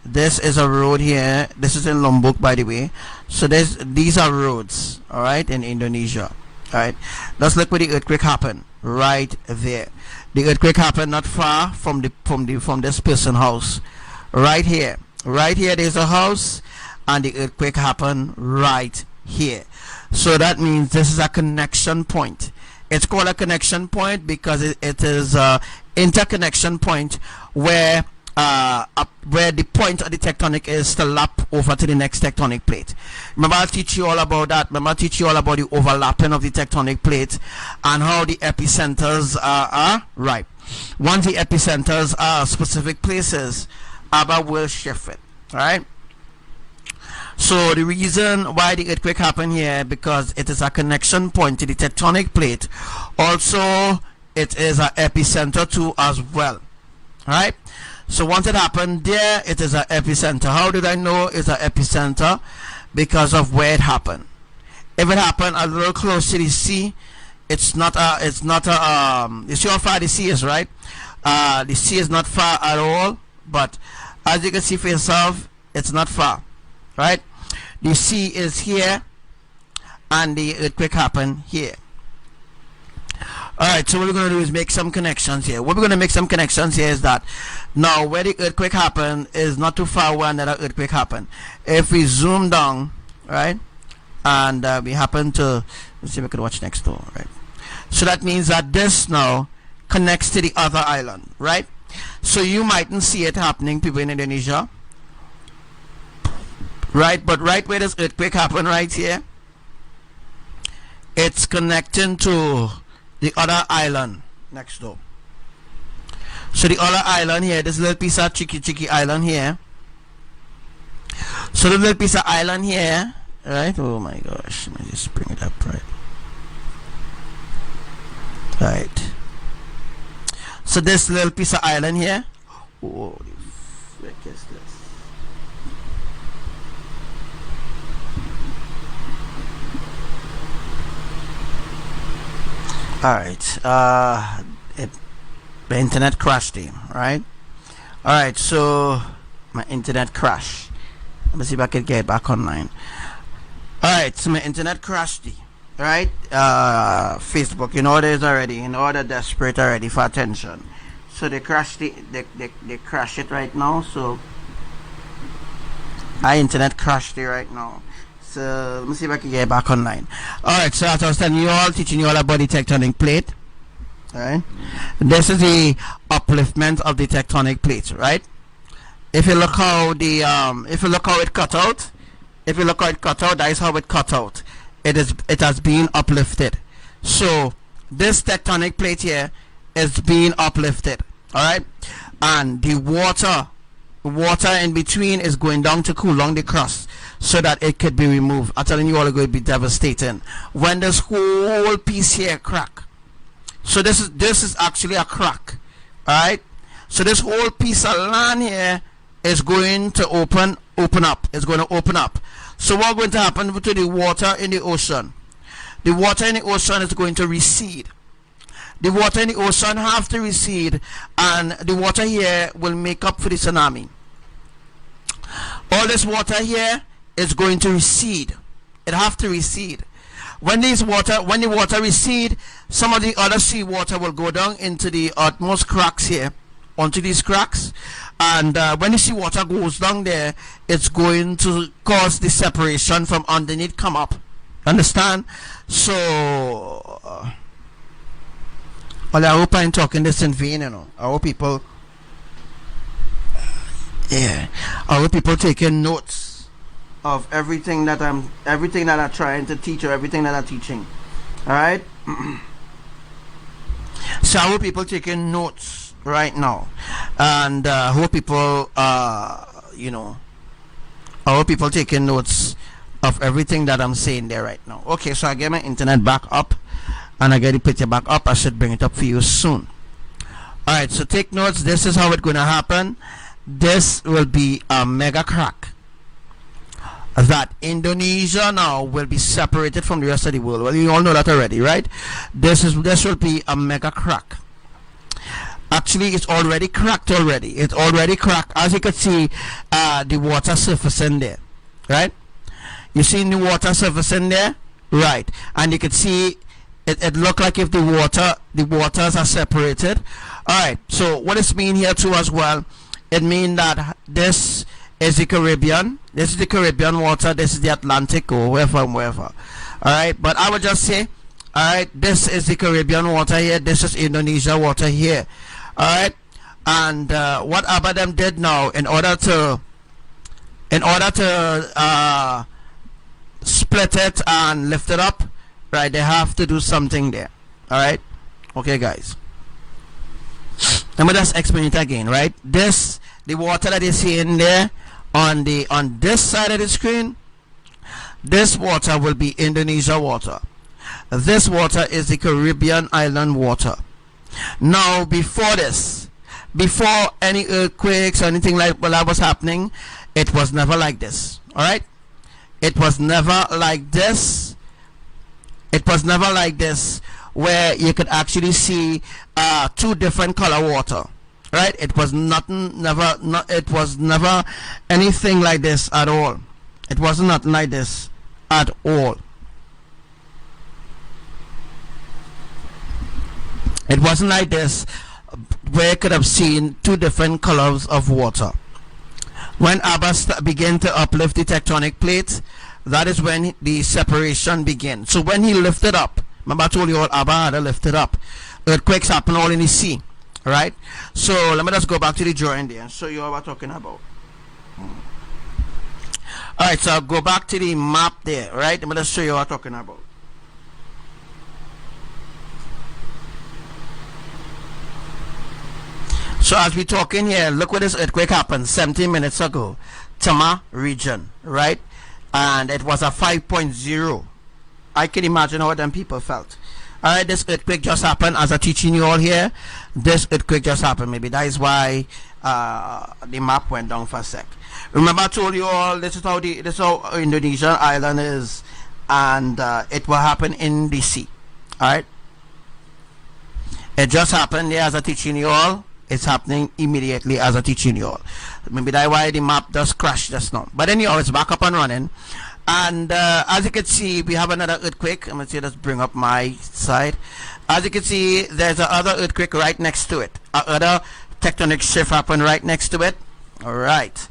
This is a road here. This is in Lombok, by the way. So these are roads, all right, in Indonesia. All right, let's look where the earthquake happened. Right there. The earthquake happened not far from this person's house. Right here. Right here there's a house, and the earthquake happened right here. So that means this is a connection point. It's called a connection point because it is a interconnection point where the point of the tectonic is to lap over to the next tectonic plate. Remember I'll teach you all about that. Remember I'll teach you all about the overlapping of the tectonic plate and how the epicenters are right. Once the epicenters are specific places, ABBA will shift it. Alright, so the reason why the earthquake happened here, because it is a connection point to the tectonic plate. Also it is an epicenter too as well. Alright, so once it happened there, it is an epicenter. How did I know it's an epicenter? Because of where it happened. If it happened a little close to the sea, it's not a you see how far the sea is, right? The sea is not far at all, but as you can see for yourself, it's not far, right? The sea is here, and the earthquake happened here. Alright, so what we're going to do is make some connections here. What we're going to make some connections here is that now where the earthquake happened is not too far where another earthquake happened. If we zoom down, right, and we happen to, let's see if we can watch next door, right? So that means that this now connects to the other island, right? So you mightn't see it happening, people in Indonesia, right? But right where this earthquake happened right here, it's connecting to the other island next door. So the other island here, this little piece of Chiki island here. So the little piece of island here, right? Oh my gosh, let me just bring it up, right? Right. So this little piece of island here. Oh, the frick is this? Alright, the internet crashed here, right? Alright, so my internet crashed. Let me see if I can get back online. Alright, so my internet crashed here, right? Facebook, you know there's already, you know they're desperate already for attention. So they crashed it, they crash it right now, so my internet crashed here right now. So let me see if I can get back online. Alright, so as I was telling you all, teaching you all about the tectonic plate. Alright, this is the upliftment of the tectonic plate, right? If you look how the if you look how it cut out, that is how it cut out. It has been uplifted. So this tectonic plate here is being uplifted. Alright, and the water in between is going down to cool down the crust so that it could be removed. I'm telling you all, it's going to be devastating when this whole piece here crack. So this is actually a crack. Alright, so this whole piece of land here is going to open open up. It's going to open up. So what's going to happen to the water in the ocean? The water in the ocean is going to recede. The water in the ocean have to recede, and the water here will make up for the tsunami. All this water here is going to recede. It have to recede. When the water recede, some of the other sea water will go down into the utmost cracks here, onto these cracks, and when the sea water goes down there, it's going to cause the separation from underneath come up. Understand? So well, I hope I'm talking this in vain, you know. I hope people taking notes of everything that I'm trying to teach, or everything that I'm teaching. Alright? So I hope people taking notes right now, and I hope people I hope people taking notes of everything that I'm saying there right now. Okay, so I get my internet back up, and I get the picture back up. I should bring it up for you soon. Alright, so take notes. This is how it's gonna happen. This will be a mega crack. That Indonesia now will be separated from the rest of the world. Well, you all know that already, right? This will be a mega crack. Actually, it's already cracked already. It's already cracked. As you can see, the water surfacing there, right? You see the water surfacing there, right? And you can see it look like if the waters are separated. All right. So what does it mean here too as well? It means that this is the Caribbean. This is the Caribbean water. This is the Atlantic, or wherever. All right. But I would just say, all right, this is the Caribbean water here. This is Indonesia water here. All right. And what ABBA them did now, in order to split it and lift it up, right? They have to do something there. All right. Okay, guys. Let me just explain it again, right? This, the water that you see in there on this side of the screen, this water will be Indonesia water. This water is the Caribbean island water. Now, before this, before any earthquakes or anything like that was happening, it was never like this. All right? It was never like this. It was never like this, where you could actually see two different color water, right? It was it was never anything like this at all. It was not like this at all. It wasn't like this, where you could have seen two different colors of water. When ABBA began to uplift the tectonic plates, that is when the separation began. So when he lifted up, remember I told you all ABBA had to lift it up. Earthquakes happen all in the sea. Alright? So let me just go back to the drawing there and show you what we're talking about. Alright, so I'll go back to the map there, right? Let me just show you what we're talking about. So as we're talking here, look where this earthquake happened 17 minutes ago. Tama region, right? And it was a 5.0. I can imagine how them people felt. Alright, this earthquake just happened. As I'm teaching you all here, this earthquake just happened. Maybe that is why the map went down for a sec. Remember I told you all, this is how Indonesian island is, and it will happen in the sea. Alright, it just happened there as I'm teaching you all. It's happening immediately as I'm teaching you all. Maybe that's why the map just crashed just now. But anyhow, it's back up and running. And as you can see, we have another earthquake. I'm going to let's bring up my side. As you can see, there's another earthquake right next to it. Another tectonic shift happened right next to it. Alright.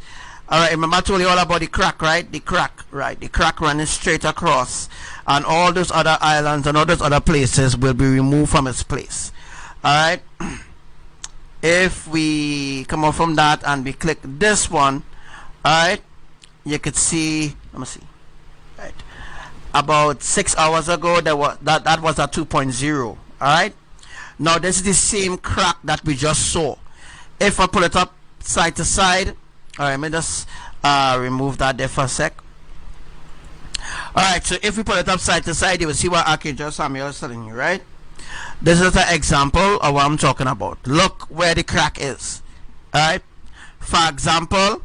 Alright, remember I told you all about the crack, right? The crack, right? The crack running straight across. And all those other islands and all those other places will be removed from its place. Alright. If we come out from that and we click this one, alright, you could see, let me see, right, about 6 hours ago that was a 2.0. alright. Now this is the same crack that we just saw. If I pull it up side to side, alright, let me just remove that there for a sec. Alright, so if we pull it up side to side, you will see what Archangel Samuel is telling you, right? This is an example of what I'm talking about. Look where the crack is. Alright. For example,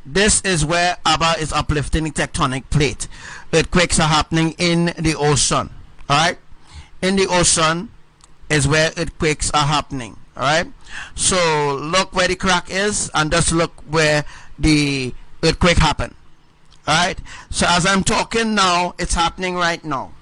this is where ABBA is uplifting the tectonic plate. Earthquakes are happening in the ocean. Alright? In the ocean is where earthquakes are happening. Alright? So look where the crack is and just look where the earthquake happened. Alright? So as I'm talking now, it's happening right now.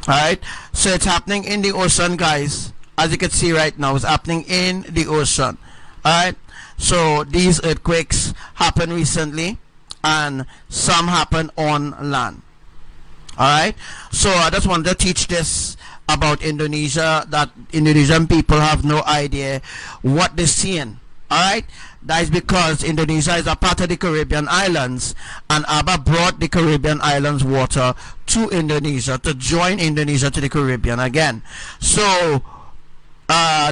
Alright? So it's happening in the ocean, guys. As you can see right now, it's happening in the ocean. Alright? So these earthquakes happened recently and some happen on land. Alright? So I just wanted to teach this about Indonesia, that Indonesian people have no idea what they're seeing. Alright? That is because Indonesia is a part of the Caribbean islands, and ABBA brought the Caribbean islands water to Indonesia to join Indonesia to the Caribbean again. So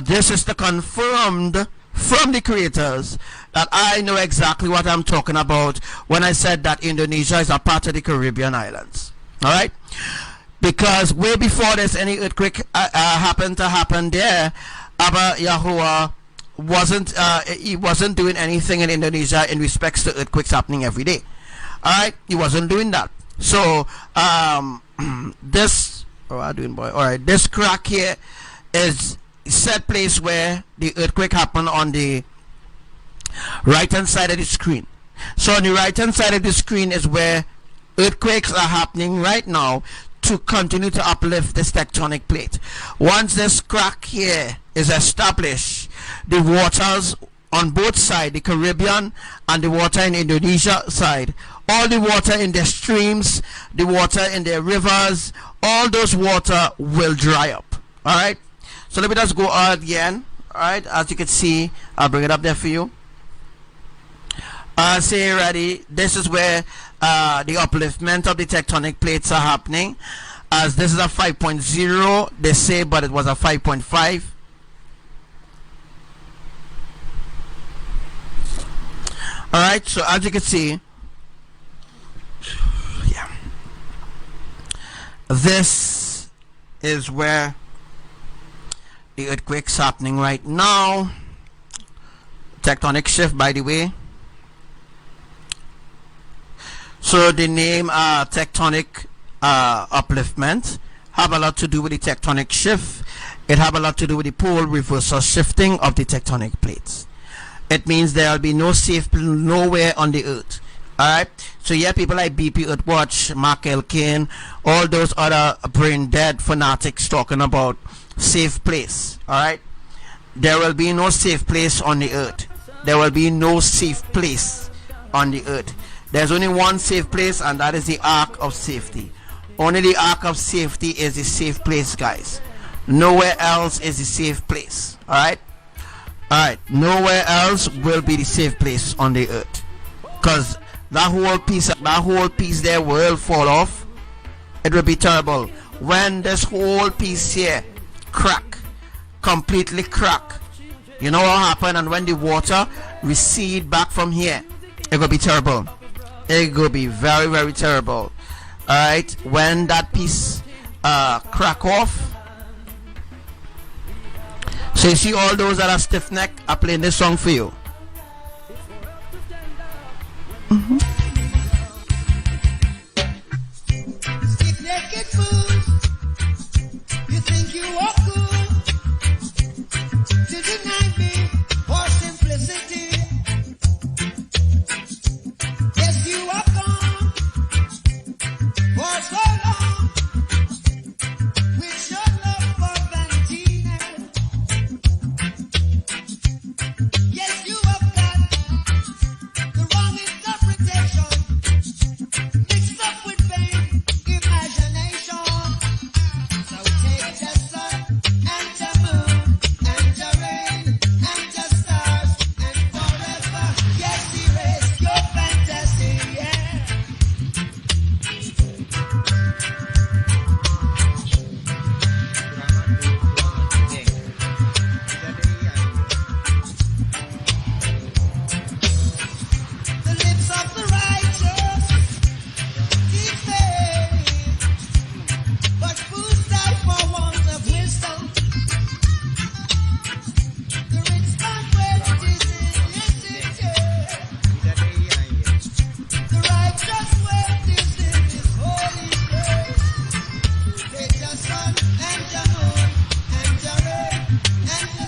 this is the confirmed from the creators that I know exactly what I'm talking about when I said that Indonesia is a part of the Caribbean islands. Alright? Because way before there's any earthquake happened there, ABBA YAHUWAH wasn't doing anything in Indonesia in respects to earthquakes happening every day. Alright? He wasn't doing that. So this this crack here is set place where the earthquake happened on the right hand side of the screen. So on the right hand side of the screen is where earthquakes are happening right now to continue to uplift this tectonic plate. Once this crack here is established, the waters on both sides, the Caribbean and the water in Indonesia side, all the water in their streams, the water in their rivers, all those water will dry up. Alright? So let me just go out again. Alright, as you can see, I'll bring it up there for you. Say ready. This is where the upliftment of the tectonic plates are happening. As this is a 5.0, they say, but it was a 5.5. Alright, so as you can see, yeah, this is where the earthquake's happening right now. Tectonic shift, by the way. So the name tectonic upliftment have a lot to do with the tectonic shift. It have a lot to do with the pole reversal shifting of the tectonic plates. It means there will be no safe nowhere on the earth. Alright, so yeah, people like BP Earthwatch, Mark Elkin, all those other brain dead fanatics talking about safe place. Alright, there will be no safe place on the earth. There will be no safe place on the earth. There's only one safe place, and that is the ark of safety. Only the ark of safety is the safe place, guys. Nowhere else is the safe place. Alright, alright, nowhere else will be the safe place on the earth, because that whole piece there will fall off. It will be terrible when this whole piece here crack, completely crack. You know what happened? And when the water recede back from here, it will be terrible. It will be very, very terrible. Alright, when that piece crack off. So you see all those that are stiff neck are playing this song for you. Naked fool, you think you are cool to deny me for simplicity. Yes, you are gone for so long with your love for vanity. Yes, you have got the wrong interpretation.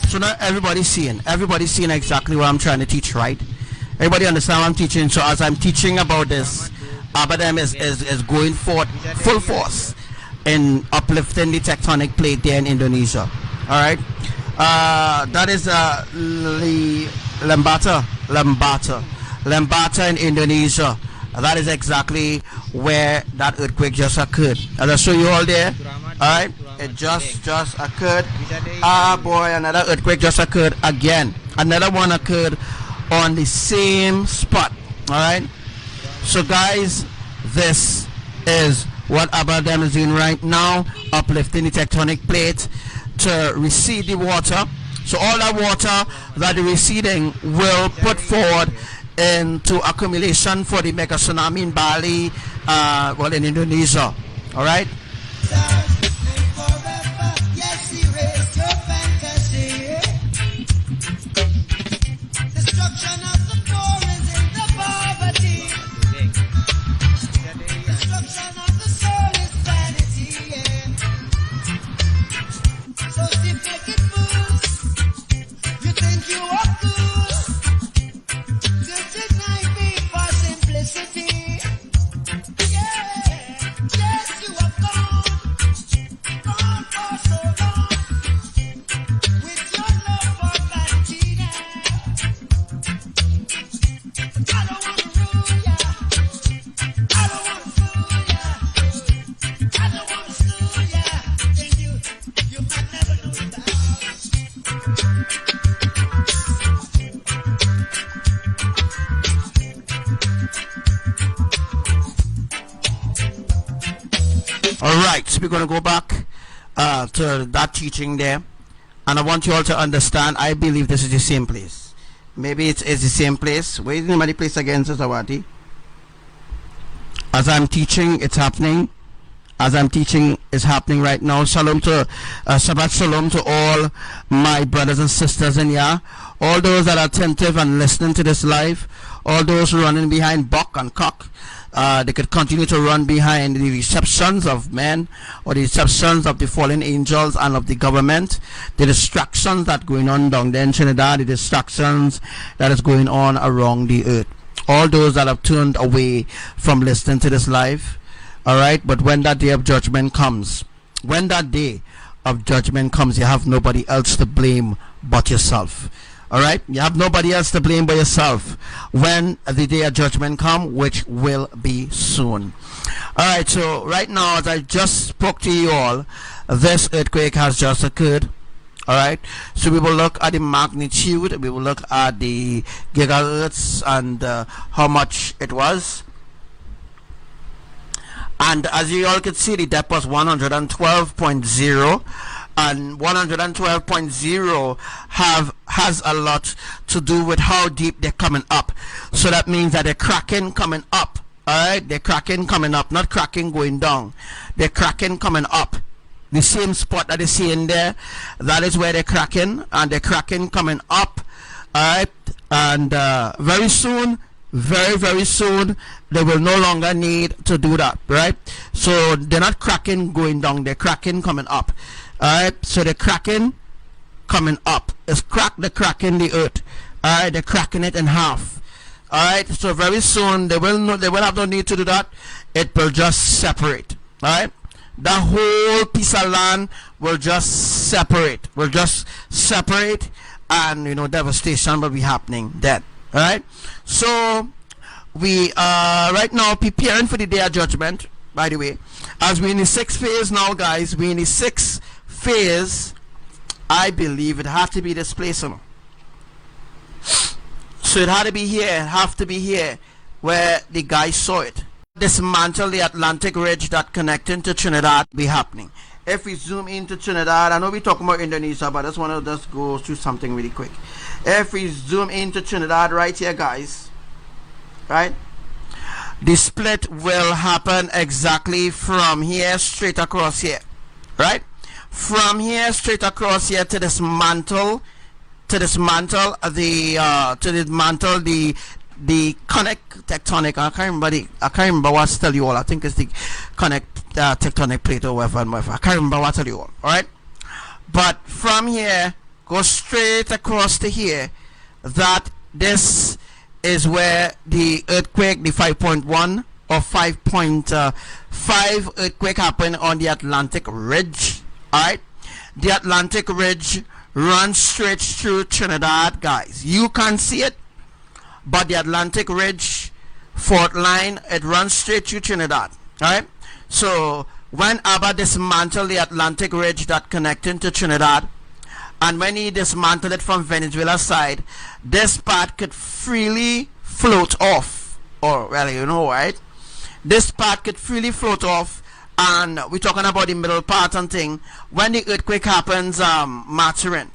So now everybody's seeing exactly what I'm trying to teach, right? Everybody understand what I'm teaching. So as I'm teaching about this, ABBA is going forth full force in uplifting the tectonic plate there in Indonesia. All right, that is Lembata in Indonesia. That is exactly where that earthquake just occurred. As I show you all there, all right, it just occurred. Boy, another earthquake just occurred again. Another one occurred on the same spot. All right. So guys, this is what ABBA them is doing right now, uplifting the tectonic plate to recede the water. So all that water that is receding will put forward into accumulation for the mega tsunami in Bali, well, in Indonesia. All right. Alright, so we're going to go back to that teaching there, and I want you all to understand, I believe this is the same place. Maybe it's the same place. Where is the name of the place again, Sister Wati? As I'm teaching, it's happening. As I'm teaching, it's happening right now. Shalom to Shabbat Shalom to all my brothers and sisters in Yah, all those that are attentive and listening to this live, all those running behind buck and cock. They could continue to run behind the receptions of men or the receptions of the fallen angels and of the government, the distractions that going on down there in Trinidad, the distractions that is going on around the earth. All those that have turned away from listening to this live, all right. But when that day of judgment comes, you have nobody else to blame but yourself. All right, you have nobody else to blame but yourself when the day of judgment come, which will be soon. All right, so right now, as I just spoke to you all, this earthquake has just occurred. All right, so we will look at the magnitude, we will look at the gigahertz and how much it was. And as you all can see, the depth was 112.0. And 112.0 has a lot to do with how deep they're coming up. So that means that they're cracking coming up. Alright, they're cracking coming up, not cracking going down. They're cracking coming up. The same spot that you see in there, that is where they're cracking, and they're cracking coming up. Alright, and very soon, very soon, they will no longer need to do that. Right, so they're not cracking going down, they're cracking coming up. Alright, so the cracking coming up is they're cracking the earth. Alright, they're cracking it in half. Alright, so very soon they will have no need to do that. It will just separate. Alright, the whole piece of land will just separate. And devastation will be happening then. Alright, so we are right now preparing for the day of judgment. By the way, as we're in the 6th phase now, guys, we're in the 6th phase. I believe it had to be this place. So it had to be here, where the guy saw it. Dismantle the Atlantic ridge that connecting to Trinidad be happening. If we zoom into Trinidad, I know we're talking about Indonesia, but I just want to just go through something really quick. If we zoom into Trinidad right here, guys, right, the split will happen exactly from here straight across here, right? From here straight across here to dismantle the connect tectonic. I can't remember what to tell you all. I think it's the connect tectonic plate or whatever. I can't remember what to tell you all. All right, but from here go straight across to here, that this is where the earthquake, the 5.1 or 5.5 earthquake happened on the Atlantic Ridge. Alright, the Atlantic Ridge runs straight through Trinidad, guys. You can't see it, but the Atlantic Ridge fault line, it runs straight through Trinidad. Alright, so when ABBA dismantled the Atlantic Ridge that connected to Trinidad, and when he dismantled it from Venezuela side, this part could freely float off. Or, well, you know, right? This part could freely float off, and we're talking about the middle part and thing. When the earthquake happens, Maturin.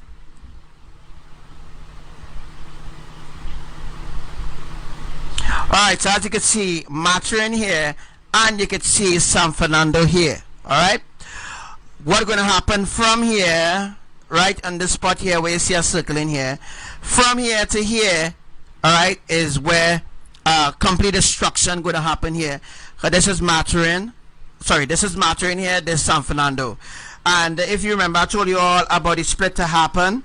Alright, so as you can see, Maturin here, and you can see San Fernando here. Alright, what's going to happen from here, right on this spot here where you see a circle in here, from here to here, alright, is where complete destruction going to happen here. This is Maturin, sorry, this is Maturin here, this is San Fernando. And if you remember, I told you all about the split to happen.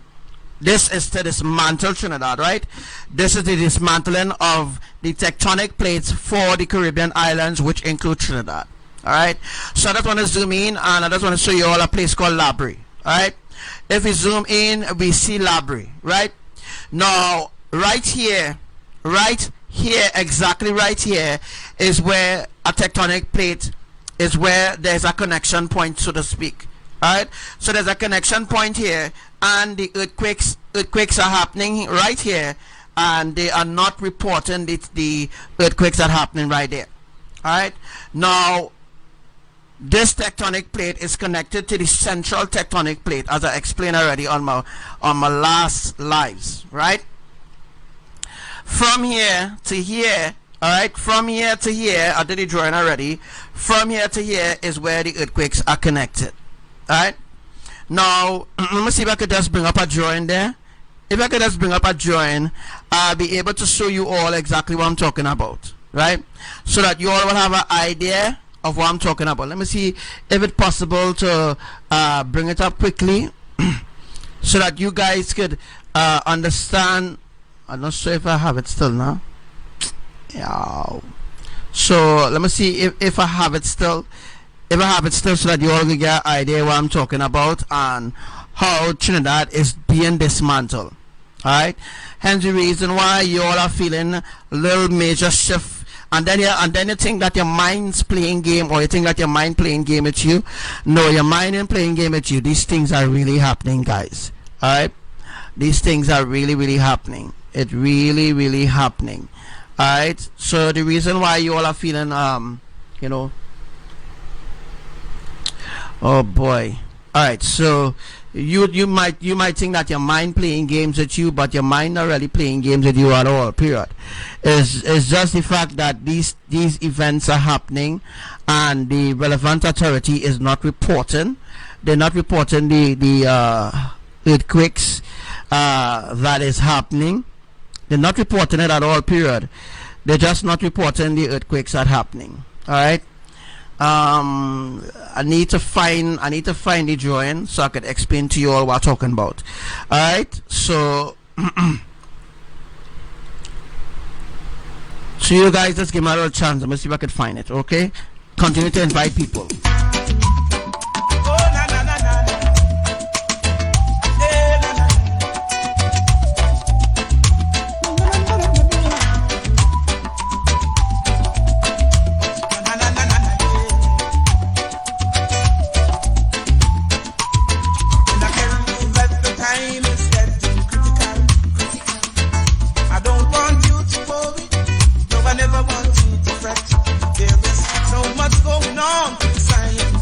This is to dismantle Trinidad, right? This is the dismantling of the tectonic plates for the Caribbean islands, which include Trinidad. Alright, so I just want to zoom in, and I just want to show you all a place called Labrie. Alright, if we zoom in, we see Labrie, right? Now, right here, exactly right here, is where a tectonic plate is, where there's a connection point, so to speak. Alright, so there's a connection point here, and the earthquakes are happening right here, and they are not reporting the earthquakes that are happening right there. Alright, now this tectonic plate is connected to the central tectonic plate, as I explained already on my last lives, right? From here to here, alright, from here to here, I did the drawing already. From here to here is where the earthquakes are connected. Alright, now let me see if I could just bring up a drawing there. If I could just bring up a drawing, I'll be able to show you all exactly what I'm talking about, right? So that you all will have an idea of what I'm talking about. Let me see if it's possible to bring it up quickly so that you guys could understand. I'm not sure if I have it still now. Yeah. So let me see if I have it still. If I have it still, so that you all can get an idea what I'm talking about and how Trinidad is being dismantled. Alright, hence the reason why you all are feeling a little major shift, and then you think that your mind's playing game, or you think that your mind playing game with you. No, your mind ain't playing game with you. These things are really happening, guys. Alright, these things are really happening. It's really happening. Alright, so the reason why you all are feeling you know, oh boy. Alright, so you might think that your mind playing games with you, but your mind not really playing games with you at all, period. It's just the fact that these events are happening, and the relevant authority is not reporting. They're not reporting the earthquakes that is happening. They're not reporting it at all, period. They're just not reporting the earthquakes that are happening. Alright, I need to find the drawing so I could explain to you all what I'm talking about. Alright, so so you guys just give me a little chance. Let me see if I could find it. Okay, continue to invite people. There is so much going on in science.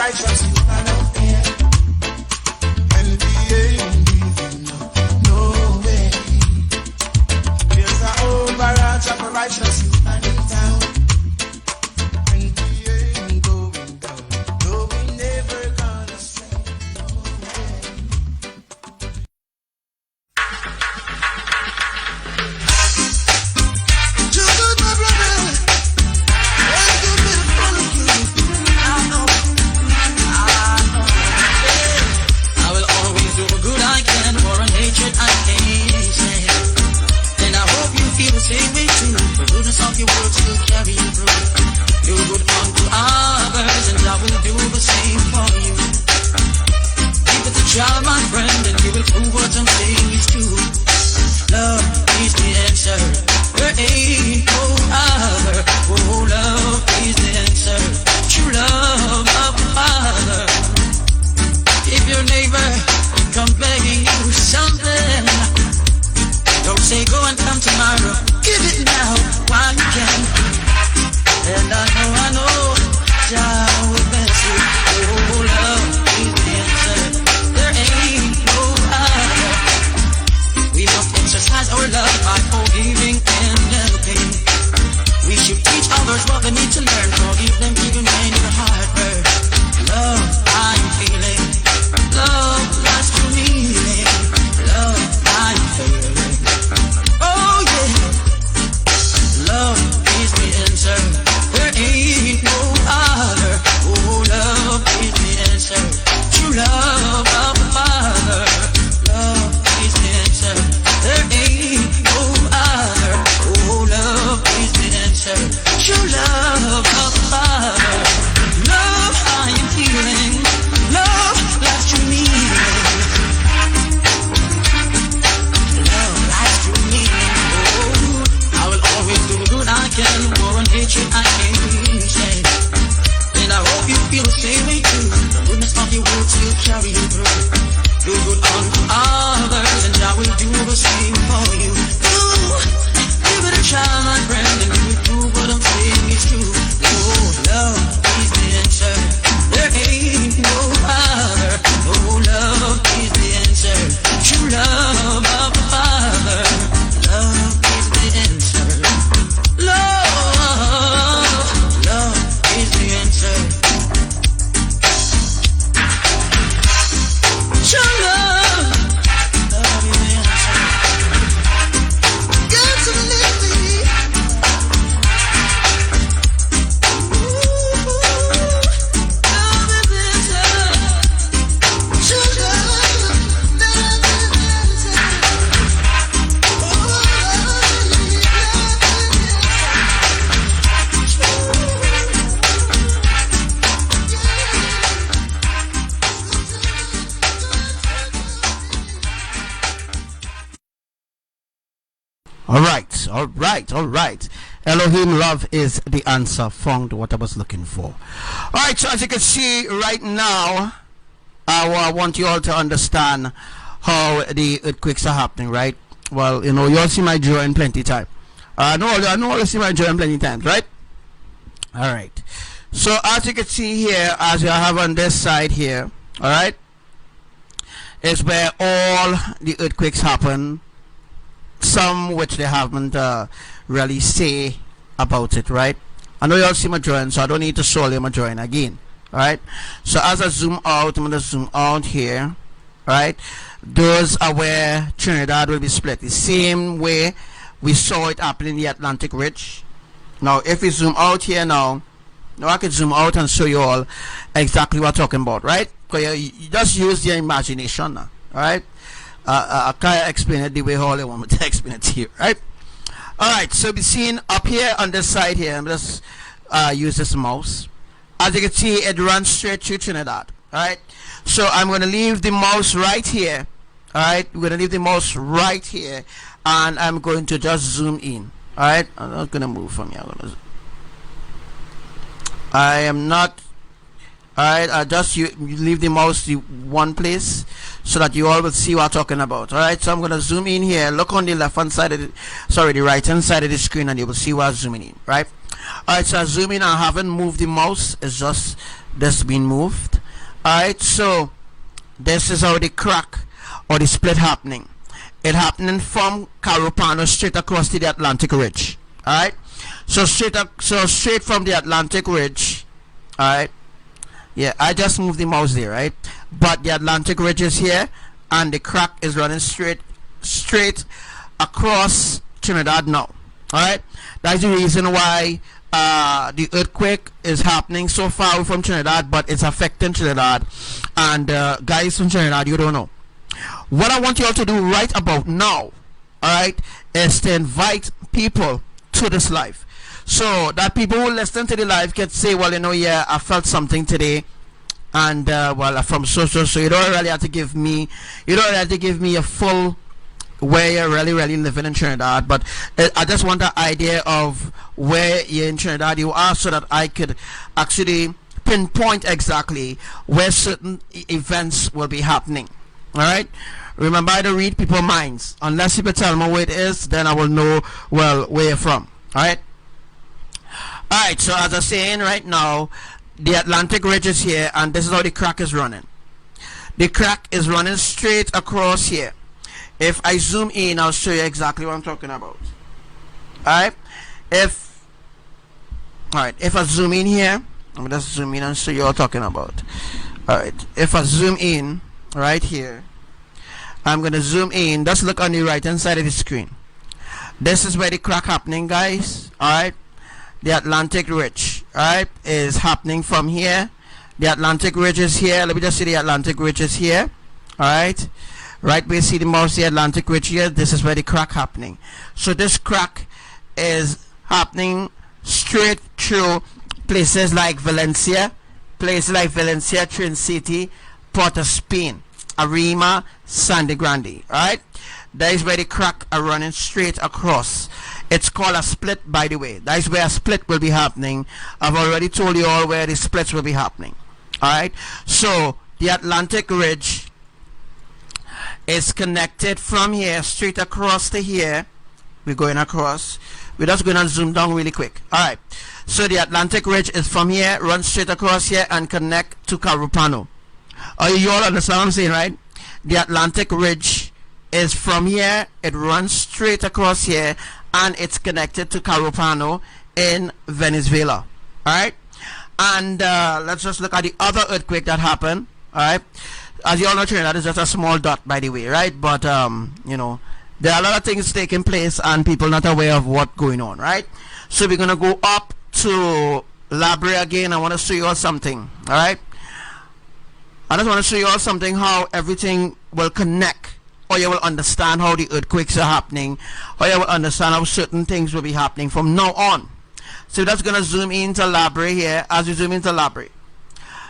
righteous youth are out there. And we ain't giving no way. There's a whole barrage of righteous youth in town. And we ain't going down. No, we never gonna stray. No way. Too good, my brother. Ain't too good for you. I know. I will always do the good I can for a hatred I can't stand. And I hope you feel the same way too. The goodness of your works will carry you through. Do good unto others, and I will do the same for you. Keep it a child, my friend, and you will prove what I'm saying is true. Love is the answer. There ain't no other. Oh, love is the answer. True love of the Father. If your neighbor come begging you something, don't say go and come tomorrow. Give it now while you can. And I know, Jah will bless you. Oh, love is the answer. There ain't no other. We must exercise our love by forgiving and helping. We should teach others what they need to learn. Forgive them even when your heart hurts. Love, I'm feeling. Love, that's true meaning. Love, I'm feeling. Oh yeah. Love is the answer. There ain't no other. Oh, love is the answer. True love of the Father. Love is the answer. There ain't no other. Oh, love is the answer. True love of the Father. Love I am feeling. Love that's true meaning. Love that's true meaning. Oh, I will always do the good I can for an hatred I can't stand. And I hope you feel the same way too. The goodness of your words will carry you through. Do good unto others, and I will do the same for you. Ooh, give it a try, my friend, and you will prove what I'm saying is true. Oh, love is the answer. There ain't no other. Oh, love is the answer. True love of the Father. Love is the answer. Love is the answer. True love is the answer. Got to live me. Love is the answer. True love is the answer. All right. Elohim, love is the answer. Found what I was looking for. All right, so as you can see right now, I want you all to understand how the earthquakes are happening, right? Well, you know, you all see my drawing plenty time. I know you see my drawing plenty times, right? All right. So as you can see here, as you have on this side here, all right, is where all the earthquakes happen. Some which they haven't really say about it, right? I know you all see my drawing, so I don't need to show you my drawing again. All right. So as I zoom out, I'm gonna zoom out here. All right. Those are where Trinidad will be split the same way we saw it happen in the Atlantic Ridge. Now, if we zoom out here now I can zoom out and show you all exactly what I'm talking about, right? Because you just use your imagination now, all right? I can't explain it the way Holy want me to explain it to you, right? All right, so we're seeing up here on this side here. I'm just use this mouse. As you can see, it runs straight through Trinidad. All right, so I'm going to leave the mouse right here. All right, we're going to leave the mouse right here, and I'm going to just zoom in. All right, I'm not going to move from here. I am not. Alright, you leave the mouse in one place so that you all will see what I'm talking about. Alright, so I'm going to zoom in here. Look on the left hand side of the right hand side of the screen, and you will see what I'm zooming in. Right? Alright, so I zoom in. I haven't moved the mouse. It's just this being moved. Alright, so this is how the crack or the split happening. It happening from Carupano straight across to the Atlantic Ridge. Alright, so straight from the Atlantic Ridge. Alright, yeah, I just moved the mouse there, right? But the Atlantic Ridge is here, and the crack is running straight across Trinidad now. Alright, that's the reason why the earthquake is happening so far from Trinidad, but it's affecting Trinidad. And guys from Trinidad, you don't know. What I want you all to do right about now, alright, is to invite people to this live, so that people who listen to the live can say, well, you know, yeah, I felt something today, and well, from so you don't really have to give me a full where you're really living in Trinidad, but I just want the idea of where you're in Trinidad you are, so that I could actually pinpoint exactly where certain events will be happening. Alright, remember, I don't read people's minds. Unless people tell me where it is, then I will know, well, where you're from. Alright, so as I'm saying right now, the Atlantic Ridge is here, and this is how the crack is running. The crack is running straight across here. If I zoom in, I'll show you exactly what I'm talking about. Alright, if I zoom in here, let me just zoom in and show you what I'm talking about. Alright, if I zoom in right here, I'm gonna zoom in. Just look on the right hand side of the screen. This is where the crack happening, guys. Alright, the Atlantic Ridge, alright, is happening from here. The Atlantic Ridge is here. Let me just see, the Atlantic Ridge is here. Alright, right where you see the mouse, the Atlantic Ridge here, this is where the crack happening. So this crack is happening straight through places like Valencia, Trin City, Port of Spain, Arima, Sandy Grande. Alright, that is where the crack are running straight across. It's called a split, by the way. That is where a split will be happening. I've already told you all where the splits will be happening. Alright, so the Atlantic Ridge is connected from here straight across to here. We're going across. We're just going to zoom down really quick. Alright, so the Atlantic Ridge is from here, runs straight across here and connect to Carupano. You all understand what I'm saying, right? The Atlantic Ridge is from here, it runs straight across here, and it's connected to Carupano in Venezuela. Alright, and let's just look at the other earthquake that happened. Alright, as you all know, Trinidad is just a small dot, by the way, right? But you know, there are a lot of things taking place and people not aware of what's going on, right? So we're gonna go up to Labre again. I want to show you all something. Alright, I just want to show you all something, how everything will connect, or you will understand how the earthquakes are happening, or you will understand how certain things will be happening from now on. So that's going to zoom into Labre here. As you zoom into Labre,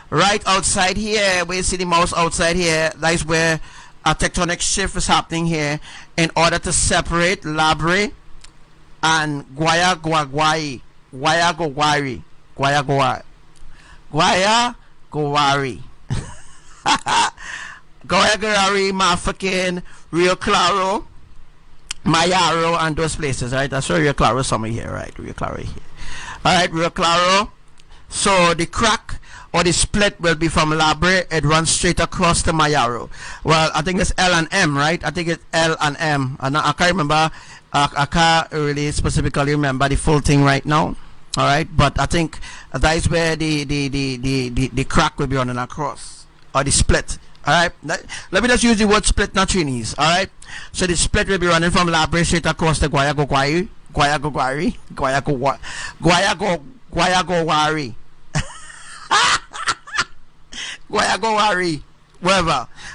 right outside here, where you see the mouse outside here, that is where a tectonic shift is happening here, in order to separate Labre and Guayagowari. Guayagowari, Mafakin, Rio Claro, Mayaro, and those places, right? I saw Rio Claro somewhere here, right? Rio Claro here. Alright, Rio Claro. So the crack or the split will be from Labre. It runs straight across to Mayaro. Well, I think it's L and M, right? I think it's L and M. And I can't remember. I can't really specifically remember the full thing right now. Alright, but I think that is where the crack will be running across, or the split. Alright, let me just use the word split, not Chinese. Alright, so the split will be running from Labre straight across to Guayagowari, wherever.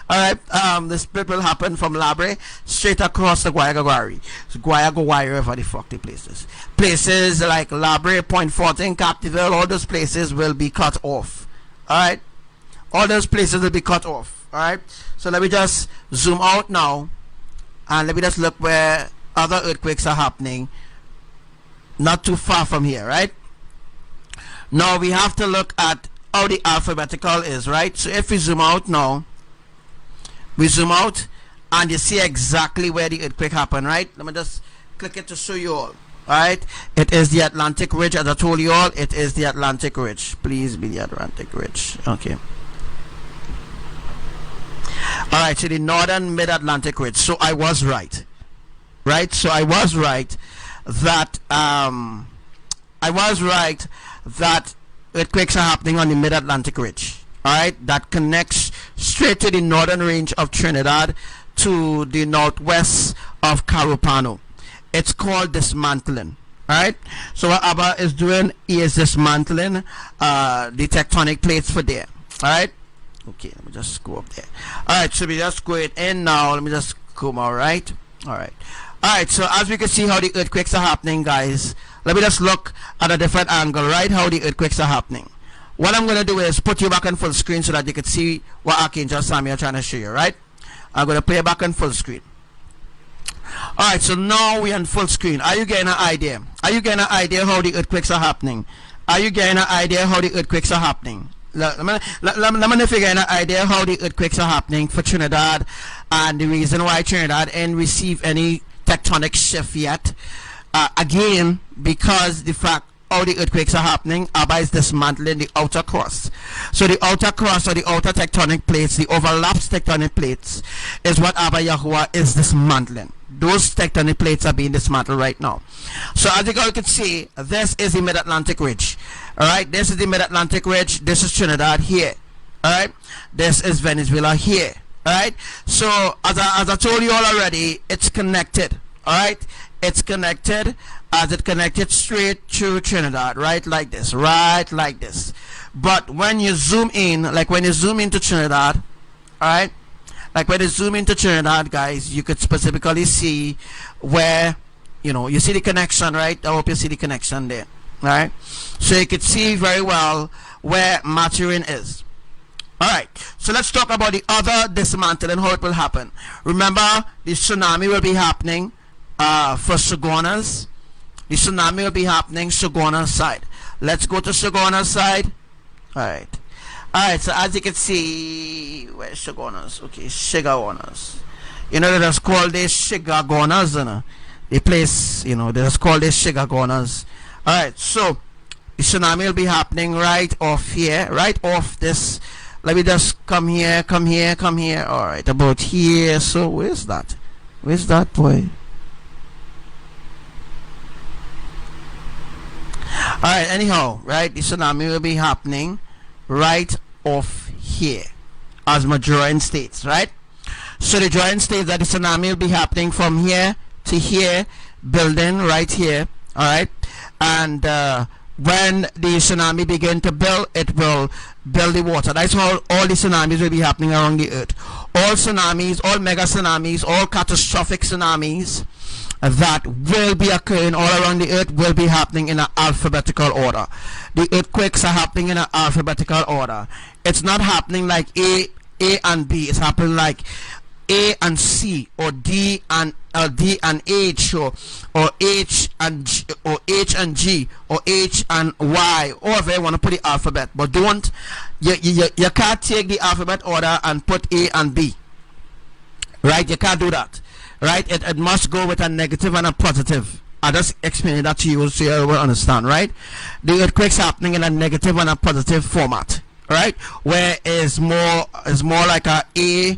Alright, the split will happen from Labre straight across to Guayagowari. So Guayagowari, wherever the fuck the places. Places like Labre, Point Fortin, Captiville, all those places will be cut off. Alright, all those places will be cut off. Alright, so let me just zoom out now, and let me just look where other earthquakes are happening not too far from here. Right now we have to look at how the alphabetical is, right? So if we zoom out now, we zoom out and you see exactly where the earthquake happened, right? Let me just click it to show you all. Alright, it is the Atlantic Ridge, as I told you all. It is the Atlantic Ridge. Please be the Atlantic Ridge. Okay, All right, so the northern mid-Atlantic ridge. So I was right, right? So I was right that earthquakes are happening on the mid-Atlantic ridge. All right, that connects straight to the northern range of Trinidad to the northwest of Carupano. It's called dismantling. All right, so what ABBA is doing is dismantling the tectonic plates for there. All right, okay, let me just go up there. All right, so we just go it in now. Let me just come. All right, all right, all right. So as we can see how the earthquakes are happening, guys, let me just look at a different angle, right? How the earthquakes are happening. What I'm going to do is put you back on full screen so that you can see what Archangel Samuel is trying to show you, right? I'm going to play back on full screen. Alright, so now we're on full screen. Are you getting an idea? Are you getting an idea how the earthquakes are happening? Are you getting an idea how the earthquakes are happening? Let me know if you're getting an idea how the earthquakes are happening for Trinidad and the reason why Trinidad ain't received any tectonic shift yet. Again, because the fact how the earthquakes are happening, ABBA is dismantling the outer crust. So the outer crust or the outer tectonic plates, the overlaps tectonic plates, is what ABBA YAHUWAH is dismantling. Those tectonic plates are being dismantled right now. So as you guys can see, this is the mid-Atlantic ridge. Alright, this is the mid-Atlantic ridge. This is Trinidad here. Alright, this is Venezuela here. Alright, so as I told you all already, it's connected. Alright, it's connected as it connected straight to Trinidad, right like this, right like this. But when you zoom in, like when you zoom into Trinidad, alright, like when you zoom into Trinidad, guys, you could specifically see where, you know, you see the connection, right? I hope you see the connection there, alright? So you could see very well where Maturin is. Alright, so let's talk about the other dismantling, how it will happen. Remember, the tsunami will be happening for Sugonas. The tsunami will be happening Sugona side. Let's go to Sugona side. Alright. Alright, so as you can see, where's Sugonas? Okay, Shigagonas. You know, they just call this Shigagonas, you know. The place, you know, they just call this Shigagonas. Alright, so the tsunami will be happening right off here, right off this. Let me just come here, come here, come here. Alright, about here. So where's that? Where's that, boy? Alright, anyhow, right, the tsunami will be happening right off here, as Majoran states, right? So the drawing states that the tsunami will be happening from here to here, building right here, alright? And when the tsunami begin to build, it will build the water. That's how all the tsunamis will be happening around the earth. All tsunamis, all mega tsunamis, all catastrophic tsunamis that will be occurring all around the earth will be happening in an alphabetical order. The earthquakes are happening in an alphabetical order. It's not happening like A and B. It's happening like A and C, or D and H, or H and G, or H and G, or H and Y, or if you want to put the alphabet. But don't, you can't take the alphabet order and put A and B, right? You can't do that, right? It must go with a negative and a positive. I just explained that to you so you will understand, right? The earthquakes happening in a negative and a positive format, right? Where is more like a A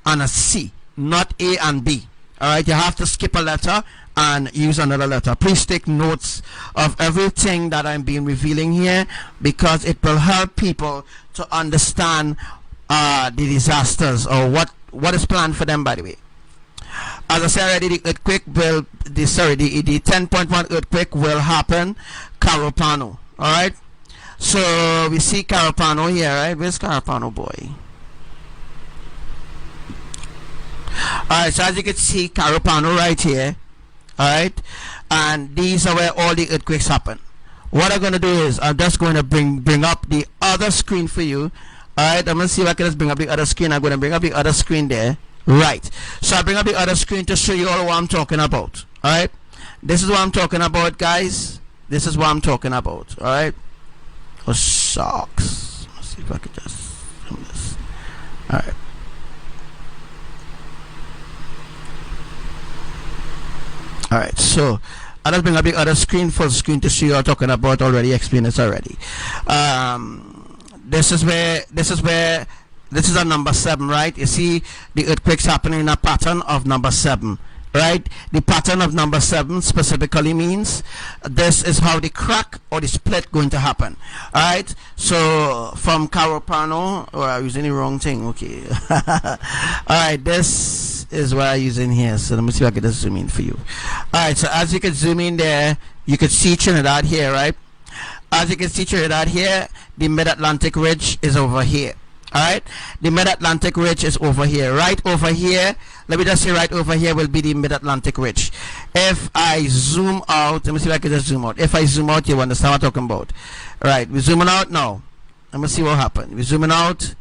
and a C, not A and B. Alright, you have to skip a letter and use another letter. Please take notes of everything that I'm being revealing here, because it will help people to understand the disasters, or what is planned for them, by the way. As I said already, the earthquake will, the 10.1 earthquake will happen Carupano. Alright, so we see Carupano here, right? Where's Carupano, boy? Alright, so as you can see, Carupano right here, alright, and these are where all the earthquakes happen. What I'm going to do is, I'm just going to bring up the other screen for you. Alright, I'm going to see if I can just bring up the other screen. I'm going to bring up the other screen there. Right, so I bring up the other screen to show you all what I'm talking about. Alright, this is what I'm talking about, guys. This is what I'm talking about. Alright, oh shucks, let's see if I can just film this. Alright, alright, so I'll just bring up the other screen, full screen, to show you what I'm talking about. Already explained this already. This is where this is a number 7, right? You see the earthquakes happening in a pattern of number 7, right? The pattern of number 7 specifically means this is how the crack or the split going to happen. All right, so from Carapano, oh, I'm using the wrong thing. Okay. All right, this is what I'm using here. So let me see if I can just zoom in for you. All right, so as you can zoom in there, you can see Trinidad here, right? As you can see Trinidad here, the mid-Atlantic ridge is over here. Alright, the mid-Atlantic ridge is over here. Right over here, let me just say right over here will be the mid-Atlantic ridge. If I zoom out, let me see if I can just zoom out. If I zoom out, you understand what I'm talking about. Alright, we're zooming out now. Let me see what happened. We're zooming out,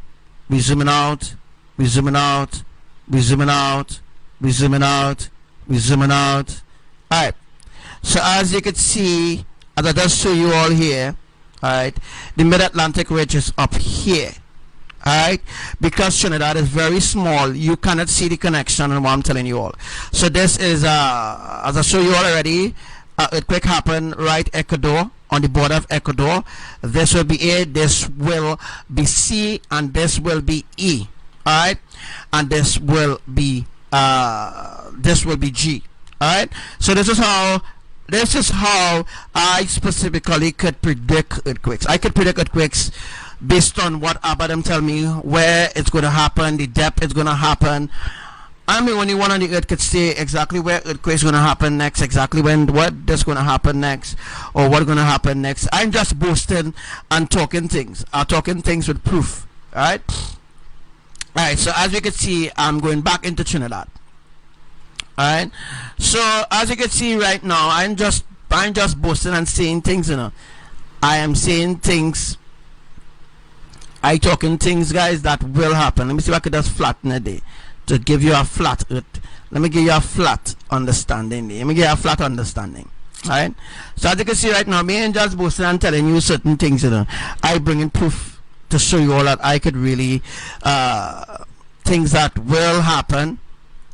we're zooming out, we're zooming out, we're zooming out, we're zooming out, we're zooming out. Alright, so as you can see, as I just show you all here, alright, the mid-Atlantic ridge is up here. Alright, because Trinidad is very small, you cannot see the connection and what I'm telling you all. So this is as I show you all already, earthquake happened right Ecuador, on the border of Ecuador. This will be A, this will be C, and this will be E. Alright, and this will be G. Alright, so this is how I specifically could predict earthquakes. I could predict earthquakes based on what ABBA them tell me, where it's going to happen, the depth it's going to happen. I'm the only one on the earth could say exactly where earthquake's going to happen next, exactly when what is going to happen next, or what's going to happen next. I'm just boasting and talking things. I'm talking things with proof. Alright? Alright, so as you can see, I'm going back into Trinidad. Alright? So as you can see right now, I'm just boasting and saying things, you know. I am saying things. I talking things, guys, that will happen. Let me see if I could just flatten it there to give you a flat. Let me give you a flat understanding there. Let me give you a flat understanding. Alright? So as you can see right now, me ain't just boasting and telling you certain things, you know. I bring in proof to show you all that I could really things that will happen.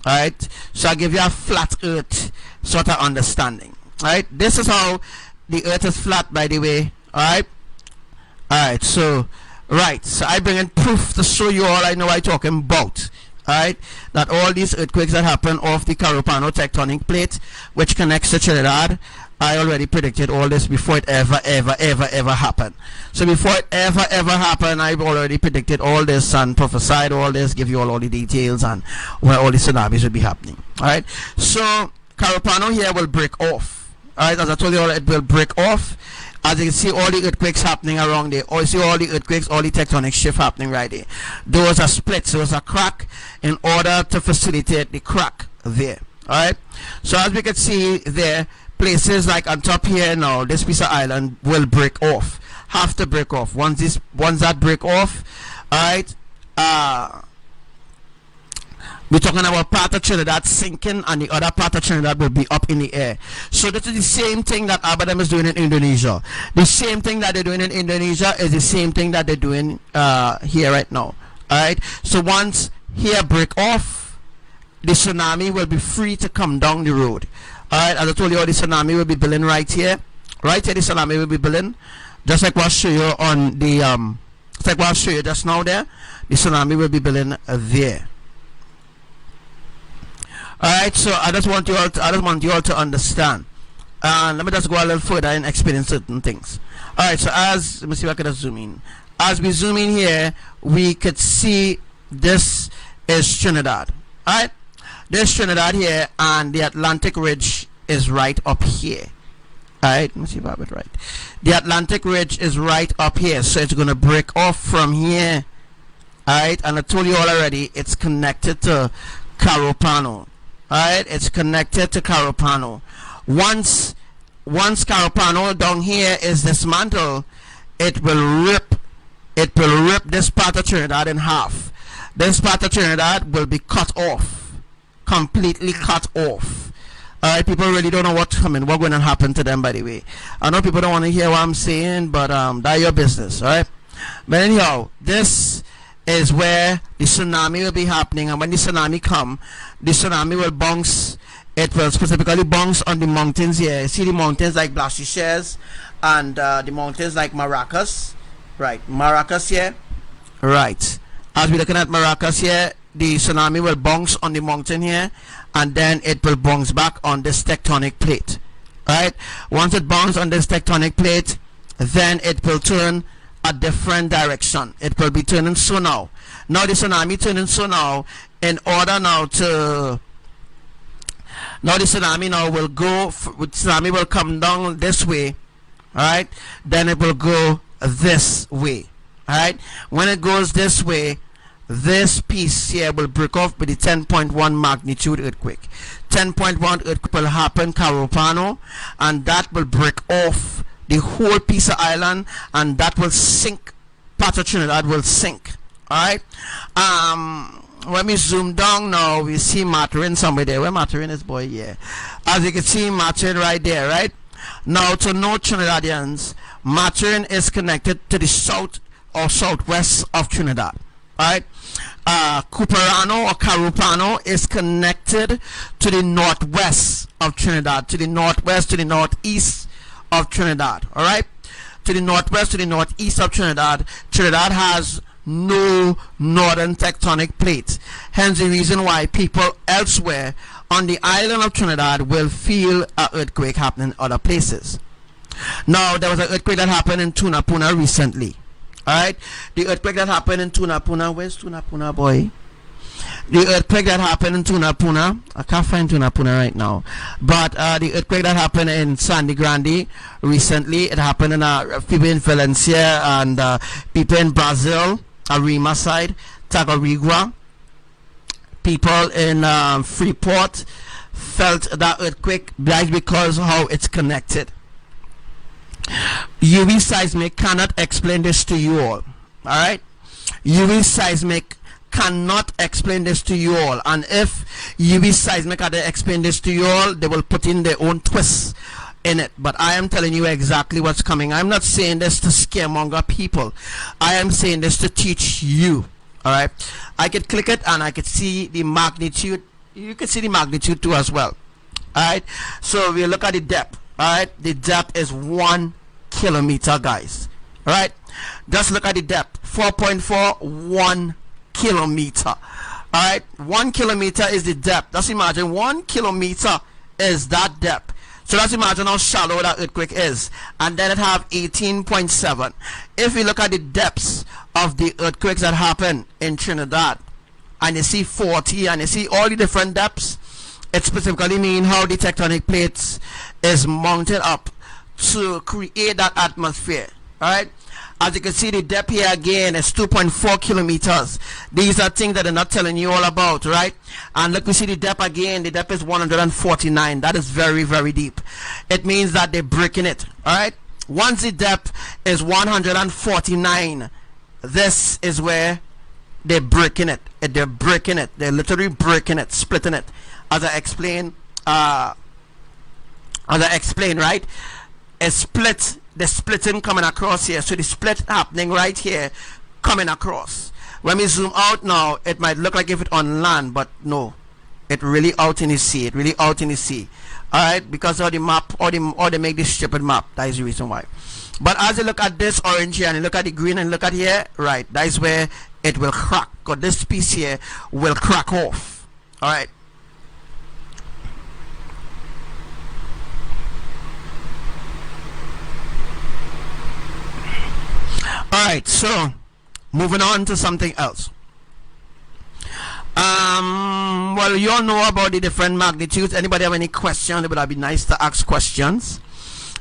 Alright? So I give you a flat earth sort of understanding. Alright? This is how the earth is flat, by the way. Alright? Alright, so right, so I bring in proof to show you all I know I'm talking about. Alright, that all these earthquakes that happen off the Carapano tectonic plate, which connects to Trinidad, I already predicted all this before it ever happened. So before it ever happened, I've already predicted all this and prophesied all this, give you all the details and where all the tsunamis will be happening. Alright, so Carapano here will break off. Alright, as I told you all, it will break off. As you can see, all the earthquakes happening around there. Or you see all the earthquakes, all the tectonic shift happening right there. Those are splits, those are crack in order to facilitate the crack there. Alright? So as we can see there, places like on top here now, this piece of island will break off. Have to break off. Once that break off, alright, we're talking about part of Trinidad sinking and the other part of Trinidad will be up in the air. So this is the same thing that ABBA is doing in Indonesia. The same thing that they're doing in Indonesia is the same thing that they're doing here right now. Alright, so once here break off, the tsunami will be free to come down the road. Alright, as I told you, all the tsunami will be building right here. Right here, the tsunami will be building. Just like what I show you on the just like what I show you just now there, the tsunami will be building there. Alright, so I just want you all to understand. And let me just go a little further and explain certain things. Alright, so let me see if I can just zoom in. As we zoom in here, we could see this is Trinidad. Alright, this Trinidad here, and the Atlantic ridge is right up here. Alright, let me see if I have it right. The Atlantic ridge is right up here, so it's gonna break off from here. Alright, and I told you all already, it's connected to Carapano. Alright, it's connected to Carapano. Once Carapano down here is dismantled, it will rip this part of Trinidad in half. This part of Trinidad will be cut off, completely cut off. Alright, people really don't know what's coming, what's going to happen to them, by the way. I know people don't want to hear what I'm saying, but that's your business. Alright, but anyhow, this is where the tsunami will be happening, and when the tsunami come, the tsunami will bounce. It will specifically bounce on the mountains here. See the mountains like Blanchishes and the mountains like Maracas, right? Maracas here, right? As we're looking at Maracas here, the tsunami will bounce on the mountain here, and then it will bounce back on this tectonic plate. Right? Once it bounces on this tectonic plate, then it will turn a different direction. It will be turning so now. Now the tsunami turning so now, in order now to, now the tsunami now will go, tsunami will come down this way, alright, then it will go this way, alright. When it goes this way, this piece here will break off with the 10.1 magnitude earthquake. 10.1 earthquake will happen Carupano, and that will break off the whole piece of island, and that will sink. Part of Trinidad will sink. Alright. When we zoom down now, we see Maturin somewhere there. Where Maturin is, boy? Yeah. As you can see, Maturin right there, right? Now, to know Trinidadians, Maturin is connected to the south or southwest of Trinidad. Alright. Cuperano or Carupano is connected to the northwest of Trinidad, to the northwest, to the northeast of Trinidad. Alright. To the northwest, to the northeast of Trinidad. Trinidad has no northern tectonic plate, hence the reason why people elsewhere on the island of Trinidad will feel an earthquake happening in other places. Now, there was an earthquake that happened in Tunapuna recently. Alright, the earthquake that happened in Tunapuna, where's Tunapuna, boy? The earthquake that happened in Tunapuna, I can't find Tunapuna right now, but the earthquake that happened in Sandy Grande recently, it happened in people in Valencia and people in Brazil, Arima side, Tagarigua, people in Freeport felt that earthquake. That's because how it's connected. UV seismic cannot explain this to you all. Alright, UV seismic cannot explain this to you all, and if UV seismic had to explain this to you all, they will put in their own twists in it. But I am telling you exactly what's coming. I'm not saying this to scaremonger people. I am saying this to teach you. Alright, I could click it and I could see the magnitude. You can see the magnitude too as well. Alright, so we look at the depth. Alright, the depth is 1 kilometer, guys. Alright, just look at the depth. 4.41 kilometer. Alright, 1 kilometer is the depth. Just imagine 1 kilometer is that depth. So let's imagine how shallow that earthquake is, and then it have 18.7. If we look at the depths of the earthquakes that happen in Trinidad, and you see 40, and you see all the different depths, it specifically means how the tectonic plates is mounted up to create that atmosphere. Alright, as you can see, the depth here again is 2.4 kilometers. These are things that I'm not telling you all about, right? And look, we see the depth again. The depth is 149. That is very, very deep. It means that they're breaking it. Alright, once the depth is 149, this is where they're breaking it. They're breaking it. They're literally breaking it, splitting it. As I explain, right? A split, the splitting coming across here. So the split happening right here, coming across. When we zoom out now, it might look like if it's on land, but no, it really out in the sea. It really out in the sea. Alright, because of the map, or they make this stupid map. That is the reason why. But as you look at this orange here, and you look at the green, and look at here, right, that is where it will crack. Because this piece here will crack off. Alright. Alright, so moving on to something else. Well, you all know about the different magnitudes. Anybody have any questions? It would be nice to ask questions.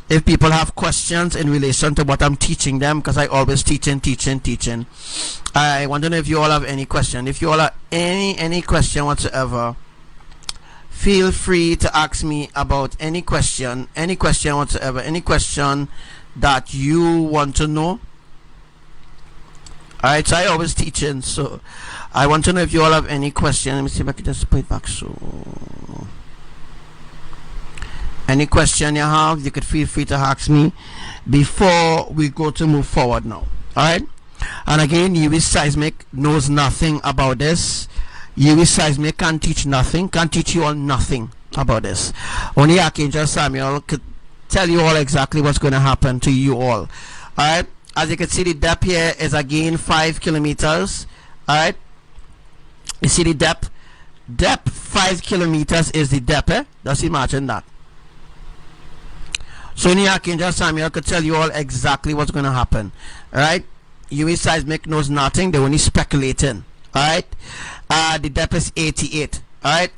If people have questions in relation to what I'm teaching them, because I always teaching. I want to know if you all have any question. If you all have any question whatsoever, feel free to ask me about any question whatsoever, any question that you want to know. Alright, so I always teaching, so I want to know if you all have any question. Let me see if I can just put it back. So any question you have, you could feel free to ask me before we go to move forward now. Alright, and again, UV seismic knows nothing about this. UV seismic can't teach nothing, can't teach you all nothing about this. Only Archangel Samuel could tell you all exactly what's going to happen to you all. Alright, as you can see, the depth here is again 5 kilometers. Alright, you see the depth? Depth 5 kilometers is the depth, eh? Just imagine that. So the Archangel Samuel could tell you all exactly what's going to happen. Alright, UV seismic knows nothing, they're only speculating. Alright, the depth is 88. Alright,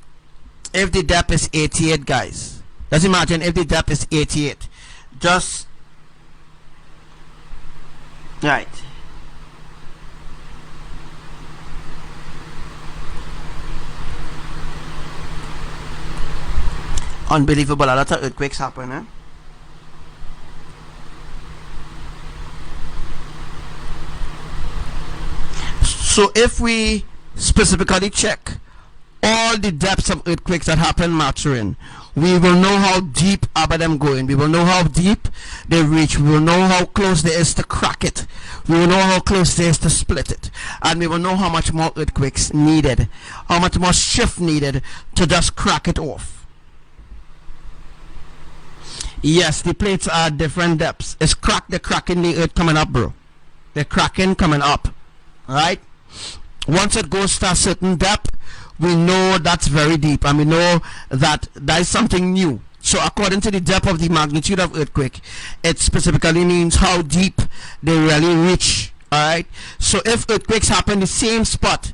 if the depth is 88, guys, let's imagine if the depth is 88, just right. Unbelievable, a lot of earthquakes happen, eh? So if we specifically check all the depths of earthquakes that happen maturing, we will know how deep ABBA them going. We will know how deep they reach. We will know how close there is to crack it. We will know how close there is to split it. And we will know how much more earthquakes needed, how much more shift needed to just crack it off. Yes, the plates are different depths. It's they're cracking the earth coming up, bro. They're cracking coming up. Alright? Once it goes to a certain depth, we know that's very deep, and we know that that is something new. So according to the depth of the magnitude of earthquake, it specifically means how deep they really reach. Alright? So if earthquakes happen in the same spot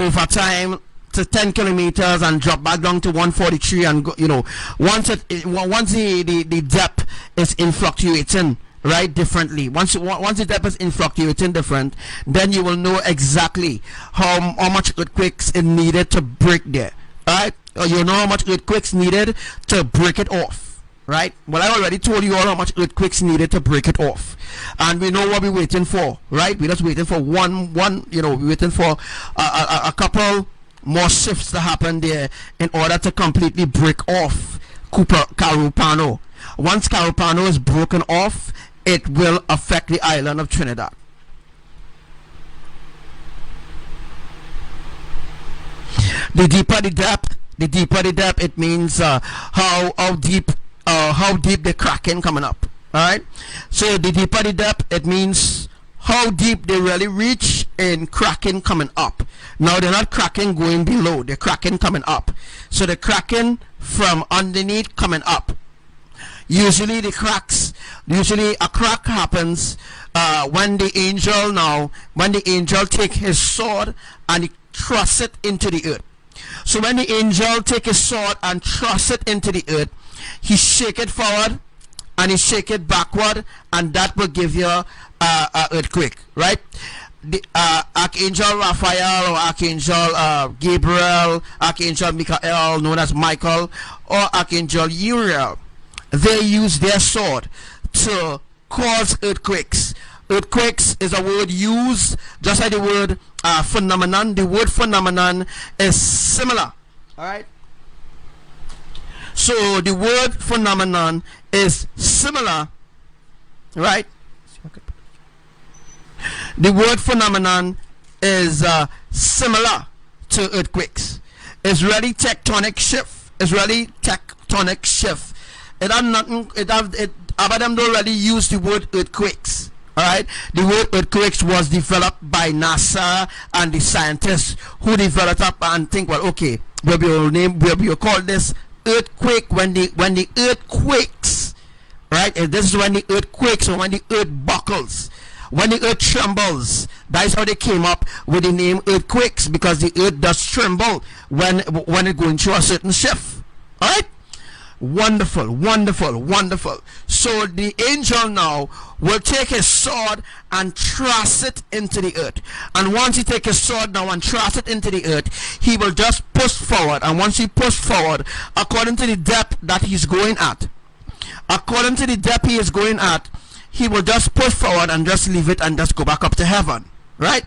over time to 10 kilometers and drop back down to 143 and go, you know, once the depth is in fluctuating, right, differently, once the depth is in fluctuating different, then you will know exactly how much earthquakes is needed to break there. Right, you know how much earthquakes needed to break it off. Right, well, I already told you all how much earthquakes needed to break it off, and we know what we're waiting for. Right, we're just waiting for one, you know, we're waiting for a couple more shifts to happen there in order to completely break off Carupano. Once Carupano is broken off, it will affect the island of Trinidad. The deeper the depth, it means how deep the cracking coming up. All right. So the deeper the depth, it means how deep they really reach in cracking coming up. Now they're not cracking going below; they're cracking coming up. So the cracking from underneath coming up. Usually a crack happens when the angel take his sword and he thrust it into the earth. So when the angel take his sword and thrust it into the earth, he shake it forward and he shake it backward, and that will give you a earthquake, right? The Archangel Raphael or Archangel Gabriel, Archangel Michael, known as Michael, or Archangel Uriel, they use their sword to cause earthquakes. Earthquakes is a word used just like the word phenomenon. The word phenomenon is similar. Alright? So the word phenomenon is similar. Right? The word phenomenon is similar to earthquakes. It's really tectonic shift. It's really tectonic shift. It have nothing. Abba them don't really use the word earthquakes. All right, the word earthquakes was developed by NASA and the scientists who developed up and think, well, okay, we'll call this earthquake when the earth quakes, right? And this is when the earth quakes, or when the earth buckles, when the earth trembles. That's how they came up with the name earthquakes, because the earth does tremble when it going through a certain shift. All right. Wonderful, wonderful, wonderful. So the angel now will take his sword and thrust it into the earth. And once he takes his sword now and thrust it into the earth, he will just push forward. And once he pushes forward, according to the depth that he's going at, he will just push forward and just leave it and just go back up to heaven. Right?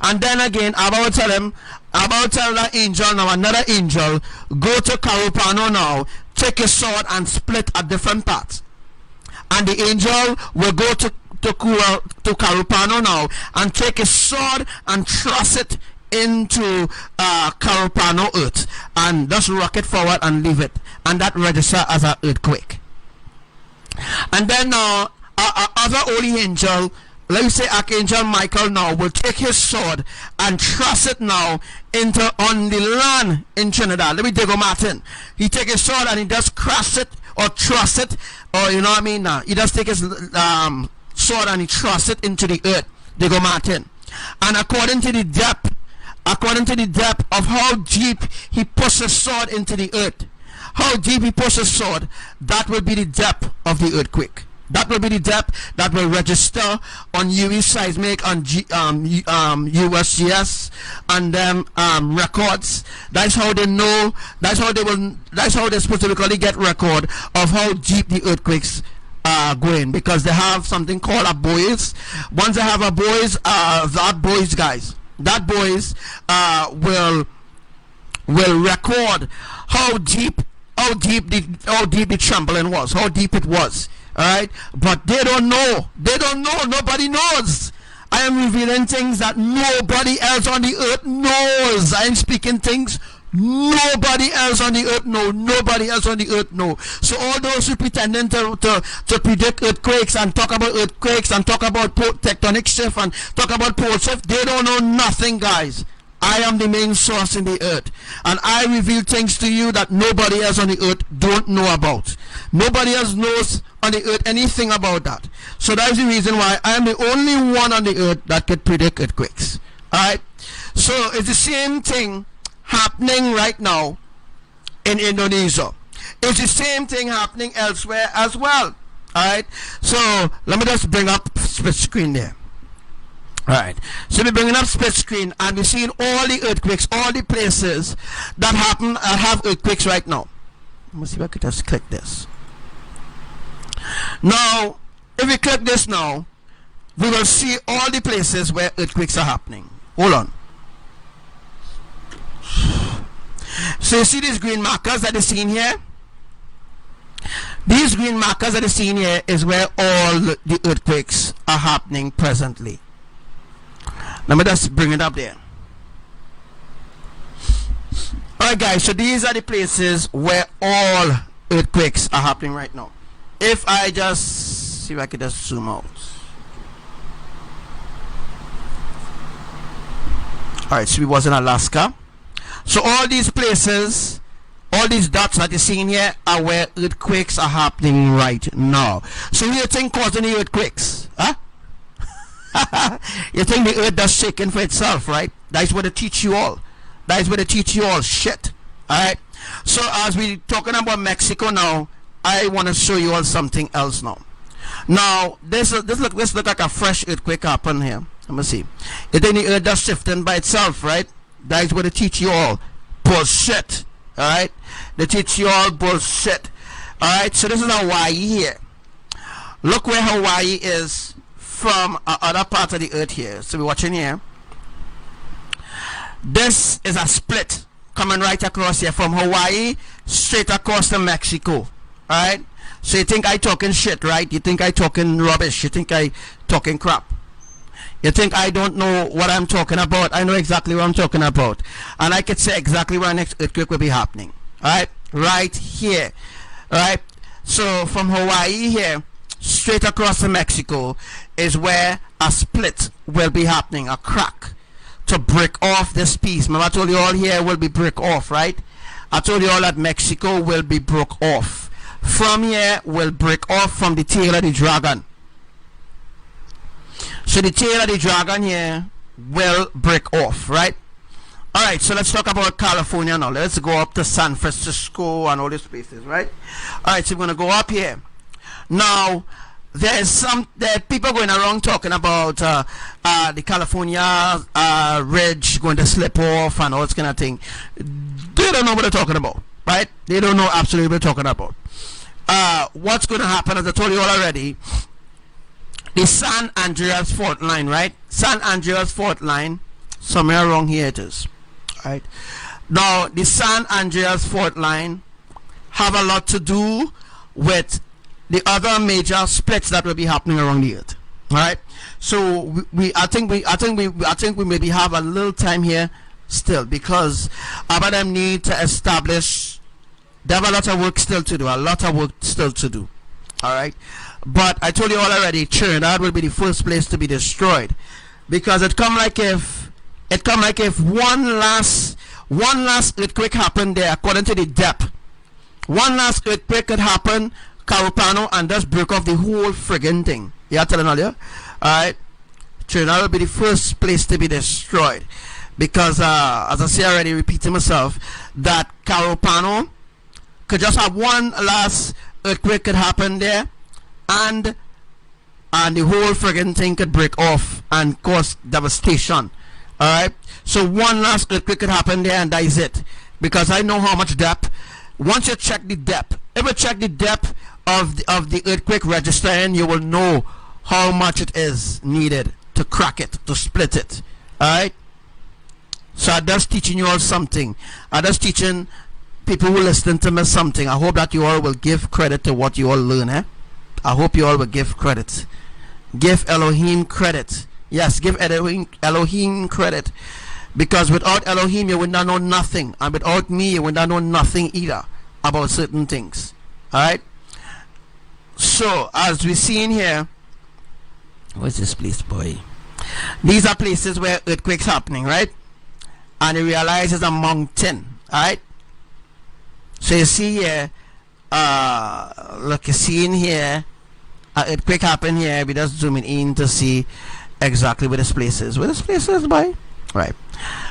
And then again, Abba will tell that angel now, another angel, go to Carupano now, take a sword and split at different parts. And the angel will go to Carupano now and take a sword and thrust it into Carupano earth and just rock it forward and leave it. And that registers as an earthquake. And then other holy angel let me say Archangel Michael now will take his sword and thrust it now into on the land in Trinidad. Let me dig on Martin. He take his sword and he just crush it or thrust it, or you know what I mean. He just take his sword and he thrust it into the earth. Dig on Martin. And according to the depth of how deep he pushes his sword into the earth, how deep he pushes his sword, that will be the depth of the earthquake. That will be the depth that will register on UE seismic, on USGS, and them records. That's how they know. That's how they specifically get record of how deep the earthquakes are going, because they have something called a buoys. Once they have a buoys, that buoys will record how deep the trembling was, how deep it was. Alright, but they don't know. Nobody knows. I am revealing things that nobody else on the earth knows. I am speaking things nobody else on the earth knows. Nobody else on the earth knows. So all those who pretending to predict earthquakes and talk about earthquakes and talk about tectonic shift and talk about pole shift, they don't know nothing, guys. I am the main source in the earth, and I reveal things to you that nobody else on the earth don't know about. Nobody else knows on the earth anything about that. So that is the reason why I am the only one on the earth that could predict earthquakes. Alright, so it's the same thing happening right now in Indonesia. It's the same thing happening elsewhere as well. Alright, so let me just bring up split screen there. Alright, so we're bringing up split screen and we're seeing all the earthquakes, all the places that have earthquakes right now. Let me see if I could just click this. Now, if we click this now, we will see all the places where earthquakes are happening. Hold on. So you see these green markers that are seen here? These green markers that are seen here is where all the earthquakes are happening presently. Let me just bring it up there. Alright guys, so these are the places where all earthquakes are happening right now. If I just see if I could just zoom out. Alright, so we was in Alaska. So all these places, all these dots that you're seeing here are where earthquakes are happening right now. So you think causing the earthquakes? Huh? You think the earth does shaking for itself, right? That's what they teach you all. That is what they teach you all. Shit. Alright. So as we talking about Mexico now, I want to show you all something else now. Now this look like a fresh earthquake happen here. Let me see. You think the earth does shifting by itself, right? That is what they teach you all. Bullshit. Alright. They teach you all bullshit. Alright. So this is Hawaii here. Look where Hawaii is from other parts of the earth here. So we're watching here. This is a split coming right across here from Hawaii straight across to Mexico. Alright, so you think I talking shit, right? You think I talking rubbish? You think I talking crap? You think I don't know what I'm talking about? I know exactly what I'm talking about, and I could say exactly where next earthquake will be happening. Alright, right here. Alright, so from Hawaii here straight across to Mexico is where a split will be happening, a crack to break off this piece. Remember I told you all here will be break off, right? I told you all that Mexico will be broke off. From here will break off from the tail of the dragon. So the tail of the dragon here will break off, right? Alright, so let's talk about California now. Let's go up to San Francisco and all these places, right? Alright, so we're going to go up here. Now, there are people going around talking about the California ridge going to slip off and all this kind of thing. They don't know what they're talking about, right? They don't know absolutely what they're talking about. What's going to happen, as I told you all already, the San Andreas fault line, right? San Andreas fault line, somewhere around here it is, right? Now, the San Andreas fault line have a lot to do with the other major splits that will be happening around the earth. All right. So I think we maybe have a little time here still, because ABBA them need to establish. They have a lot of work still to do. A lot of work still to do. All right. But I told you all already, Trinidad will be the first place to be destroyed, because it come like if one last earthquake happened there, according to the depth. One last earthquake could happen, Carupano, and just break off the whole friggin' thing. Yeah, telling all you. Alright. Trinidad will be the first place to be destroyed. Because as I say already, repeating myself, that Carupano could just have one last earthquake could happen there, and the whole friggin' thing could break off and cause devastation. Alright. So one last earthquake could happen there, and that is it. Because I know how much depth. Once you check the depth, if you check the depth of the earthquake registering, you will know how much it is needed to crack it, to split it. Alright? So I'm just teaching you all something. I'm just teaching people who listen to me something. I hope that you all will give credit to what you all learn. I hope you all will give credit. Give Elohim credit. Yes, give Elohim credit. Because without Elohim, you would not know nothing. And without me, you would not know nothing either about certain things. Alright? So, as we see in here, what's this place, boy? These are places where earthquakes happening, right? And you realize it's a mountain. Alright? So you see here, look, you see in here, an earthquake happened here. We just zooming in to see exactly where this place is. Where this place is, boy? Right.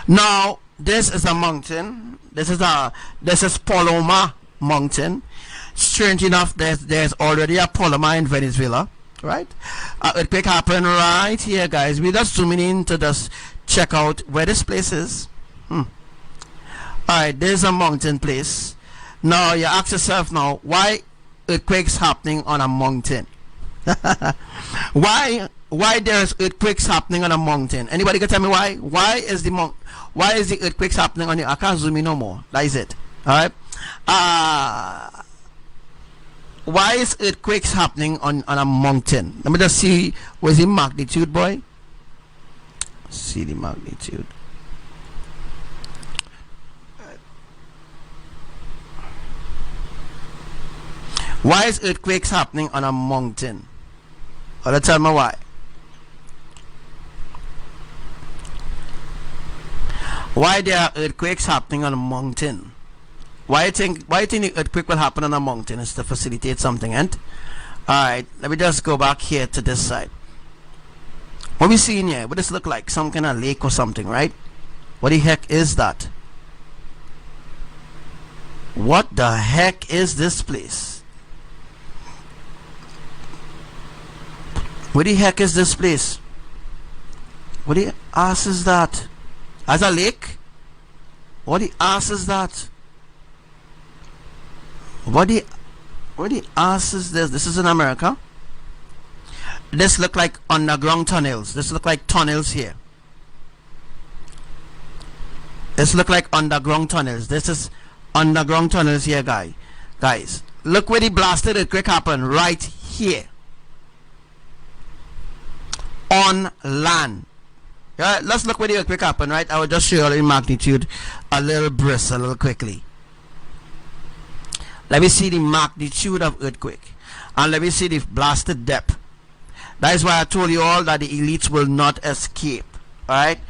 Now, this is a mountain. This is Paloma Mountain. Strange enough, there's already a Paloma in Venezuela, right? Earthquake happened right here, guys. We're just zooming in to just check out where this place is. Alright, there's a mountain place. Now, you ask yourself now, why earthquakes happening on a mountain? Why there's earthquakes happening on a mountain? Anybody can tell me why? Why is the earthquakes happening on the? I can't zoom in no more. That is it. Alright. Why is earthquakes happening on a mountain? Let me just see. Where's the magnitude, boy? See the magnitude. Why is earthquakes happening on a mountain? Or tell me why. Why there are earthquakes happening on a mountain? Why you think the earthquake will happen on a mountain? Is to facilitate something, and alright, let me just go back here to this side. What we seeing here? What does it look like? Some kind of lake or something, right? What the heck is that? What the heck is this place? What the heck is this place? What the ass is that? As a lake? What the ass is that? What the ass is this? This is in America. This look like underground tunnels. This look like tunnels here. This look like underground tunnels. This is underground tunnels here, guys. Look where the blasted earthquake happened, right here. On land. Yeah, let's look where the earthquake happened, right? I will just show you in magnitude a little quickly. Let me see the magnitude of earthquake, and let me see the blasted depth. That is why I told you all that the elites will not escape. Alright?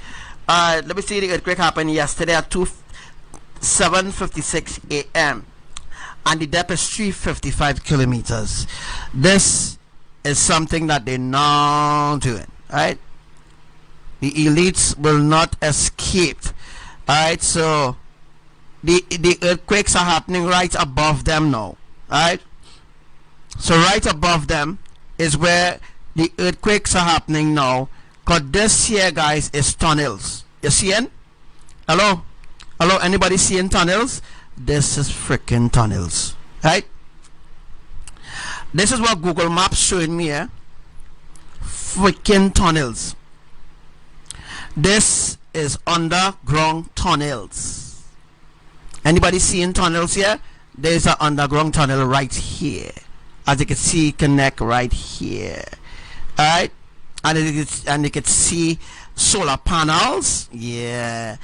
Let me see the earthquake happened yesterday at 7:56 a.m. and the depth is 355 kilometers. This is something that they're not doing. Alright? The elites will not escape. Alright, so the earthquakes are happening right above them now. Alright? So right above them is where the earthquakes are happening now. Cause this here, guys, is tunnels. You seeing? Hello? Hello? Anybody seeing tunnels? This is freaking tunnels. Right? This is what Google Maps showing me here. Freaking tunnels. This is underground tunnels. Anybody seeing tunnels here? There's an underground tunnel right here. As you can see, connect right here. Alright? And you can see solar panels. Yeah.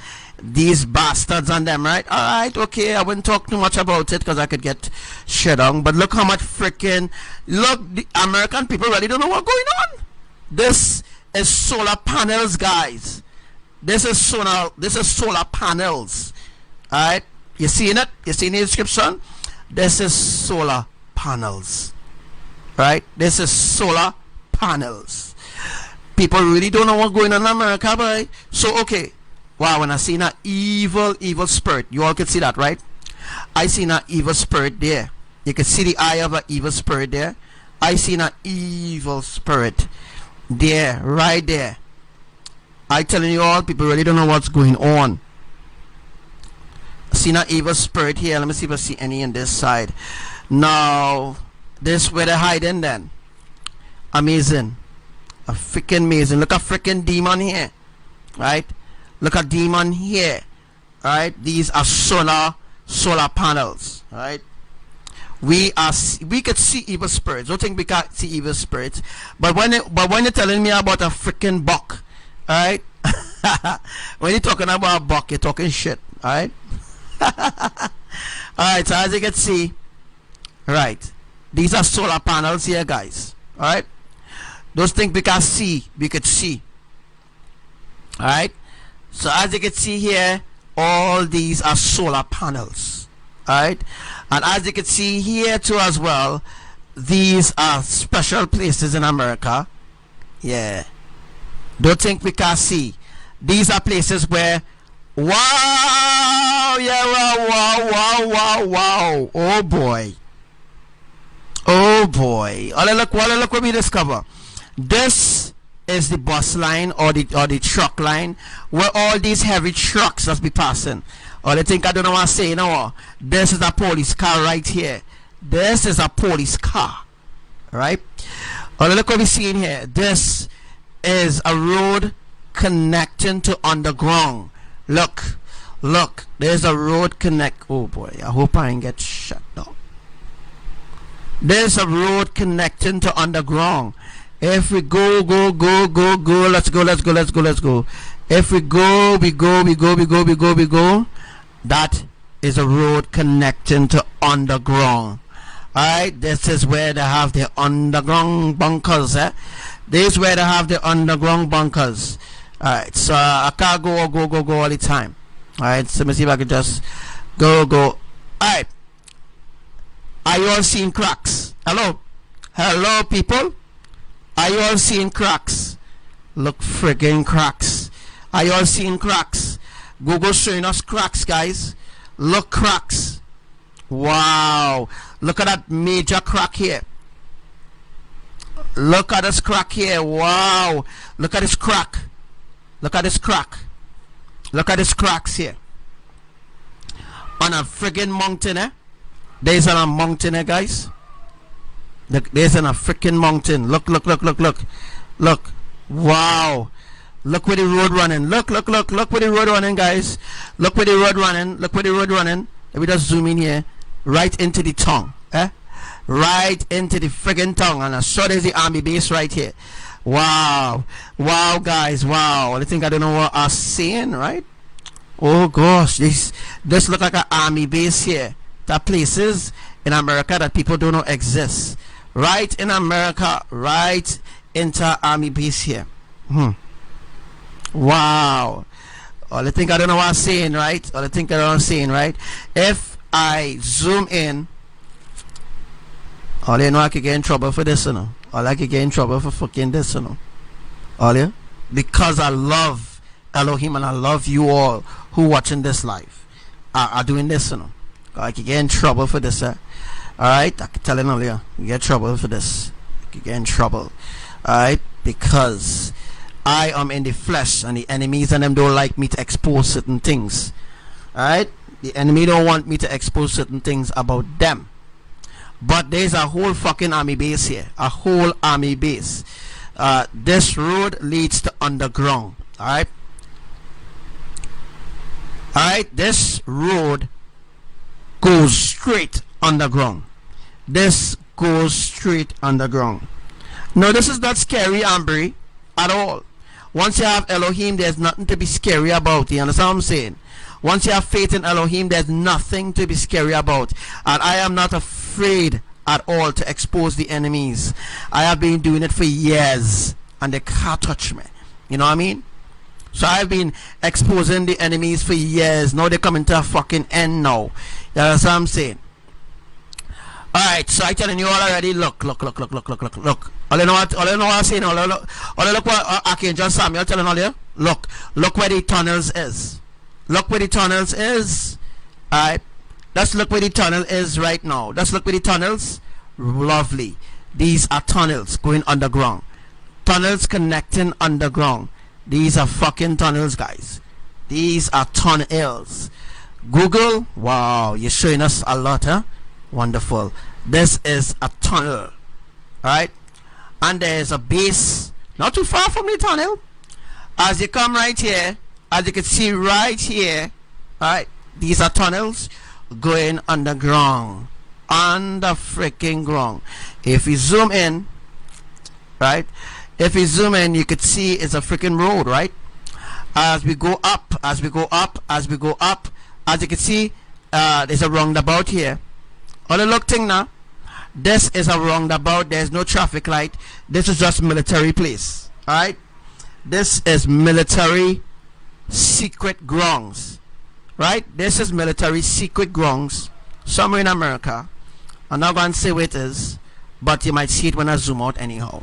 these bastards on them, right? Alright, okay, I wouldn't talk too much about it because I could get shit on. But look how much freaking, look, the American people really don't know what's going on. This is solar panels, guys. This is solar panels. Alright, you seeing it? You seeing the description? This is solar panels. Right? This is solar panels. People really don't know what's going on in America, boy. So okay. Wow, when I seen an evil spirit, you all can see that, right? I seen an evil spirit there. You can see the eye of an evil spirit there. I seen an evil spirit there, right there. I telling you all, people really don't know what's going on. Seen an evil spirit here. Let me see if I see any on this side. Now, this where they're hiding then. Amazing. A freaking amazing. Look at freaking demon here. Right? Look at demon here. Right? These are solar panels. Right? We could see evil spirits. Don't think we can't see evil spirits. But when you're telling me about a freaking buck, right? When you're talking about a buck, you're talking shit. Alright? Alright, so as you can see, right, these are solar panels here, guys. Alright? Those things we can see, we could see. Alright? So as you can see here, all these are solar panels. Alright? And as you can see here too as well, these are special places in America. Yeah. Don't think we can see. These are places where, wow, yeah, wow. Oh boy. Oh boy. Look what we discover. This is the bus line or the truck line where all these heavy trucks must be passing. Or they think I don't know what I'm saying. No, this is a police car right here. This is a police car. Right? Or look what we're seeing here. This is a road connecting to underground. Look. There's a road connect. Oh boy. I hope I ain't get shut down. There's a road connecting to underground. If we go, let's go. If we go. That is a road connecting to underground. Alright, this is where they have the underground bunkers. This is where they have the underground bunkers. Alright, so I can't go all the time. Alright, so let me see if I can just go. Alright. Are you all seeing cracks? Hello people? Are you all seeing cracks? Look, friggin' cracks. Are you all seeing cracks? Google showing us cracks, guys. Look, cracks. Wow. Look at that major crack here. Look at this crack here. Wow. Look at this crack. Look at this crack. Look at this cracks here. On a friggin' mountain, There's on a mountain, guys. There's on a freaking mountain. Look. Wow. Look where the road running. Look where the road running, guys. Look where the road running. Let me just zoom in here. Right into the tongue. Right into the friggin' tongue. And I saw there's the army base right here. Wow, guys. Wow. I think I don't know what I'm saying, right? Oh gosh, this look like an army base here. There are places in America that people don't know exist. Right in America, right into army base here. Wow. I think I don't know what I'm saying, right? If I zoom in, all you know, I could get in trouble for this, you know. All I could get in trouble for fucking this, you know. All you? Because I love Elohim and I love you all who watching this live are doing this, you know. I could get in trouble for this, Alright, I can tell you earlier, you get trouble for this. You get in trouble. Alright, because I am in the flesh and the enemies and them don't like me to expose certain things. Alright, the enemy don't want me to expose certain things about them. But there's a whole fucking army base here. A whole army base. This road leads to underground. Alright, this road goes straight underground. This goes straight underground. No, this is not scary, Ambry, at all. Once you have Elohim, there's nothing to be scary about. You understand what I'm saying? Once you have faith in Elohim, there's nothing to be scary about. And I am not afraid at all to expose the enemies. I have been doing it for years, and they can't touch me. You know what I mean? So I've been exposing the enemies for years. Now they're coming to a fucking end now. You understand what I'm saying? Alright, so I'm telling you all already. Look. All you know what I'm saying. All you look what Archangel Samuel telling all you. Look where the tunnels is. Look where the tunnels is. Alright. Let's look where the tunnel is right now. Let's look where the tunnels. Lovely. These are tunnels going underground. Tunnels connecting underground. These are fucking tunnels, guys. These are tunnels. Google. Wow, you're showing us a lot, huh? Wonderful. This is a tunnel. Alright. And there's a base not too far from the tunnel. As you come right here, as you can see right here, alright, these are tunnels going underground. Under freaking ground. If you zoom in, right, if you zoom in, you could see it's a freaking road, right? As we go up, as you can see, there's a roundabout here. All the look thing now, this is a roundabout. There's no traffic light. This is just military place. Alright, this is military secret grounds, right? This is military secret grounds somewhere in America. I'm not going to say where it is, but you might see it when I zoom out anyhow.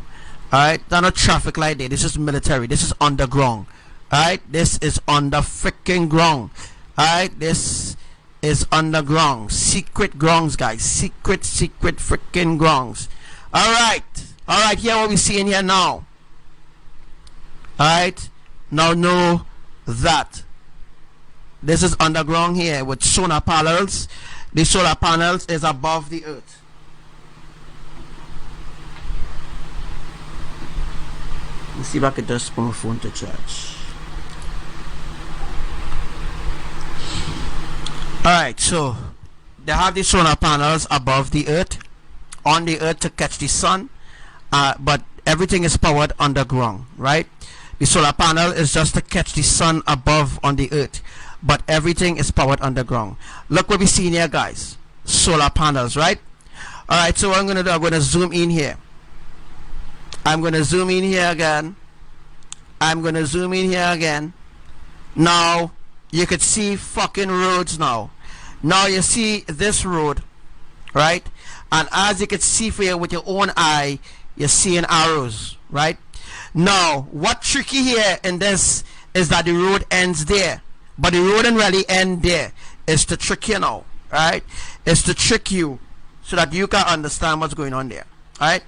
Alright, there's no traffic light there. This is military. This is underground. Alright, this is under freaking ground. Alright, this is underground. Secret grounds, guys. Secret freaking grounds. Alright, here what we see in here now. Alright, now know that this is underground here with solar panels. The solar panels is above the earth. Let's see if I can just put my phone to charge. Alright, so they have the solar panels above the earth, on the earth to catch the sun, but everything is powered underground, right? The solar panel is just to catch the sun above on the earth, but everything is powered underground. Look what we see here, guys. Solar panels, right? Alright, so what I'm gonna do, I'm gonna zoom in here. I'm gonna zoom in here again. Now you could see fucking roads now. Now you see this road, right? And as you can see for you with your own eye, you're seeing arrows, right? Now what tricky here in this is that the road ends there, but the road didn't really end there. It's to trick you now, right? It's to trick you so that you can understand what's going on there, right?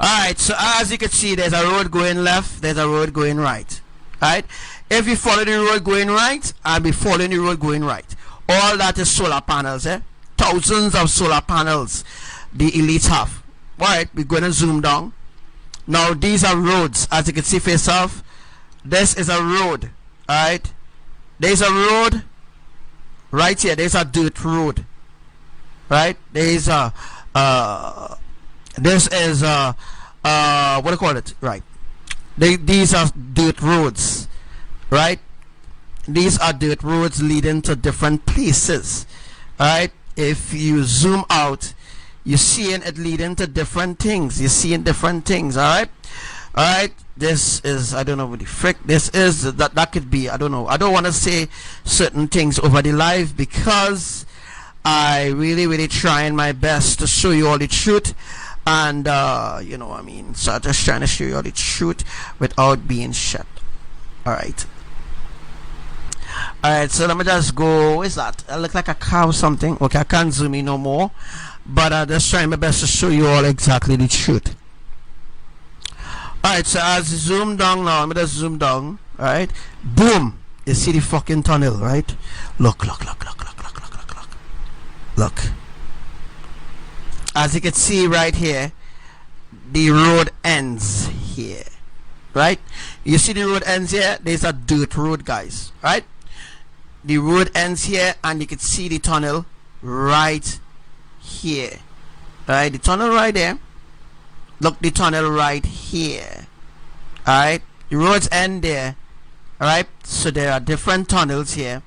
Alright, so as you can see, there's a road going left, there's a road going right, right? If you follow the road going right, I'll be following the road going right. All that is solar panels, eh? Thousands of solar panels the elites have. Alright, we're going to zoom down. Now these are roads, as you can see for yourself. This is a road, alright? There's a road right here. There's a dirt road, right? There's a this is what do you call it, right? These are dirt roads, right? These are dirt roads leading to different places, right? If you zoom out, you're seeing it leading to different things. You're seeing different things, alright? Alright, this is, I don't know what the frick this is. That could be, I don't know. I don't want to say certain things over the live because I really trying my best to show you all the truth. And you know what I mean, so I'm just trying to show you all the truth without being shut. Alright, so let me just go. What is that? I look like a cow or something. Okay, I can't zoom in no more, but I'm just trying my best to show you all exactly the truth. Alright, so as you zoom down now, let me just zoom down. Alright, boom, you see the fucking tunnel, right? Look. As you can see right here, the road ends here, right? You see the road ends here. There's a dirt road, guys, right? The road ends here, and you can see the tunnel right here, right? The tunnel right there. Look, the tunnel right here, Alright, the roads end there. Alright, so there are different tunnels here.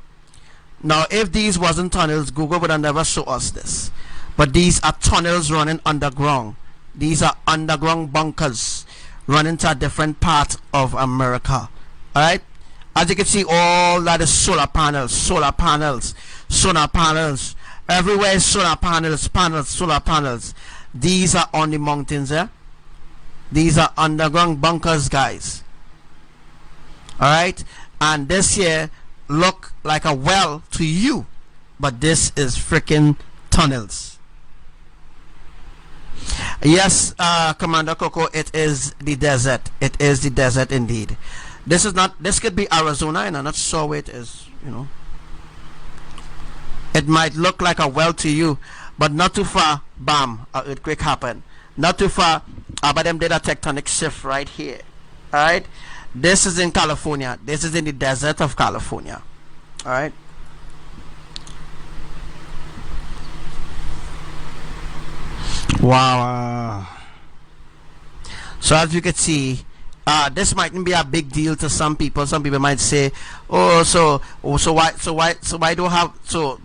Now if these wasn't tunnels, Google would have never show us this. But these are tunnels running underground. These are underground bunkers running to a different part of America. Alright, as you can see, all that is solar panels, solar panels, solar panels. Everywhere is solar panels, solar panels. These are on the mountains there. These are underground bunkers, guys. Alright, and this here look like a well to you, but this is freaking tunnels. Yes, Commander Coco, it is the desert. It is the desert indeed. This is not, this could be Arizona, and I'm not sure where it is, you know. It might look like a well to you, but not too far, bam, an earthquake happened. Not too far, but them did a tectonic shift right here. Alright, this is in California. This is in the desert of California. Alright, wow. So as you can see, this mightn't be a big deal to some people. Some people might say, oh, so why do have, so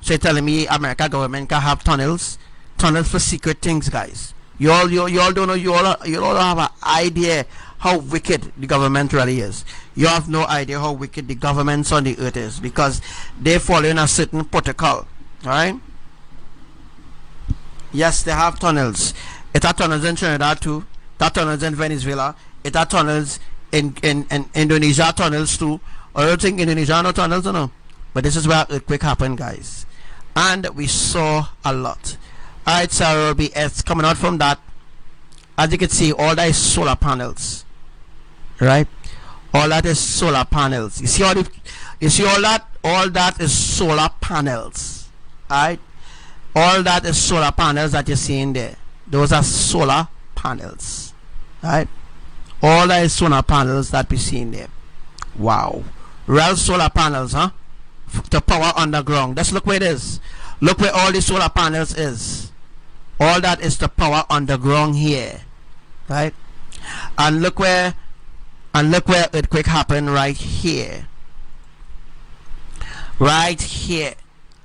you're telling me America government can have tunnels for secret things, guys? You all don't know, you all have an idea how wicked the government really is. You have no idea how wicked the governments on the earth is, because they follow in a certain protocol. Alright, yes, they have tunnels. It has tunnels in Trinidad too. That tunnels in Venezuela. It has tunnels in Indonesia, tunnels too. I don't think Indonesia no tunnels, no. But this is where earthquake happened, guys, and we saw a lot. Alright, so it's coming out from that. As you can see, all that is solar panels. Right? All that is solar panels. You see all that? All that is solar panels. Alright? All that is solar panels that you're seeing there. Those are solar panels. Right? All that is solar panels that we're seeing there. Wow. Real solar panels, huh? To power underground. Just look where it is. Look where all the solar panels is. All that is to power underground here. Right? And look where earthquake happened right here. Right here.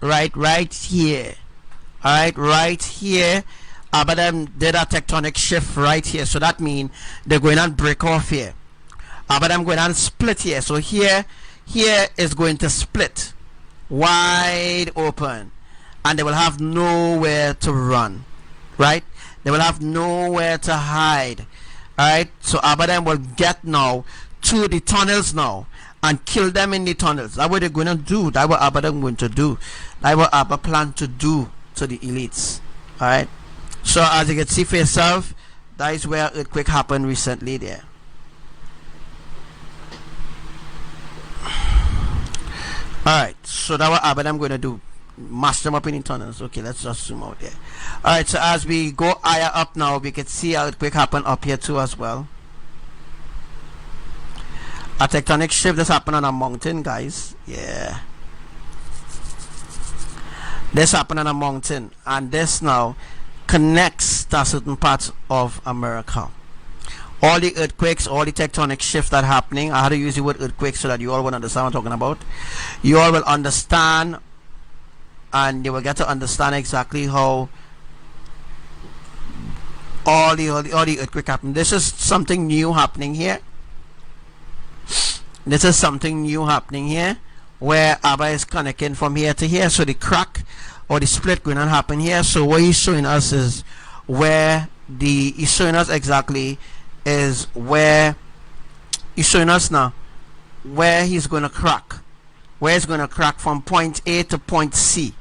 Right here. Alright, right here. But them did a tectonic shift right here. So that means they're going to break off here. But I'm going to split here. So here is going to split wide open. And they will have nowhere to run. Right? They will have nowhere to hide. Alright? So Abaddon will get now to the tunnels now and kill them in the tunnels. That's what they're going to do. That's what Abaddon going to do. That's what Abba plan to do to the elites. Alright? So as you can see for yourself, that is where earthquake happened recently there. Alright, so that's what Abaddon going to do. Mash them up in the tunnels. Okay, let's just zoom out there. Alright, so as we go higher up now, we can see how earthquake happen up here too as well. A tectonic shift that's happened on a mountain, guys. Yeah, this happened on a mountain, and this now connects to certain parts of America. All the earthquakes, all the tectonic shifts that are happening. I had to use the word earthquake so that you all will understand what I'm talking about. You all will understand, and you will get to understand exactly how all the earthquake happened. This is something new happening here. This is something new happening here, where Abba is connecting from here to here. So the crack or the split going to happen here. So what he's showing us is where he's showing us exactly is where he's showing us now where he's going to crack. Where he's going to crack from point A to point C,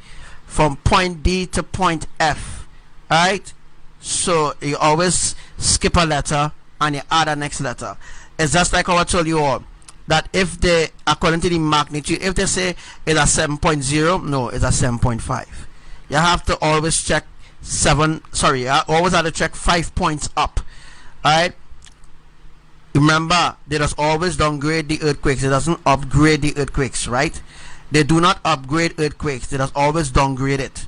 from point D to point F. Alright? So you always skip a letter and you add a next letter. It's just like how I told you all that if they, according to the magnitude, if they say it's a 7.0, no, it's a 7.5. You have to always check you always have to check 5 points up. Alright? Remember, they just always downgrade the earthquakes. It doesn't upgrade the earthquakes, right? They do not upgrade earthquakes. They just always downgrade it.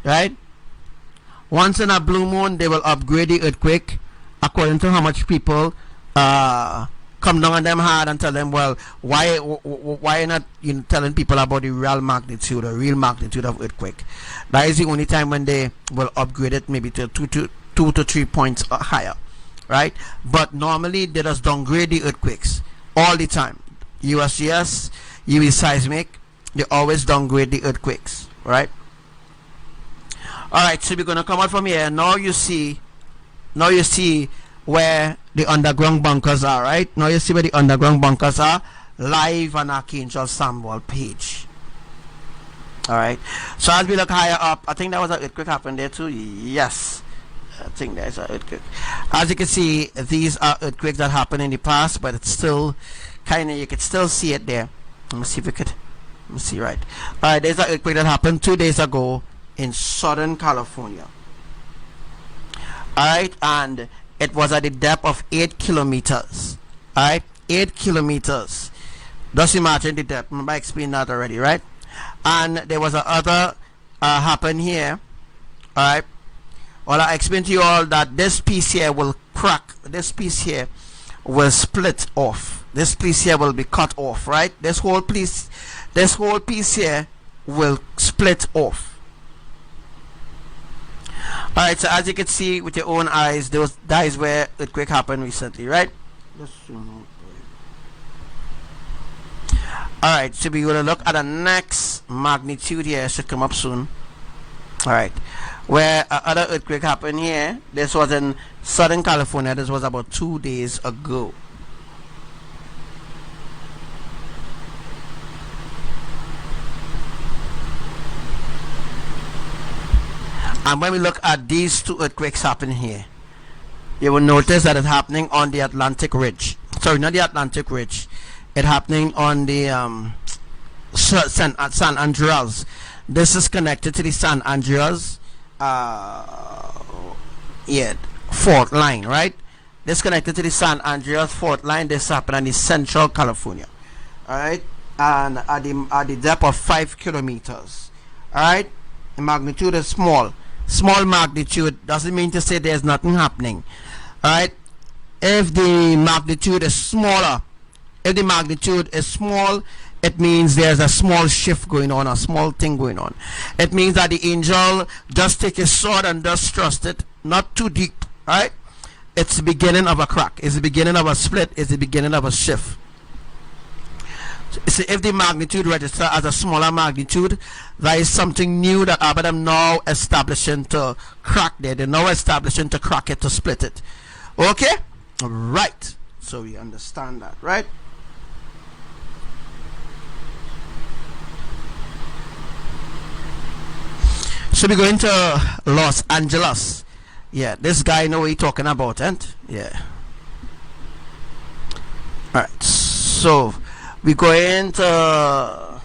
Right? Once in a blue moon, they will upgrade the earthquake according to how much people come down on them hard and tell them, well, why not telling people about the real magnitude or real magnitude of earthquake? That is the only time when they will upgrade it maybe to 2 to 3 points higher, right? But normally they just downgrade the earthquakes all the time. USGS, US seismic, they always downgrade the earthquakes, right? All right, so we're gonna come out from here. Now you see where the underground bunkers are, right? Now you see where the underground bunkers are live on Archangel Samuel page. All right, so as we look higher up, I think there was an earthquake happened there too. Yes, I think there's an earthquake. As you can see, these are earthquakes that happened in the past, but it's still kind of, you can still see it there. Let me see if we could, let me see, right. All right, there's an earthquake that happened 2 days ago in Southern California. All right, and it was at the depth of 8 kilometers. All right, 8 kilometers. Just imagine the depth. Remember I explained that already, right? And there was a other happen here. All right. Well, I explained to you all that this piece here will crack. This piece here will split off. This piece here will be cut off, right? This whole piece here will split off. Alright, so as you can see with your own eyes, that is where earthquake happened recently, right? Alright, so we're going to look at the next magnitude here. It should come up soon. Alright, where other earthquake happened here. This was in Southern California. This was about 2 days ago. And when we look at these two earthquakes happening here, you will notice that it's happening on the Atlantic Ridge. Sorry, not the Atlantic Ridge. It's happening on the San Andreas. This is connected to the San Andreas fault line, right? This connected to the San Andreas fault line. This happened in the Central California. Alright, and at the depth of 5 kilometers. Alright, the magnitude is small. Small magnitude doesn't mean to say there's nothing happening. Alright, if the magnitude is smaller, if the magnitude is small, it means there's a small shift going on, a small thing going on. It means that the angel just take his sword and just thrust it, not too deep. Alright, it's the beginning of a crack, it's the beginning of a split, it's the beginning of a shift. So if the magnitude register as a smaller magnitude, that is something new that ABBA now establishing to crack there. They're now establishing to crack it, to split it. Okay? Right. So we understand that, right? So we go into Los Angeles. Yeah, this guy know what he's talking about, and yeah. Alright, so we go into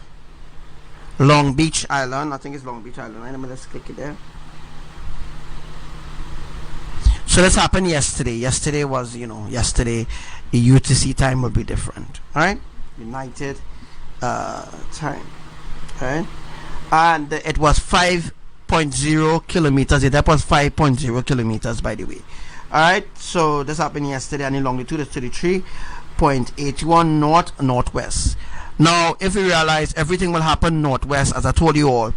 Long Beach Island. I think it's Long Beach Island. Let me just click it there. So this happened yesterday. Yesterday was, yesterday the UTC time will be different. Alright? United time. Alright? And it was 5.0 kilometers. The depth was 5.0 kilometers, by the way. Alright? So this happened yesterday, and the longitude is 33.81 northwest. Now if we realize everything will happen northwest, as I told you all,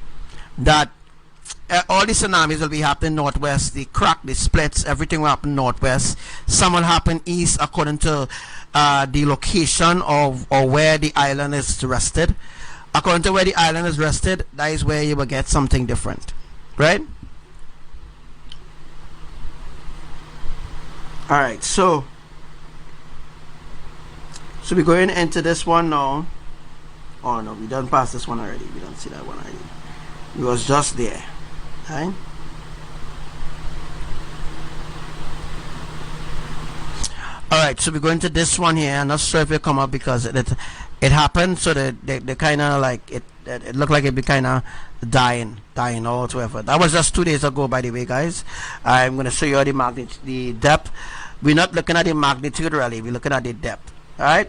that all the tsunamis will be happening northwest, the crack, the splits, everything will happen northwest. Some will happen east according to the location of or where the island is rested. According to where the island is rested, that is where you will get something different, right? Alright, so we're going into this one now. Oh no, we done pass this one already. We don't see that one already. It was just there. Right? Alright, so we're going to this one here. I'm not sure if it come up because it happened, so they kind of like it looked like it be kind of dying or whatever. That was just 2 days ago, by the way, guys. I'm going to show you the depth. We're not looking at the magnitude really, we're looking at the depth. Alright,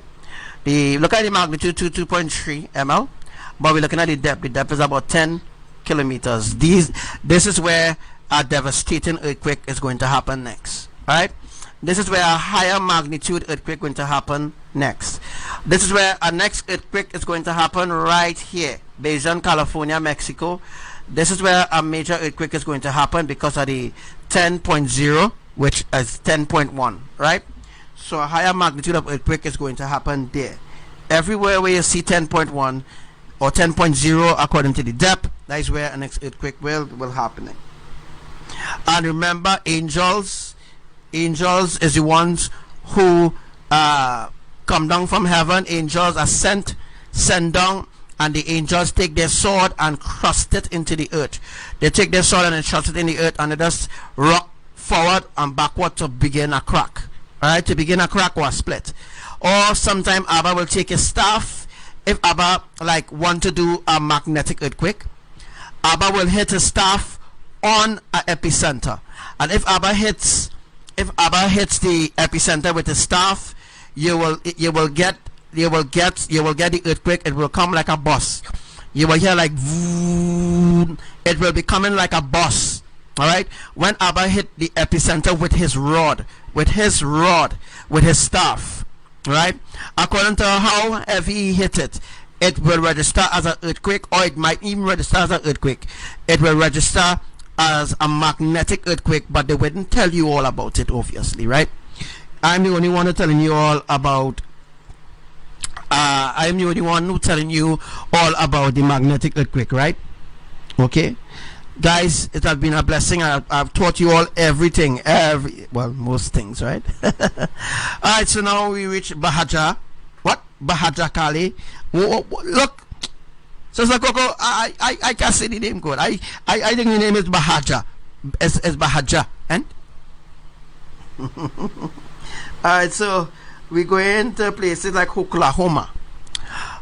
look at the magnitude 2.3 ml, but we're looking at the depth. The depth is about 10 kilometers. This is where a devastating earthquake is going to happen next. Alright, This is where a higher magnitude earthquake going to happen next. This is where our next earthquake is going to happen right here, Bajan, California, Mexico. This is where a major earthquake is going to happen because of the 10.0, which is 10.1, right? So a higher magnitude of earthquake is going to happen there. Everywhere where you see 10.1 or 10.0 according to the depth, that is where a next earthquake will happen. And remember, angels is the ones who come down from heaven. Angels are sent down, and the angels take their sword and thrust it into the earth. They take their sword and then thrust it in the earth, and they just rock forward and backward to begin a crack. Alright, to begin a crack or a split. Or sometime Abba will take his staff. If Abba like want to do a magnetic earthquake, Abba will hit his staff on an epicenter. And if Abba hits the epicenter with his staff, you will get the earthquake. It will come like a bus. You will hear like vroom. It will be coming like a bus. All right, when Abba hit the epicenter with his staff, right, according to how heavy he hit it, it will register as an earthquake, or it might even register as an earthquake. It will register as a magnetic earthquake, but they wouldn't tell you all about it, obviously, right? I'm the only one who's telling you all about the magnetic earthquake, right? Okay, guys, it has been a blessing. I've taught you all everything, most things, right? Alright, so now we reach Bahaja. What? Bahaja Kali. Look, Sister Coco, I can't say the name good. I think the name is Bahaja. It's Bahaja, and alright, so we go into places like Oklahoma.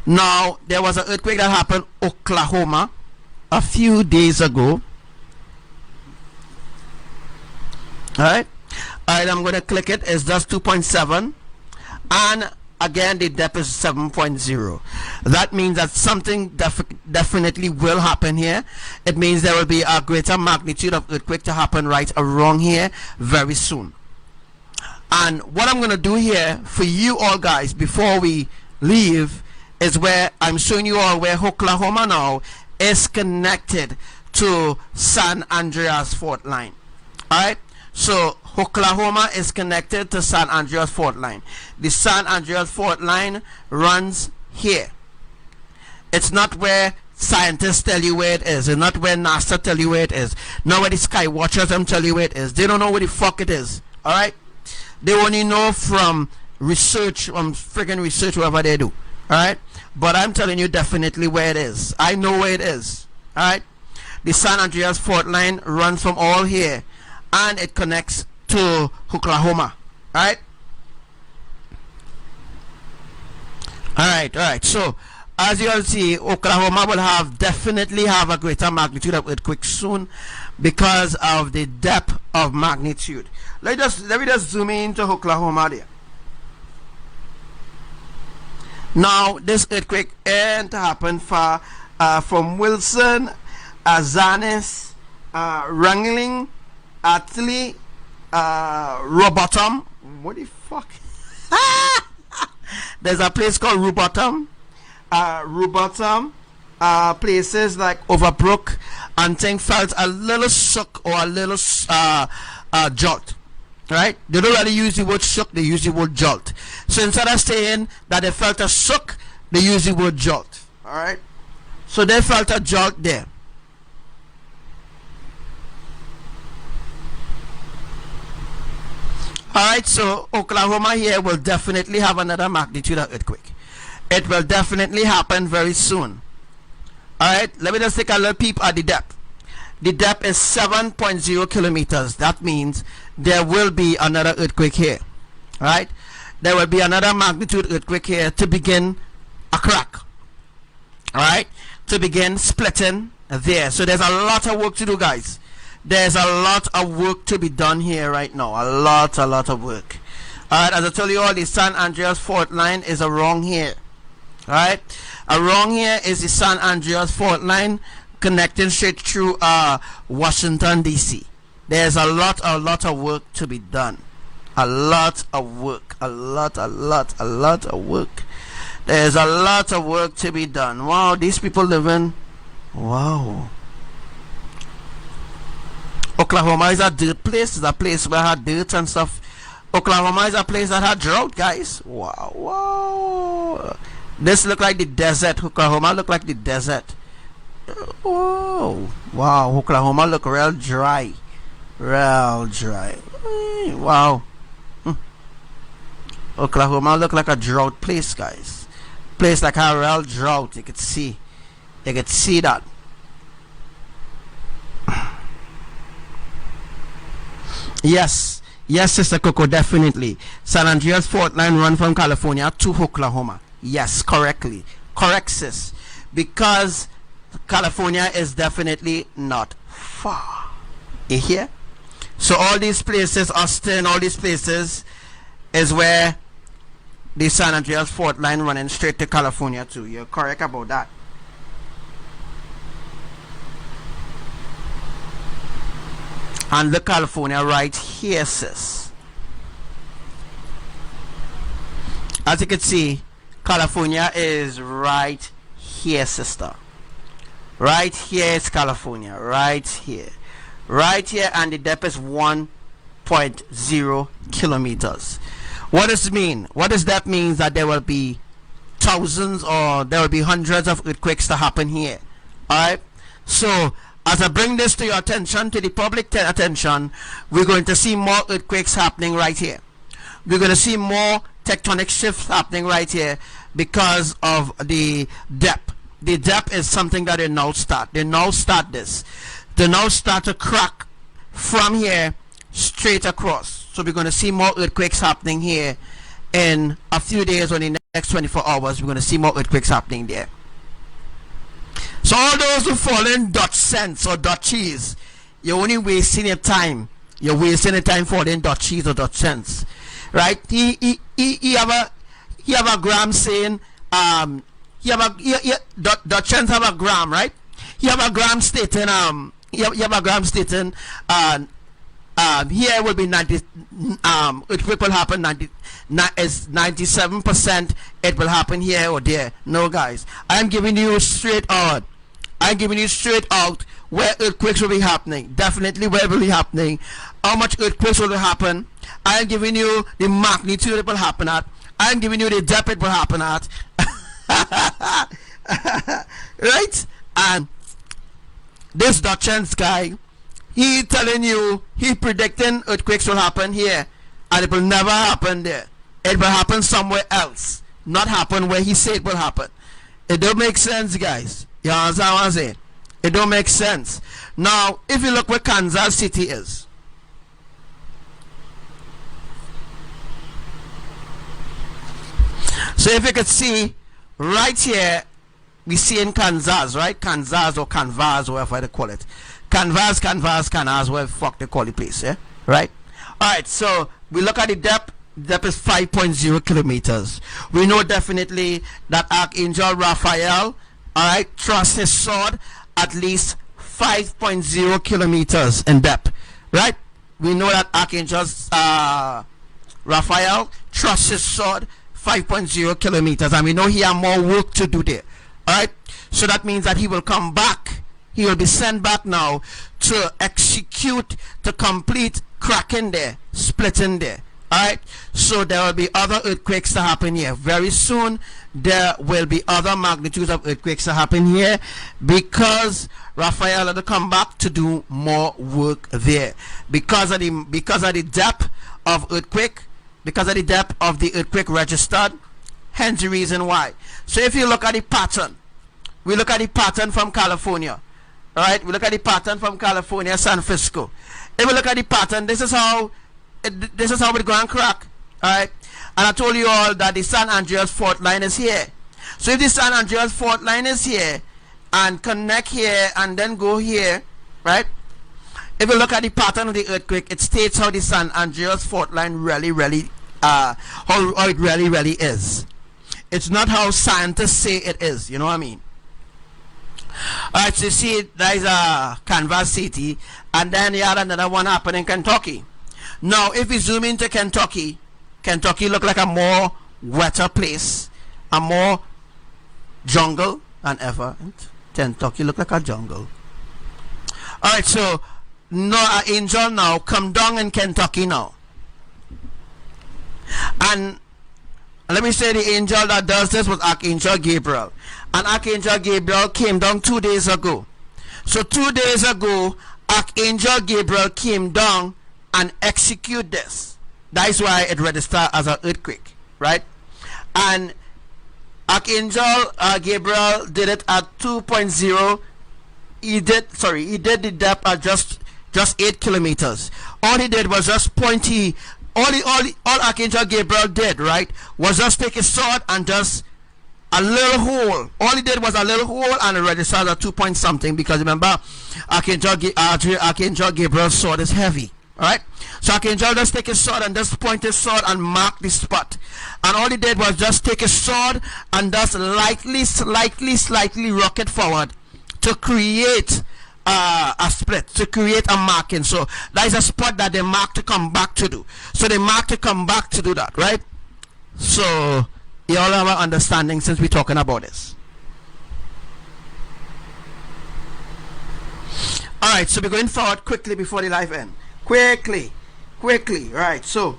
Now there was an earthquake that happened in Oklahoma a few days ago. Alright, I'm going to click it. It's just 2.7, and again the depth is 7.0. That means that something definitely will happen here. It means there will be a greater magnitude of earthquake to happen right around here very soon. And what I'm going to do here for you all guys before we leave is where I'm showing you all where Oklahoma now is connected to San Andreas fault line. Alright, so Oklahoma is connected to San Andreas fault line. The San Andreas fault line runs here. It's not where scientists tell you where it is. It's not where NASA tell you where it is. Not where the sky watchers them tell you where it is. They don't know where the fuck it is. Alright, they only know from research, freaking research, whatever they do. Alright, but I'm telling you definitely where it is. I know where it is. Alright, the San Andreas fault line runs from all here, and it connects to Oklahoma. Alright, so as you all see, Oklahoma will definitely have a greater magnitude of earthquake soon because of the depth of magnitude. Let me just zoom into Oklahoma there. Now this earthquake ain't happened far from Wilson, Azanis, Wrangling, Atlee, Robotham. What the fuck? There's a place called Robotham, places like Overbrook, and things felt a little shook or a little jolt. Right? They don't really use the word shook, they use the word jolt. So instead of saying that they felt a shook, they use the word jolt. Alright? So they felt a jolt there. Alright, so Oklahoma here will definitely have another magnitude of earthquake. It will definitely happen very soon. Alright, let me just take a little peep at the depth. The depth is 7.0 kilometers. That means there will be another earthquake here. Right? There will be another magnitude earthquake here to begin a crack. Alright? To begin splitting there. So there's a lot of work to do, guys. There's a lot of work to be done here right now. A lot of work. Alright, as I told you all, the San Andreas fault line is around here. Alright? Around here is the San Andreas fault line connecting straight through Washington DC. There's a lot of work to be done. A lot of work. A lot of work. There's a lot of work to be done. Wow, these people living. Wow. Oklahoma is a dirt place. It's a place where had dirt and stuff. Oklahoma is a place that had drought, guys. Wow, wow. This look like the desert. Oklahoma look like the desert. Whoa. Wow, Oklahoma look real dry. Real dry. Wow. Oklahoma look like a drought place, guys. Place like a real drought. You could see. You could see that. Yes. Yes, Sister Coco, definitely. San Andreas fault line run from California to Oklahoma. Yes, correctly. Correct, sis. Because California is definitely not far. You hear? So all these places, Austin, all these places is where the San Andreas fault line running straight to California too. You're correct about that. And the California right here, sis. As you can see, California is right here, sister. Right here is California. Right here. Right here, and the depth is 1.0 kilometers. What does it mean? What does that mean? That there will be thousands or there will be hundreds of earthquakes to happen here. Alright? So, as I bring this to your attention, to the public attention, we're going to see more earthquakes happening right here. We're going to see more tectonic shifts happening right here because of the depth. The depth is something that they now start. They now start this. They now start to crack from here straight across. So we're going to see more earthquakes happening here in a few days or in the next 24 hours. We're going to see more earthquakes happening there. So all those who fall in Dutch cents or Dutch cheese, you're only wasting your time. You're wasting your time falling Dutch cheese or Dutch cents, right? He have a gram saying Dutch cents have a gram, right? He have a gram stating you have a gram stating here will be 90 earthquake will happen 97% it will happen here or there. No, guys, I'm giving you straight out. I'm giving you straight out where earthquakes will be happening. Definitely where it will be happening. How much earthquakes will happen. I'm giving you the magnitude it will happen at. I'm giving you the depth it will happen at. Right? And this Dutchens guy, he telling you, he predicting earthquakes will happen here, and it will never happen there. It will happen somewhere else, not happen where he said it will happen. It don't make sense, guys. You understand what I'm saying? It don't make sense. Now, if you look where Kansas City is, so if you could see right here, we see in Kansas, right? Kansas or Canvas, or whatever they call it. Canvas, whatever the fuck they call the place, yeah? Right? Alright, so we look at the depth. Depth is 5.0 kilometers. We know definitely that Archangel Raphael, alright, thrusts his sword at least 5.0 kilometers in depth, right? We know that Archangel Raphael thrusts his sword 5.0 kilometers, and we know he has more work to do there. Alright, so that means that he will come back. He will be sent back now to execute, to complete cracking there, splitting there. Alright, so there will be other earthquakes to happen here. Very soon there will be other magnitudes of earthquakes to happen here because Raphael had to come back to do more work there. Because of the depth of earthquake, because of the depth of the earthquake registered, hence the reason why. So if you look at the pattern, we look at the pattern from California. Alright, we look at the pattern from California, San Francisco. If we look at the pattern, this is how it's going to crack. Alright, and I told you all that the San Andreas fault line is here. So if the San Andreas fault line is here and connect here and then go here, right? If you look at the pattern of the earthquake, it states how the San Andreas fault line really how it really is. It's not how scientists say it is. You know what I mean? Alright, so you see there is a Kansas City, and then you had another one happening in Kentucky. Now, if we zoom into Kentucky, Kentucky look like a more wetter place, a more jungle than ever. Kentucky look like a jungle. Alright, so now an angel now come down in Kentucky now. And let me say the angel that does this was Archangel Gabriel. And Archangel Gabriel came down 2 days ago. So 2 days ago, Archangel Gabriel came down and execute this. That's why it registered as an earthquake, right? And Archangel Gabriel did it at 2.0. He did the depth at just 8 kilometers. All he did was just pointy. All Archangel Gabriel did, right, was just take his sword and just a little hole. All he did was a little hole, and it registered at 2 point something, because remember, Archangel Gabriel's sword is heavy. Alright, so Archangel just take his sword and just point his sword and mark the spot. And all he did was just take his sword and just slightly rock it forward to create a split, to create a marking. So that is a spot that they mark to come back to do. So they mark to come back to do that, right? So you all have an understanding since we're talking about this. Alright, so we're going forward quickly before the live end. Quickly, right? So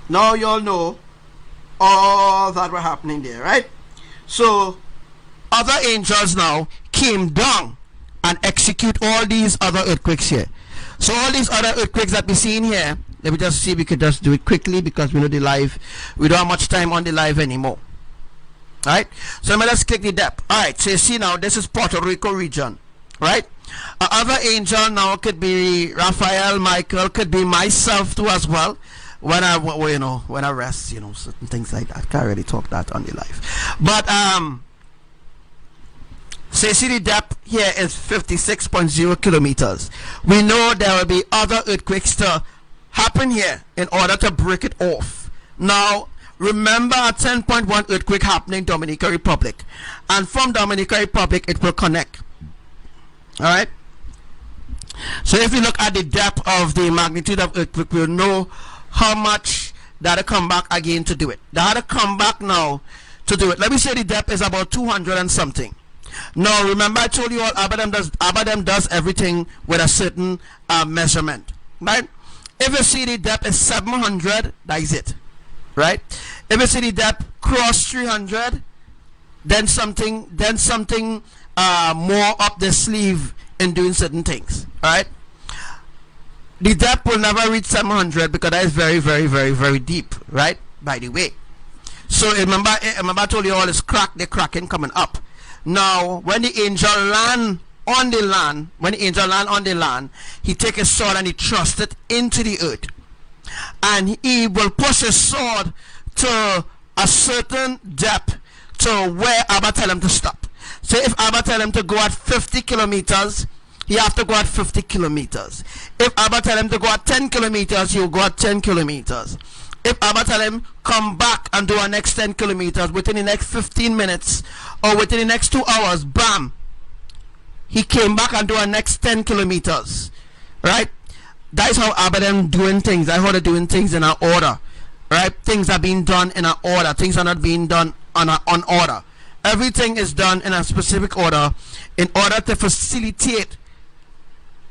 now you all know all that were happening there, right? So other angels now came down and execute all these other earthquakes here. So all these other earthquakes that we see in here, let me just see if we could just do it quickly, because we know the live, we don't have much time on the live anymore. Alright, so let's click the depth. Alright, so you see now this is Puerto Rico region, right? Other angel now could be Raphael, Michael, could be myself too as well. When I rest, certain things like that. Can't really talk that on the live. But so you see the depth here is 56.0 kilometers. We know there will be other earthquakes to happen here in order to break it off. Now remember, a 10.1 earthquake happening in Dominican Republic, and from Dominican Republic it will connect. Alright, so if you look at the depth of the magnitude of earthquake, we'll know how much that'll come back again to do it. That'll come back now to do it. Let me say the depth is about 200 and something. Now remember, I told you all ABBA does everything with a certain measurement, right? If you see the depth is 700, that is it, right? If you see the depth cross 300, then something more up the sleeve in doing certain things. Alright, the depth will never reach 700 because that is very, very, very, very deep, right? By the way, so remember I told you all is the cracking coming up. Now when the angel land on the land, he take his sword and he thrust it into the earth, and he will push his sword to a certain depth to where Abba tell him to stop. So if Abba tell him to go at 50 kilometers, he have to go at 50 kilometers. If Abba tell him to go at 10 kilometers, he'll go at 10 kilometers. If Abba tell him come back and do our next 10 kilometers within the next 15 minutes or within the next 2 hours, bam, he came back and do our next 10 kilometers, right? That's how Abba them doing things. That's how they're doing things in an order, right? Things are being done in an order. Things are not being done on order. Everything is done in a specific order in order to facilitate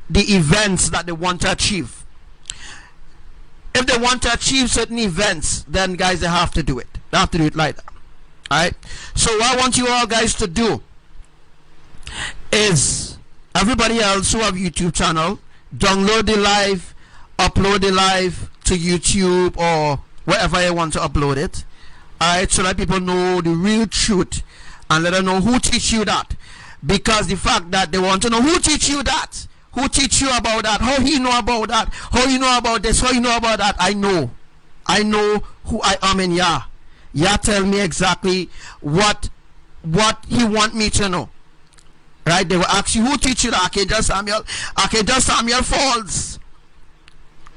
the events that they want to achieve. If they want to achieve certain events, then guys, they have to do it. They have to do it like that. Alright? So what I want you all guys to do is, everybody else who have YouTube channel, download the live, upload the live to YouTube or wherever you want to upload it. Alright, so that people know the real truth and let them know who teach you that. Because the fact that they want to know who teach you that, who teach you about that, how he know about that, how you know about this, how you know about that. I know who I am in Yah. Yah tell me exactly what he want me to know. Right? They will ask you who teach you the Archangel Samuel. Archangel Samuel falls.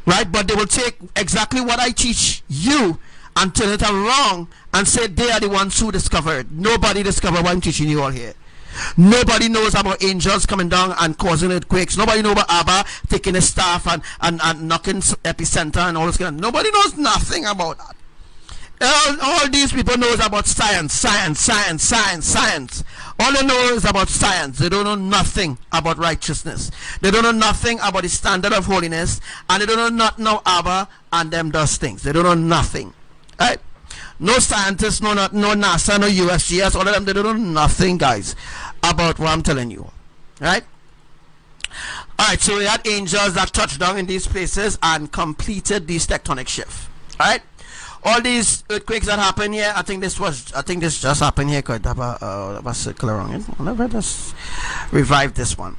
Right? But they will take exactly what I teach you and turn it around and say they are the ones who discovered. Nobody discovered what I'm teaching you all here. Nobody knows about angels coming down and causing earthquakes. Nobody knows about ABBA taking a staff and knocking epicenter and all this kind of. Nobody knows nothing about that. All these people knows about science. All they know is about science. They don't know nothing about righteousness. They don't know nothing about the standard of holiness, and they don't know nothing about ABBA and them does things. They don't know nothing. Right? No scientists, no NASA, no USGS, all of them, they don't know nothing, guys, about what I'm telling you. Right? Alright, so we had angels that touched down in these places and completed these tectonic shifts. Alright? All these earthquakes that happen here, I think this just happened here. Could have a circle around it. Let us revive this one.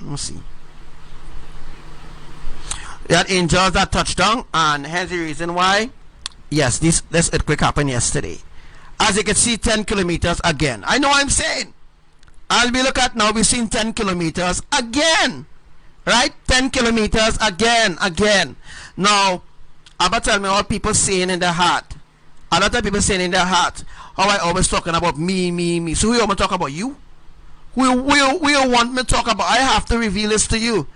Let's see. We had angels that touched down, and here's the reason why. Yes, this earthquake happened yesterday. As you can see, 10 kilometers again. I know what I'm saying. As we look at now, we've seen 10 kilometers again. Right? 10 kilometers again. Now, Abba tell me what people saying in their heart. A lot of people saying in their heart, how I always talking about me. So we always talk about you? We want me to talk about? I have to reveal this to you.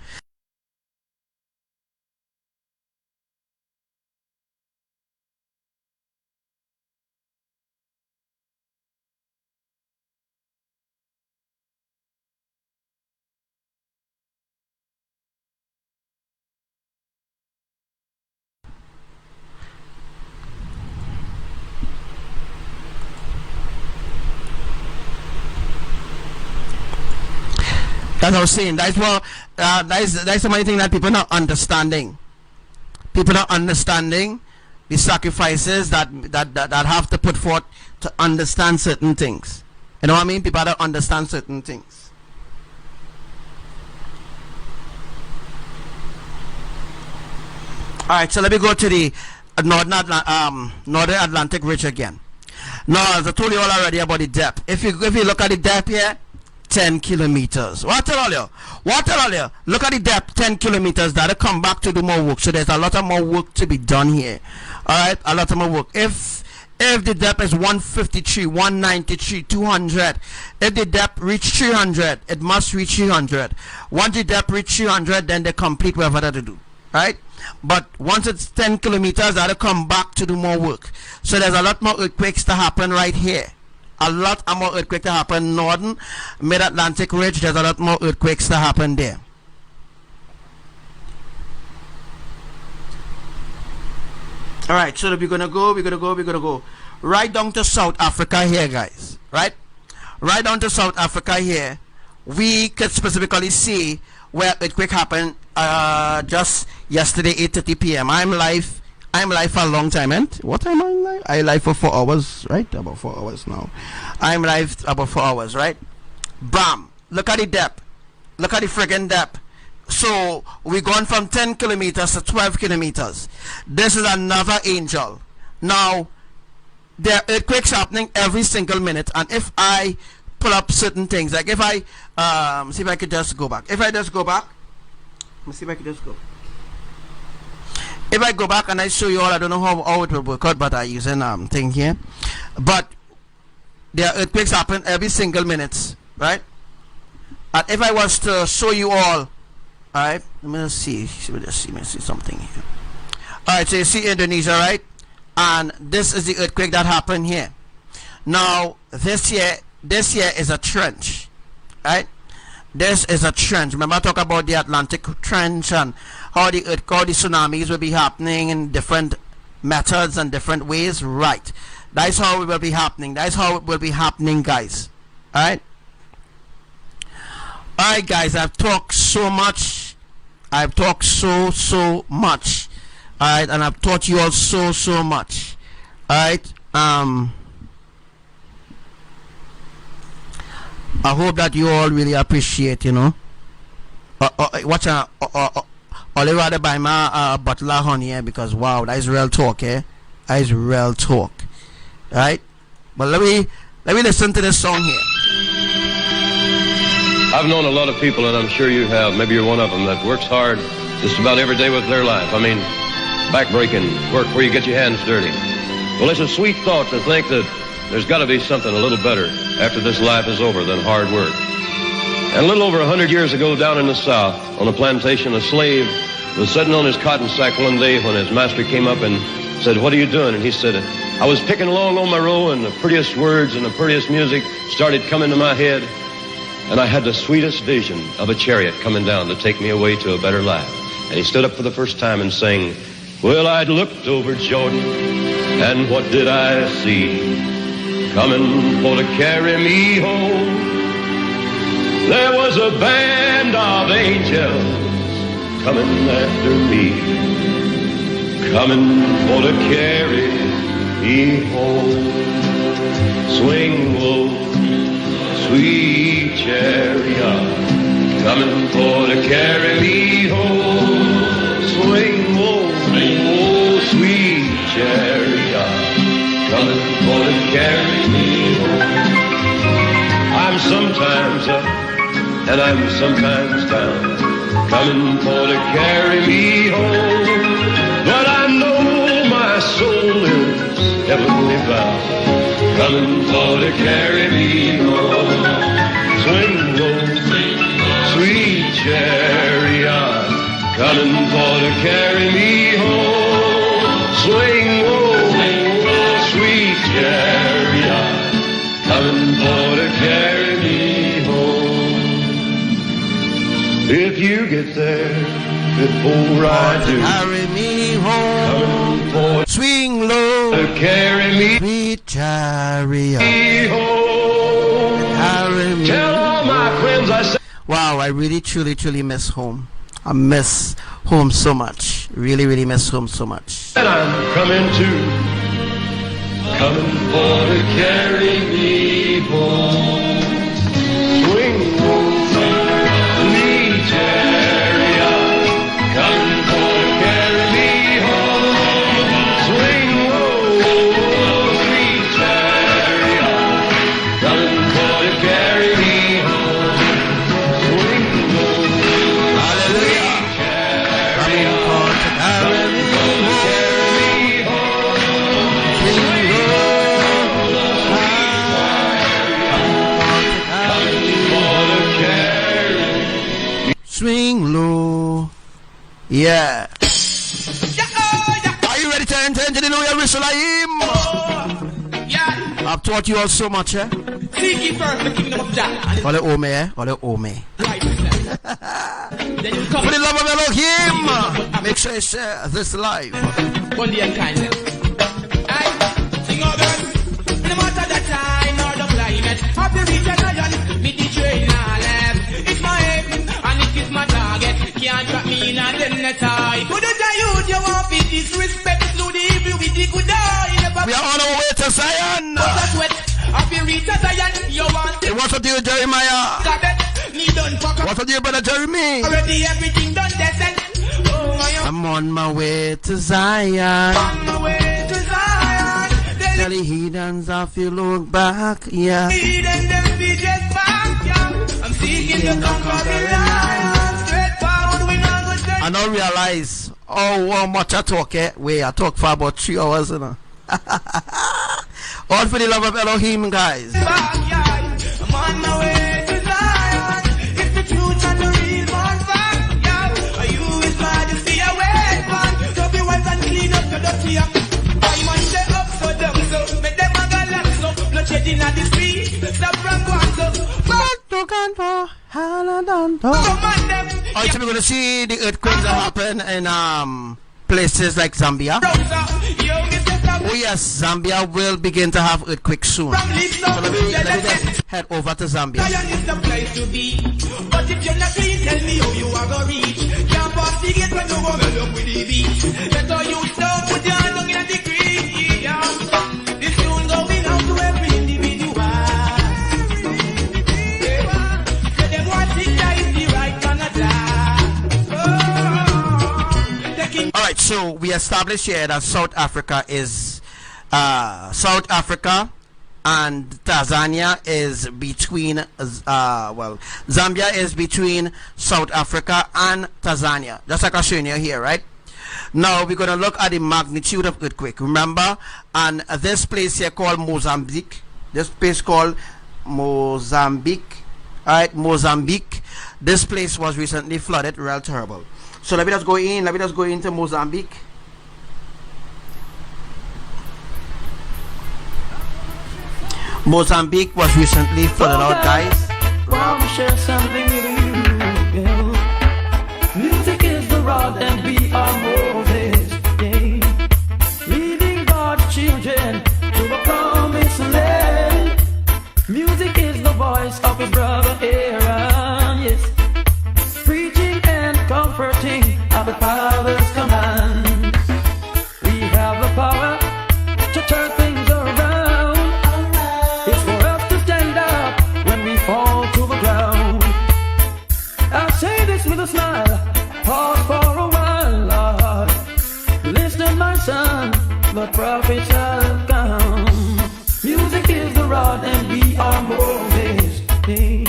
That's what I was saying. That's what that's so many things that people are not understanding. People are understanding the sacrifices that have to put forth to understand certain things. You know what I mean? People don't understand certain things. Alright, so let me go to the Northern Atlantic Ridge again. Now, as I told you all already about the depth. If you look at the depth here, 10 kilometers. What I tell you? Look at the depth, 10 kilometers. That'll come back to do more work. So there's a lot of more work to be done here. Alright, a lot of more work. If the depth is 153, 193, 200, if the depth reach 300, it must reach 300. Once the depth reach 300, then they complete whatever they do. Right? But once it's 10 kilometers, that'll come back to do more work. So there's a lot more earthquakes to happen right here. A lot more earthquakes to happen northern mid-Atlantic ridge. There's a lot more earthquakes to happen there. All right, so we're gonna go right down to South Africa here, guys. Right down to South Africa here. We could specifically see where earthquake happened just yesterday, 8:30 p.m. I'm live for a long time, and what time am I live? I live for 4 hours, right? About 4 hours now. I'm live about 4 hours, right? Bam! Look at the depth. Look at the friggin' depth. So we're going from 10 kilometers to 12 kilometers. This is another angel. Now, there are earthquakes happening every single minute, and if I pull up certain things, like if I see if I could just go back. If I just go back, let me see if I could just go. If I go back and I show you all, I don't know how it will work out, but I use a thing here. But there are earthquakes happen every single minute, right? And if I was to show you all, alright, let me see something here. Alright, so you see Indonesia, right? And this is the earthquake that happened here. Now, this here is a trench, right? This is a trench. Remember I talk about the Atlantic trench and how the tsunamis will be happening in different methods and different ways, right? That's how it will be happening. That's how it will be happening, guys. Alright? Alright, guys, I've talked so much. I've talked so much. Alright, and I've taught you all so much. Alright? I hope that you all really appreciate, you know. Watch out. I'll rather buy my bottle of honey here, because wow, that is real talk, eh? That is real talk. Right? But let me listen to this song here. I've known a lot of people, and I'm sure you have, maybe you're one of them, that works hard just about every day with their life. I mean, back-breaking work where you get your hands dirty. Well, it's a sweet thought to think that there's got to be something a little better after this life is over than hard work. And a little over 100 years ago down in the South, on a plantation, a slave was sitting on his cotton sack one day when his master came up and said, "What are you doing?" And he said, "I was picking along on my row, and the prettiest words and the prettiest music started coming to my head, and I had the sweetest vision of a chariot coming down to take me away to a better life." And he stood up for the first time and sang, "Well, I'd looked over Jordan, and what did I see? Coming for to carry me home. There was a band of angels coming after me, coming for to carry me home. Swing low, sweet chariot, coming for to carry me home. Swing low, sweet chariot, coming for to carry me home. I'm sometimes up and I'm sometimes down, coming for to carry me home. But I know my soul is heavenly bound, coming for to carry me home. Swing low, sweet chariot, coming for to carry me home. Swing low, sweet chariot, coming for to carry me home. If you get there before I do, Carry me home. coming for Swing low. to carry me Sweet chariot. home. Carry me. Tell all my friends I say. Wow, I really, truly miss home. I miss home so much. Really miss home so much. And I'm coming for to carry me home. Swing low, sweet chariot, coming for to carry me home. Swing low, sweet chariot, coming for to carry me home. Swing low, Hallelujah. Coming for to carry me Swing low. Yeah. Are you ready to enter into the new YAHRUSHALAYIM? Yeah. I've taught you all so much, eh? Seek ye first the kingdom of Jah. All the ome, eh? All the ome. Then you come For the love of Elohim, make sure you share this live. on the unkindness. I sing all this. No matter the time or the climate, happy reach a lion, me the train all left. It's my aim and it is my target. Can't trap me in a them tie. Could you tell you want to disrespect to the evil with the good eye? We are on our way to Zion. That's what happy reach a Zion. You want Hey, what's up to you, Jeremiah? got it? Me done fuck up. What's up to you, brother Jeremy? Already everything done decent. Oh, I am I'm on my way to Zion. on my way to Zion. Tell the heathens if you look back, yeah. Lead and them be just back, yeah. I'm seeking to conquer the lion. Straight forward, we not go straight I don't realize how much I talk, eh? Wait, I talk for about 3 hours, you know. All for the love of Elohim, guys. back, yeah. I'm on my way to Zion. It's the truth and the real one fact, yeah. Are you his majesty awake, man? So be wet and clean up the dirty, yeah. I man say up so down so. Make them a galax so. Bloodshed in the street. Stop from going so. Command them. Alright, so we're gonna see the earthquake that happen in places like Zambia. Oh yes, Zambia will begin to have earthquakes soon. So let me just head over to Zambia. Zion is the place to be. But if you're not clean, tell me how you are gonna reach. Can't pass the gate when you go up with the beach. Better you stop, put your hand on the creek. Yeah. This tune going out to every individual. Yeah. Say them want it, that is the right Canada. Oh. Taking Alright, so we established here that South Africa and Tanzania is between Zambia is between South Africa and Tanzania, just like I showing you here, right? Now we're going to look at the magnitude of earthquake. Remember, and this place here called Mozambique. This place called Mozambique. Alright, Mozambique. This place was recently flooded, real terrible. So let me just go in. Let me just go into Mozambique. Mozambique was recently flooded out, guys. Want to share something with you, yeah. Music is the rod and we are Moses, yeah. Leading God's children to the promised land. Music is the voice of his brother Aaron, yes. Preaching and comforting of the Father's command. We have the power to turn things around. It's for us to stand up when we fall to the ground. I say this with a smile, pause for a while, Lord. Listen, my son, the prophets have come. Music is the rod and we are Moses, yeah.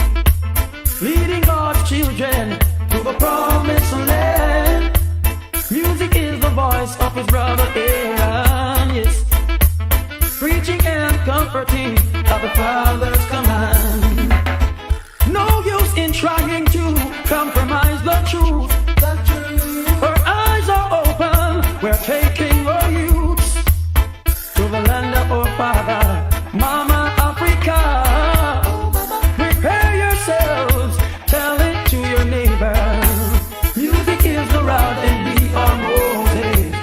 Leading God's children to the promised land. Music is the voice of his brother Aaron, yes. Preaching and comforting of the Father's command. No use in trying to compromise the truth. Our eyes are open, we're taking our youths to the land of our Father, Mama Africa. Prepare yourselves, tell it to your neighbor. Music is the rod and we are Moses,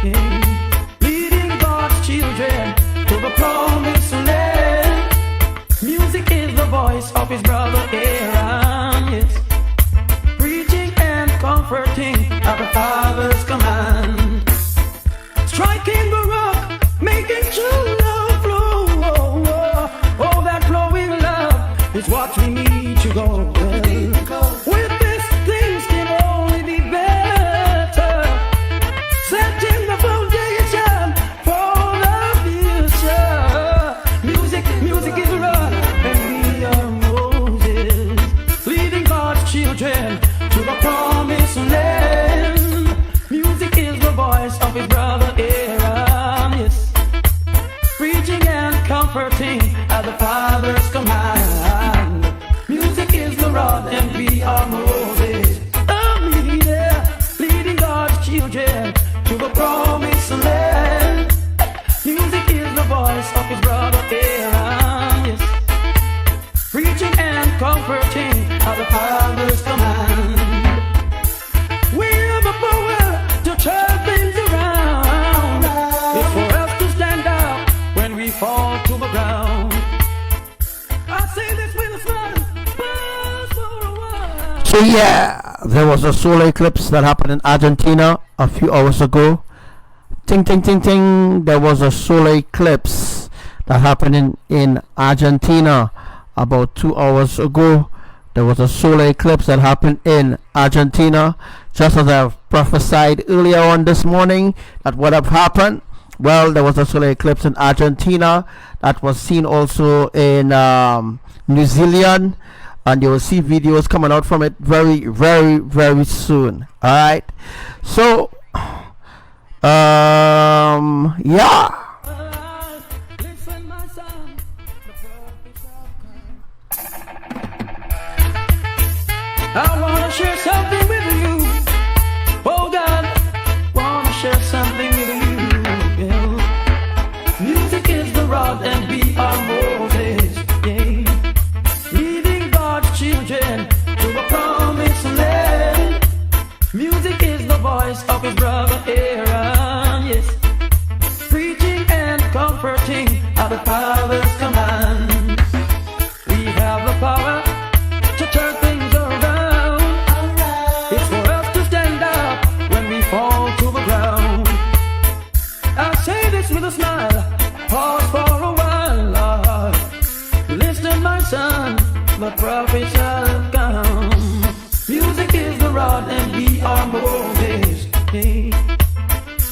yeah. Leading God's children to the promised land. Music is the voice of his brother Aaron, yes. Preaching and comforting of the Father's command. Striking the rock, making true love flow. Oh, that flowing love is what we need to go. With this, things can only be better. Setting the foundation for the future. Music is a rod and we are Moses. Leading God's children to the promised land. Music is the voice of his brother Aaron, yes. Preaching and comforting at the Father's command. Music is the rod and we are Moses. Yeah. Leading God's children to the promised land. Music is the voice of his brother Aaron, yes. Preaching and comforting at the Father's command. We have the power to turn things around. It's for us to stand up when we fall to the ground. I say this with a smile, pause for a while. So yeah, there was a solar eclipse that happened in Argentina a few hours ago. Ting ting ting ting. There was a solar eclipse that happened in Argentina about 2 hours ago. There was a solar eclipse that happened in Argentina, just as I've prophesied earlier on this morning that would have happened. Well, there was a solar eclipse in Argentina that was seen also in New Zealand, and you will see videos coming out from it very, very, very soon. All right, so yeah. Listen, my son, the prophets have come. I wanna share something with you. Oh God, wanna share something with you. Yeah. Music is the rod and we are Moses. Yeah. Leading God's children to the promised land. Music is the voice of his brother Aaron, yes. Preaching and comforting at the Father's command. We have the power to turn things around. It's for us to stand up when we fall to the ground. I say this with a smile, pause for a while, Lord. Listen, my son, the prophets have come. Music is the rod and we are Moses, hey.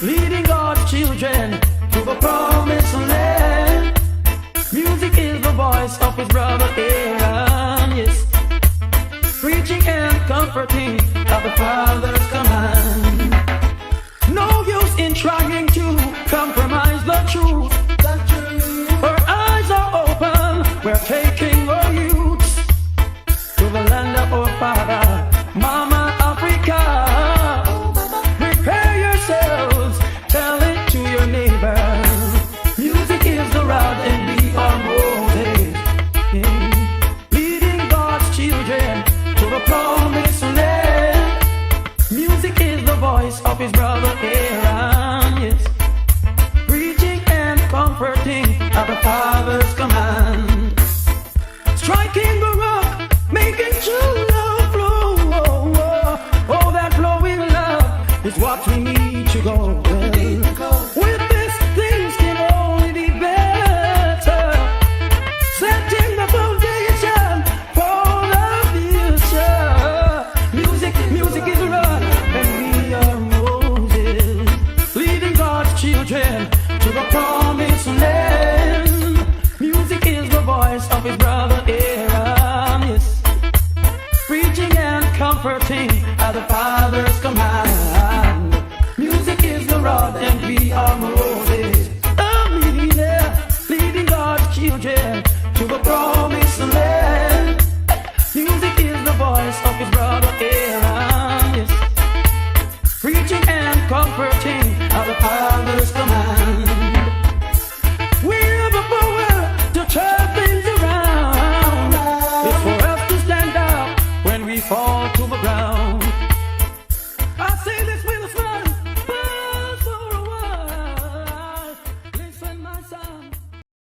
Leading God's children to the promised land. Music is the voice of his brother Aaron, yes. Preaching and comforting of the Father's command. No comforting at the Father's command. Music is the rod and we are Moses. Leading God's children to the promised land. Music is the voice of his brother Aaron, yes. Preaching and comforting at the Father's command. We have the power to turn things around. It's for us to stand up when we fall to the ground.